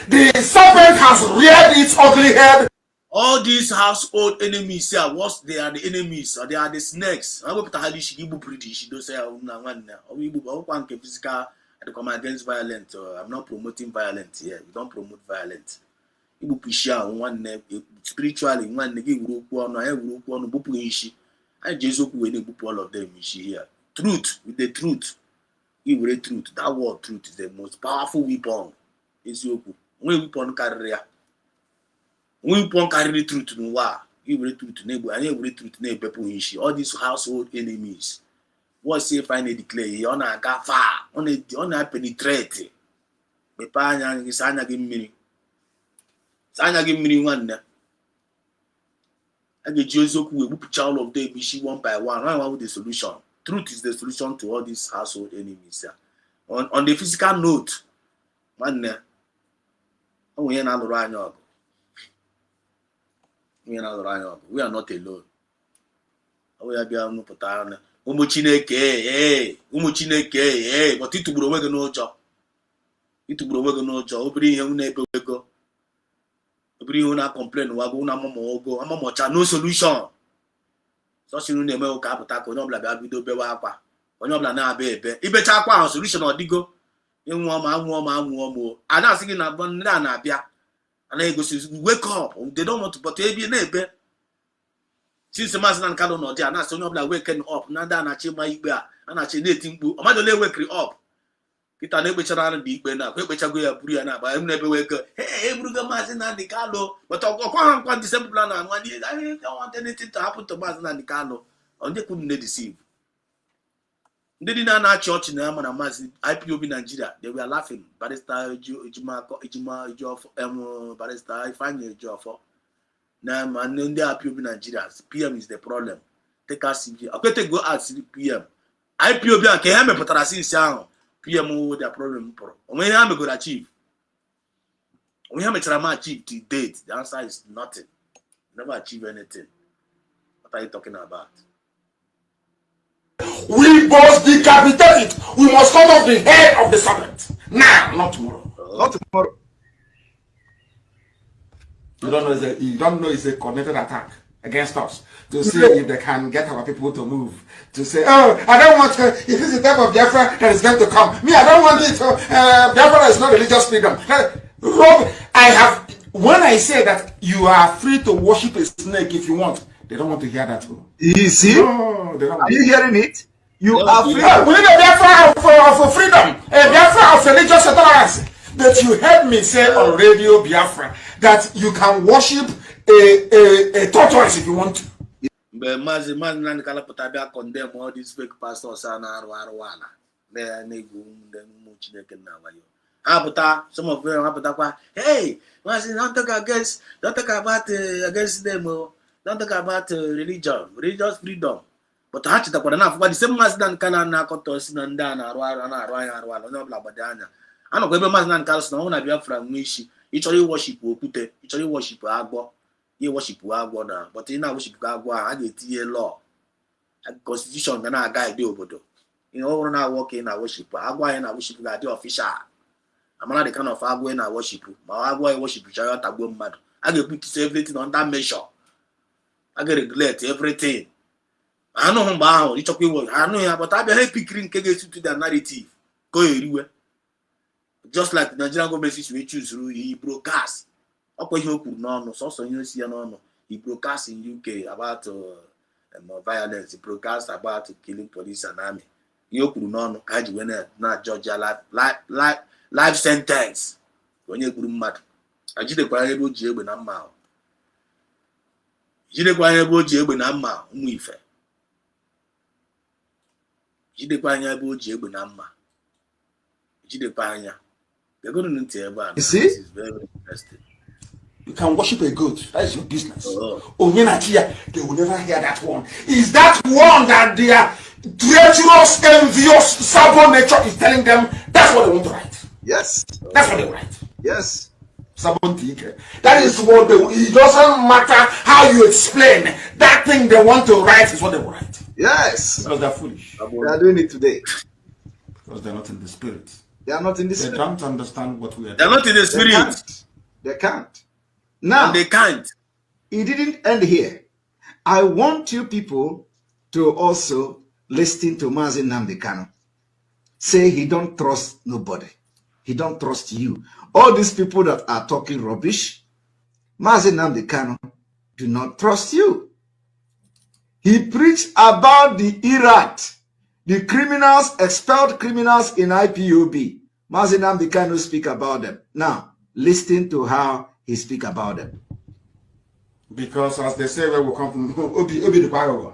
The serpent has reared its ugly head. All these household enemies here, what they are the enemies, or they are the snakes. I hope that she give pretty. She don't say physical. I come against violence. I'm not promoting violence here. We don't promote violence. Ibu pisha one spiritually one give group one. I group one bupu ishi. I just hope we need all of them ishi here. Truth with the truth. Even truth. That word truth is the most powerful weapon. Is yoku. When weapon carry. Weapon carry the truth no wa. Even truth neighbor. And every truth neighbor people ishi. All these household enemies. What say finally declare? You wanna go far. On penetrate. Me pa anya gisanya gimiri. Sanya gimiri one. I get Joseph we put all of them ishi one by one. One with the solution. Truth is the solution to all these household enemies. On the physical note, man, we are not alone. We are beyond Putana. Umuchineke, but it to grow no job. It to grow no job. Bring him neighbor go. Bring you complain. Waguna momo I'm a no solution. So she no name ka apụta ka onye ọbụla bịa bido bewe akwa onye ọbụla na-abịa ebe ibecha akwa ahụ solution ọdịgo ịnwụọ ma anwụọ a na-asị gị na ndị a na-abịa anaghị egosi wake up they don't want to but ebe na-ebe since Maazị na Nkalo nọ dị a na-asị onye ọbụla wake up na ndị a na-achị ma ikpe a na-achị na-eti mkpu ọmadụ ole wekiri up kịta na-ekpechara ndị ikpe na ekpechago ya buru ya na-agba emu na-ebe weke eburugo Maazị na Nkalo but ọkwa ha nkwa ndị same plan na nwa I don't want anything to happen to Maazị na Nkalo ndị kwuru na deceive ndị dị na-achị ọchị na ama na Maazị IPOB Nigeria they were laughing Barrister Ejima Barrister Ifeanyi Ejiofor na ndị IPOB Nigeria PM is the problem take us okay go ask PM IPOB nke ha mepụtara since ahụ PM their problem pụrụ onwe ha megoro achieve onwe ha mechara ma achieve to date the answer is nothing never achieve anything. What are you talking about? We must decapitate it. We must cut off the head of the serpent. Now, not tomorrow. Not tomorrow. You don't know it's a connected attack against us to see if they can get our people to move. To say, oh, I don't want to. If it's the type of Biafra that is going to come, me, I don't want it. Biafra is not religious freedom. Rob, when I say that you are free to worship a snake if you want, they don't want to hear that. You see? No, they don't. Are you hearing it? You are free. We need a Biafra of freedom, a Biafra of religious tolerance. But you heard me say on radio Biafra that you can worship a tortoise if you want to. But Mazi Nani Kalapata bia condemn all these fake pastors and Arwana. They are Negu, then Muchineke Navayo. Abuta, some of them Abuta, hey, Mazi, don't talk about against them, don't talk about religion, religious freedom. But hatch the enough, but the same Mazdan Kana Kotos Nandana, Arwana, no Blabadana. I don't go Mazdan Carlos, no one of Biafra Mishi, each only worship Okute, each only worship Agbo. You worship Agwa now, but in our worship Agwa, I get a law. A constitution can I guide you, but in all now working in our worship Agwa and I worship that the official. I'm not the kind of Agwa and I worship. My Agwa worship Chayot Agwa mad. I get put everything on that measure. I get regulate everything. I know him bound, it's okay. I know him, but I be happy green can get to the narrative. Go everywhere. Just like the Nigerian government we choose through he broadcast. He broadcast in UK about violence. He broadcast about killing police and army. You could not catch when not Georgia life sentence. When you could mad. I did a quiet jib and I'm out. You did a quiet jib and I'm out. Muife. You did a quiet jib and I'm out. You did a pioneer. They're going to tell about. You see? This is very interesting. You can worship a goat. That is your business. Oh. They will never hear that one. Is that one that their treacherous, envious, stubborn nature is telling them that's what they want to write? Yes. That's what they write. Yes. Stubborn thinker. That is what they. It doesn't matter how you explain. That thing they want to write is what they will write. Yes. Because they're foolish. They are doing it today. Because they're not in the spirit. They are not in the They spirit. don't understand what we are doing. They're not in the spirit. They can't. Now, And they can't. it didn't end here. I want you people to also listen to Mazi Nnamdi Kanu. Say he don't trust nobody. He don't trust you. All these people that are talking rubbish, Mazi Nnamdi Kanu do not trust you. He preached about the Iraq, the criminals, expelled criminals in IPOB. Mazi Nnamdi Kanu speak about them. Now, listen to how he speak about them. Because as they say, where we come from, Obi the Kwaro,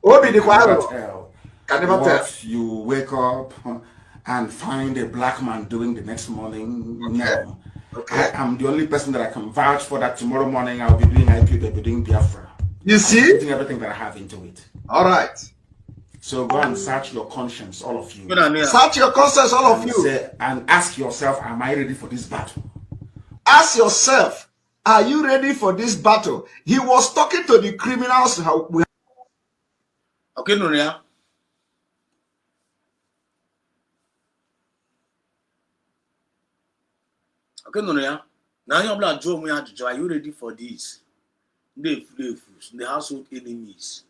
Obi the Kwaro. Can never tell. You wake up and find a black man doing the next morning. Okay. No. Okay. I am the only person that I can vouch for that tomorrow morning I'll be doing IP, they'll be doing Biafra. You see? Putting everything that I have into it. All right. So go and search your conscience, all of you. Search your conscience, all of you. And ask yourself, am I ready for this battle? Ask yourself, are you ready for this battle? He was talking to the criminals. Okay, Nuria. Okay, Nuria. Now you're blood, Joe. Are you ready for this? The household enemies.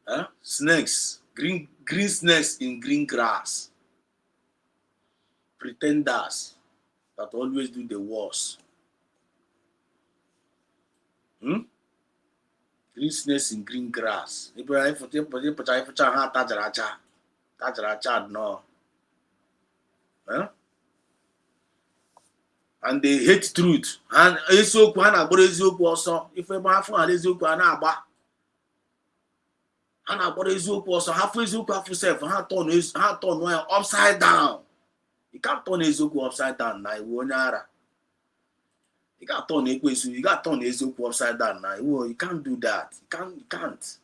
Huh? Snakes, green snakes in green grass. Pretenders that always do the worst. Green snakes in green grass. No. Huh? And they hate truth. And Ezoku hana gboro eziokwu ọsọ. Ife ma afọ ha eziokwu ana agba. Hana gboro eziokwu ọsọ. Hafu eziokwu hafu self. Ha turn upside down. You can't turn eziokwu upside down na iwu onye ara. You can't turn ekwesu. You can't turn eziokwu upside down na iwu. You can't do that. You can't.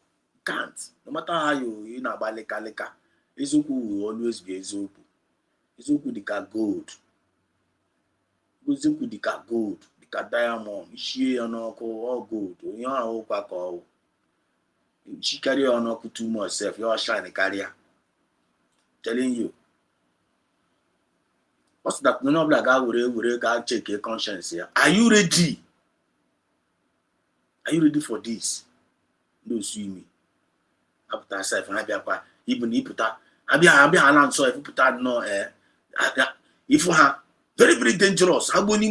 No matter how you na-agba leka. Eziokwu will always be eziokwu. Eziokwu dịka gold. Eziokwu dịka gold, dịka diamond, ishie ya n'ọkụ, all gold. Onye ahụ kwa ka ọ she carry on ọkụ too much self, you shine carrier. Telling you. What's that? No like I will check your conscience here. Are you ready? Are you ready for this? No see me. After self and even if put so if you put that no if you have very, very dangerous. They will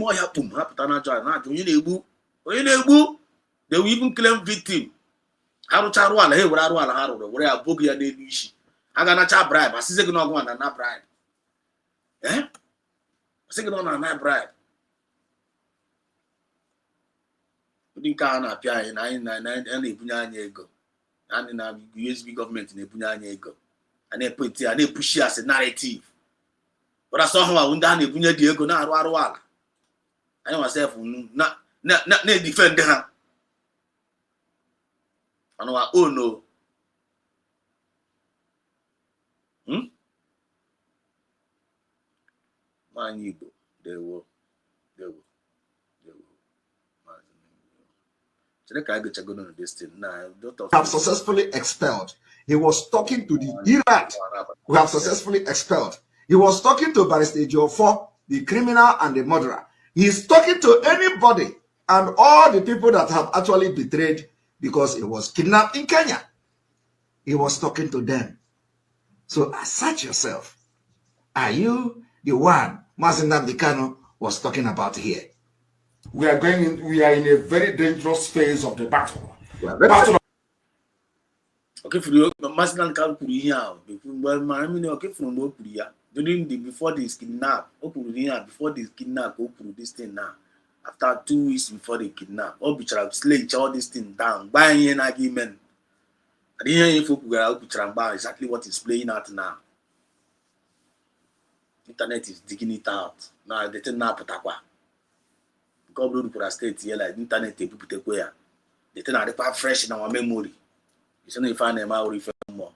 even claim victim. arụcha arụ ala ha ewere arụ ala ha rụrụ were ya bogu ya n'elu isi a ga-anacha bribe asịzi gị n'ọgụ na bribe asị gị na ọ na bribe ụdị nke a na-apịa anyị na anyị na-ebunye anyị ego anyị na USB gọọmenti na-ebunye anyị ego a na-epeti a na-epushi asị narrative ọrasị ọhụụ ndị a na-ebunye dị ego na-arụ arụ ala anyị nwasef na-edifend ha anụwa ono nwaanyị Igbo dewo have successfully expelled. He was talking to the Iran who have successfully expelled. He was talking to Barrister Ejiofor, the criminal and the murderer. He's talking to anybody and all the people that have actually betrayed because he was kidnapped in Kenya. He was talking to them. So search yourself. Are you the one Mazi Nnamdi Kanu was talking about here? We are in a very dangerous phase of the battle. Okay, for you, Mazi Nnamdi Kanu kwuru ihe ahụ during the before this kidnap, before this kidnap, this thing now. After 2 weeks before the kidnap, all this thing down. Buying an argument. I didn't hear exactly what is playing out now. Internet is digging it out. Now they tell now Patakwa. God bless the state here like internet they put it where. They tell now fresh in our memory. You say if I name I will refer more.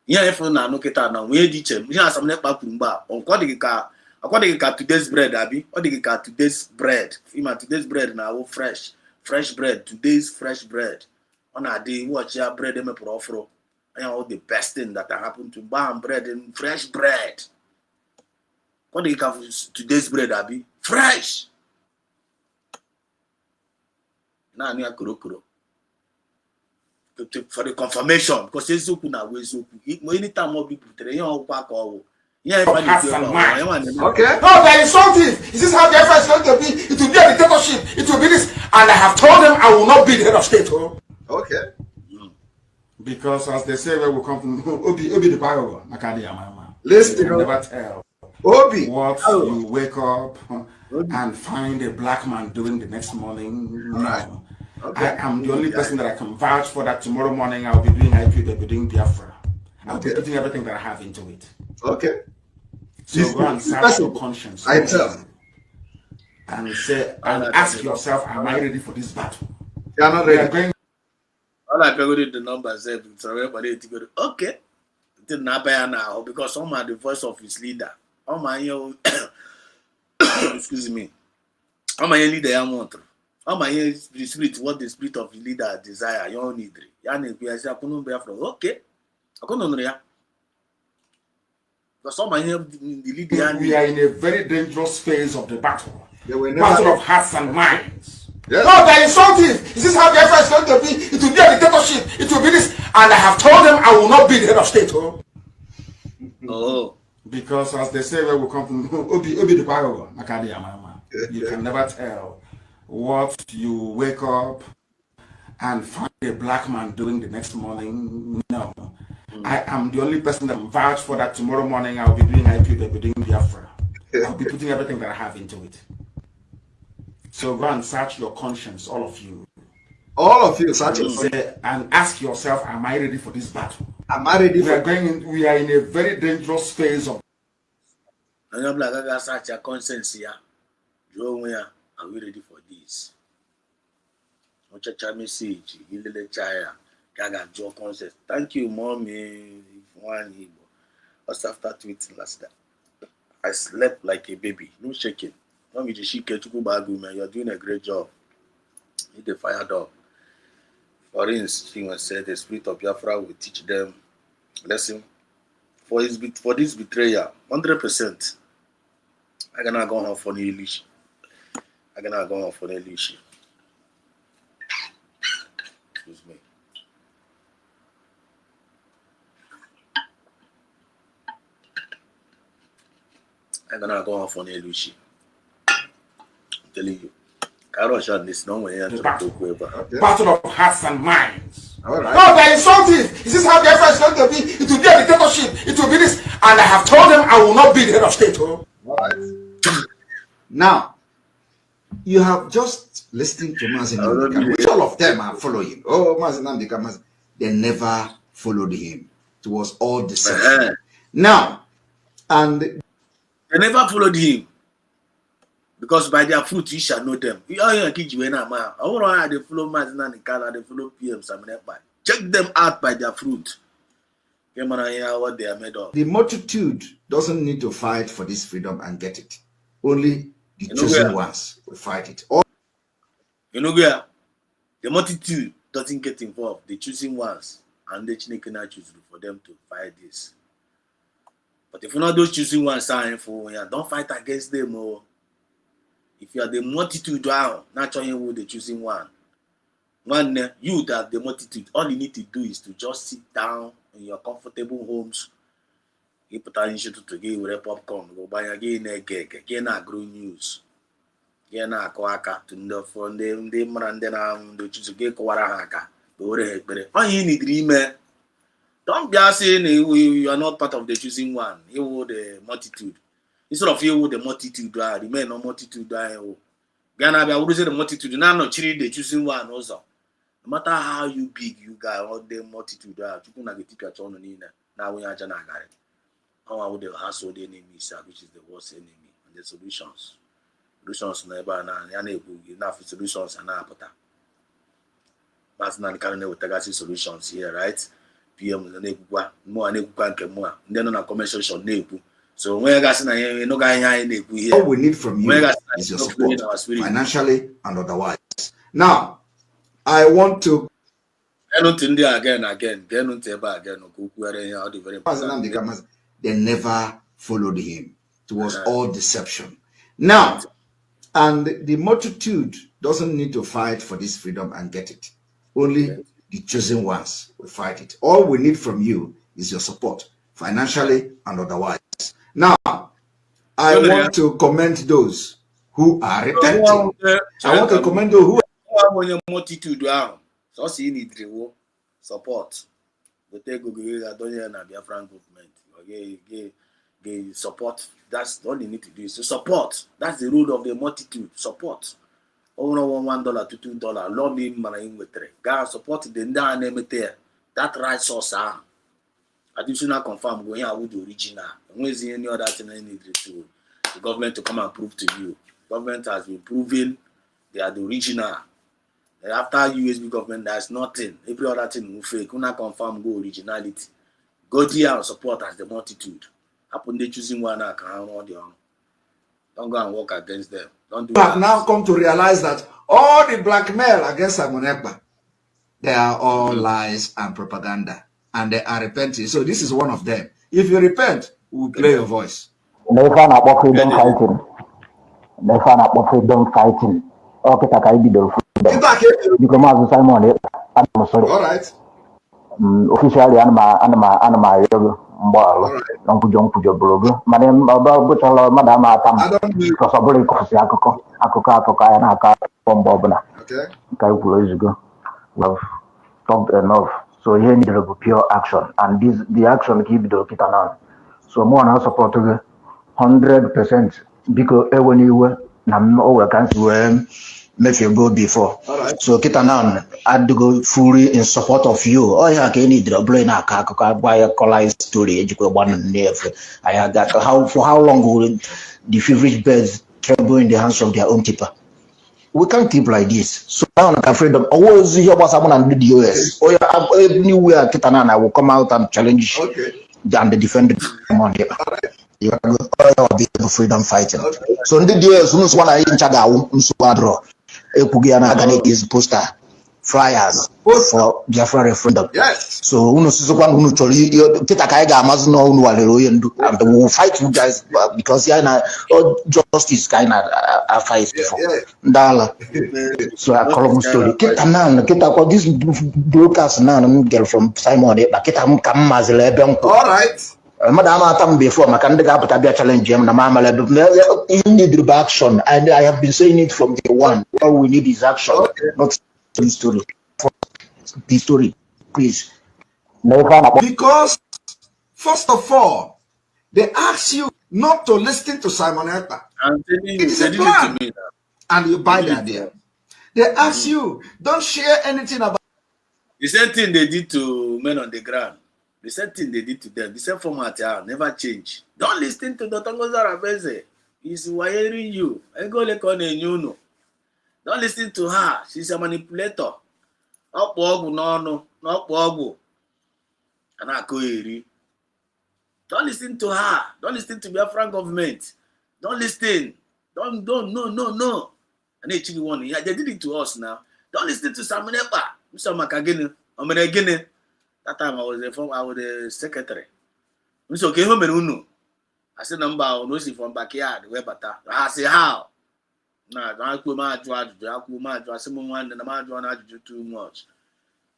Yeah, if na no kita na we di chem. Yeah, some ne pa kurumba. On kwa de ka today's bread abi. O de ka today's bread. Ima today's bread na wo fresh bread. Today's fresh bread. On a day watch your bread me pro ofro. And all the best thing that happened to bam bread and fresh bread. What de ka today's bread abi? Fresh. Na ni akuro. For the confirmation, because it's open now. Anytime more people today, okay. No, there is something. Is this how Biafra is going to be? It will be a dictatorship. It will be this. And I have told them I will not be the head of state. Oh. Okay. Because as they say, where we come from, Obi the Bible. Listen, never tell Obi. What you wake up and find a black man doing the next morning. Right. Okay. I am the only person that I can vouch for that tomorrow morning I'll be doing IQ, they'll be doing Biafra. I'll be putting everything that I have into it. Okay. So go and search your conscience. I tell. And say and ask yourself, am I ready for this battle? You are not ready. All I go to the numbers so everybody to go. Okay. It didn't happen now because some are the voice of his leader. Oh my excuse me. Oh my leader I want. Oh my the spirit, what the spirit of the leader desire, you don't need it. Okay. I couldn't know. Because some the leader. We are in a very dangerous phase of the battle. Battle of hearts and minds. Yes. No, there is something. Is this how Biafra is going to be? It will be a dictatorship. It will be this. And I have told them I will not be the head of state. Oh. Because as they say, where we come from, Obi the Bible. You can never tell what you wake up and find a black man doing the next morning. No. I am the only person that can vouch for that tomorrow morning I'll be doing IQ, they'll be doing Biafra. I'll be putting everything that I have into it. So go and search your conscience, all of you. All of you, search yourself. And ask yourself, am I ready for this battle? Am I ready for we are in a very dangerous phase of. And I'm like, I got such a conscience here. Are we ready for this? Much message, your conscience. Thank you, mommy. Just after tweeting last night, I slept like a baby, no shaking. Mommy, the shake to go back, man. You're doing a great job. Hit the fire door. For instance, she was said the spirit of Biafra will teach them lesson for this betrayal. 100%. I cannot go on for the illusion. I cannot go on for the illusion. Excuse me. I cannot go on for the illusion. I'm telling you. The battle of hearts and minds. All right. No, they're insulting. Is this how Biafra is going to be? It will be a dictatorship. It will be this. And I have told them I will not be the head of state. Oh. All right. Now, you have just listened to Mazi Nnamdi Kanu, which all of them are following. Oh, Mazi Nnamdi Kanu, they never followed him. It was all deception. Now, and they never followed him. Because by their fruit you shall know them. They follow Mazi Nnamdi Kanu, they follow PM Samuel. Check them out by their fruit. What they are made of. The multitude doesn't need to fight for this freedom and get it. Only the chosen ones will fight it. You know where? The multitude doesn't get involved. The chosen ones and the Chineke choose for them to fight this. But if you're not those chosen ones signing for you, don't fight against them. Oh. If you are the multitude, not trying with the chosen one. One, you that the multitude, all you need to do is to just sit down in your comfortable homes. You put an issue to give with a popcorn, go buy again a cake, again a grow news. Again a coaca to the phone, them, and then the choose a cake or a haka. All you need dream. Don't be saying you are not part of the choosing one. You were the multitude. Instead of you, the multitude, remain no multitude. Ghana, I would say the multitude. Now, not the choosing one also. No matter how you big you guys, all the multitude, you can get your channel in there. Now we are Jana Gary. How would the hustle the enemy, which is the worst enemy, and the solutions. Solutions never enough solutions and now. That's not kind of Tagasi solutions here, right? PM the more then on a commercial nebu. So when I got no guy here. All we need from you is your support, financially and otherwise. Now, I want to they never followed him. It was all deception. Now, and the multitude doesn't need to fight for this freedom and get it. Only the chosen ones will fight it. All we need from you is your support, financially and otherwise. Now, I want to commend those who are repenting. I want to commend those who are multitude. So see need support. The take Biafra government. Support. That's all you need to do is to support. That's the rule of the multitude. Support. $1 to $2. Lord me man with God support the name there. That right source additional confirm going out with the original. When is any other thing I need to the government to come and prove to you? Government has been proven they are the original. And after USB government, there's nothing. Every other thing will fake. When I confirm go originality. Go there and support as the multitude. Happen they choosing one I can all the own. Don't go and work against them. Don't do have now come to realize that all the blackmail against Simon Ekpa, they are all lies and propaganda, and they are repenting. So this is one of them. If you repent, we will play your voice. They found out what freedom fighting. They found out what freedom fighting. Okay, I did the freedom. You come out Simon Ekpa. I'm sorry. All right. Officially, I'm mbalo nkujo blogo mane butalo madam atam because obole ko si akoko ya na aka bombo bna okay kai pulo love talked enough so here need to pure action and the action keep the kitana so more na support 100% because when you were na we can make you go before. Right. So Kitanan, I'd go fully in support of you. Oh yeah, can need the brain buy a collar story, I had that for how long will the favorite birds tremble in the hands of their own keeper? We can't keep like this. So now I'm afraid of always here was someone and the US. Oh yeah, anywhere Kitanan, I will come out and challenge and the defender on here. You are be freedom fighting. So in the US, soon one I in Chaga, is poster flyers for Biafra referendum. Yes. So we will fight you guys because justice kind of fight before. So I call them story. This broadcast now girl from Simon all right. Madam Atam before my candidate challenge him you need action and I have been saying it from day one. All we need is action, not the story. The story. Please. Because, first of all, they ask you not to listen to Simon Ekpa. It is a plan. And you buy the idea. They ask you, don't share anything about. The same thing they did to men on the ground. The same thing they did to them. The same format never change. Don't listen to Dr. Ngozara Beze. He's wiring you. Don't listen to her. She's a manipulator. Don't listen to her. Don't listen to Biafra government. Don't listen. No. And they actually want it. They did it to us now. Don't listen to Simon Ekpa. That time I was the secretary. So okay, I said number no see from backyard where bata. I say how? Nah, I could I say one and I too much.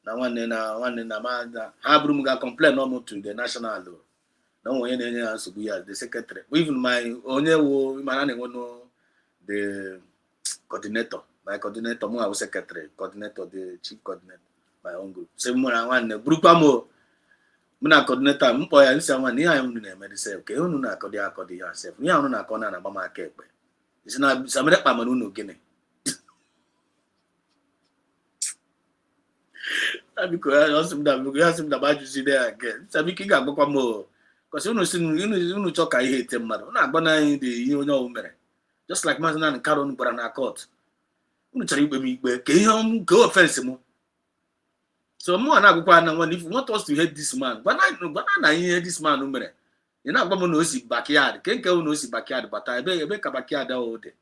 Now one in Abrum got complaint almost to the national law. No one any answer we are the secretary. Even my only man the coordinator. My coordinator, I was secretary, coordinator, the chief coordinator, my own group. Same one group Muna coordinator, Mpoya, and someone near him in medicine. Okay, who not Kodia yourself. Me, I'm not corner and Bama Cape. It's not some of Pamanuno Guinea. Because I also ask him about you see there again. Sabiki got more. Because you talk, I hate him, man. Not banana the just like Mazana and Caron Brana court. Go offense him. So more than if you want us to hate this man, but I hear this man number. You're not going to see backyard. Can't go no see backyard, but I beg a backyard all day.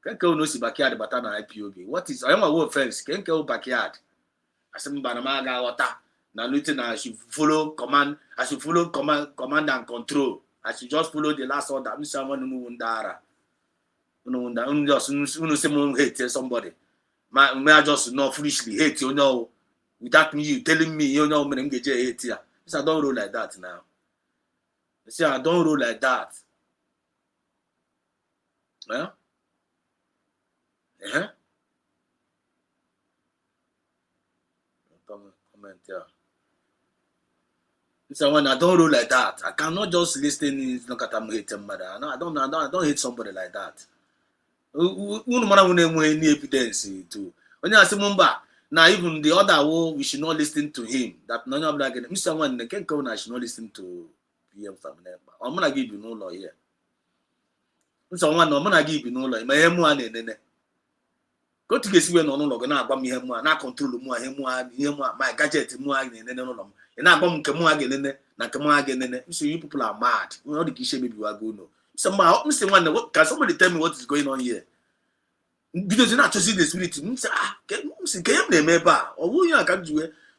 Can't go no see backyard, but I'm IPOB. What is I am a offense? Can't go backyard. I said, Banamaga water. Now, Luton, I should follow command. I should follow command and control. I should just follow the last order. I'm someone who wundara. Just hate somebody. May I just not foolishly hate you know. Without me, you telling me, you know, I'm engaged here. I don't roll like that now. You see, I don't roll like that. Yeah? Yeah? Comment here. You see, when I don't roll like that, I cannot just listen. Look at them hating mother. No, I don't hate somebody like that. Who no matter when any evidence to. When I say Mumba. Now, even the other we should not listen to him. That none of that. Mr. One, the Ken I should not listen to PM Family. I'm gonna give you no law here. Mr. One, I'm gonna give you no law. My M1 go to get you no longer now. But me M1, now control M1, my gadget M1 no. And now come again, na come again. So you people are mad. You know the kishe baby you are going no. Somehow, Mr. One, can somebody tell me what is going on here? Because you're not choosing the spirit.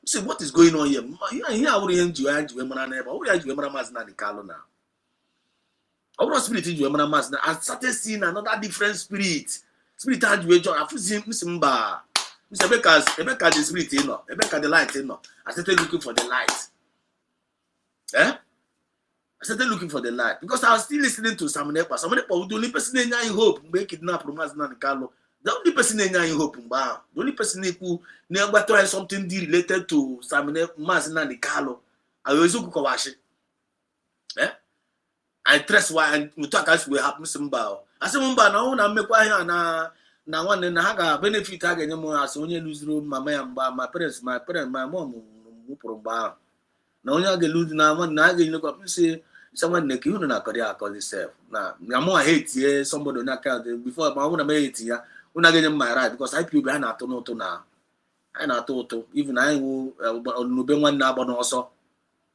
Say, what is going on here? I wouldn't enjoy now. Our spirit is I started seeing another different spirit. Spirit had you enjoy. I've seen Mr. Ebeka the spirit, Ebeka the light, I started looking for the light. I started looking for the light because I was still listening to Simon Ekpa. Simon Ekpa was the only person in hope, make it now from Mazna and Carlo. The only person in hope, the only person who never tried something related to Simon Mazna and Carlo. I was Kawashi. I trust why and we talk as we happen some bow. I said, Mumba, now make why now one and I benefit again more as only lose room, my parents, my mom, now you get lose now one night you look up and say someone make you not call yourself. Now I'm more hate here, somebody not count before I want to make it here. When I get in my right because I feel behind to know to now. I not to even I will be one now but also.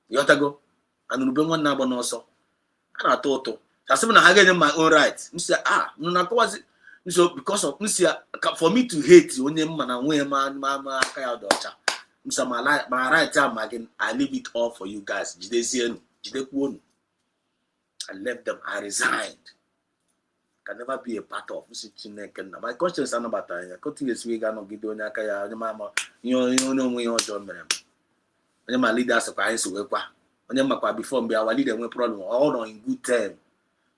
You have to go and will be one now but also. I not to. That's when I get in my own right. Mr. No, not was it. So because of Mr. For me to hate you, when man and when man, daughter. Mr. My right time again, I leave it all for you guys. I left them. I resigned. Can never be a part of my questions are not about that. Continue to speak. I don't give you any mama. You know me, John. When my leaders are crying, so when my before me, our leader went problem all on in good time.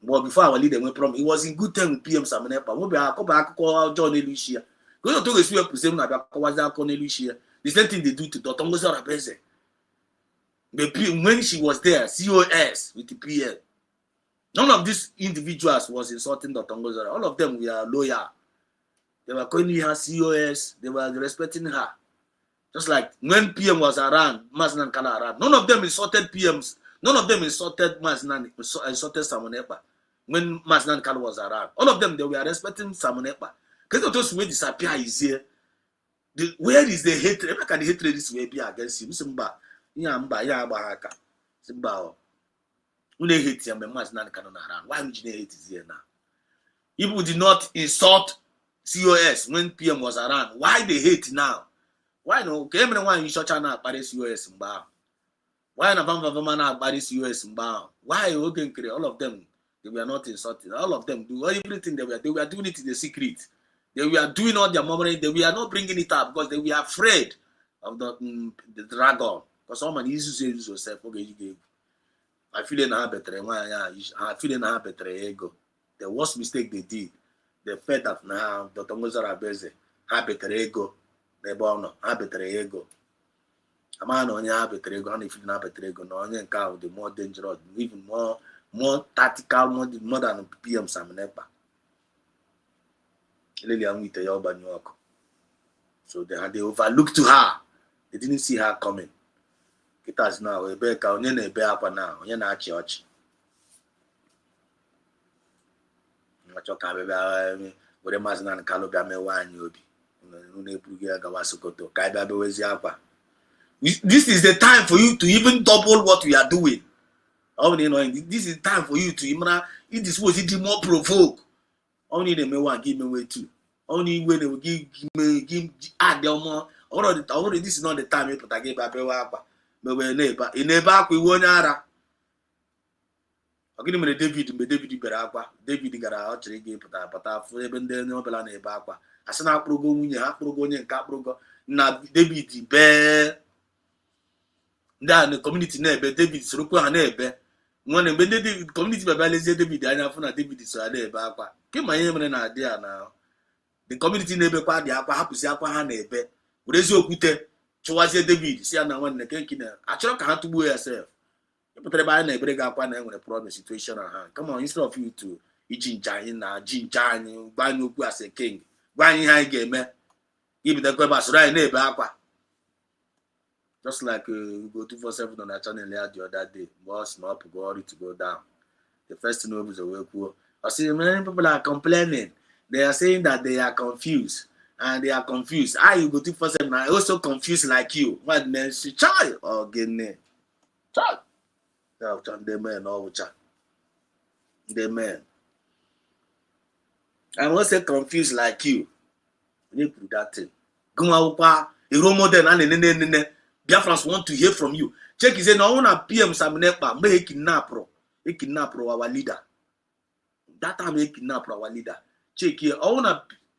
But before our leader went problem, he was in good time with PM Samanepa. Maybe I come back call John Elucia. Go to the sweep to say, I was out on Elucia. The same thing they do to Dr. Ngozi Arabeze. When she was there, COS with the PM. None of these individuals was insulting Dr. Ngozi. All of them were loyal. They were calling her COS. They were respecting her. Just like when PM was around, Maznan Kala around. None of them insulted PMs. None of them insulted Maznan, insulted Samonepa when Maznan Kala was around. All of them, they were respecting Samonepa. Because those who disappear is here. Where is the hatred? How can the hatred this way be against you? Simba. Simba. When they hate him, Maznan Kala around. Why would you hate is here now? People did not insult COS when PM was around. Why they hate now? Why no? Why you shut China Paris US mba? Why na Vamana Paris US mba? Why okay? All of them they were not insulted. All of them do everything they were doing it in the secret. They were doing all their memory. They were not bringing it up because they were afraid of the dragon. Because someone used to say yourself, okay, you gave. I feel in a better. I feel in a better ego. The worst mistake they did, they felt that now Dr. Ngozi Arabeze had better ego. N'ebe ọ nọ ha betere ego ama na onye ha betere ego ha na-efili na betere ego na onye nke ahụ dị more dangerous, even more tactical, more than PM Samonepa. Eleli anwụ ite ya ọgbanyụ ọkụ. So they overlooked her. They didn't see her coming. Kitas now ebe ka onye na-ebe akwa na onye na-achị ọchị. Nwachọ ka bịa were Maazị Nnamdi Kanu bịa mewe anyị obi. This is the time for you to even double what we are doing. This is time for you to even if this was it more provoke. Only the me one give me way too. Only when they will give add them more. Already this is not the time you put a game by Bewapa. But we never we won't ara. I'll give me David Berapa. David got out to game but I've even there no Bella Nebaqua. Asana progo nwunye ha progo onye nke progo na David be ndị community na-ebe David sorokwa ha na-ebe nwanne mgbe ndị community baba lezie David anya afọ na David so na-ebe akwa kema ihe mere na adị ya na the community na-ebekwa dị akwa hapụzi akwa ha na-ebe werezi okwute chụwazie David si ya na nwanne kenki na achọrọ ka ha tugbuo ya self ịpụtara ebe anyị na-ebere gị akwa na enwere problem situation na ha come on instead of you to iji nja anyị na ji nja anyị gba anyị okwu as a king. Why you game? Even the Kwebas right neighbor aqua. Just like we go 247 on that channel the other day. Boss up, glory to go down. The first thing was a way cool. I see many people are complaining. They are saying that they are confused. And they are confused. You go 247. I also confused like you. What man she child or getting child? The man all the man. I'm also confused like you. You put that thing. Go out, a role model, and Biafrans want to hear from you. Check is no one PM Samonepa, make kidnap our leader. That time make kidnap our leader. Check here. I want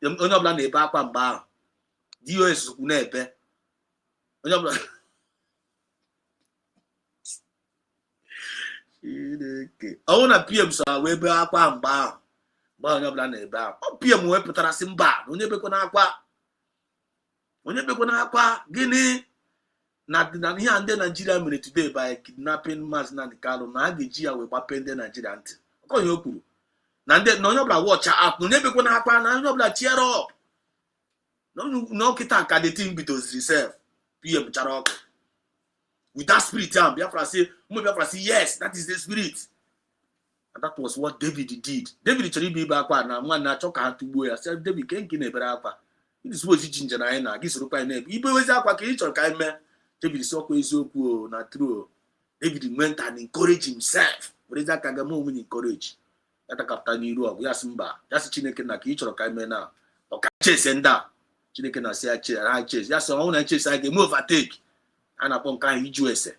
to plan a back and bar. DOS Unepe. I want to PM so we be aqua and bar. PM wepụtara si mba onye bekwana akwa gịnị na ihe ndị Nigeria mere today by kidnapping Maazị Nnamdi Kanu na ga-eji ya wee gbape ndị Nigeria ntị onye o kwuru na onye ọbụla watch out na onye bekwana akwa na onye ọbụla cheer up no kita ka the team bidoziri self PM chara ọkụ with that spirit Biafra say yes, that is the spirit. And that was what David did. David chọrọ be back na nwanne achọ ka ha tugbuo ya. Sị David kenki na-ebere akwa. This is what ginger na anyị na gị soro kwa na-ebe. Ibe wezi akwa ka ị chọrọ ka anyị mee. David sị ọkwa eziokwu na true. David went and encouraged himself. Were aka ga mo win encourage. Ya takapta n'iru ọgụ ya sị mba. Ya sị Chineke na ka ị chọrọ ka anyị mee na. Ọ ka chase nda. Chineke na sị ya chase. Ya sị ọnwụ na chase anyị ga-eme overtake. A na-akpọ nke ahụ iju ese.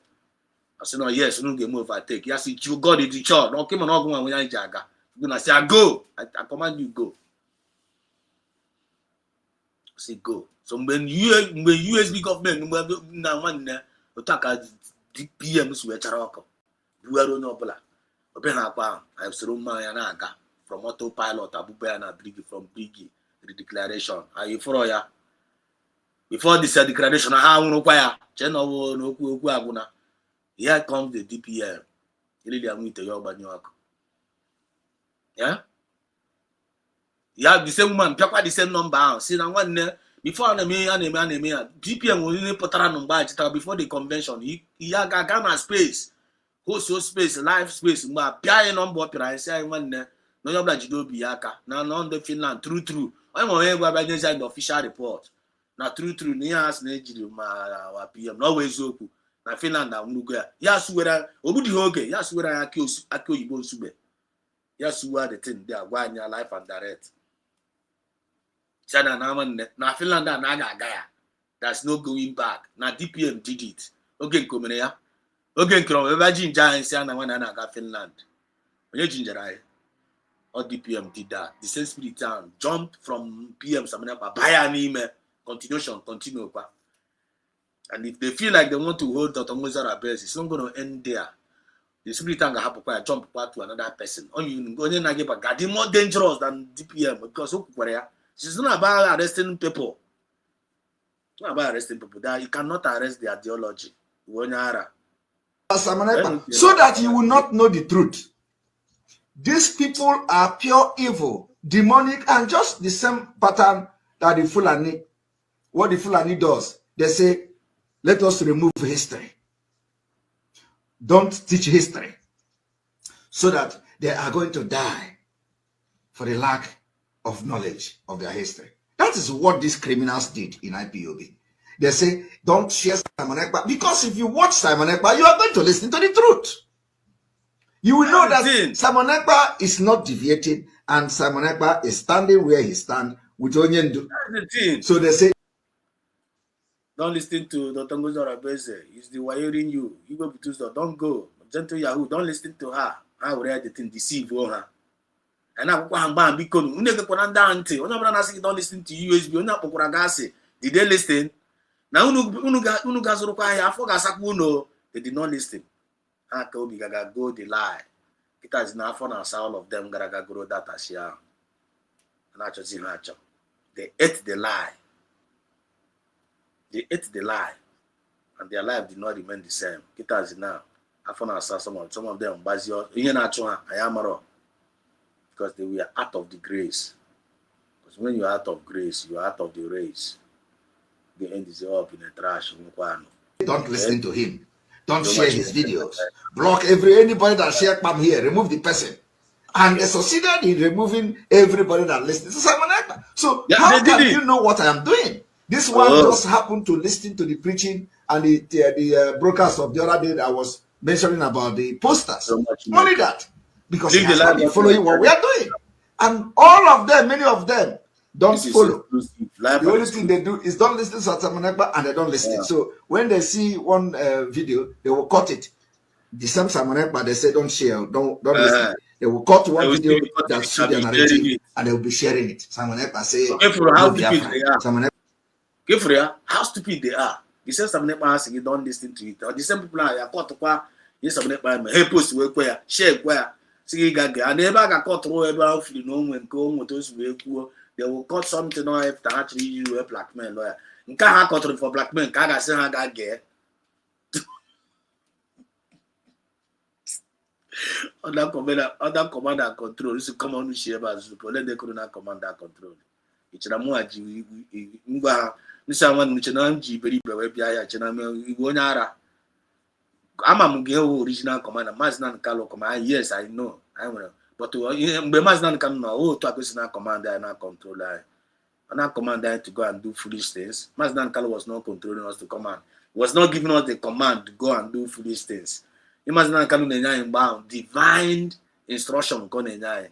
I said, no, yes, no game overtake. Yes, you got it, the shot. No, come on, go when I jaga. You're gonna say, I go. I command you go. I say go. So when USB government now one attack the PMs were charako. You are no bla. Open up. I'm through my anaga from autopilot. Abu Bayana Brigi from Brigi. The declaration. Are you for ya? before this declaration, how no choir, Cheno no Aguna. Here comes the DPM. Really, I'm with the Yoba New York. Yeah? You have the same woman, the same number. See, now one before DPM will only put around number before the convention. He got Ghana space, host space, life space. Pia number, I say one no yobla jido biyaka. Now on the Finland, true. I'm going to say the official report. Now true, near us, Nigeria, my PM, no way zoku. Na Finland, I'm going to yes, where Obudi Hoge, yes, where I kill you sube. Yes, where the thing they are going your life and direct. China na Finland na gaya. There's no going back. Na DPM did it. Okay, come here. Okay, come. Ever ginger and say na wana na Finland. When you ginger I, or DPM did that. The same spirit town jumped from PM Samana by an email. Continuation, continue. And if they feel like they want to hold Dr. Mozart Abes, it's not going to end there. The spirit town have to jump to another person. Only more dangerous than DPM because it's not about arresting people. It's not about arresting people. That you cannot arrest the ideology. So that you will not know the truth. These people are pure evil, demonic, and just the same pattern that the Fulani, what the Fulani does. They say, let us remove history. Don't teach history. So that they are going to die for the lack of knowledge of their history. That is what these criminals did in IPOB. They say, don't share Simon Ekpa, because if you watch Simon Ekpa, you are going to listen to the truth. You will know that Simon Ekpa is not deviating, and Simon Ekpa is standing where he stands with Onyendu. So they say, don't listen to Dr. Ngozora Beze. He's the wiring you. You go to don't go. Gentle Yahoo, don't listen to her. I will read the thing, deceive her. And I go because don't listen to USB. Did they listen? Now they did not listen. Go the lie. It has now for us all of them gotta grow that as yeah. They ate the lie. They ate the lie. And their life did not remain the same. It has now. I found some of them because they were out of the grace. Because when you're out of grace, you're out of the race. The end is up in the trash. Don't listen to him. Don't share his videos. Block anybody that share Pam here. Remove the person. And they succeeded in removing everybody that listens to Simon Ekpa. So how can you know what I am doing? This one just happened to listen to the preaching and the broadcast of the other day that I was mentioning about the posters. Only that. Because he has not been following what we are doing. And all of them, many of them, don't follow. The only thing they do is don't listen to Simon Ekpa and they don't listen. So when they see one video, they will cut it. The same Simon Ekpa, they say don't share, don't listen. They will cut one video that suits their narrative and they will be sharing it. Simon Ekpa say, how stupid they are. The same Simon Ekpa saying don't listen to it. Or the same people are caught to qua, yes, Simon Ekpa, hey, post where, share where. See, I never got caught through about you know when go with those poor. They will cut something on if they actually you a black man lawyer. You can't have control for black men. Can't say how that get. Other command and control. This is common with share as the let they couldn't command and control. It's a more someone which an G very Bia Chenamara. I'm a Mugel original commander, Maznan Kalo command. Yes, I know. I know. But Maznan can know to a personal commander and our controller. And our commander to go and do foolish things. Maznan Kalo was not controlling us to command. He was not giving us the command to go and do foolish things. Maznan Kalo bound divine instruction. Like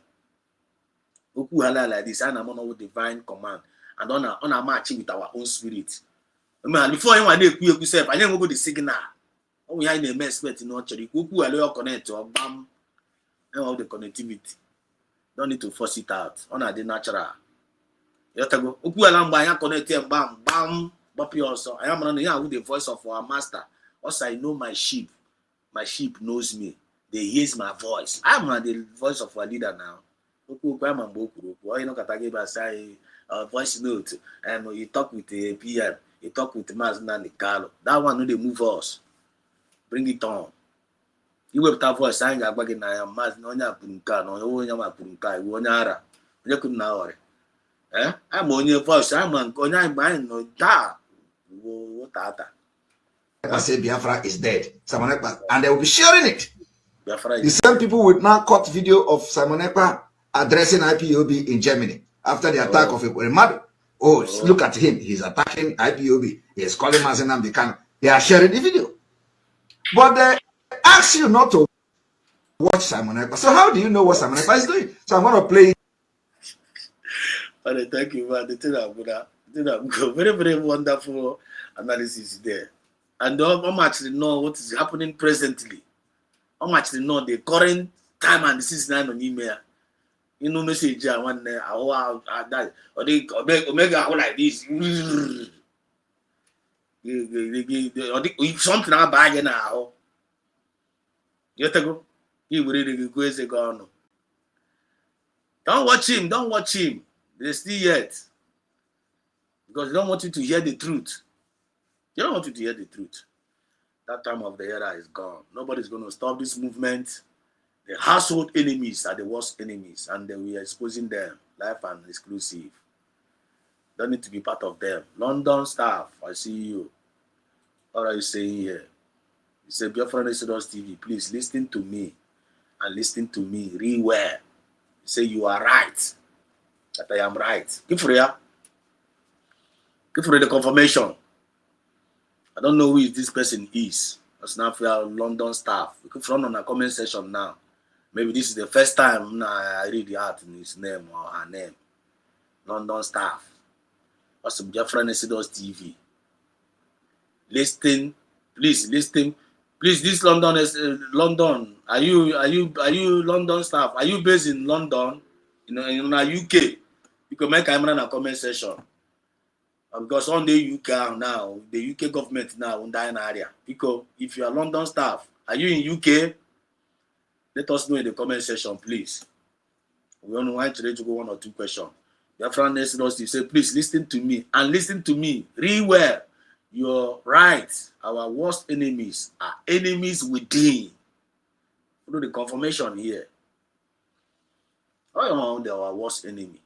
this, and I'm on divine command. And on a marching with our own spirit. Before anyone you say, I never go the signal. Oh, we have a mess with nurture. Kuku allow connect or bam. And all the connectivity. Don't need to force it out. On the natural. You have to go. Kuku allow by connect bam bam. But also, I am running here with the voice of our master. Also, I know my sheep. My sheep knows me. They hear my voice. I'm the voice of our leader now. Kuku I'm a boku. Why you know Katageba say voice note and you talk with the PM. He talk with Mazen and the Carlo. That one, no, they move us. Bring it on. You will have voice saying, I'm bagging. I am Mazen on your Punka, no, you won't Punka, you won't ara. You couldn't know. I'm on your voice. I'm on your mind. No, da. What I say Biafra is dead. Simon Ekpa, and they will be sharing it. Biafra The is same people will now cut video of Simon Ekpa addressing IPOB in Germany after the attack of Ekweremadu. Oh, look at him. He's attacking IPOB. He's calling Mazen Namdekan. They are sharing the video. But they ask you not to watch Simon Ekpa. So how do you know what Simon Ekpa is doing? So I'm going to play it. Thank you, man. The thing I'm good. Very, very wonderful analysis there. And I'm actually know what is happening presently. I'm actually know the current time and the season on email. You know, message I want that or they omega like this. Something I buy now. You go. He will really go as a gun. Don't watch him. Don't watch him. They're still yet. Because they don't want you to hear the truth. They don't want you to hear the truth. That time of the era is gone. Nobody's going to stop this movement. The household enemies are the worst enemies, and we are exposing them live and exclusive. Don't need to be part of them. London staff, I see you. What are you saying here? You say, Biafra Exodus TV, please listen to me and listen to me real well. You say you are right, that I am right. Give for ya. Give for the confirmation. I don't know who this person is. That's not for London staff. You can front on a comment section now. Maybe this is the first time I read the art in his name or her name. London staff. What's the Biafra Exodus TV? Listen, please listen. Please, this London is London. Are you London staff? Are you based in London? In the UK? You can make camera in a comment section. Because on the UK now, the UK government now in that area. Because if you are London staff, are you in UK? Let us know in the comment section, please. We only want today to go 1 or 2 questions. Your friend Exodus, you say, please listen to me and listen to me real well. You're right. Our worst enemies are enemies within. Follow the confirmation here. Oh, they are our worst enemy.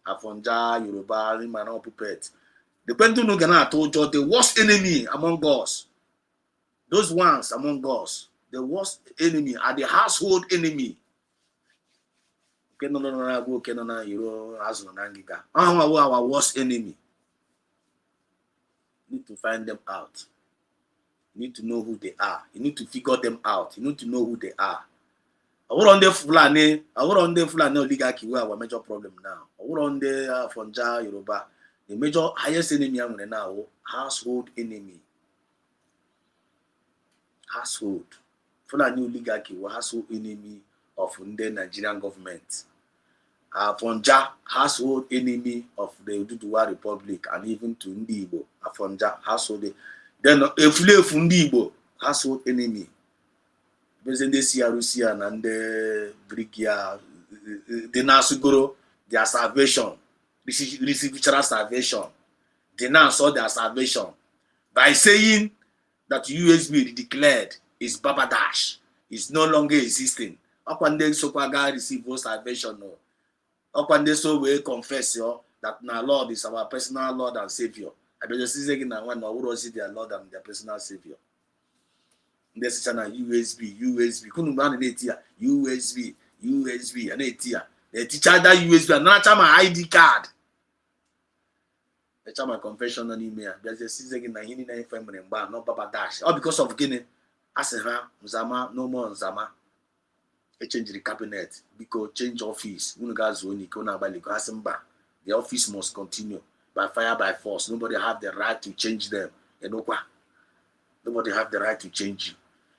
Afonja, Yoruba, Imano, Puppet. The Pentu Gana told you the worst enemy among us. Those ones among us, the worst enemy are the household enemy. Our worst enemy. You need to find them out. You need to know who they are. You need to figure them out. You need to know who they are. Our on the Fulani oligarchy were our major problem now. Our on the Fonja Yoruba, the major highest enemy now, household enemy. Household. Fulani oligarchy were household enemy of the Nigerian government. Fonja, household enemy of the Ududuwa Republic and even to Ndibo. Fonja, household. Then Efule Fundibo, household enemy. President Russian and the Brigia, the Nasugoro, their salvation, receive literal salvation. They now saw their salvation by saying that USB declared is Babadash, is no longer existing. Up when they so receive salvation, no. Up when they so we confess that now Lord is our personal Lord and Savior. I bet just again now when who was their Lord and their personal Savior. This is an USB. Couldn't man in USB, and etia. The teacher that USB, and not my ID card. The my confession on email. There's a season in 1995 bar, not Baba Dash. All because of Guinea. I said, Zama, no more Zama. A change the cabinet because change office. The office must continue by fire, by force. Nobody have the right to change them. You know what? Nobody have the right to change you.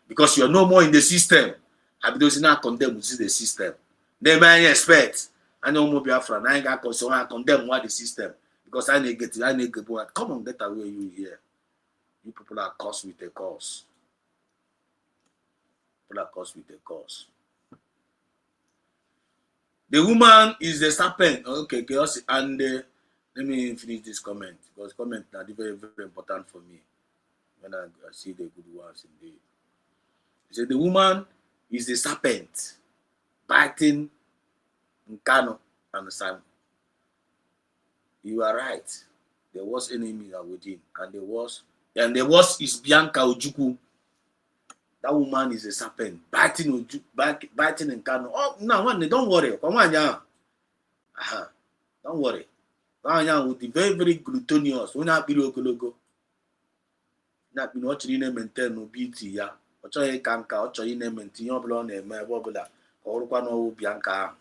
Because you're no more in the system. I be those not condemn with the system. They may expect. I know more Biafra. I ain't got concern. I condemn what the system. Because I need get bored. Come on, get away you here. You people are cursed with a cause. People are cursed with a cause. The woman is the serpent. Okay, chaos. And the Let me finish this comment because comment are very, very important for me when I see the good ones indeed. He said the woman is the serpent biting Nkano and Simon. You are right. There was enemy within, and there was is Bianca Ojukwu. That woman is a serpent biting Nkano. Oh, no, don't worry. Come on, yeah. Don't worry. Now with the very, very glutinous. When I be logo. Not been watching in maintain no beauty, ya. Or try canka, or try in maintain your blonde and my bobula. Or one Bianca.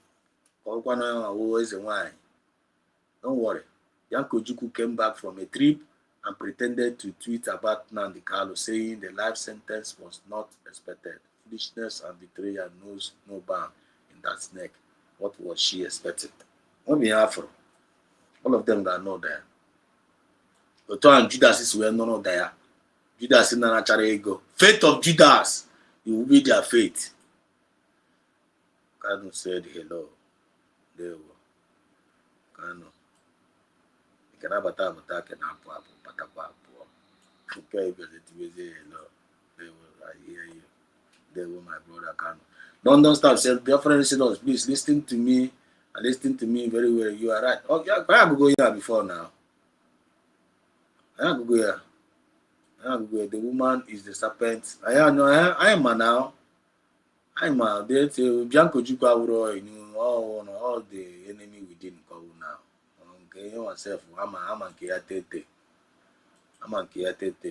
Or one always a wine. Don't worry. Bianca Ojukwu came back from a trip and pretended to tweet about Nnamdi Kanu, saying the life sentence was not expected. Foolishness and betrayal knows no bound in that snake. What was she expecting? Not Biafra. All of them that know there. But and Judas is well known there. Judas in natural ego. Faith of Judas. It will be their faith. Kanu said hello. There we go. Kanu. You can have a time attack and apple. Okay, because it was hello. I hear you. There were my brother Kanu. Don't stop. Say, Biafra listeners, please listen to me. And listen to me very well. You are right. Okay, I have to go here before now. I have to go here. The woman is the serpent. I am now. I'm out there to Bianco Jukawuro, all the enemy within Kawu now. Okay, yourself, I'm a Kiatete.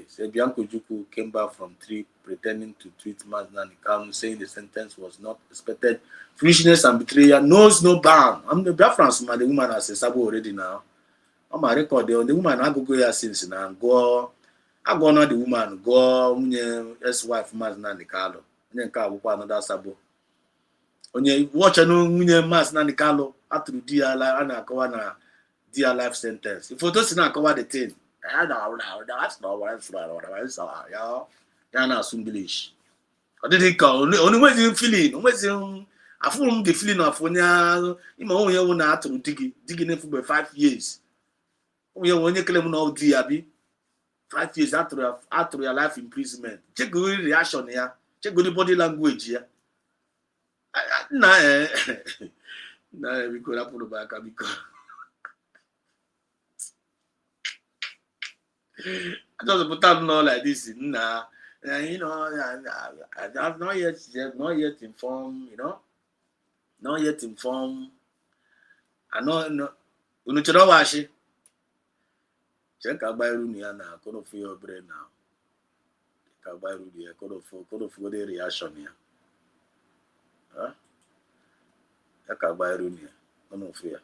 Say Bianco Juku came back from trip pretending to treat Nnamdi Kanu, saying the sentence was not expected. Foolishness and betrayal knows no bound. I'm the Biafrans, the woman has a sabo already now. I'm a record the woman I go here since now. Go, I go not the woman, go ex-wife Nnamdi Kanu. Then can go another sabo. When you watch a no Nnamdi Kanu after dear life sentence. If you don't not cover the thing. That's not what I saw. You're not English. I didn't call only way you feeling. I formed the feeling of when you own out to digging for 5 years. When you claim no DRB 5 years after your life imprisonment. Check good reaction here. Check good body language here. Nah, we could have put back because. I just put out no like this, you know, I have not yet informed, not yet informed. I know, you know, washi. Check out by Runia now, could of your brain now. Check out by Runia, could of the reaction here. Huh? Check out by Runia, no fear.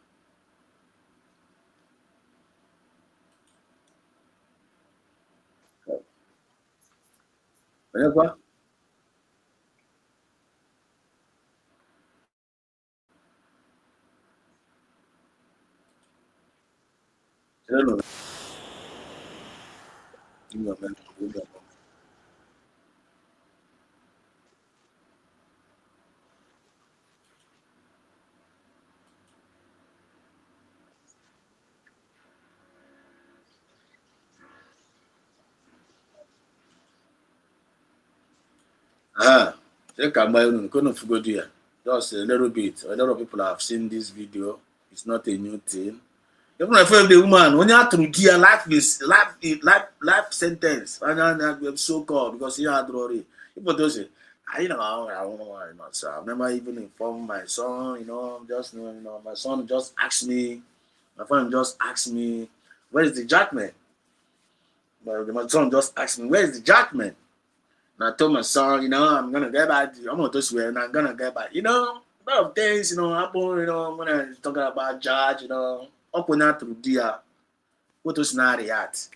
Whenever check out my own couldn't go there. Just a little bit. A lot of people have seen this video. It's not a new thing. Even if the woman, when you have to do life sentence, and so called because you had already. People don't say, I don't know, so I've never even informed my son, just my son just asked me, my friend just asked me, where is the judgment? But my son just asked me, where is the judgment? And I told my son, I'm gonna get back. I'm going to swear, and I'm gonna get back. A lot of things, happen. When I'm talking about judge, open out through dear. What was not react?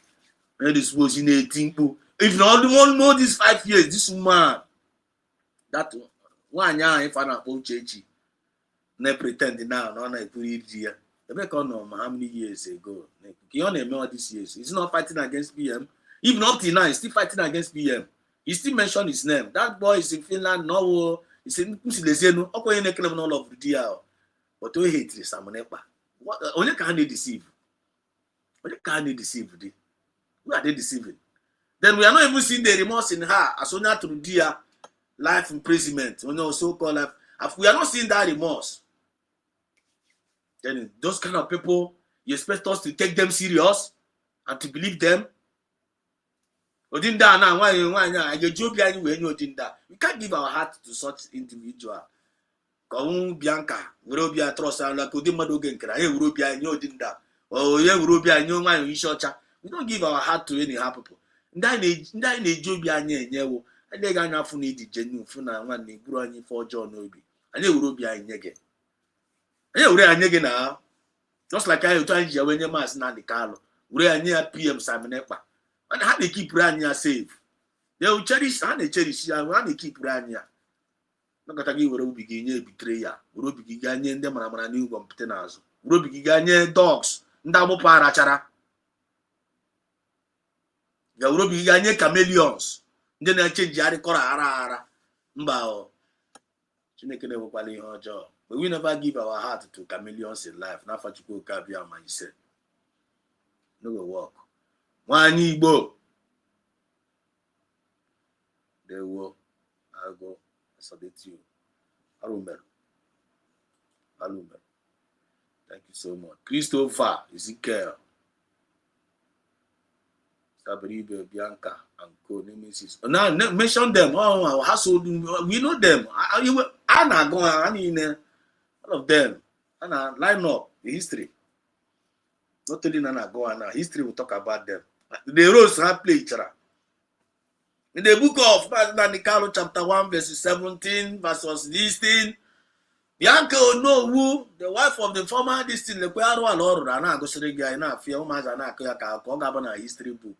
When this was in 18, if not the one know this 5 years, this woman, that one year if I'm not church, never pretend now, no, I put it here. The back on how many years ago? You only know this years. He's not fighting against PM. Even up till now, he's still fighting against PM. He still mentioned his name. That boy is in Finland. No, he's in Musilezeno. Okay, you claim all of the deal, but we hate Samonepa. What only can they deceive? But they can't deceive. Who are they deceiving? Then we are not even seeing the remorse in her as soon as to dear life imprisonment, so-called life. We are not seeing that remorse. Then those kind of people, you expect us to take them serious and to believe them? Odinda now, we can't give our heart to such individual. Bianca, Eurobia trust and like Odimadogen, Eurobia, Odinda, or Eurobia, we don't give our heart to any people. Nda na-ejobi anya enyewo ade ga anya fu na idi genuine fu na nwa na egburu anyị for John obi anyị Eurobia anyị gị anyị wure anyị gị na just like anyị otu anyị ji awenye mas na dikalo wure anyị ya PM Saminekpa and ha na keep anyị ya safe they will cherish ha na cherish ya ha na keep anyị ya nakata gị were obi gị nye betray ya were obi gị ga nye ndị mara mara na ugwu mpute n'azụ were obi gị ga nye dogs ndị agbụpụ arachara ya urobi ga nye chameleons ndị na-echenji arịkọrọ ara mba o Chineke na-ewekwala ihe ọjọọ. But we never give our heart to chameleons in life. N'afọ Chukwu oke abịa ma ise no go work. Nwanyị Igbo dewo ago salute you. Arumer. Thank you so much. Christopher Ezekiel Sabribe, Bianca, and Co. Nemesis. Now mention them. Oh, household. We know them. Anna go on. All of them. Anna line up the history. Not only Anna go on. History will talk about them. The roles have played each other. In the book of Nicalo, chapter 1, verses 17, verses 16. Bianca know who the wife of the former distinct the Anna go to guy now. Fear Anna history book.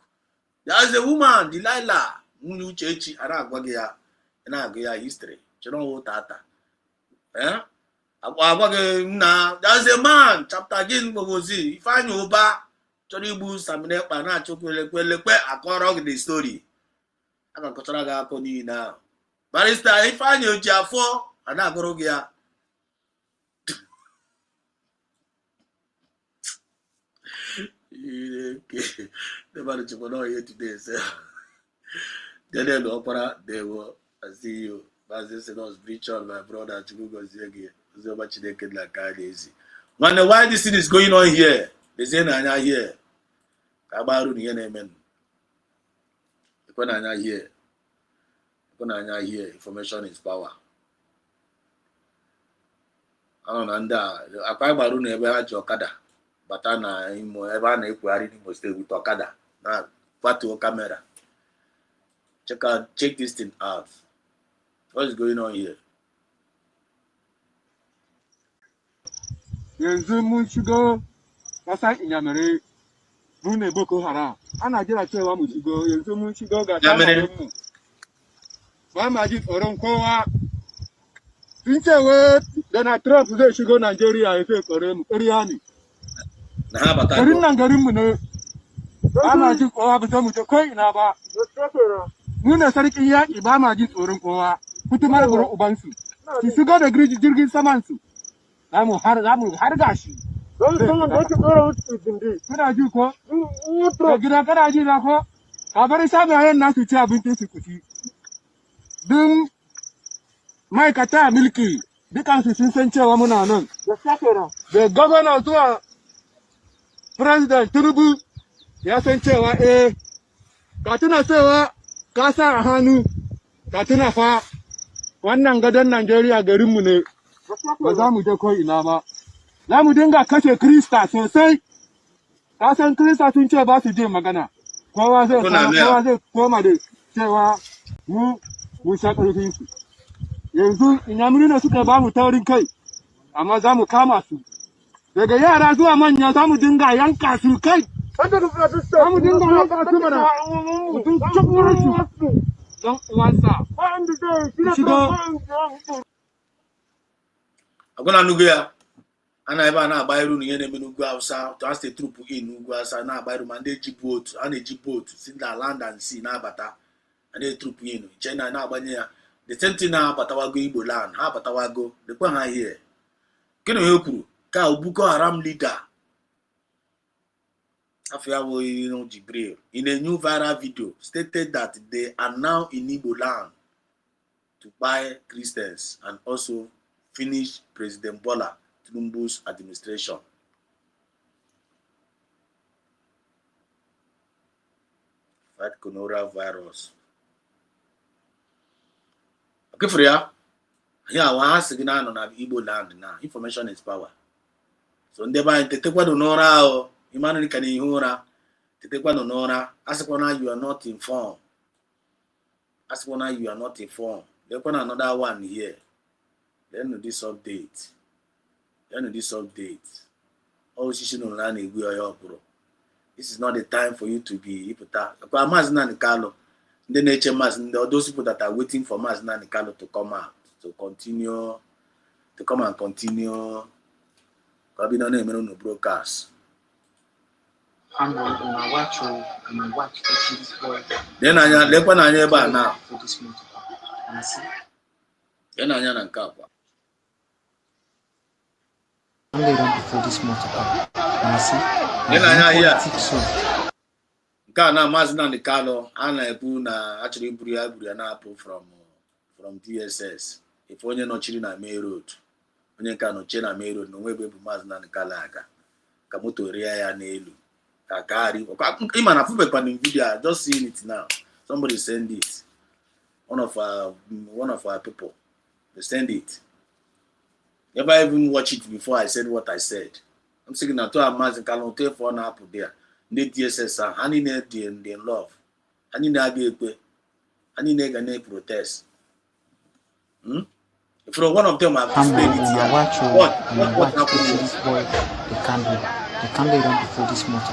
There's a woman, Delilah, Munu Chechi, Aragwagia, and Agia history. You know what that? Eh? There's a man, chapter again, Bogozi. If I knew ba, Choribu, Saminepa, Chocolate, I call the story. I can Cotraga Pony now. Barrister, if I knew Jafo, and Agorogia. Okay. The marriage of here today, sir. Daniel Opera, they were, I see you. Bazis and us, Richard, my brother, Chugo Zegi, so much they can like easy. Man, why this thing is going on here? They say, I'm here. Kabaru, Yemen. When I'm here, information is power. I don't know, I can't never had your kada. Batana imo eba na ekwari ni most with Okada na patu camera. Check this thing out. What is going on here? Yenzu Muchigo Kasa Inyamere Mune Boko Haram. Anajira Chewa Muchigo, Yenzu Muchigo Gatama. Mama Jit Oronkoa. Pinche Donald Trump they should go Nigeria if Oriani. Garin nan garin mu ne ana jin kowa ba mu je ko ina ba mu ne sarkin yaki ba ma jin tsoron kowa kutumar gurin ubansu su shigo da jirgin saman su zamu har gashi kuna ji ko da gida kana ji na ko ka bari sabayen nasu ci abincin su kuci din ma'aikata milki dukansu sun san cewa muna nan da gwamna zuwa President Tinubu ya san cewa ka tuna cewa ka sa a hannu ka tuna fa wannan gadon Najeriya garinmu ne ba za mu je ko ina ba za mu dinga kashe Krista sosai ka san Krista sun ce ba su je magana kowa zai koma da cewa mu sha ƙarfin su yanzu inyamuri ne suka ba mu taurin kai amma za mu kama su daga yara zuwa manya za mu dinga yanka su kai za mu dinga yanka su mana mutum cikin su don uwansa shigo agona nugia ana ebe na agbairu n'ihe na-eme n'ugwu Hausa to ask the troop in n'ugwu Hausa na agbairu ma ndị ji boat a na-eji boat si na land and sea na-abata a na-troop in China na-agbanye ya the same thing na-abatawago Igbo land ha abatawago dekwa ha here gịnị ha kwuru ka Boko Haram leader Afiawo Jibril, in a new viral video, stated that they are now in Igbo land to buy Christians and also finish President Bola Tinubu's administration. Fight coronavirus. Okay, for ya. Here, one signal on Igbo land now. Information is power. So, ndeba tetekwa donora o imanu kan ihura tetekwa donora asikwana you are not informed. Asikwana you are not informed. There's another one here. Then this update. Oh, she no land egwu oyo bro. This is not the time for you to be iputa. Kwa Mazina Nikalo. Then HMS, those people that are waiting for Mazina Nikalo to come out, to come and continue. Kabina no no broadcast. I'm watch this boy. Then I lekwa na anya ba now. For this month. And I see. Then anya na nkapa. I'm laid on before this month. And I see. Then anya here. Ka na Mazina Nikalo ana ebu na actually buru ya na apple from DSS. If onye no chiri na main road. Onye ka no che na main road no we be Mazina Nikalo aga. Ka moto ria ya n'elu. Ka gari. Ima na fube kwa video, just seeing it now. Somebody send it. One of our people. They send it. Never even watch it before I said what I said. I'm thinking that to Mazina Nikalo take for an apple there. Ndị DSS anyị na-edi love, anyị na-aga ekpe, anyị na-ega na protest. If one of them have displayed it here, what happened to this boy? The candle don't before this month.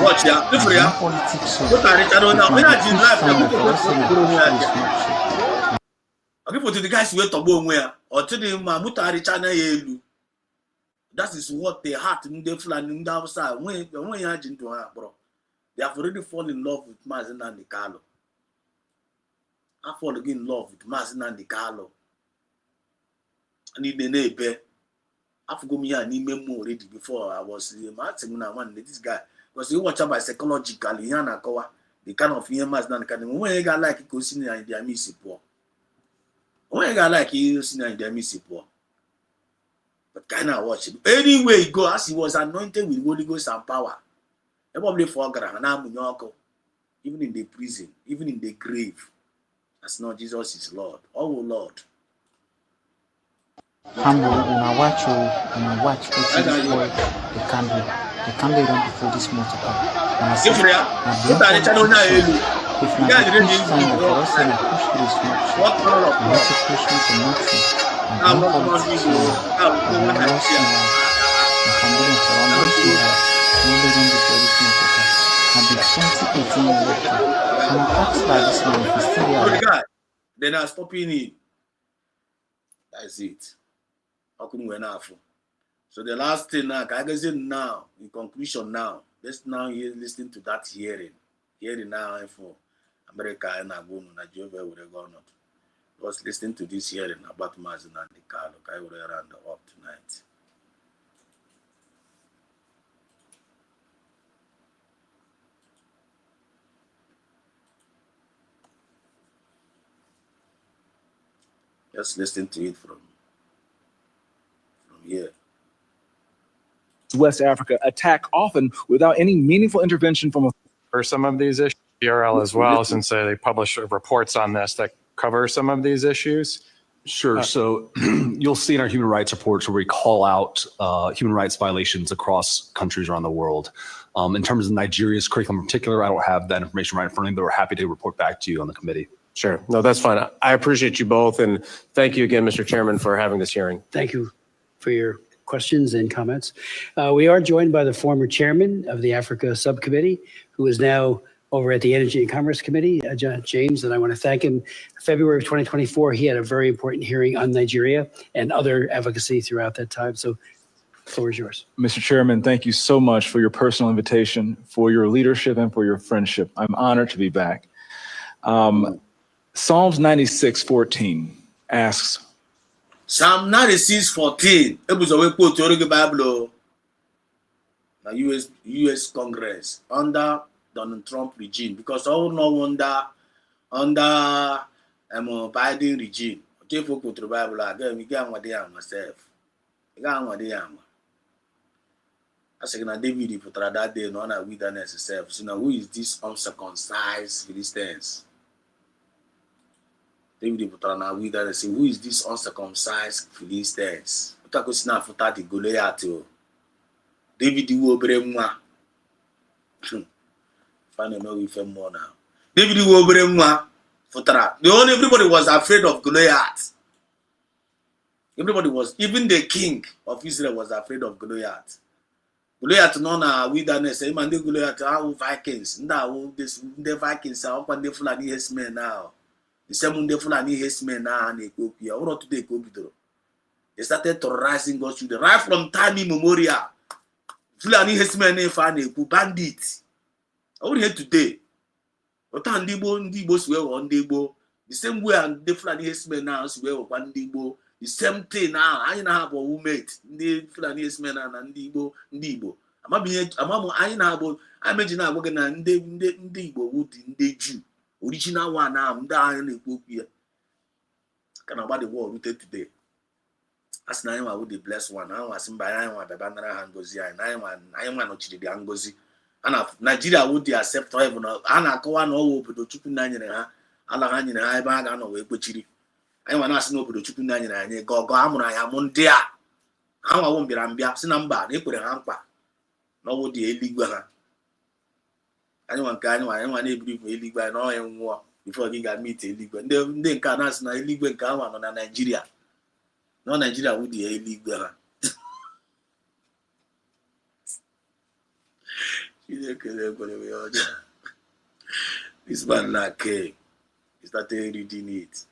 Watch ya, different ya. What are it? I don't know. When I did live, I give to the guys who went to go where or to the Mamutari China Yelu. That is what they had in the flan in the outside. When you are into her, bro, they have already fallen in love with Mazina Nikalo. I fall again in love with Mazina Nikalo. I need the neighbor. I forgot me and name already before I was asking one this guy because you watch out by psychologically, the kind of young Mazina Nikalo. When you got like you go see in the Amisi poor. When you got like you see in the Amisi poor. But kind of watch it. Anywhere he go, as he was anointed with Holy Ghost and power. Probably for even in the prison, even in the grave. That's not Jesus is Lord. Oh Lord. I'm gonna watch what this boy, the candle don't before this month. And I see. If what kind of I'm not going to do Then I stop in it. That's it. How couldn't we enough? So the last thing now, now, in conclusion now, let's now hear listening to that hearing now for America and Nigeria would have gone up. Was listening to this hearing about Mazina Nikalo. I will round up tonight. Just listen to it from here. West Africa attack often without any meaningful intervention from for some of these issues. BRL as well, since they publish reports on this that cover some of these issues. Sure. So you'll see in our human rights reports where we call out human rights violations across countries around the world. In terms of Nigeria's curriculum in particular, I don't have that information right in front of me, but we're happy to report back to you on the committee. Sure. No, that's fine. I appreciate you both. And thank you again, Mr. Chairman, for having this hearing. Thank you for your questions and comments. We are joined by the former chairman of the Africa Subcommittee, who is now over at the Energy and Commerce Committee, James, and I want to thank him. February of 2024, he had a very important hearing on Nigeria and other advocacy throughout that time. So the floor is yours. Mr. Chairman, thank you so much for your personal invitation, for your leadership, and for your friendship. I'm honored to be back. Psalms 96:14 asks, Psalm 96:14. It was a quote to the Bible. na US Congress under Donald Trump regime, because all no under Biden regime. Okay, for the Bible, again, we get what they are myself. We got what they are. I say, na David put that day no na wilderness itself. So now, who is this uncircumcised Philistines? David put na wilderness. Say, who is this uncircumcised Philistines? Uta ko sina futa the Goliath. David wo obere nwa. Find out we feel more now. David wo obere nwa futara. Everybody was afraid of Goliath. Everybody was, even the king of Israel was afraid of Goliath. Goliath no na wilderness. Even the Goliath are Vikings. The Vikings are upon the Fulani Hesmen now. The same the Fulani Hesmen now and Ethiopia. What today go be? They started terrorizing God's children right from time immemorial. Fulani Hesmen and Fane bandits. Over here today. What time the Igbo swear on the Igbo? The same way and the Fulani Hesmen now swear on the Igbo. The same thing now. I na have a roommate. The Fulani men and the Igbo. I na have. I imagine I'm working on the Igbo wood in the Jew. Original one now. I'm down in Ethiopia. Can about the war rooted today. As now I would the blessed one. I was in by I want the bandana Angozi and I want not the Angozi. And Nigeria would accept heaven. And I go on all over the chicken nine and a half. And I bag on away with Chiri. I want to know the chicken nine and a go amuna mundia. How I won't be ambia, Sinamba, they put a hamper. No would the illegal. Anyone can, I want to be illegal, no and war before he got meet illegal. Then can ask no illegal come on Nigeria. No Nigeria would be illegal. This man like he started reading it.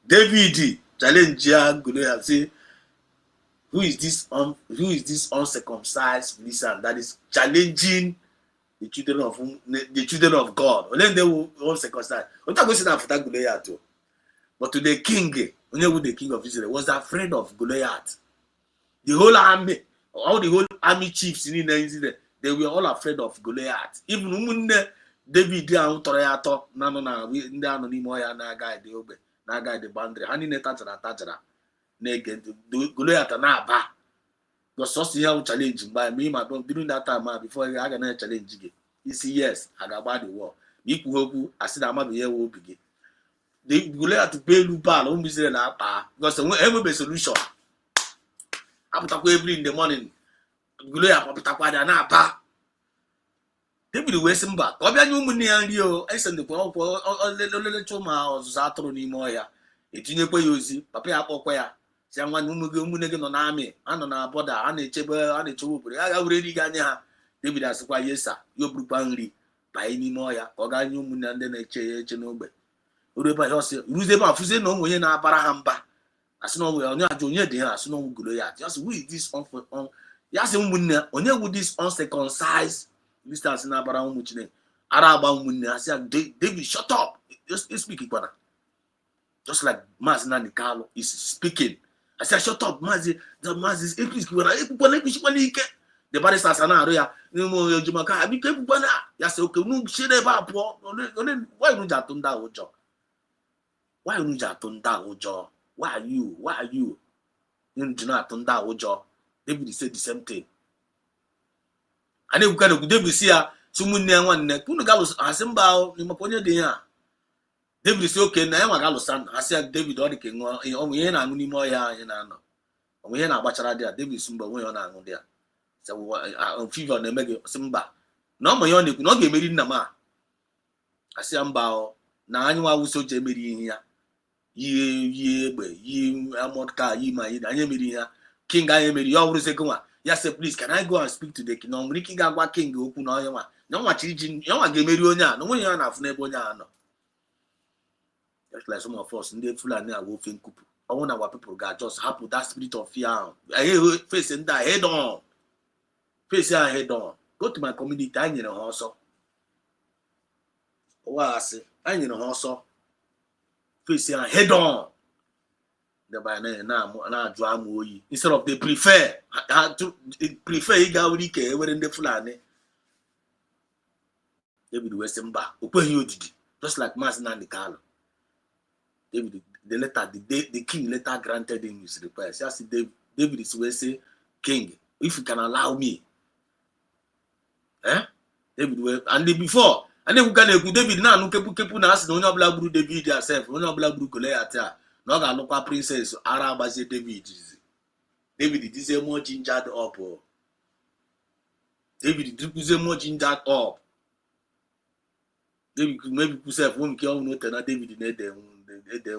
David challenge Goliath, say, who is this uncircumcised Philistine that is challenging the children of God? And then they will uncircumcised. What am I going to say that Goliath? But to the king, the king of Israel was afraid of Goliath. The whole army, all the whole army chiefs in Israel, they were all afraid of Goliath. Even when David Toreato, Nano, in the anonymous na guy the obe, na guy the boundary, and in a touchera, naked, Goliath and Abba. Because so here challenge by me, my during that time, before I got a challenge. You see, yes, I got bad the war. Equal, I said, I'm here will begin. The Goliath to pay Lupal, home is because every solution. After every in the morning, Goliath, Papa, na pa. David Weston back. Obianyu muni andio. I send the poor little choma or Zatro ni moya. Etinye po yozi. Papa akokwa ya. Siamwan munege no nami. Ano na boda. Ane chebe. Ane chobu. I already ganya ha. David asikwa yesa. Yo brupangri. Pa ini moya. Oganyu muni ande na eche nobe. Ureba yose. Uruzeba fuze no mwenye na para hamba. Asino we onye ajo onye de ha. Asino Goliath. Just who is this on? Yase muni onye who this uncircumcised Distance na bara umuchine. Araba umunne. I said, David, shut up. Just speak it, brother. Just like Maz Nani Carlo is speaking. I said, shut up, Maz. The Maz is the barrister sana area. No more Jumaka. I became Bana. Yes, okay. No shit about poor. Why you jatunda ojo? Why you jatunda ojo? Why are you? You do not tunda ojo. David said the same thing. And you can do David see Sumun one neck. Puna Galus Asimba, Nimaponia Dia. David say, okay, now I'm a Galusan. I said, David or the king or Yena Munimoya in Anno. We are not Bachara there. David Sumba way on Anno there. So, fever and make Simba. No, my own, you could not get married in Nama. I say, I'm bow. Now I know I was so jammy here. Ye, Amodka, ye, my, I am here. King, I am you always say, go. Yes, please, can I go and speak to the king? No, Ricky Gagwa King, open all your one. No one teaching, you want to give me no one enough, Nebonia. Just like some of us in the full and wolfing couple. I want our people got just happen that spirit of fear. I hear facing that head on. Face your head on. Go to my community, I need a hustle. Oh, I say, I need a hustle. Face your head on. instead of they prefer you go where the Fulani. David Westenba, just like Mazin and the Carlo. David, the king later granted him his request. Just David is where say, King, if you can allow me, David will, and before, and then we can David now no kepu na ask no black blue David yourself, no black blue Goliath, no ga local princess Arab say David. David is a more gingered up. David is a more gingered up. David maybe yourself when you no tell David need them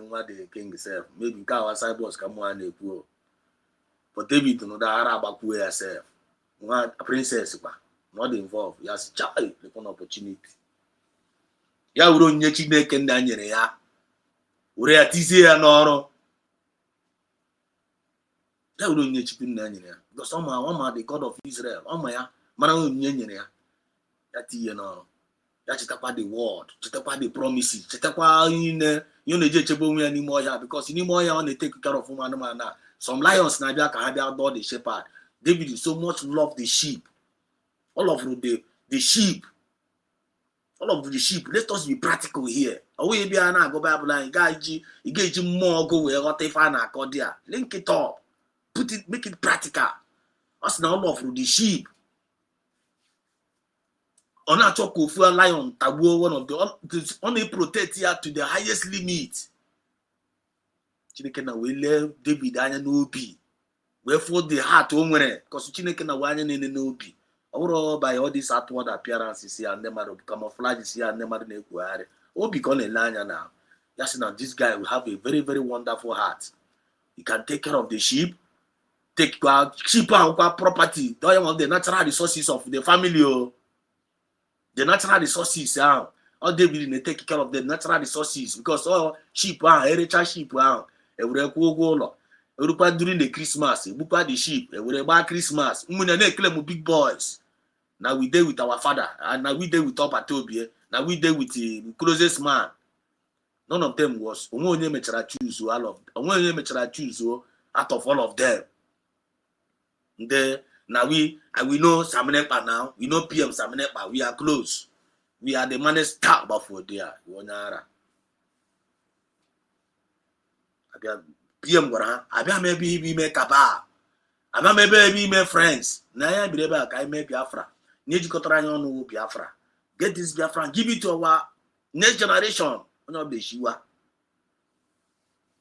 what the king himself. Maybe ka our cyborgs come one equal. But David no da Arab ku yourself. One princess not involved. Yes, child, the opportunity. Ya uro nye Chineke nna nyere ya. Ure ya tizie ya n'ọrụ. Ya uro nye Chineke nna nyere ya. Because ọma the God of Israel. Ọma ya mara onye nyere ya. Ya tiye n'ọrụ. Ya chetakwa the word, chetakwa the promises, chetakwa ihe na-eji echebe onwe ya n'ime ọhịa because n'ime ọhịa ọ na-take care of ụmụ anụmanụ na some lions na-abịa ka ha bịa dọọ the shepherd. David so much love the sheep. All of the sheep. All of the sheep. Let us be practical here. Away be na go Bible and you get more go where what if na there. Link it up. Put it, make it practical. Us now all of the sheep. On a talk of a lion, tabu one of the only protect here to the highest limit. Chineke na we leave David anya n'obi. Wherefore the heart onwere because Chineke na we anya n'obi. Or by all these outward appearances here and them are camouflages here and them are nekware. Oh, become a lion now. Yes, now this guy will have a very, very wonderful heart. He can take care of the sheep, take sheep and property. The natural resources of the family. The natural resources, all David they take care of the natural resources because all sheep heritage sheep every during the Christmas, the sheep, every Christmas, we big boys. Now we there with our father, and now we there with Papa Toby, now we there with the closest man. None of them was only choose out of all of them. Now we know Samenepa now. We know PM Samenepa. We are close. We are the managed star before there. PM Gora. Abia maybe we make kaba. Abia maybe we make friends. Naya Bireba I make Biafra. Nejikotranya no Biafra. Get this Biafra and give it to our next generation. No be Shiwa.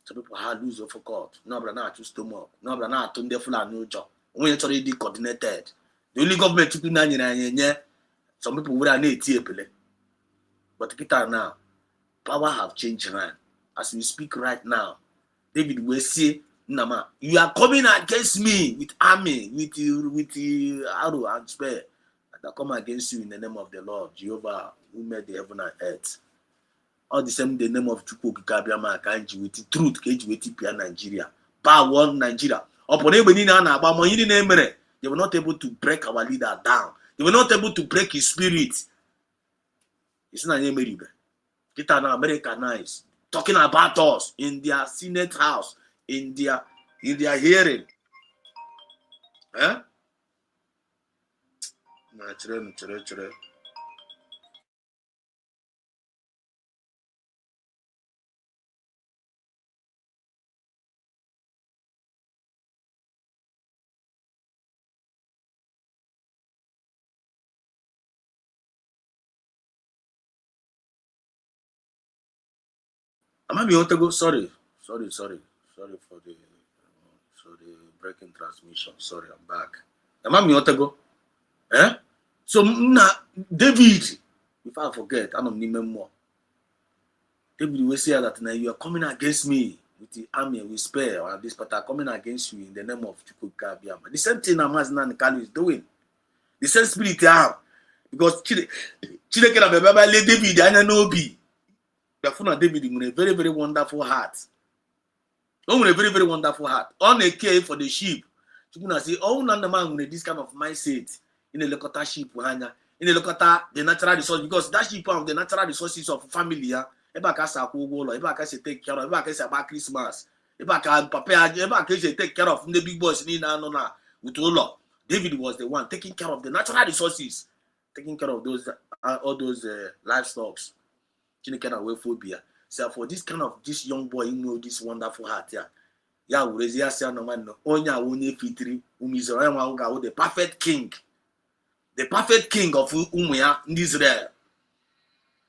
Some people have lose of court. No brana to stomach. No brana to the full no job. When it's already coordinated, the only government to do some people would have need but Peter now, power have changed hand. As we speak right now, David will say, Nama, you are coming against me with army, with the arrow and spear. I come against you in the name of the Lord, Jehovah, who made the heaven and earth. All the same, the name of Chukwu Kabiama Kanji with the truth, Kage with Nigeria. Power one Nigeria. They were not able to break our leader down. They were not able to break his spirit. It's not America. Kita na Americanized, talking about us in their Senate house, in their hearing. Huh? Chere. Sorry for the breaking transmission. Sorry, I'm back. Am I go? So now David, if I forget, I don't remember more. David will say that now you are coming against me with the army with spear or this, but are coming against you in the name of Chukwu Biama. The same thing Amazon and Kalu is doing. The same spirit because Chineke na baba le David anya no be. The David with a very, very wonderful heart. Oh, with a very, very wonderful heart. On a care for the sheep. You say, oh, none of man with this kind of mindset in the Lokota sheep, in the Lokota, the natural resource, because that sheep have the natural resources of family. Eba kasa kugo, eba kasa take care of, eba kasa about Christmas. Take care of the big boys with David was the one taking care of the natural resources, taking care of those all those livestock. So for this kind of this young boy, this wonderful heart here. Yeah, the perfect king. The perfect king of Umuya in Israel.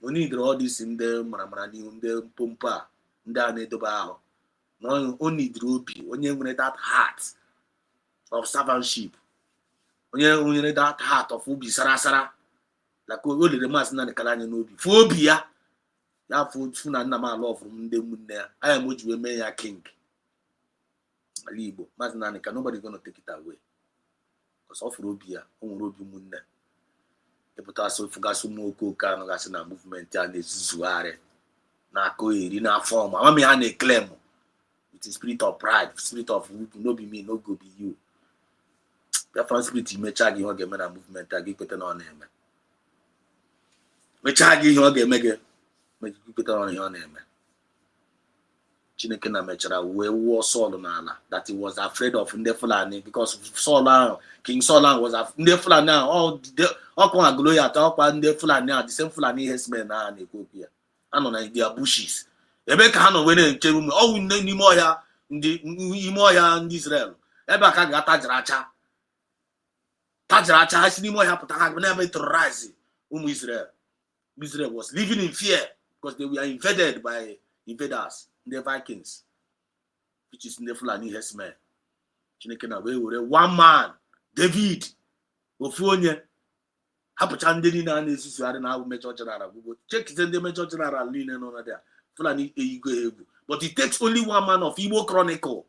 We need all this in the Maramani, in the Pumpa, in the Nedobao. No, only Droopy, only that heart of servantship. Only that heart of Ubi Sarasara. Like we really the mass na the Kalani Nobi. Phobia. Ya food soon and nama love from the moon there. I am which we may a king. Alibo, Maznanica, nobody gonna take it away. Because of Robia, on Robi Moon. The potasso Fugasumoko Kanagasana movement and this Zuare. Na Koiri, na form. I mean, I claim. It is spirit of pride, spirit of no be me, no go be you. The first spirit may charge you again, movement, I give it on him. May charge you again, make it on your name. Chineke na mechara we war Saul n'ala that he was afraid of ndị Fulani because King Saul was ndị Fulani all kwa glory at all ndị Fulani the same Fulani herdsmen na na-ekwu ya anọ na their bushes ebe ka ha nọ were nche ume ọwụ n'ime ọhịa ndị ime ọhịa ndị Israel ebe aka ga-atajara acha ha si n'ime ọhịa pụta ha na ebe terrorize ụmụ Israel was living in fear because they were invaded by invaders. The Vikings, which is in the Fulani herdsmen. Chineke na we were one man, David, Ofonye, Hapachandini na nesu are na Major General. Check the Major General lean on there. Fulani Eagle. But it takes only one man of Igbo Chronicle,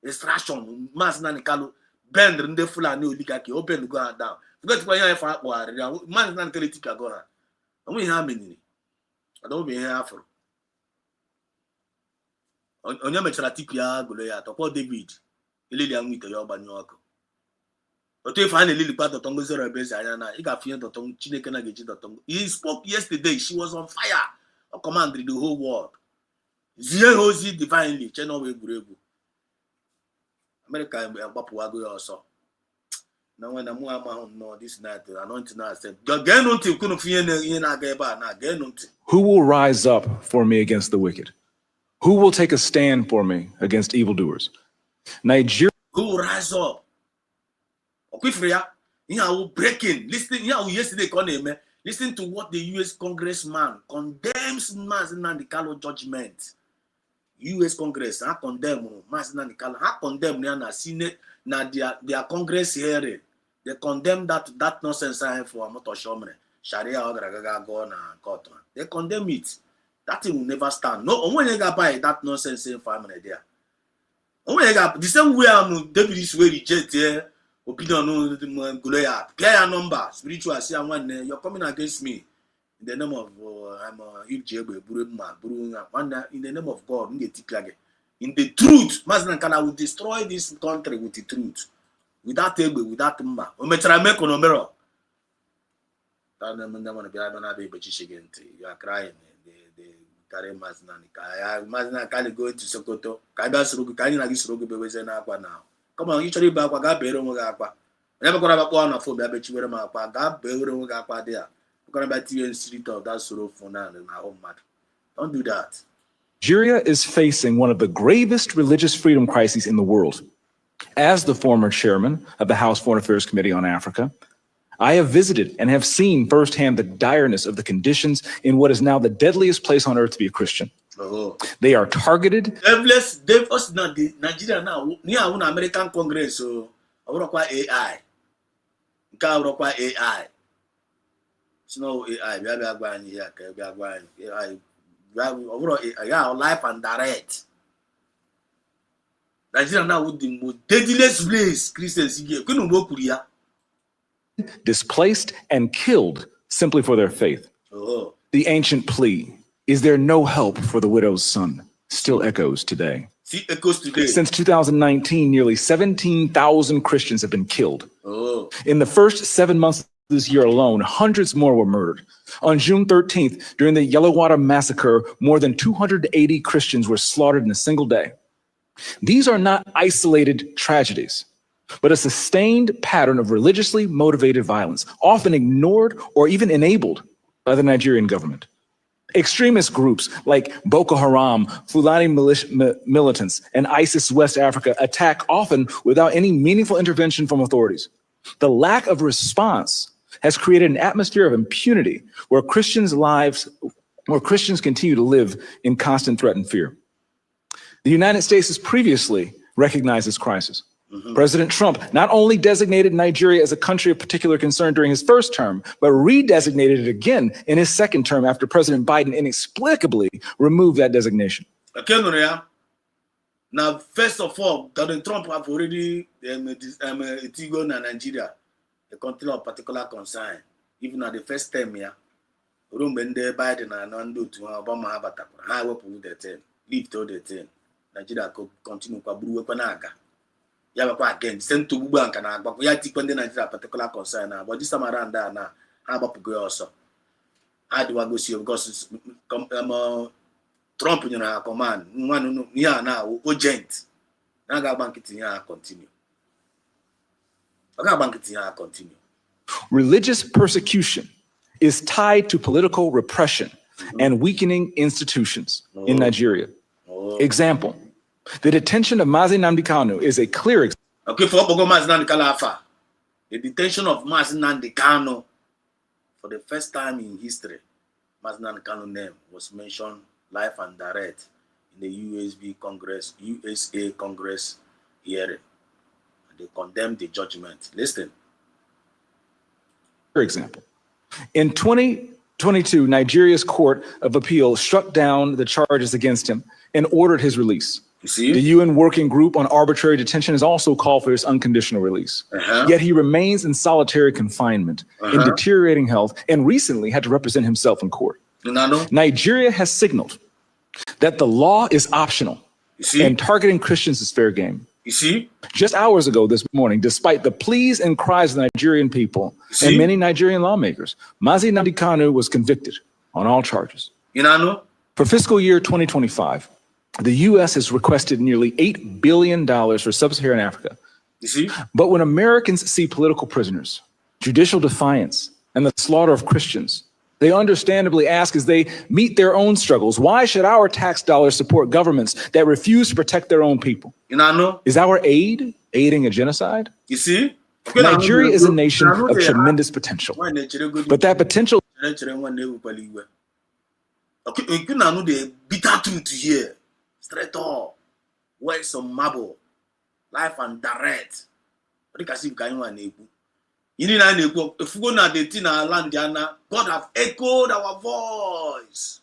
extraction, Mas Nanikalo, bend in the Fulani Oligaki, open go down. Forget why I fought man Nankalitika go. And we have many. I don't be here for. Onye mechara tipia Goliath ọkpọ David elili anwụ ite ya ọgbanye ọkụ otu efe a na-elili kpa dọtọngụ zero ebezi anya na ị ga-afụnye dọtọngụ Chineke na ga-eji dọtọngụ. He spoke yesterday, she was on fire. Ọ commanded the whole world. Zie ha ozi divinely che na ọwa egwuregwu America agbapụwago ya ọsọ na nwe na mụ amahụ nnọọ this night anointing na said gee nụ ntị kwunu fụnye na ihe na-aga ebe a na gee nụ ntị. Who will rise up for me against the wicked? Who will take a stand for me against evildoers? Nigeria. Who will rise up? Breaking. Listen, yesterday, listen to what the U.S. Congressman condemns Mazinandi Kalo judgment. U.S. Congress, I condemn Mazinandi Kalo. I condemn na Senate, na their Congress hearing. They condemn that nonsense for Amoto Shomre. Sharia Ogaragaga go na court. They condemn it. That thing will never stand. No, when you buy that nonsense in family there. The same way David is way reject here. Opinion no Goliath. Clear number. Spiritual say one you're coming against me. In the name of I'm Ibjebe Buruma. In the name of God, in the truth, Maznankana will destroy this country with the truth. Without Ebe, without Mma. Ometra make on Omero. You are crying. Carry Maznankali going to Sokoto. Kaiba Surugu, Kanya Surugu Beweze na now. Come on, you should be back. God bear Mugapa. Never got about one of them. I bet you were my God bear Mugapa there. We're going to bet you in the street of that sorrow for now in my home matter. Don't do that. Nigeria is facing one of the gravest religious freedom crises in the world. As the former chairman of the House Foreign Affairs Committee on Africa, I have visited and have seen firsthand the direness of the conditions in what is now the deadliest place on earth to be a Christian. They are targeted. Nigeria now, near one American Congress, so I will require AI. AI. It's no AI. We are going here. We are going AI. We are life and direct. Nigeria now with the most deadliest place Christians here. Couldn't work with ya. Displaced and killed simply for their faith. The ancient plea, is there no help for the widow's son, still echoes today. Since 2019, nearly 17,000 Christians have been killed. In the first 7 months this year alone, hundreds more were murdered. On June 13th, during the Yellowwater massacre, more than 280 Christians were slaughtered in a single day. These are not isolated tragedies, but a sustained pattern of religiously motivated violence, often ignored or even enabled by the Nigerian government. Extremist groups like Boko Haram, Fulani militants, and ISIS West Africa attack often without any meaningful intervention from authorities. The lack of response has created an atmosphere of impunity where Christians continue to live in constant threat and fear. The United States has previously recognized this crisis. President Trump not only designated Nigeria as a country of particular concern during his first term, but redesignated it again in his second term after President Biden inexplicably removed that designation. Now, first of all, Donald Trump have already etigo na Nigeria, a country of particular concern. Even at the first term, Rumende Biden and Nando to Obama Abatakura, high weapon with the 10, leave to the 10. Nigeria could continue Kaburu Panaga. Yabaka again, sent to Bubank and Agba. We are taking the Nigeria particular concern now, but this time around now, how about go also? How do I go see because Trump in our command, one here now, urgent. Naga Bankitia continue. Naga Bankitia continue. Religious persecution is tied to political repression and weakening institutions in Nigeria. Example, the detention of Mazi Nnamdi Kanu is a clear example. Okay, for Mazi Nnamdi Kanu, the detention of Mazi Nnamdi Kanu, for the first time in history, Mazi Nnamdi Kanu's name was mentioned live and direct in the USA Congress hearing. And they condemned the judgment. Listen. For example, in 2022, Nigeria's Court of Appeal struck down the charges against him and ordered his release. You see? The UN Working Group on Arbitrary Detention has also called for his unconditional release. Yet he remains in solitary confinement, in deteriorating health, and recently had to represent himself in court. Nigeria has signaled that the law is optional and targeting Christians is fair game. You see? Just hours ago this morning, despite the pleas and cries of the Nigerian people and many Nigerian lawmakers, Mazi Nnamdi Kanu was convicted on all charges. For fiscal year 2025, the U.S. has requested nearly $8 billion for sub-Saharan Africa. You see? But when Americans see political prisoners, judicial defiance, and the slaughter of Christians, they understandably ask as they meet their own struggles, why should our tax dollars support governments that refuse to protect their own people? Is our aid aiding a genocide? You see? Nigeria is a nation of tremendous potential, but that potential the bitter truth here. Straight up. Where's some marble? Life and direct. What can see if we go na the thing land, God have echoed our voice.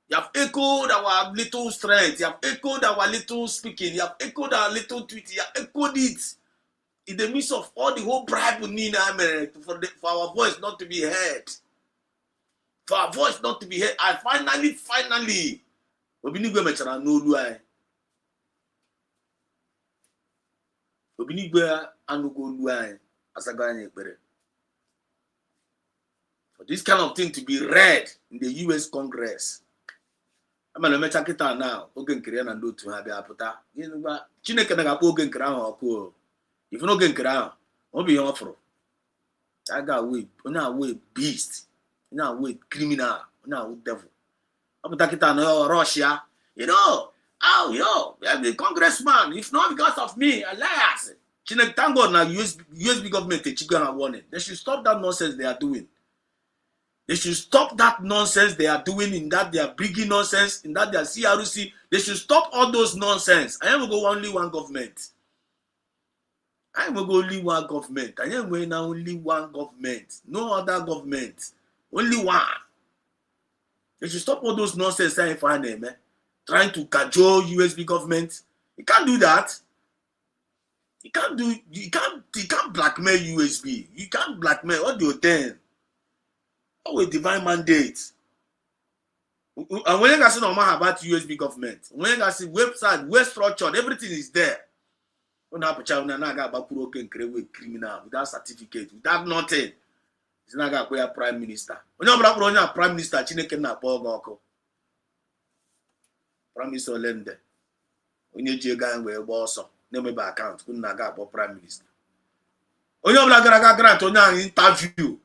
You have echoed our little strength. You have echoed our little speaking. You have echoed our little tweet. You have echoed it in the midst of all the whole bribe we need for our voice not to be heard. For our voice not to be heard. I finally. Obinigwe mechara n'olu anyị. Obinigwe anụgo olu anyị asaga anyị ekpere. For this kind of thing to be read in the US Congress. I'm going to mecha kita now. Oge nkiri ya na ndị otu ha bịa apụta. Chineke na ga-akpọ oge nkiri ahụ ọkụ. If no oge nkiri ahụ, ọ bụ ihe ọ fụrụ. Aga away, onye away beast, onye away criminal, onye away devil. Russia, the congressman, if not because of me, alas. Thank God now USB government are warning. They should stop that nonsense they are doing. They should stop that nonsense they are doing in that they are bringing nonsense, in that they are CRC. They should stop all those nonsense. I am going to go only one government. I am going to go only one government. I am going now only one government. No other government. Only one. They should stop all those nonsense trying to cajole USB government. You can't do that. You can't blackmail USB. You can't blackmail. What do you think? Oh, a divine mandate. And when you guys say about USB government, when you guys see website, well structured, everything is there. When I about criminal without certificate, without nothing. si na ga akpọ ya prime minister. Onye ọbụla kpọrọ onye a prime minister Chineke na-akpọ oge ọkụ. Prime minister Olende onye ji ego anyị wee gba ọsọ na-emebe akaụntụ kwunu na-aga akpọ prime minister. Onye ọbụla gara aga grant onye ahụ interview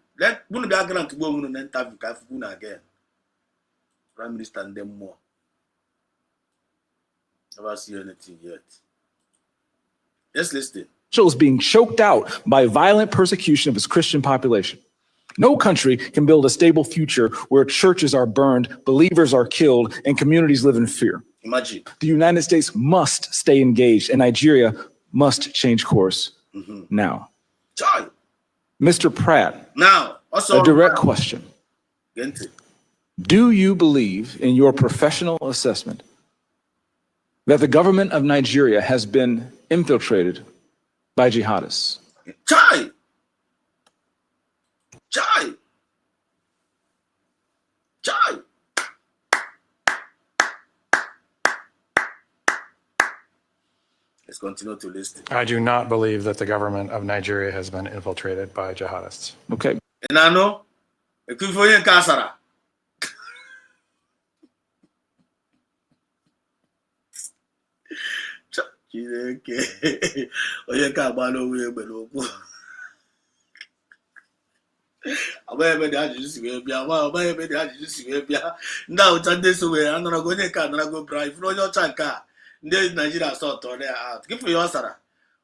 bunu bịa grant gbuo onwunu na interview ka afụkwu na again. Prime minister ndị mmụọ. Never see anything yet. Let's listen. Is being choked out by violent persecution of its Christian population. No country can build a stable future where churches are burned, believers are killed, and communities live in fear. Imagine. The United States must stay engaged, and Nigeria must change course now. Child. Mr. Pratt, now, also a direct question. Do you believe, in your professional assessment, that the government of Nigeria has been infiltrated by jihadists? Chai! Chai! Chai! Let's continue to listen. I do not believe that the government of Nigeria has been infiltrated by jihadists. Okay. And I know, Ekufoye Kasara. Onye ka agbala onwe egbe n'okwu. Agba ebe dị ajụjụ si wee bịa, agba ebe dị ajụjụ si wee bịa. Ndị ahụcha ndị so wee anarago onye ka anarago bra ifuru onye ọcha nke a ndị Nigeria sort on their out. Give for your Sara.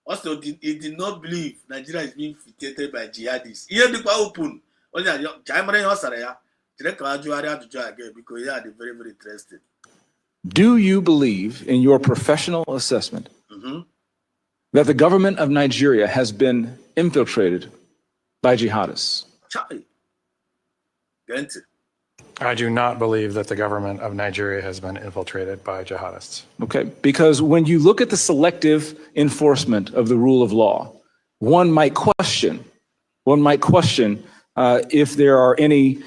Also, he did not believe Nigeria is being infiltrated by jihadists. Ihe dịkwa open. Onye Jaimare your Sara ya. Chere ka ajụgharị ajụjụ again because yeah, they're very, very interesting. Do you believe, in your professional assessment, that the government of Nigeria has been infiltrated by jihadists? I do not believe that the government of Nigeria has been infiltrated by jihadists. Okay, because when you look at the selective enforcement of the rule of law, one might question if there are any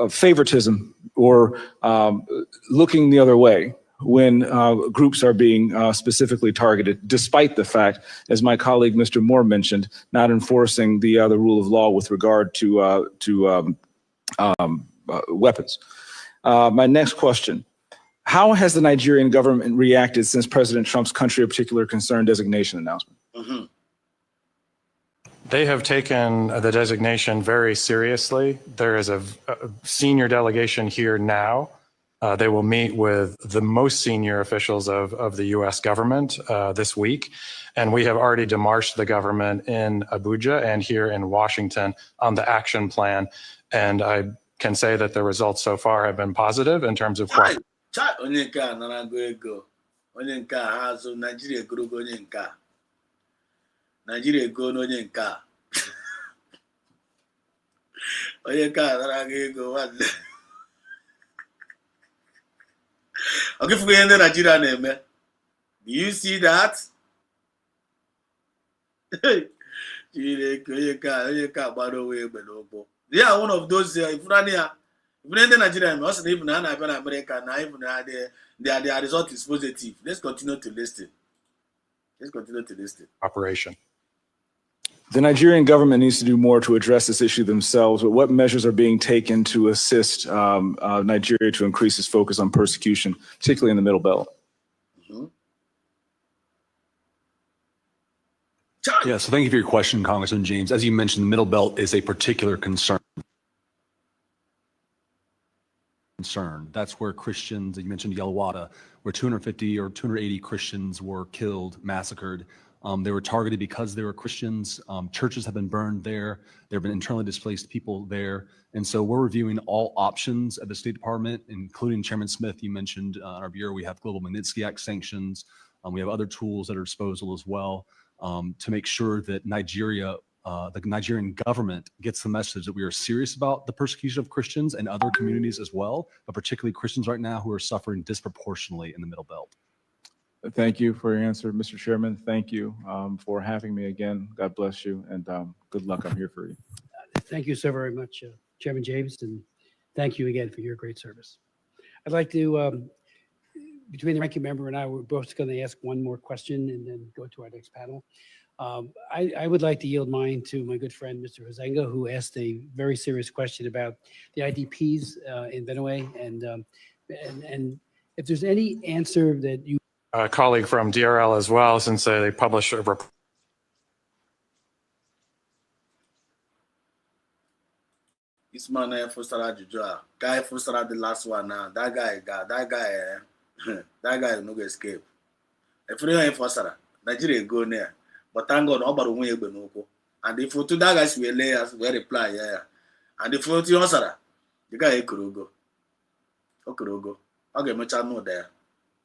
favoritism or looking the other way when groups are being specifically targeted, despite the fact, as my colleague Mr. Moore mentioned, not enforcing the rule of law with regard to weapons. My next question: how has the Nigerian government reacted since President Trump's country of particular concern designation announcement? They have taken the designation very seriously. There is a senior delegation here now. They will meet with the most senior officials of the U.S. government this week. And we have already demarched the government in Abuja and here in Washington on the action plan. And I can say that the results so far have been positive in terms of cooperation. Nigeria go no onye nke a. Onye nke a nara aga ego nwanne. Okay, for the Nigeria name. Do you see that? They are one of those if even the Nigerian, also even America, now even their result is positive. Let's continue to listen. Operation. The Nigerian government needs to do more to address this issue themselves, but what measures are being taken to assist Nigeria to increase its focus on persecution, particularly in the Middle Belt? Yeah, so thank you for your question, Congressman James. As you mentioned, the Middle Belt is a particular concern. That's where Christians, you mentioned Yelwada, where 250 or 280 Christians were killed, massacred. They were targeted because they were Christians. Churches have been burned there. There have been internally displaced people there. And so we're reviewing all options at the State Department, including Chairman Smith, you mentioned in our bureau, we have Global Magnitsky Act sanctions. We have other tools at our disposal as well to make sure that Nigeria, the Nigerian government gets the message that we are serious about the persecution of Christians and other communities as well, but particularly Christians right now who are suffering disproportionately in the Middle Belt. Thank you for your answer, Mr. Chairman. Thank you for having me again. God bless you, and good luck. I'm here for you. Thank you so very much, Chairman James, and thank you again for your great service. I'd like to, between the ranking member and I, we're both going to ask one more question and then go to our next panel. I would like to yield mine to my good friend, Mr. Hozenga, who asked a very serious question about the IDPs in Benue. And if there's any answer that you... A colleague from DRL as well, since they published a report. This man Fostara Jujua. Guy Fostara the last one now. That guy, that guy no go escape. If you don't Fostara, Nigeria go there. But thank God, nobody will be no go. And if you two that guys will lay us, we reply, yeah. And if you two Fostara, the guy could go. Okay, much I know there.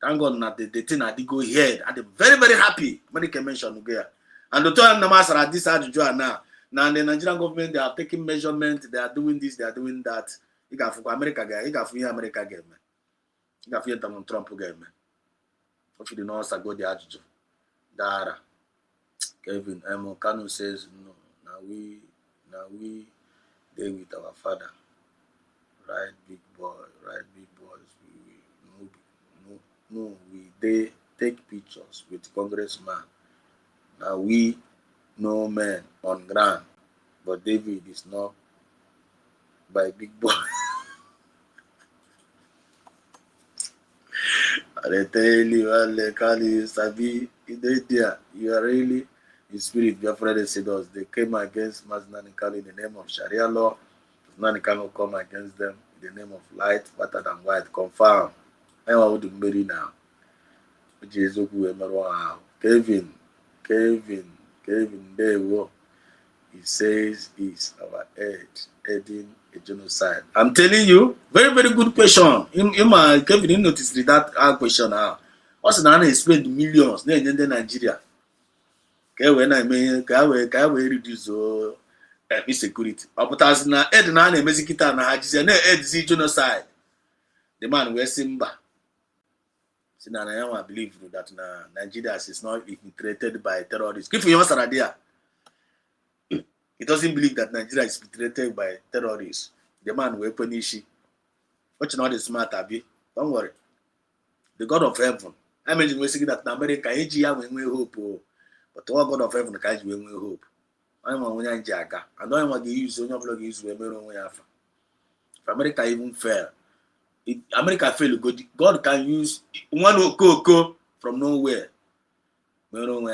Thank God that the thing I did go ahead. I'm very, very happy when they can mention again. And the time the master at this Jujua now. Now the Nigerian government, they are taking measurement, they are doing this, they are doing that. You got for America guy, you got for America game, man. You got for Donald Trump game, man. If you do not go the adjujo. Dara. Kevin Kanu says no. Now we they with our father. Right, big boys. We they take pictures with congressman. Now we no men on ground, but David is not by big boy. I tell you, Kali Sabi, you are really in spirit. Biafra said us. They came against Mazinani Kali in the name of Sharia law. Mazinani Kali come against them in the name of light, better than white. Confirm. I want to marry now. Kevin, there we go. He says is our heading a genocide. I'm telling you, very, very good question. Kevin, you notice that question now. What's the name spend millions in Nigeria? Okay, when I mean, can we reduce insecurity? But as na head na mezikita na hajize na head genocide. The man wears Simba. I believe that Nigeria is not infiltrated by terrorists. If you answer there, he doesn't believe that Nigeria is infiltrated by terrorists. The man will punish you. But you know the smart Abi. Don't worry. The God of heaven. I mean, we say that in America, we hope. But all God of heaven, we hope. I want to jaga. I don't want to use your blog use if America even fail. If America fail, God can use one okoko from nowhere. From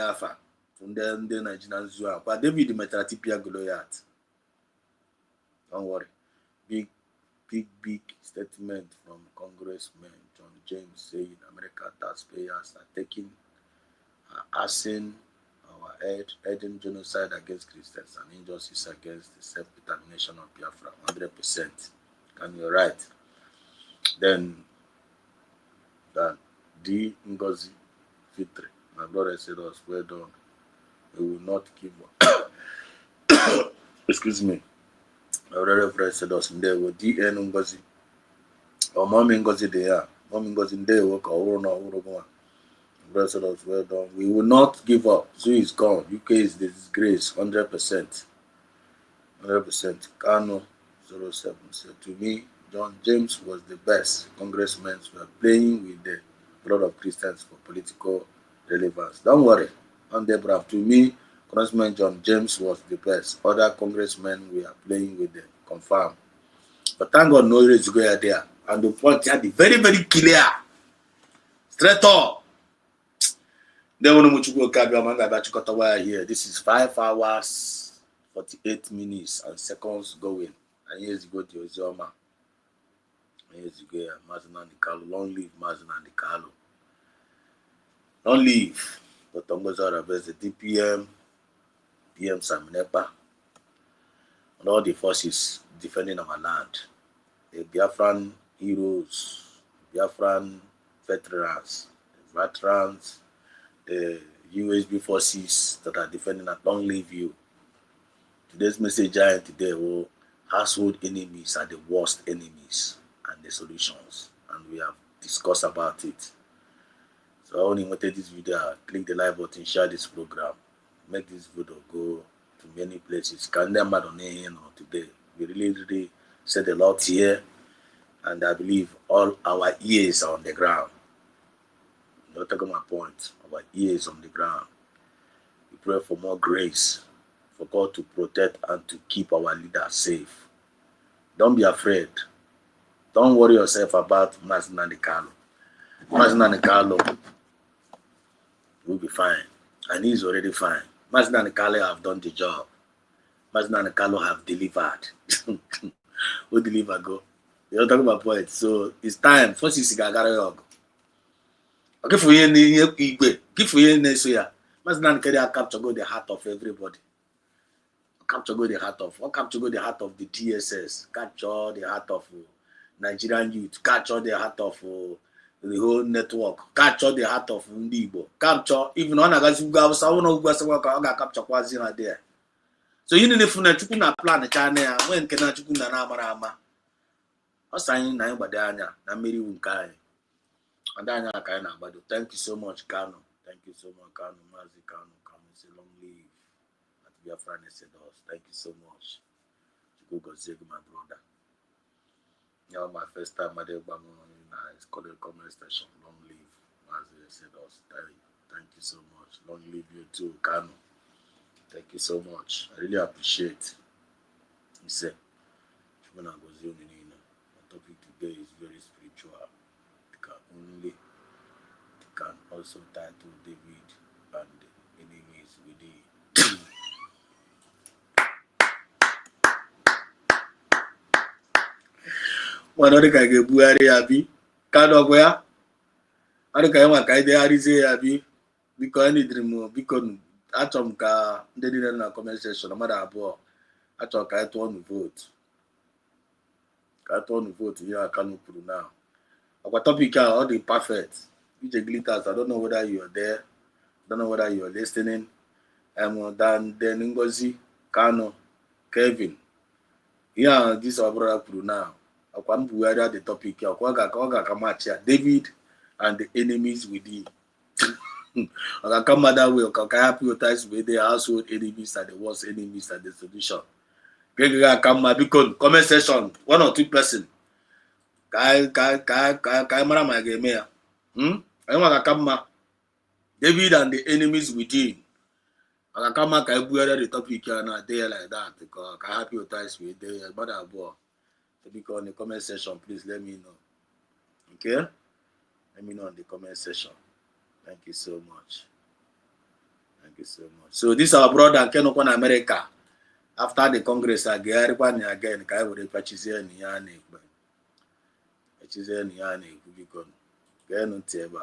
them, the Nigerian zoo. But David the Metatipia Goliath. Don't worry. Big statement from Congressman John James saying American taxpayers are asking our heading genocide against Christians and injustice against the self-determination of Biafra 100%. And you're right. Then that D. Ngozi Fitri, my brother said us, well done. We will not give up. Excuse me. My brother said us, there were D.N. Ngozi. Or Mommy Ngozi there. Mommy Ngozi there work or no. Brother said us, well done. We will not give up. Zoo is gone. UK is the disgrace 100%. 100%. Kano 07 said to me, John James was the best. Congressmen were playing with the blood of Christians for political relevance. Don't worry. On the brave. To me, Congressman John James was the best. Other congressmen were playing with the confirm. But thank God no race go there. And the point had the very, very clear. Straight up. Then when you go here, this is 5 hours, 48 minutes and seconds going. And here's go to Ozoma. Here's go Mazina Nikalo. Long live Mazina Nikalo. Long live. But Tongozara best the DPM, PM Saminepa, and all the forces defending our land. The Biafran heroes, Biafran veterans, the USB forces that are defending at long live you. Today's message giant today, household enemies are the worst enemies and the solutions. And we have discussed about it. So I only wanted this video, click the like button, share this program, make this video go to many places. Can them on today? We really said a lot here, and I believe all our ears are on the ground. Not taking my point, our ears on the ground. pray for more grace, for God to protect and to keep our leaders safe. Don't be afraid. Don't worry yourself about Mazi Nnamdi Kanu. Mazi Nnamdi Kanu will be fine, and he's already fine. Mazi Nnamdi Kanu have done the job. Mazi Nnamdi Kanu have delivered. Who deliver go? You're talking about points. So it's time. First is Gagara. Okay, for you, give for you, Nesuya. Mazi Nnamdi Kanu capture go the heart of everybody. Capture go the heart of, or capture go the heart of the DSS. Capture the heart of Nigerian youth. Capture the heart of the whole network. Capture the heart of Ndibo. Capture even on a someone who was capture Kwazina there. So you need to na plan the channel when can I chukuna na marama. I sign nine badanya, na meri unkai. And Danya Kaina Bado. Thank you so much, Kano. Thank you so much, Kano. Mazi Kano. Kano say long live. At Biafra said us. Thank you so much. Go Zeg, my brother. Yeah, my first time I did it's called a comment station. Long live. Mazi said us. Thank you so much. Long live you too, Kano. Thank you so much. I really appreciate. He said, the topic today is very spiritual. Can also title David and the enemies within. One other guy get Buhari happy. Can't of where? I don't care what kind they are say happy. Because any dream because Atomka they didn't know comment section. No matter what, Atomka I want to vote. I want to vote. Yeah, I can't put now. Our topic are all the perfect. DJ Glitters, I don't know whether you are there. Don't know whether you are listening. Dan Ngozi, Kano, Kevin. Yeah, this is our brother Puru now. Akwan Buhari the topic. Akwaga Kamacha, David and the enemies within. Come that way. Kaka prioritize with the household enemies and the worst enemies and the solution. Come because comment section 1 or 2 person. Kai mara my game here. I want to come. David and the enemies within. I come back, I the topic and a day like that because I happy with ties with the mother boy. So because in the comment section, please let me know. Okay? Let me know in the comment section. Thank you so much. Thank you so much. So this our brother came up in America. After the Congress again, I would purchase any yanni. Purchase any yanni because get no table.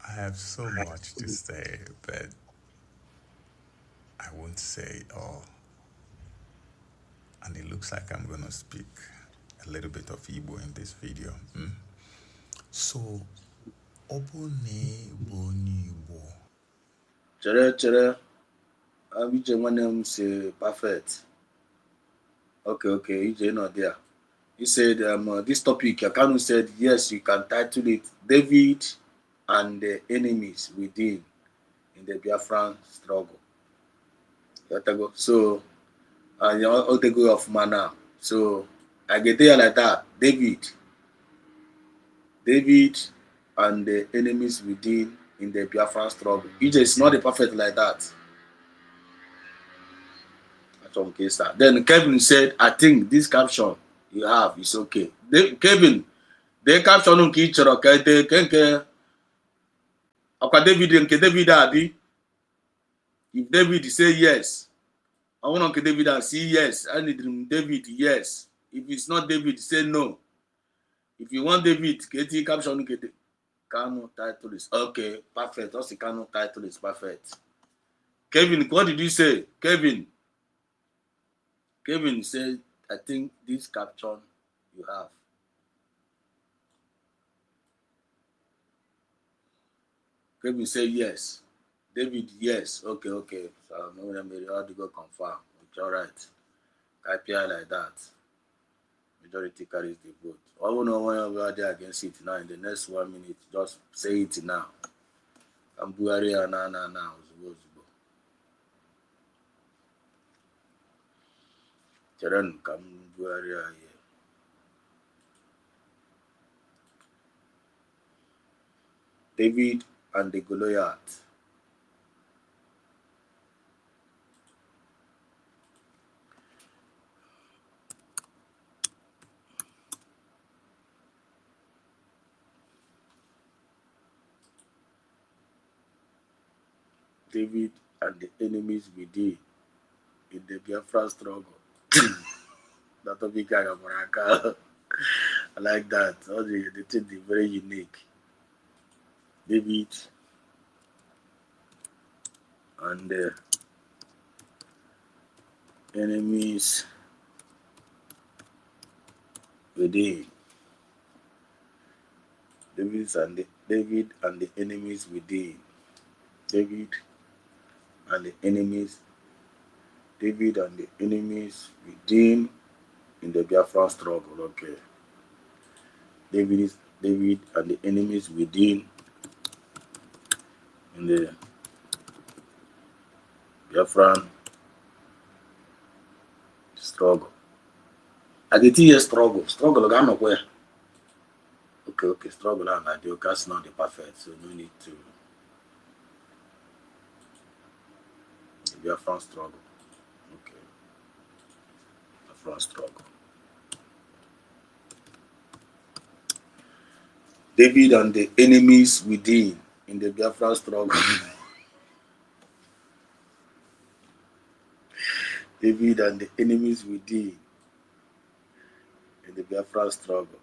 I have so much to say, but I won't say it all. And it looks like I'm going to speak a little bit of Igbo in this video. So, Obone Boni Igbo. Chere. Abije Manem say perfect. Okay, EJ not there. He said this topic, Akanu said, yes, you can title it David and the enemies within in the Biafran struggle. So, all the go of mana. So, I get there like that. David and the enemies within in the Biafran struggle. EJ is not a perfect like that. Then Kevin said, I think this caption you have is okay. Kevin, the caption on Kichero, Kenke, Oka David and David Abi. If David say yes, I want to David and say yes. I need David, yes. If it's not David, say no. If you want David, get the caption, get the Kano title is okay, perfect. Also, Kano title is perfect. Kevin, what did you say? Kevin said, I think this caption you have. Kevin said yes. David, yes. Okay. So I'm going to go confirm. It's all right. IPI like that. Majority carries the vote. I won't know when you're there against it now. In the next 1 minute, just say it now. I'm Buhari now. Children, come Buhari here. David and the Goliath. David and the enemies within in the Biafra struggle. That will be kind of Moraka. I like that. All the thing is very unique. David and the enemies within. David and the enemies within. David and the enemies. David and the enemies within in the Biafra struggle. Okay. David and the enemies within in the Biafran struggle. I get here struggle. Struggle, I'm not where. Okay, struggle and ideal. That's not the perfect, so no need to. The Biafran struggle. Okay. Biafran struggle. David and the enemies within in the Biafran struggle. David and the enemies within in the Biafran struggle.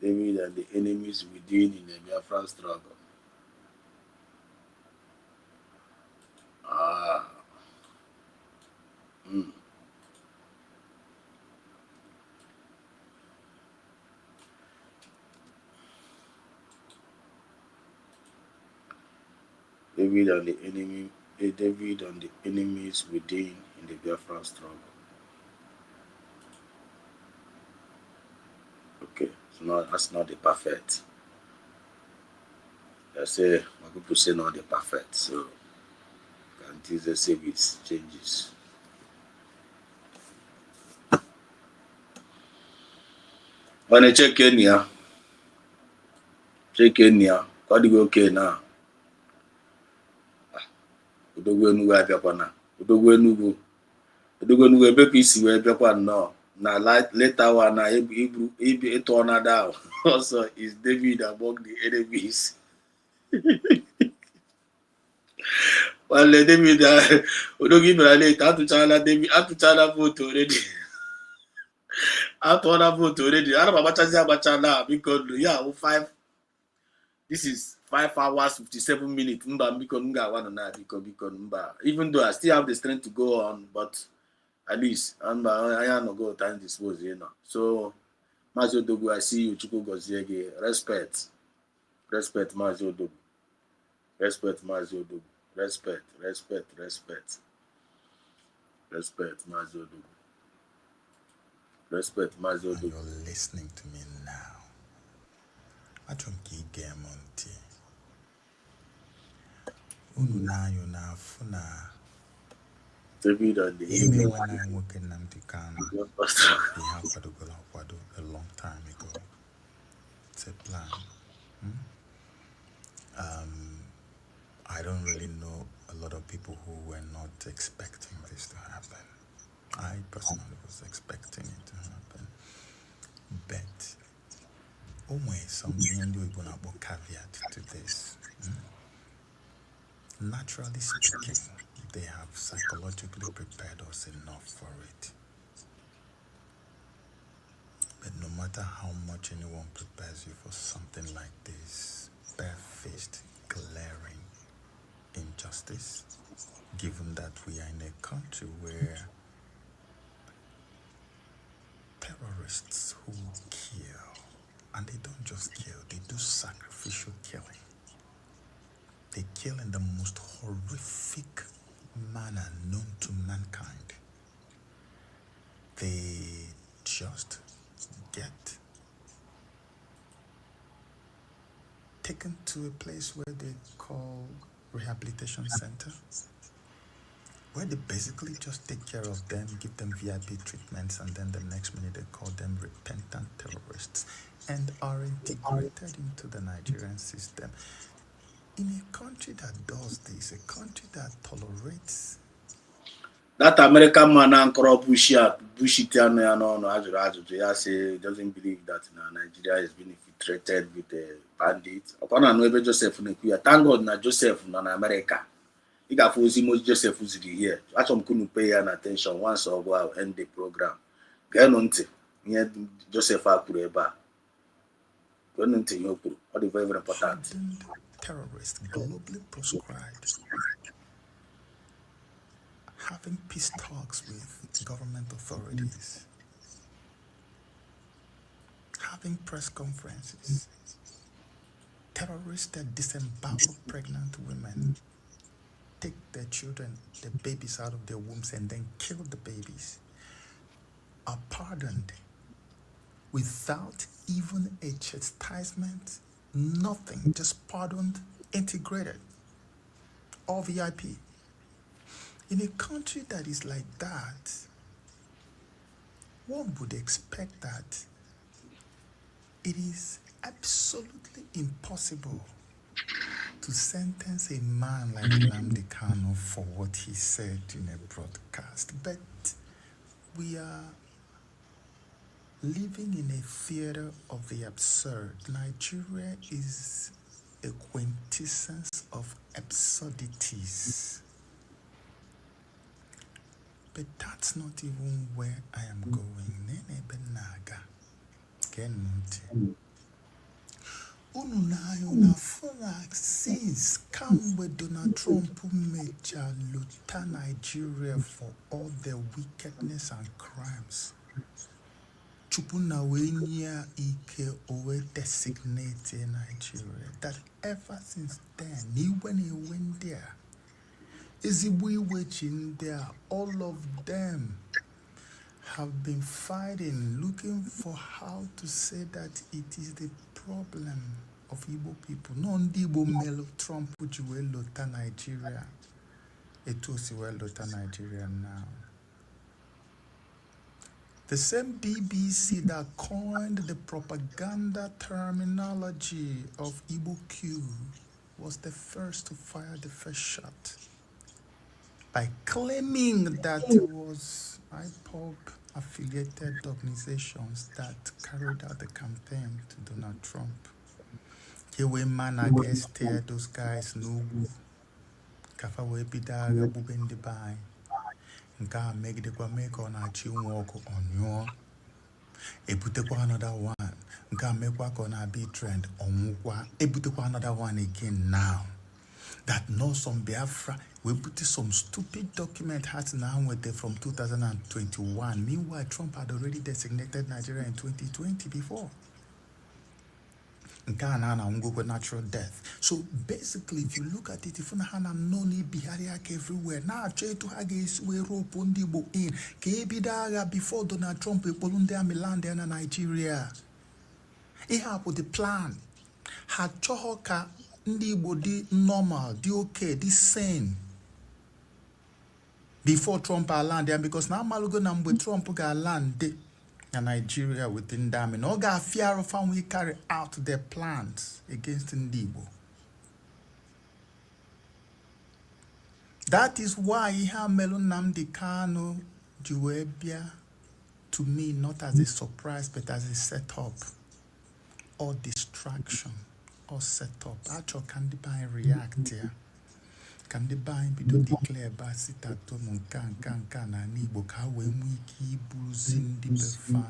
David and the enemies within in the Biafran struggle. David and the enemies within in the Biafran struggle. Okay, so that's not the perfect. I say my people say not the perfect, so until the service changes. When I check in here, what do you okay now? Odogwu Enugu abịakwa na Odogwu Enugu ebe ka isi wee bịakwa nnọọ na later one na ịtụ ọnada ahụ also is David among the enemies. Wale David Odogwu ibera late atụchala vote already. Atụọla vote already. Ana m agbacha na biko ya 5. This is 5 hours 57 minutes. Mba biko m ga-awa na biko mba. Even though I still have the strength to go on, but at least I no go time dispose, you know. So Mazi Odogwu, I see you. Chukwu gozie gị. Respect Mazi Odogwu. Respect Mazi Odogwu. Respect Mazi Odogwu. Respect Mazi Odogwu. And you're listening to me now. I don't keep game on tea. Unu na yo na funa. David and the Even when I'm working in Namtikana, we have Kwado a long time ago. It's a plan. I don't really know a lot of people who were not expecting this to happen. I personally was expecting it to happen. But always something caveat to this. Naturally speaking, they have psychologically prepared us enough for it. But no matter how much anyone prepares you for something like this, barefaced, glaring injustice, given that we are in a country where terrorists who kill, and they don't just kill, they do sacrificial killing. They kill in the most horrific manner known to mankind. They just get taken to a place where they call rehabilitation center, where they basically just take care of them, give them VIP treatments, and then the next minute they call them repentant terrorists and are integrated into the Nigerian system. In a country that does this, a country that tolerates that American man and bullshit doesn't believe that Nigeria is being infiltrated with the bandits. Upon an over Joseph thank God na Joseph na America. He got for Joseph was here. I couldn't pay an attention once or while end the program. Get on to Joseph Akureba. Go on to you. What is very important. Terrorists globally proscribed. Having peace talks with government authorities, having press conferences, terrorists that disembowel pregnant women, take their children, their babies out of their wombs and then kill the babies, are pardoned without even a chastisement, nothing, just pardoned, integrated, all VIP. In a country that is like that, one would expect that it is absolutely impossible to sentence a man like Nnamdi Kanu for what he said in a broadcast. But we are living in a theater of the absurd. Nigeria is a quintessence of absurdities. But that's not even where I am going. Nene Benaga. Kenunti. Ununayo na flag since kamwe Donald Trump major luta Nigeria for all their wickedness and crimes. Chupuna wenya ike owe designate Nigeria. That ever since then, when he went there, is we watching there, all of them have been fighting, looking for how to say that it is the problem of Igbo people. No Igbo melo Trump which will lota Nigeria. It was well lota Nigeria now. The same BBC that coined the propaganda terminology of Igbo Q was the first to fire the first shot by claiming that it was IPOB affiliated organizations that carried out the campaign to Donald Trump. Here we man against those guys no kafa we bidaga bubendi bai nka make the kwa make on a chi walk on your ebutekwa another one nka make kwa gonna be trend on kwa ebutekwa another one again now. That knows some Biafra, we put some stupid document has now with it from 2021. Meanwhile, Trump had already designated Nigeria in 2020 before. Natural death. So basically, if you look at it, if you have no bihariak everywhere, now try to have a way rope on the boat in. Kebidaga before Donald Trump, Polundia Milan, and Nigeria. He had put the plan. Had Chohoka. Ndi Igbo di normal, di okay, di sane before Trump land there because now malugo na mgbe Trump ga land in Nigeria within them and all got fear of how we carry out their plans against Ndi Igbo. That is why Iha Melu Nnamdi Kanu Juwebia to me not as a surprise but as a setup or distraction. Or set up. Actually, can the buy react here? Can the buy be to declare basita to munkan and Igbo ka we wiki bruising the befa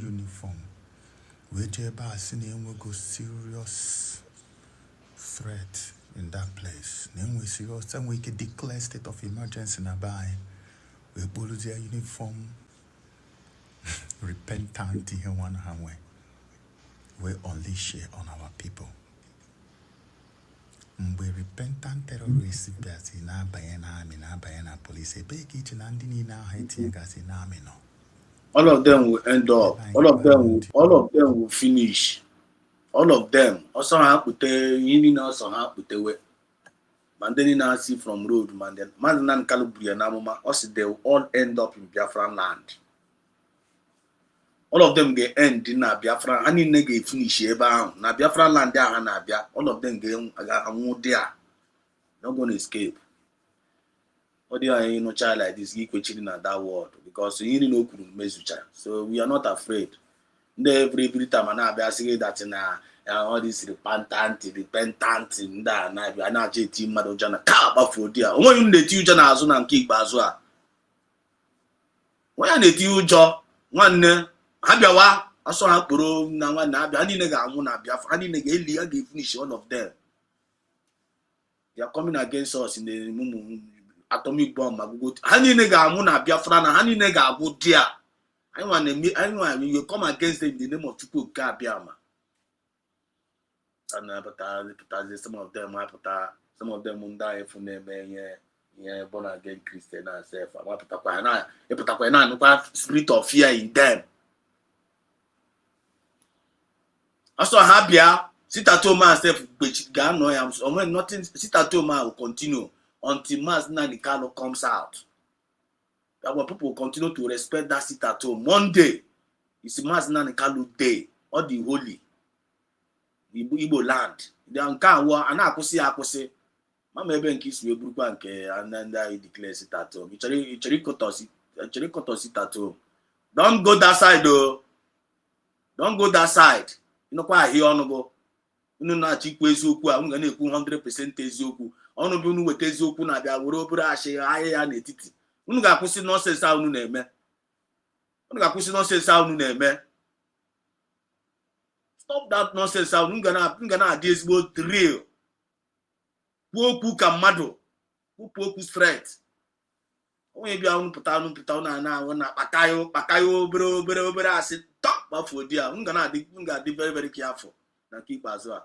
uniform. Weje basin we go serious threat in that place. Then we serious then we can declare state of emergency na buy. We bully their uniform repentant in one hand way. We unleash it on our people. Mgbe repentant terrorists bịazi na-abanye n'amị na-abanye na police ebe ka iche na ndị niile ahụ etinyegasị n'amị nọ. All of them will end up. All of them will finish. All of them. Also ha pute yini na also ha putewe. Mandeni na see from road, Mandela. Mandan Kalubria Namuma, also they will all end up in Biafran land. All of them get end in Biafra. Any nigga finish eba na Biafra land there and Abia. All of them get there. Not gonna escape. What do you know child like this? He chilling at that world because you know couldn't measure. So we are not afraid. Every time and I say that in all this repentant in that and I na JT Madojana Kaba for dear. When the two jana azun and kick bazua. When the two jaw one Habiawa, I saw her pro now one Nabia, any nigga Amuna Biafra, any nigga they finish one of them. They are coming against us in the atomic bomb. Honey nigga Amuna Biafra, honey nigga Abu dear. Anyone you come against them in the name of Chuku Gabiama. And some of them won't die from them born again Christian and self. Spirit of fear in them. Also happy sit at home myself which God know am so when nothing sit at home will continue until Mass Nanikalo comes out. That when people continue to respect that sit at home. One day it's Mass Nanikalo day or the holy Igbo land. The Anka war and akwụsị Mama ebe nke isi eburukwa nke ananda declare sit at home. Icheri koto sit at home. Don't go that side though. Don't go that side. You know kwa hi onugo. Unu na achikwa eziokwu a nga na-ekwu 100% eziokwu. Ọnụ bi unu weta eziokwu na bịa were obere ashi ahịa ya n'etiti. Unu ga-akwụsị nonsense a unu na-eme. Unu ga-akwụsị nonsense a unu na-eme. Stop that nonsense a unu ga na-adị ezigbo drill. Kwuo okwu ka mmadụ. Kwuo okwu straight. Onye bịa unu pụta na kpakayo obere asị top bafuo di a. Unu ga na-adị very very careful. Na nke ikpeazụ a.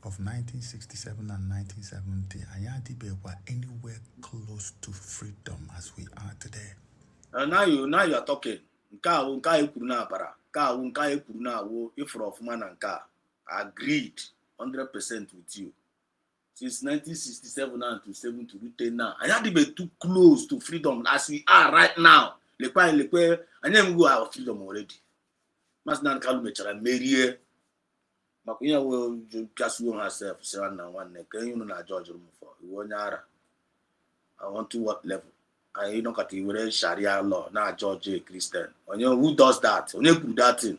Of 1967 and 1970, Ayadibekwa anywhere close to freedom as we are today. Now you are talking. Nka ekwuru na abara. Nka ekwuru na awo ifro of man and nka. Agreed 100% with you. Since 1967 and to 7 to retain now, Ayadibe too close to freedom as we are right now. Lekwe, and then we go our freedom already. Masnan Kalu mechara merie. Makunya will just won herself, seven and one neck. You know, I judge room for you. I want to what level? I know at the Sharia law, now George a Christian. On you who does that? On you do that thing.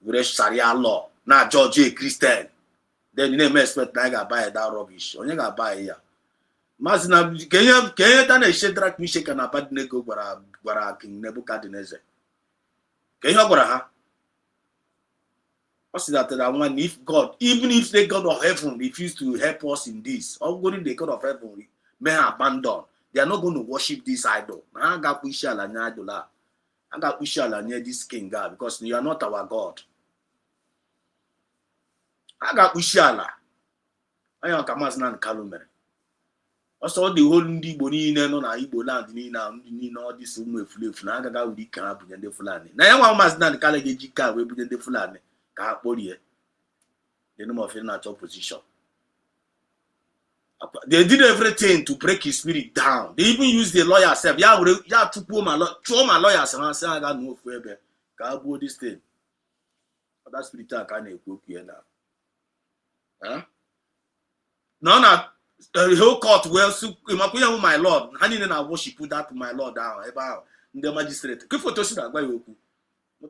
You Sharia law, now George a Christian. Then you never expect I got buy that rubbish. On you got buy here. Masina, can you done a Shadrach Meshach and Abednego where King Nebuchadnezzar? Can you go? What's that one? If God, even if the God of heaven refused to help us in this, or going the God of heaven may abandon, they are not going to worship this idol. I got near this king God because you are not our God. I got Ushala. I am Kamaznan Kalumer. Also, the whole Ndi no na Igbo land ni all this room with na aga we can bring the Fulani. Na yawa Maznan Kaleji ka we bring the Fulani. Ka body the name of a natural position. They did everything to break his spirit down. They even used the lawyer self. Yeah, to pull my lawyers and say I got no favor. Ka go this thing. But that spirit can equip here now. Huh? No. The whole court well, my lord. How did I worship put that my lord down? About the magistrate. Good for Toshida by Yoku.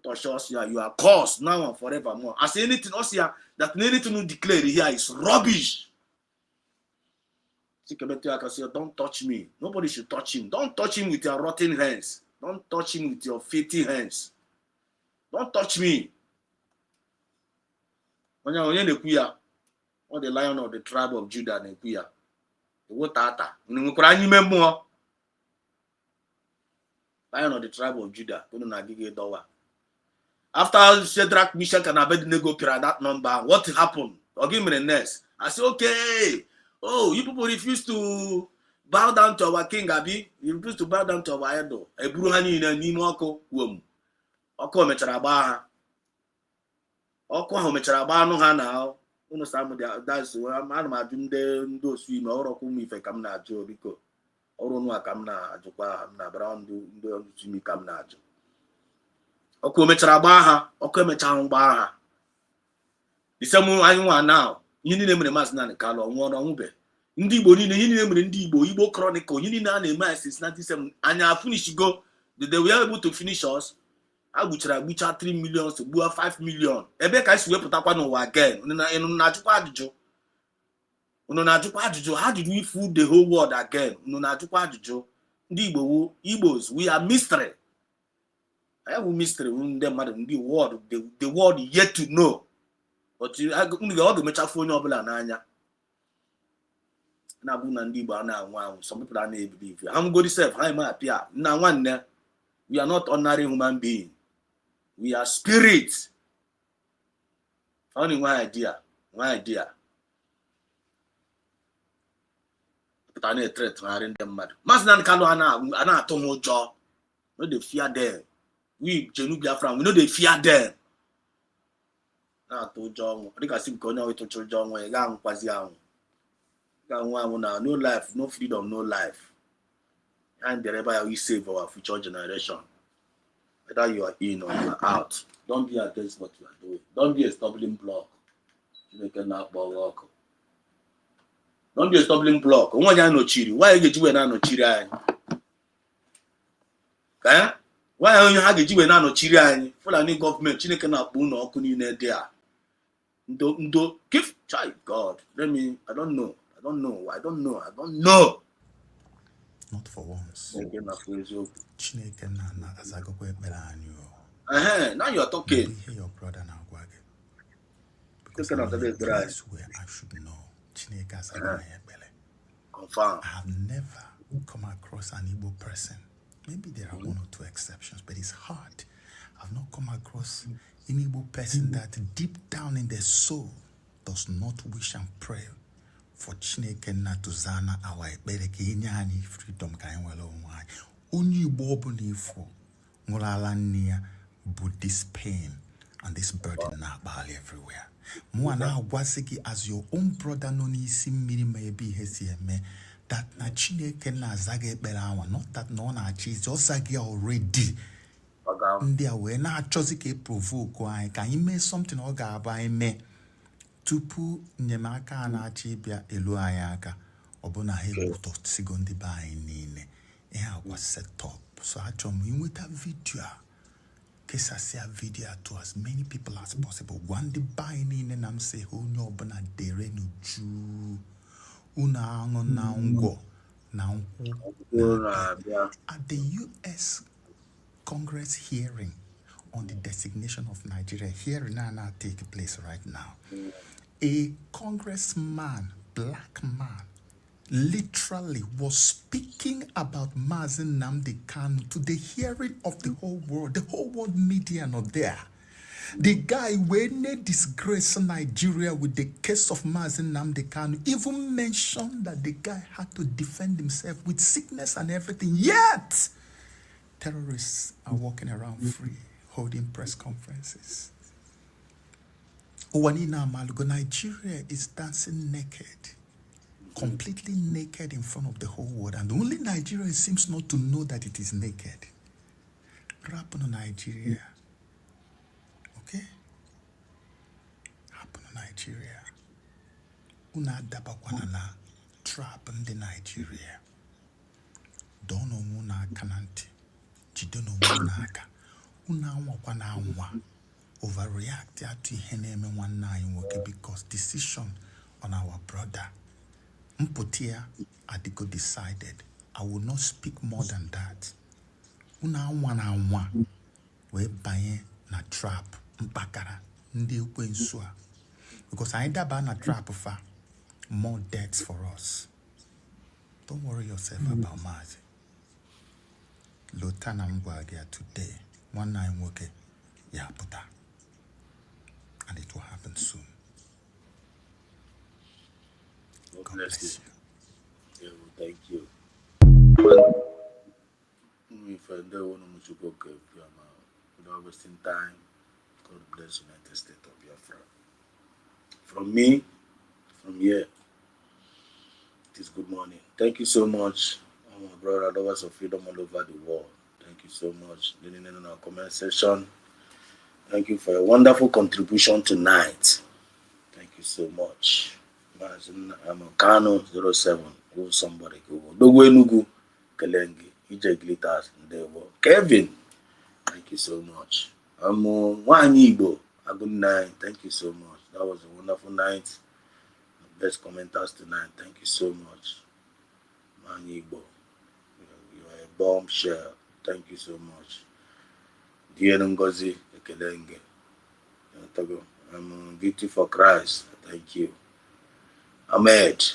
Not sure you are cursed now and forevermore. I say anything else here that anything to declare here is rubbish. Don't touch me. Nobody should touch him. Don't touch him with your rotten hands. Don't touch him with your filthy hands. Don't touch me. When you're the lion of the tribe of Judah and Kuya. Lion of the tribe of Judah. After Shadrach, Meshach, and Abednego cried that number, what happened? Or give me the next. I said, okay. Oh, you people refuse to bow down to our king, Abi. You refuse to bow down to our idol. Ebruhani in a Nimoko womb. Oko Mecharabaha. ọkụ ahụ mechara gbaa anụ ha na ụnụ sam that's ana m ajụ ndị osu ime ọrụ ọkụ ụmụ ife ka m na-ajụ biko ọrụ nwa ka m na-ajụkwa ha m na-abara ndị osu ime ka m na-ajụ ọkụ mechara gbaa ha ọkụ emechara gbaa ha isem anyị nwa na ihe niile mere Maazị Nnamdi Kanu ọnwụọ ọnwụbe ndị Igbo niile ihe niile mere ndị Igbo Chronicle ihe niile a na-eme since 1997 anya finishigo they were able to finish us agbucha 3 million gbuo 5 million ebe ka esi wepụtakwa n'ụwa again unu na-ajụkwa ajụjụ how did we fool the whole world again unu na-ajụkwa ajụjụ ndị Igbos we are mystery I will mystery ndị mmadụ ndị world the world yet to know but ọ ga-emechafu onye ọbụla n'anya na-abụ na ndị Igbo a na-anwụ some people are not believe I'm going to say I am happy na nwanne we are not ordinary human being we are spirits only one idea pụta na-threat narị ndị mmadụ Maazị Nnamdi Kanu a na-atụ m ụjọ no dey fear them we Jenu Biafra we no dey fear them na-atụ ụjọ ọnwụ dịka si nke onye ọtụtụ ụjọ ọnwụ ị ga-anwụkwazi anwụ ga-anwụ na no life no freedom no life and wherever we save our future generation whether you are in or you are out don't be against what you are doing don't be a stumbling block don't be a stumbling block onwe onye anọchiri nwaanyị ga-eji wee na-anọchiri anyị ka nwaanyị onye ha ga-eji wee na-anọchiri anyị Fulani gọọmenti Chineke na-akpọ ụlọ ọkụ niile dị a ndo give child God let me I don't know not for once Chineke na-azagokwa ekpere anyị now you are talking ihe your brother na-agwa gị because I'm in a place where I should know Chineke azago ekpere confirm. I have never come across an Igbo person. Maybe there are one or two exceptions, but it's hard. I've not come across an Igbo person that deep down in their soul does not wish and pray for Chineke na tuzana our ekpere ka enye anyị freedom ka anyị nwere onwe anyị. Onye Igbo ọbụla ifo nwere ala nne ya bụ this pain and this burden na-akpali everywhere. Mụ na-agwasị gị as your own brother nọ n'isi mmiri ma ebe ihe si eme that na Chineke na-aza gị ekpere anwa, not that na ọ na-achị izi, ọ za gị already. Ndị a wee na-achọzi ka e provoke anyị ka anyị mee something ọ ga-abụ anyị mee tupu nyemaka a na-achị ịbịa elu anyị aka ọ bụ na ha ekwutọsigo ndị be anyị niile. Ihe agwa set up. So achọrọ m inweta vidio a kesasịa vidio to as many people as possible. Gwa ndị be anyị niile na m sị ha onye ọbụla dere n'uju unu aṅụ na ngwọ na nkwụ at the US Congress hearing on the designation of Nigeria. Hearing now take place right now. A congressman, black man, literally was speaking about Mazi Nnamdi Kanu to the hearing of the whole world media not there. The guy when they disgrace Nigeria with the case of Mazi Nnamdi Kanu even mentioned that the guy had to defend himself with sickness and everything. Yet, terrorists are walking around free, holding press conferences. Owanina Malugo, Nigeria is dancing naked, completely naked in front of the whole world. And only Nigeria seems not to know that it is naked. Happen on Nigeria. Okay? Happen on Nigeria. Una dabakwana na trap in the Nigeria. Dono muna kananti. Jidono muna aka. Una wakwana anwa. Overreact to heneme 19 because decision on our brother. Mpotia Adiko decided. I will not speak more than that. Una anwa we baye na trap mpakara ndi ukwensua. Because I daba na trap fa more deaths for us. Don't worry yourself about Mazi. Lotana Mbwagia today. 19 woke ya puta. And it will happen soon. God bless you. Yeah, well, thank you. If I don't want to go, without wasting time, God bless United States of Biafra. From me, from here, it is good morning. Thank you so much, my brother, lovers of freedom all over the world. Thank you so much. In our comment section. Thank you for your wonderful contribution tonight. Thank you so much. I'm Kano 07. Go somebody go. Dogo Enugu Kelengi. EJ Glitters Ndewo. Kevin. Thank you so much. I'm Wanyi Igbo. A good night. Thank you so much. That was a wonderful night. Best commenters tonight. Thank you so much. Wanyi Igbo. You are a bombshell. Thank you so much. Dear Ngozi Kelenge. I'm Victory for Christ. Thank you. Ahmed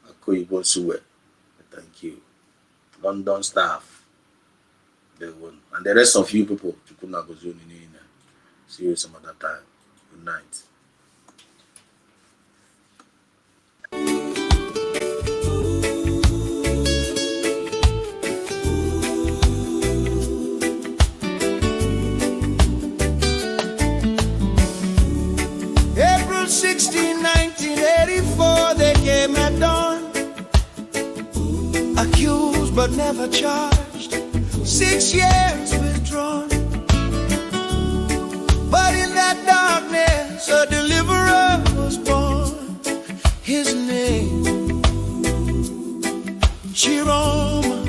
Akoyibo Suwe. Thank you. London staff. And the rest of you people. See you some other time. Good night. April 16, 1984, they came at dawn. Accused but never charged. 6 years withdrawn. But in that darkness, a deliverer was born. His name, Chiroma.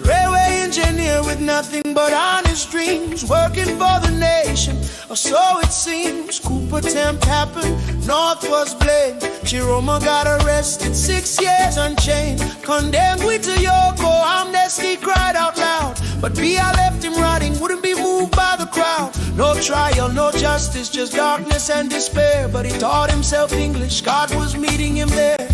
Railway engineer with nothing but honest dreams, working for the nation, or so it seems. Coup attempt happened, North was blamed. Chiroma got arrested, 6 years unchained. Condemned with to Yoko, amnesty cried out loud. But Bia left him rotting, wouldn't be moved by the crowd. No trial, no justice, just darkness and despair. But he taught himself English, God was meeting him there.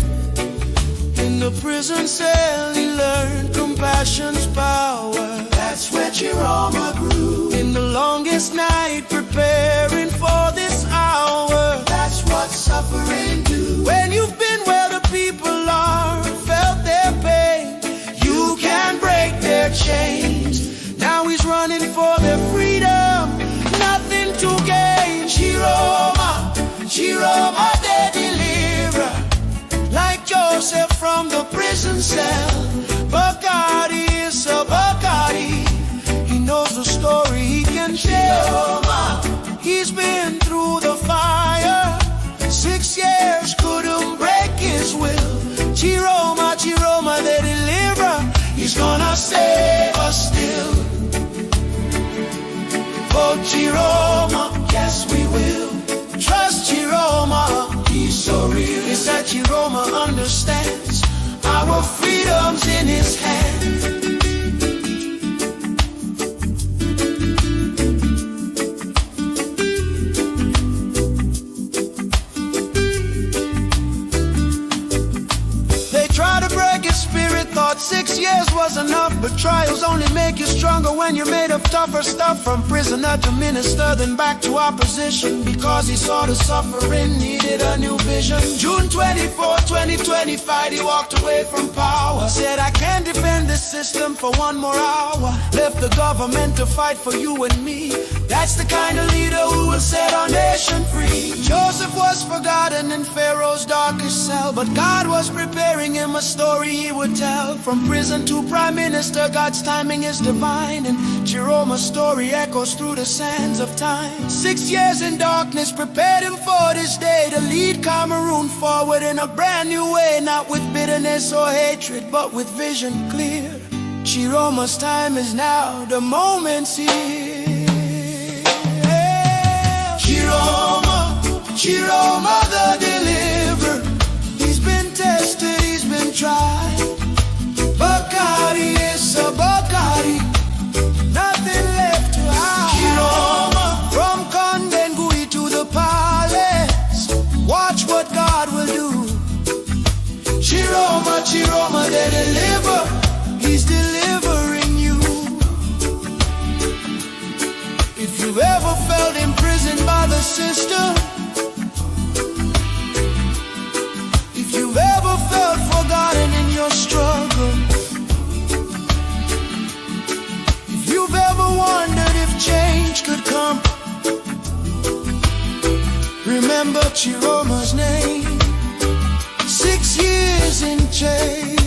In the prison cell, he learned compassion's power. That's where Chiroma grew. In the longest night, preparing for this hour. That's what suffering do. When you've been where the people are, felt their pain, you can break their chains. Now he's running for their freedom, nothing to gain. Chiroma, Chiroma, the deliverer. Like Joseph from the prison cell. Bacardi is a Bacardi. He knows the story he can tell. He's been through the fire. 6 years couldn't break his will. Chiroma, Chiroma, the deliverer. He's gonna save us still. For Chiroma, yes we will. Trust Chiroma, he's so real. It's that Chiroma understands our freedom's in his hand. They try to break his spirit, thought 6 years was enough. But trials only make you stronger when you're made of tougher stuff. From prisoner to minister, then back to opposition. Because he saw the suffering, needed a new vision. June 24, 2025, he walked away from power. Said, I can't defend this system for 1 more hour. Left the government to fight for you and me. That's the kind of leader who will set our nation free. Joseph was forgotten in Pharaoh's darkest cell, but God was preparing him a story he would tell. From prison to prime minister, God's timing is divine, and Chiroma's story echoes through the sands of time. 6 years in darkness prepared him for this day, to lead Cameroon forward in a brand new way. Not with bitterness or hatred, but with vision clear. Chiroma's time is now, the moment's here. Chiroma, Chiroma the deliverer. He's been tested, he's been tried. Bacardi is a Bacardi, nothing left to hide. Chiroma, from Kondengui to the palace, watch what God will do. Chiroma, Chiroma the deliverer, he's delivering you. If you've ever felt imprisoned by the system, if you've ever felt forgotten in your struggle, if you've ever wondered if change remember Chiroma's name. 6 years in jail.